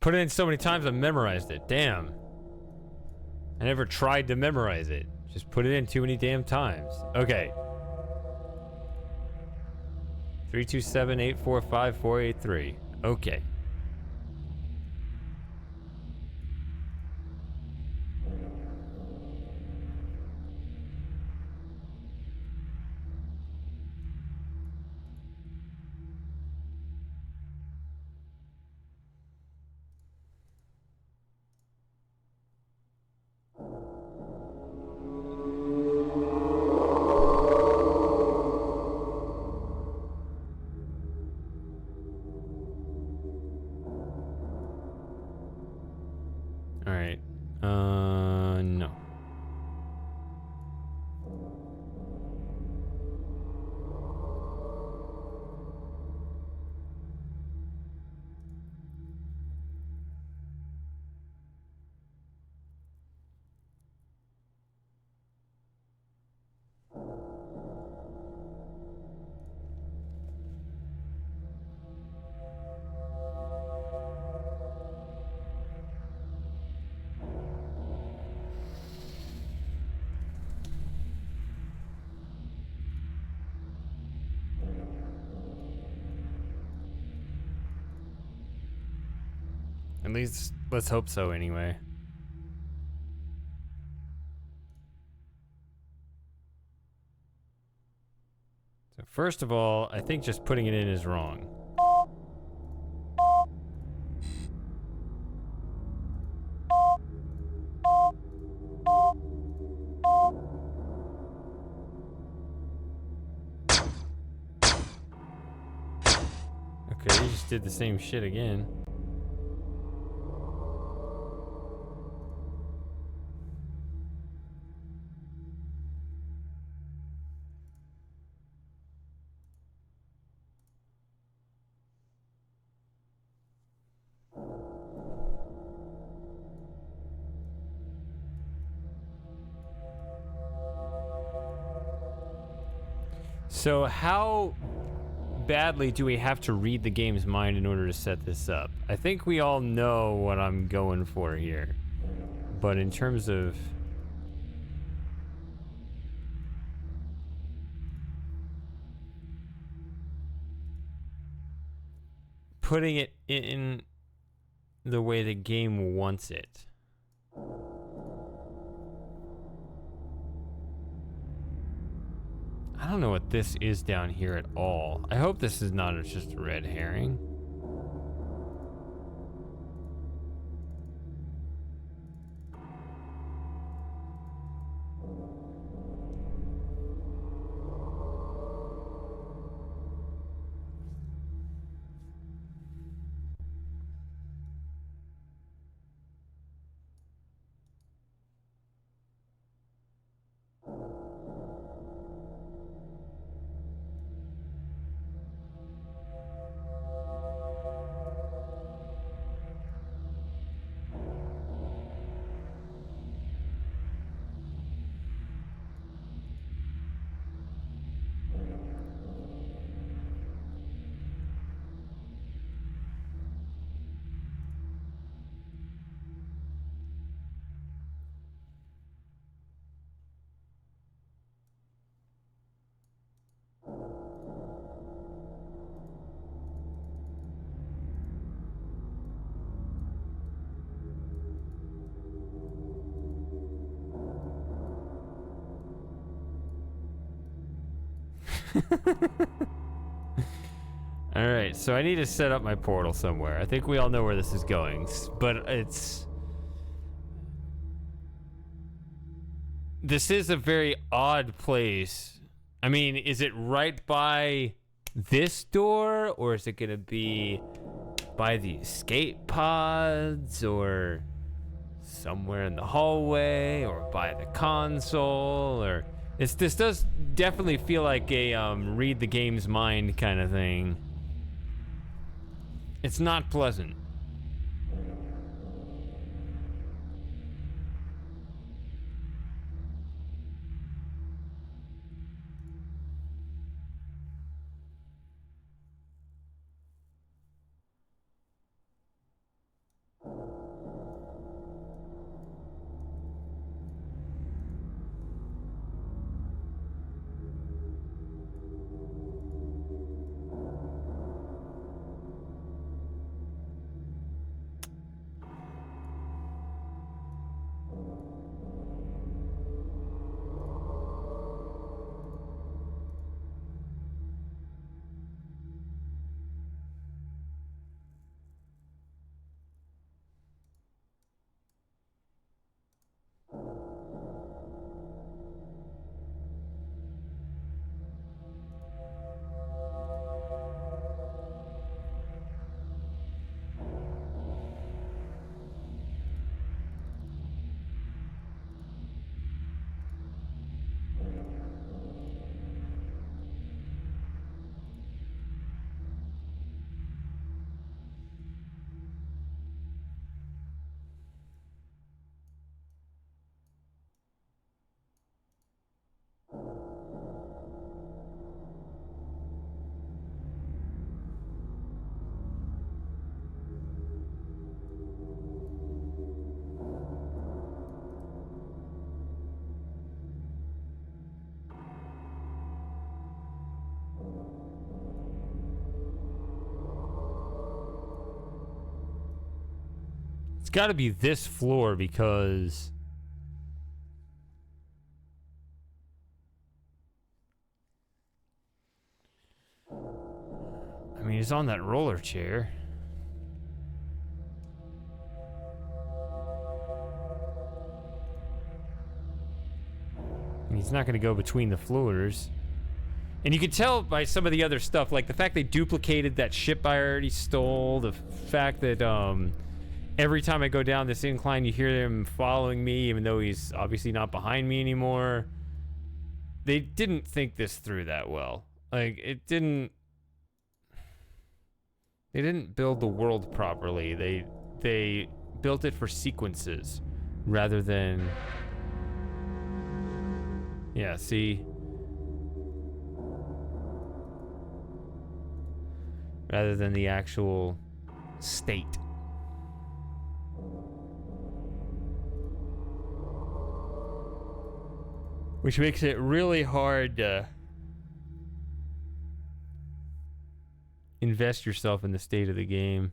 Put it in so many times I memorized it. Damn. I never tried to memorize it. Just put it in too many damn times. Okay. 327-845-483. Okay. Alright. No. At least, let's hope so anyway. So first of all, I think just putting it in is wrong. Okay, you just did the same shit again. So how badly do we have to read the game's mind in order to set this up? I think we all know what I'm going for here. But in terms of... putting it in the way the game wants it. I don't know what this is down here at all. I hope this is not just a red herring. Alright, so I need to set up my portal somewhere. I think we all know where this is going, but it's... This is a very odd place. I mean, is it right by this door, or is it gonna be by the escape pods, or somewhere in the hallway, or by the console, or... This does definitely feel like a read the game's mind kind of thing. It's not pleasant. It's got to be this floor because... he's on that roller chair. And he's not going to go between the floors. And you can tell by some of the other stuff, like the fact they duplicated that ship I already stole, the fact that every time I go down this incline, you hear him following me, even though he's obviously not behind me anymore. They didn't think this through that well. Like, it didn't... They didn't build the world properly. They built it for sequences rather than... Yeah, see? Rather than the actual state. Which makes it really hard to invest yourself in the state of the game.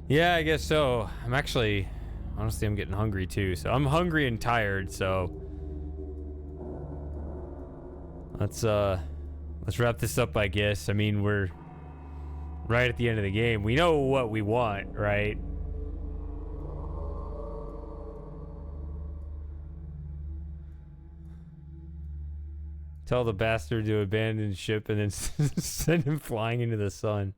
Yeah, I guess so. Honestly, I'm getting hungry too. So I'm hungry and tired, so let's wrap this up, I guess. I mean, we're right at the end of the game. We know what we want, right? Tell the bastard to abandon ship and then send him flying into the sun.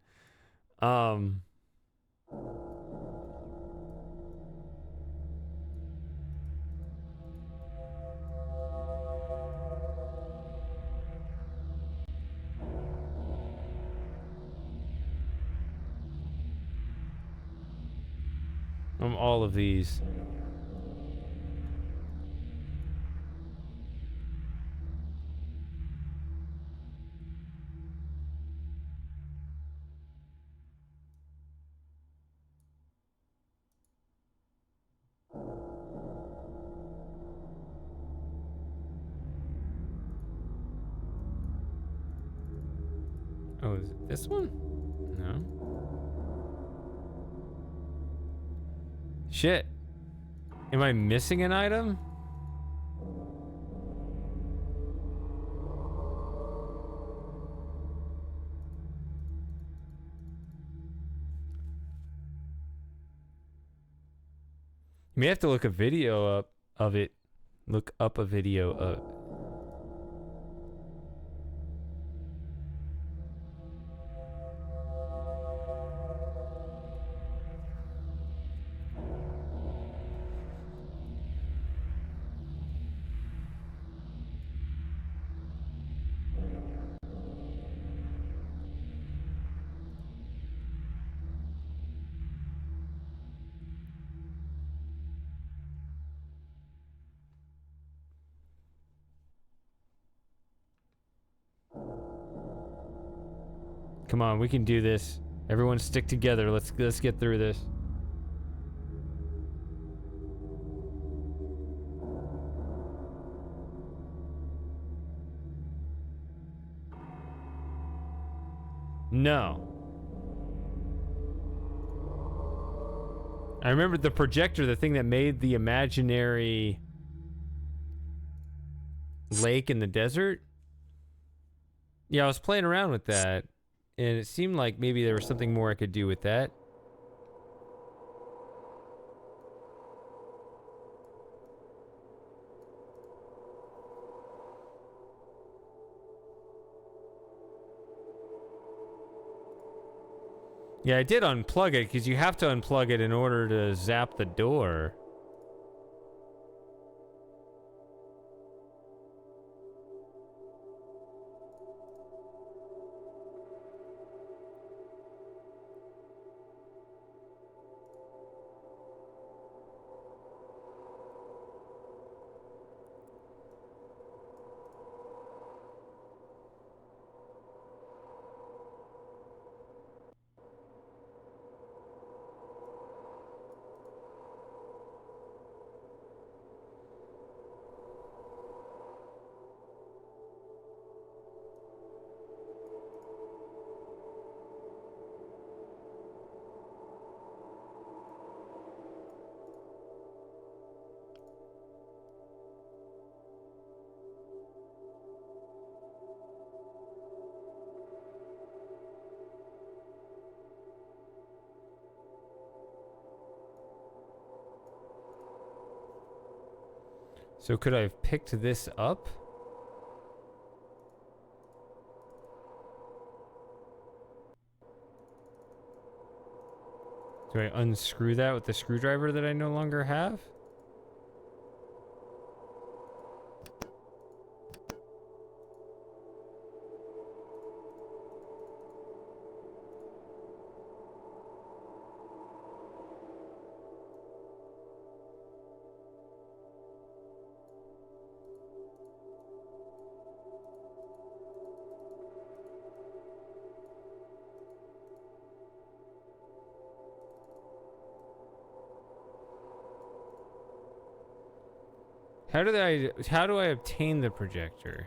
All of these. Oh, is it this one? No. Shit. Am I missing an item? You may have to look a video up of it. Look up a video of... Come on, we can do this. Everyone stick together. Let's get through this. No. I remember the projector, the thing that made the imaginary lake in the desert. Yeah, I was playing around with that. And it seemed like maybe there was something more I could do with that. Yeah, I did unplug it because you have to unplug it in order to zap the door. So could I have picked this up? Do I unscrew that with the screwdriver that I no longer have? How do I obtain the projector?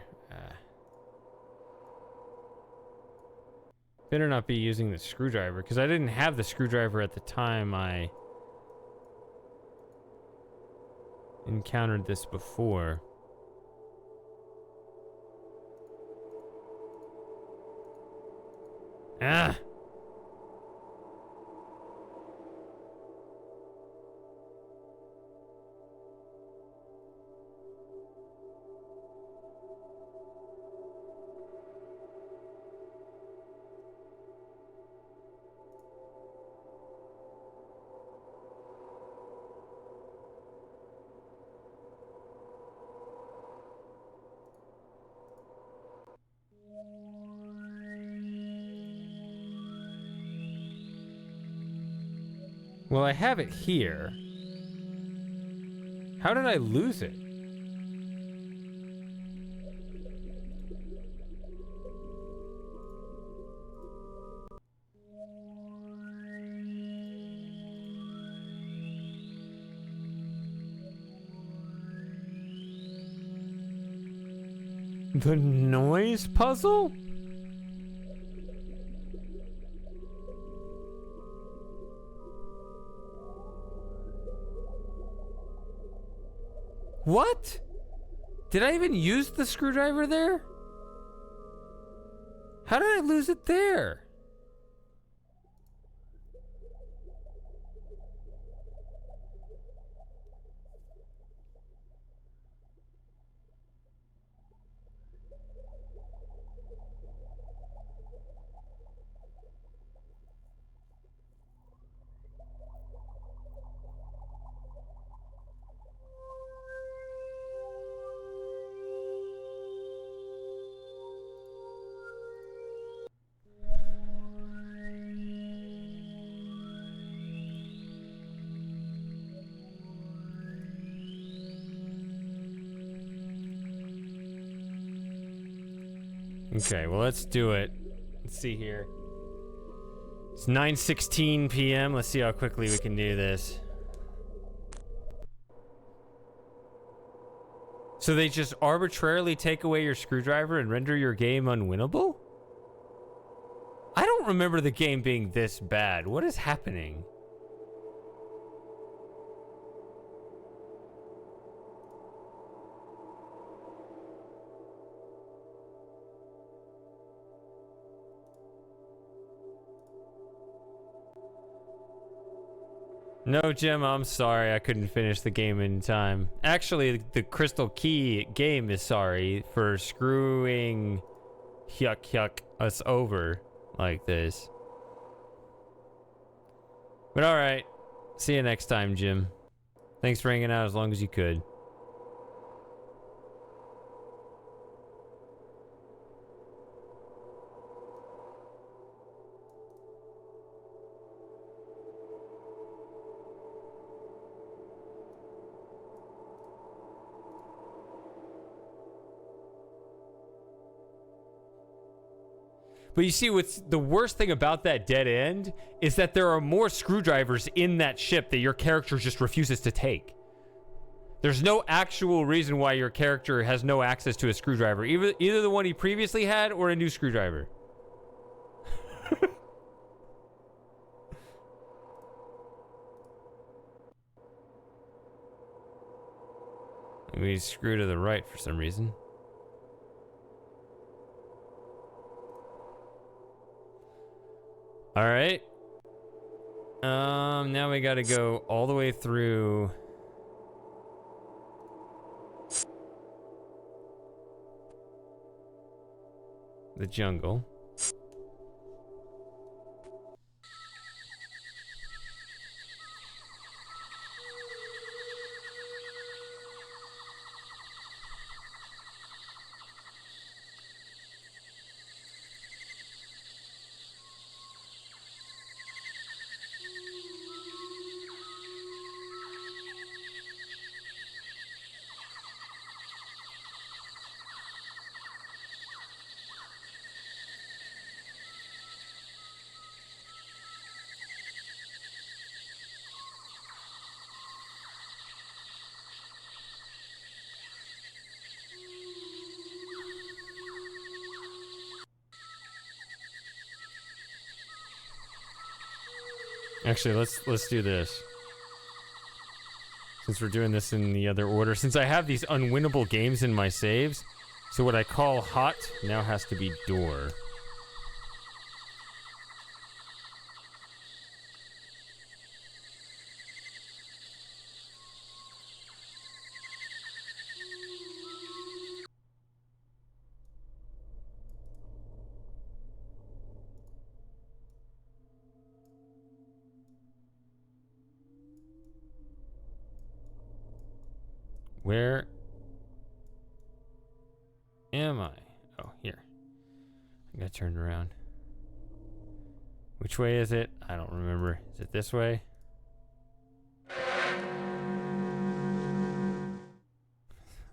Better not be using the screwdriver, because I didn't have the screwdriver at the time I encountered this before. Ah! Well, I have it here. How did I lose it? The noise puzzle? What? Did I even use the screwdriver there? How did I lose it there? Okay, well, let's do it. Let's see here. It's 9:16 p.m. Let's see how quickly we can do this. So they just arbitrarily take away your screwdriver and render your game unwinnable? I don't remember the game being this bad. What is happening? No, Jim, I'm sorry. I couldn't finish the game in time. Actually, the Crystal Key game is sorry for screwing us over like this. But alright. See you next time, Jim. Thanks for hanging out as long as you could. But you see, what's the worst thing about that dead end is that there are more screwdrivers in that ship that your character just refuses to take. There's no actual reason why your character has no access to a screwdriver, either the one he previously had or a new screwdriver. We screw to the right for some reason. All right. Now we got to go all the way through the jungle. Actually, let's do this. Since we're doing this in the other order, since I have these unwinnable games in my saves, so what I call hot now has to be door. Where am I? Oh, here. I got turned around. Which way is it? I don't remember. Is it this way?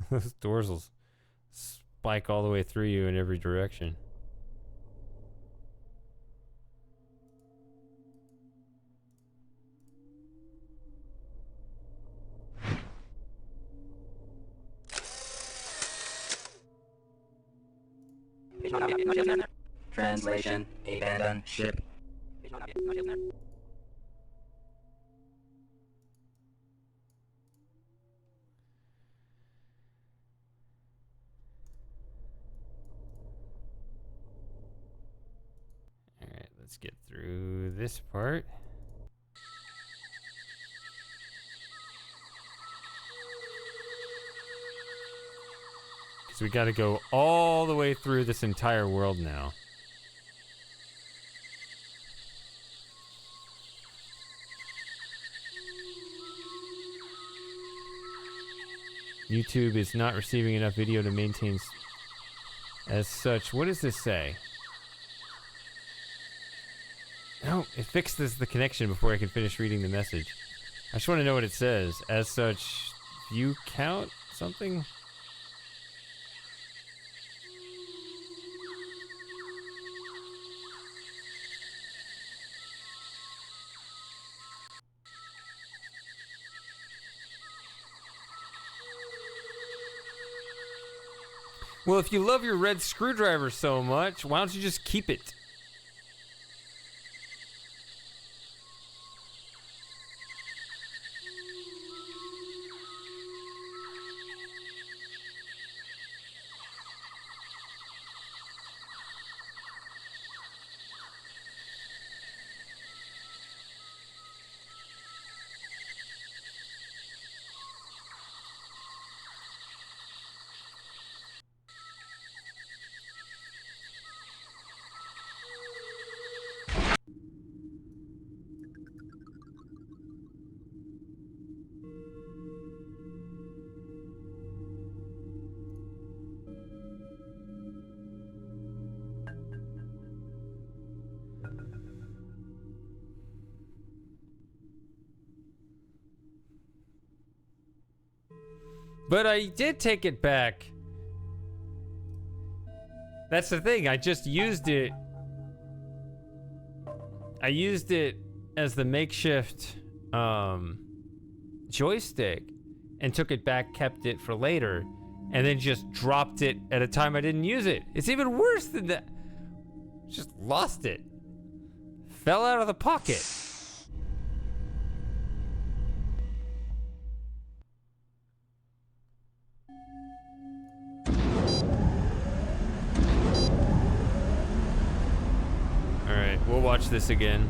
Those doors will spike all the way through you in every direction. Translation, abandon ship. Alright, let's get through this part. So we gotta go all the way through this entire world now. YouTube is not receiving enough video to maintain as such. What does this say? Oh, it fixes the connection before I can finish reading the message. I just want to know what it says. As such, view count something? Well, if you love your red screwdriver so much, why don't you just keep it? But I did take it back. That's the thing, I just used it. I used it as the makeshift joystick and took it back, kept it for later, and then just dropped it at a time I didn't use it. It's even worse than that. Just lost it. Fell out of the pocket. We'll watch this again.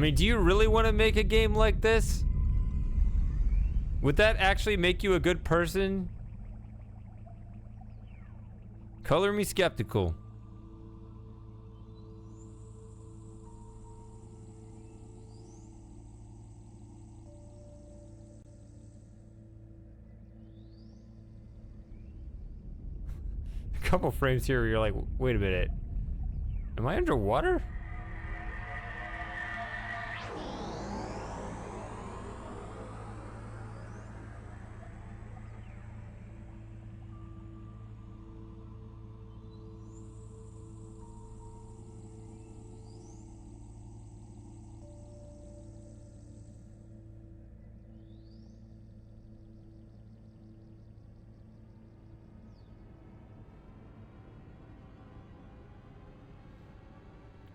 mean, do you really want to make a game like this? Would that actually make you a good person? Color me skeptical. A couple frames here where you're like, wait a minute. Am I underwater?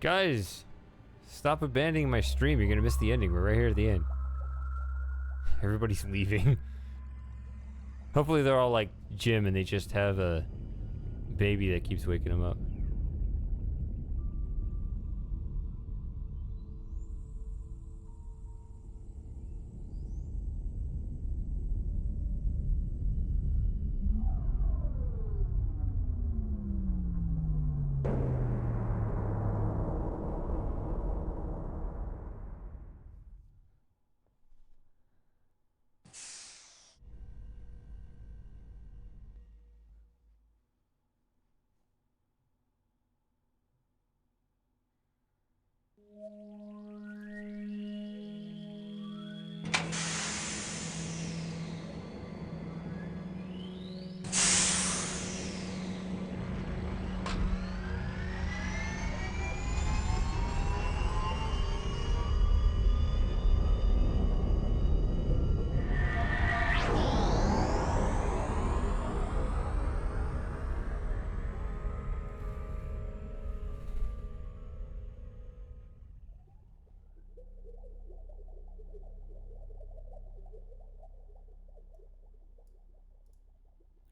Guys, stop abandoning my stream. You're gonna miss the ending. We're right here at the end. Everybody's leaving. Hopefully they're all like Jim and they just have a baby that keeps waking them up.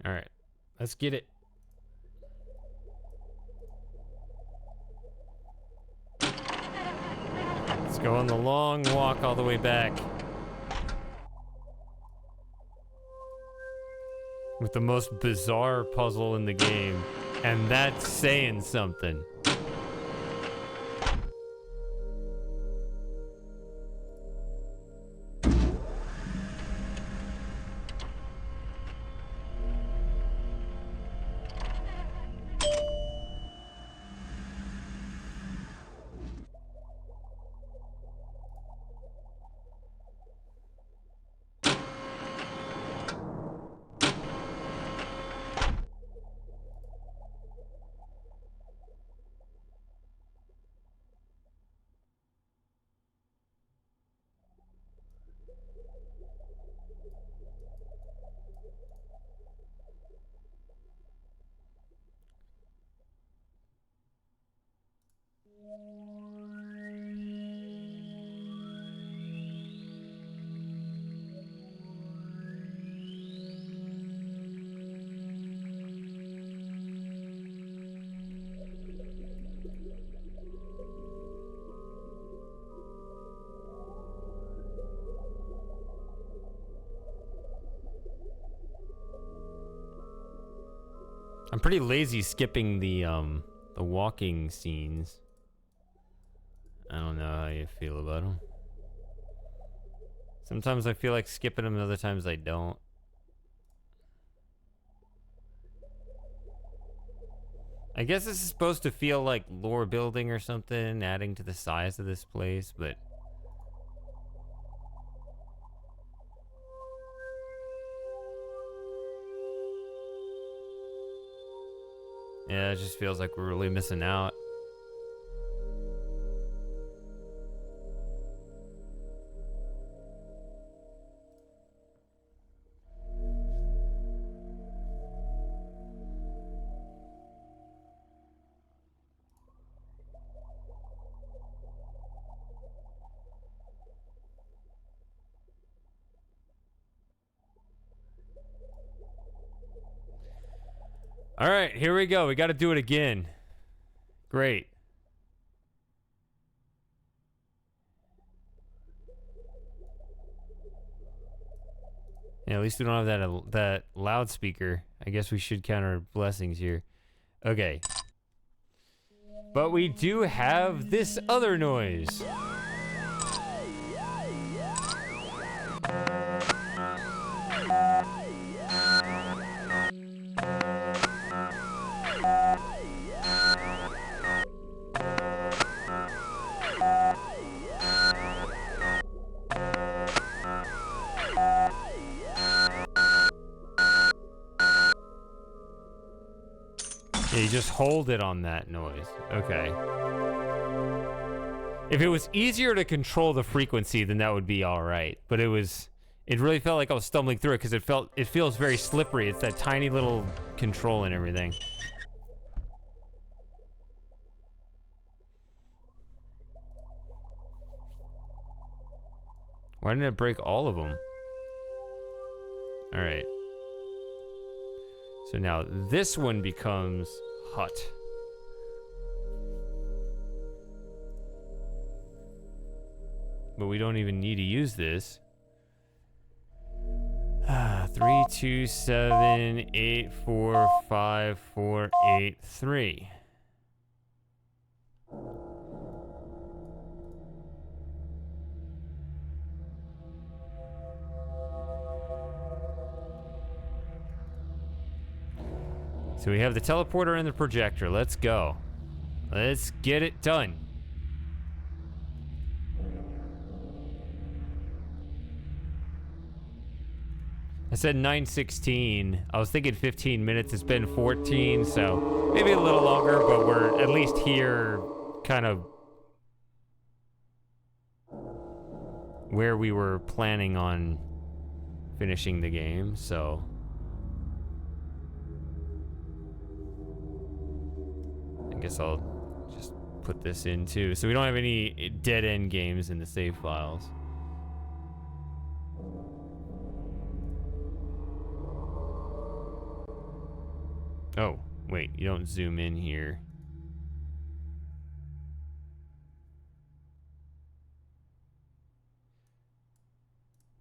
All right, let's get it. Let's go on the long walk all the way back. With the most bizarre puzzle in the game. And that's saying something. I'm pretty lazy skipping the walking scenes. I don't know how you feel about them. Sometimes I feel like skipping them, other times I don't. I guess this is supposed to feel like lore building or something, adding to the size of this place, but... yeah, it just feels like we're really missing out. All right, here we go. We got to do it again. Great. Yeah, at least we don't have that loudspeaker. I guess we should count our blessings here. Okay. But we do have this other noise. Yeah, you just hold it on that noise. Okay. If it was easier to control the frequency, then that would be all right. But it really felt like I was stumbling through it because it feels very slippery. It's that tiny little control and everything. Why didn't it break all of them? All right. So now this one becomes hut. But we don't even need to use this. 3, 2, 7, 8, 4, 5, 4, 8, 3. So we have the teleporter and the projector. Let's go. Let's get it done. I said 9:16. I was thinking 15 minutes. It's been 14, so maybe a little longer, but we're at least here kind of where we were planning on finishing the game, so... I guess I'll just put this in too. So we don't have any dead end games in the save files. Oh, wait, you don't zoom in here.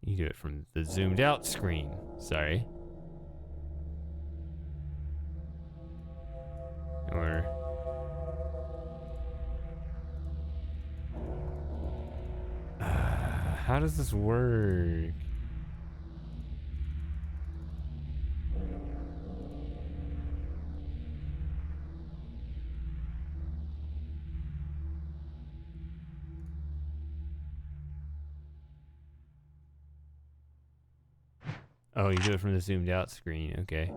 You do it from the zoomed out screen. Sorry. Or... how does this work? Oh, you do it from the zoomed out screen. Okay.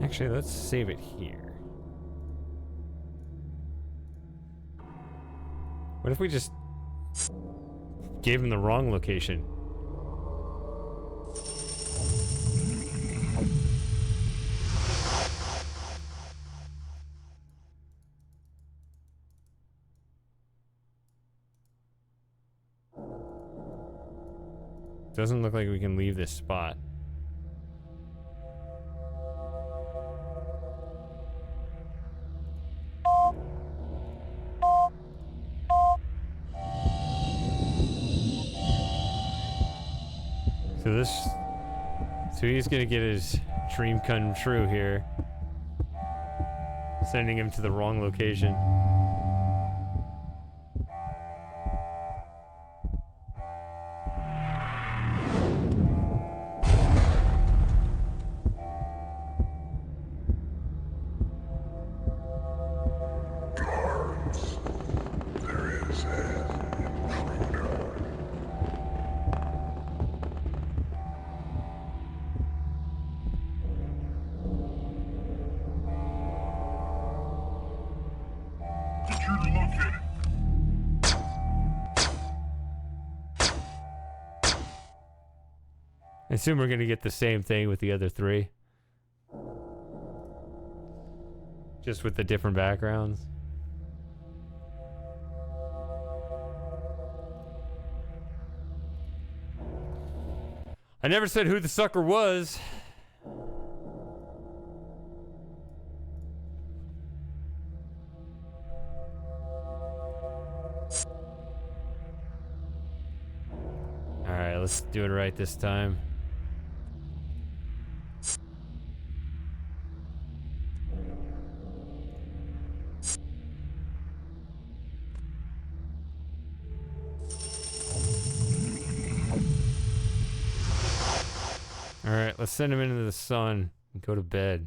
Actually, let's save it here. What if we just gave him the wrong location? Doesn't look like we can leave this spot. So he's gonna get his dream come true here. Sending him to the wrong location. I assume we're gonna get the same thing with the other three. Just with the different backgrounds. I never said who the sucker was. Alright, let's do it right this time. Alright, let's send him into the sun and go to bed.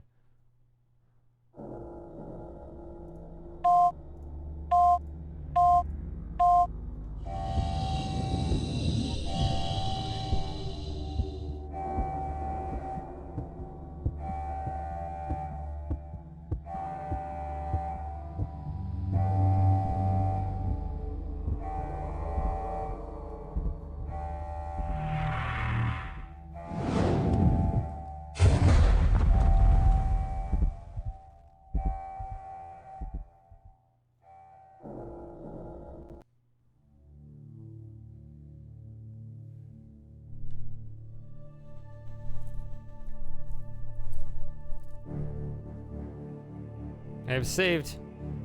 I have saved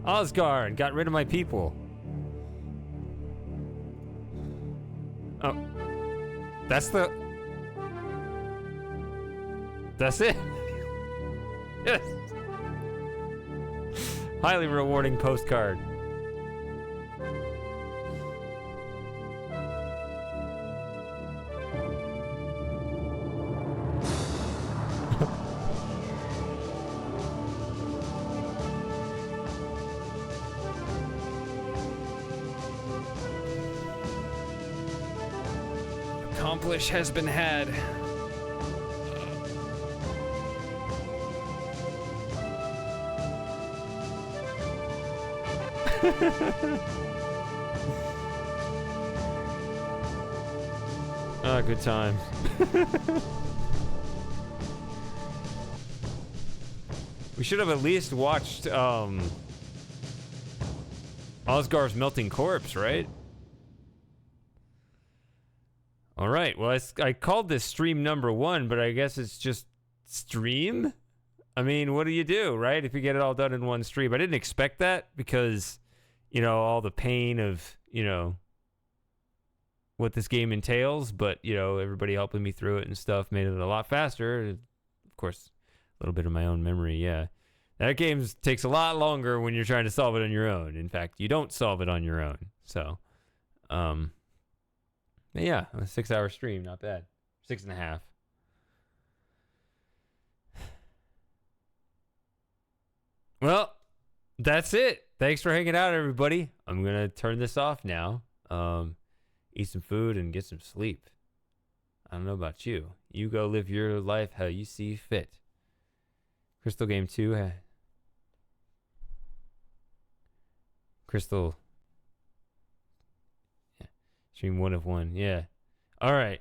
Osgard and got rid of my people. Oh. That's it? Yes. Highly rewarding postcard. Accomplish has been had. Ah, good times. We should have at least watched Osgar's melting corpse, right? All right. Well, I called this stream number 1, but I guess it's just stream. I mean, what do you do, right? If you get it all done in one stream. I didn't expect that because, you know, all the pain of, you know, what this game entails, but, you know, everybody helping me through it and stuff made it a lot faster. Of course, a little bit of my own memory, yeah. That game takes a lot longer when you're trying to solve it on your own. In fact, you don't solve it on your own. So, but yeah, a 6-hour stream, not bad. 6.5. Well, that's it. Thanks for hanging out, everybody. I'm going to turn this off now. Eat some food and get some sleep. I don't know about you. You go live your life how you see fit. Crystal Game 2. Crystal. Yeah. Stream 1 of 1. Yeah. All right.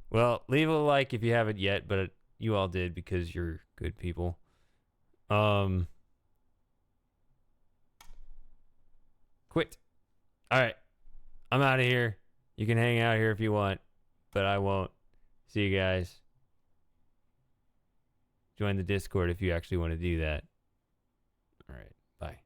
Well, leave a like if you haven't yet, but you all did because you're good people. Quit. All right. I'm out of here. You can hang out here if you want, but I won't. See you guys. Join the Discord if you actually want to do that. All right. Bye.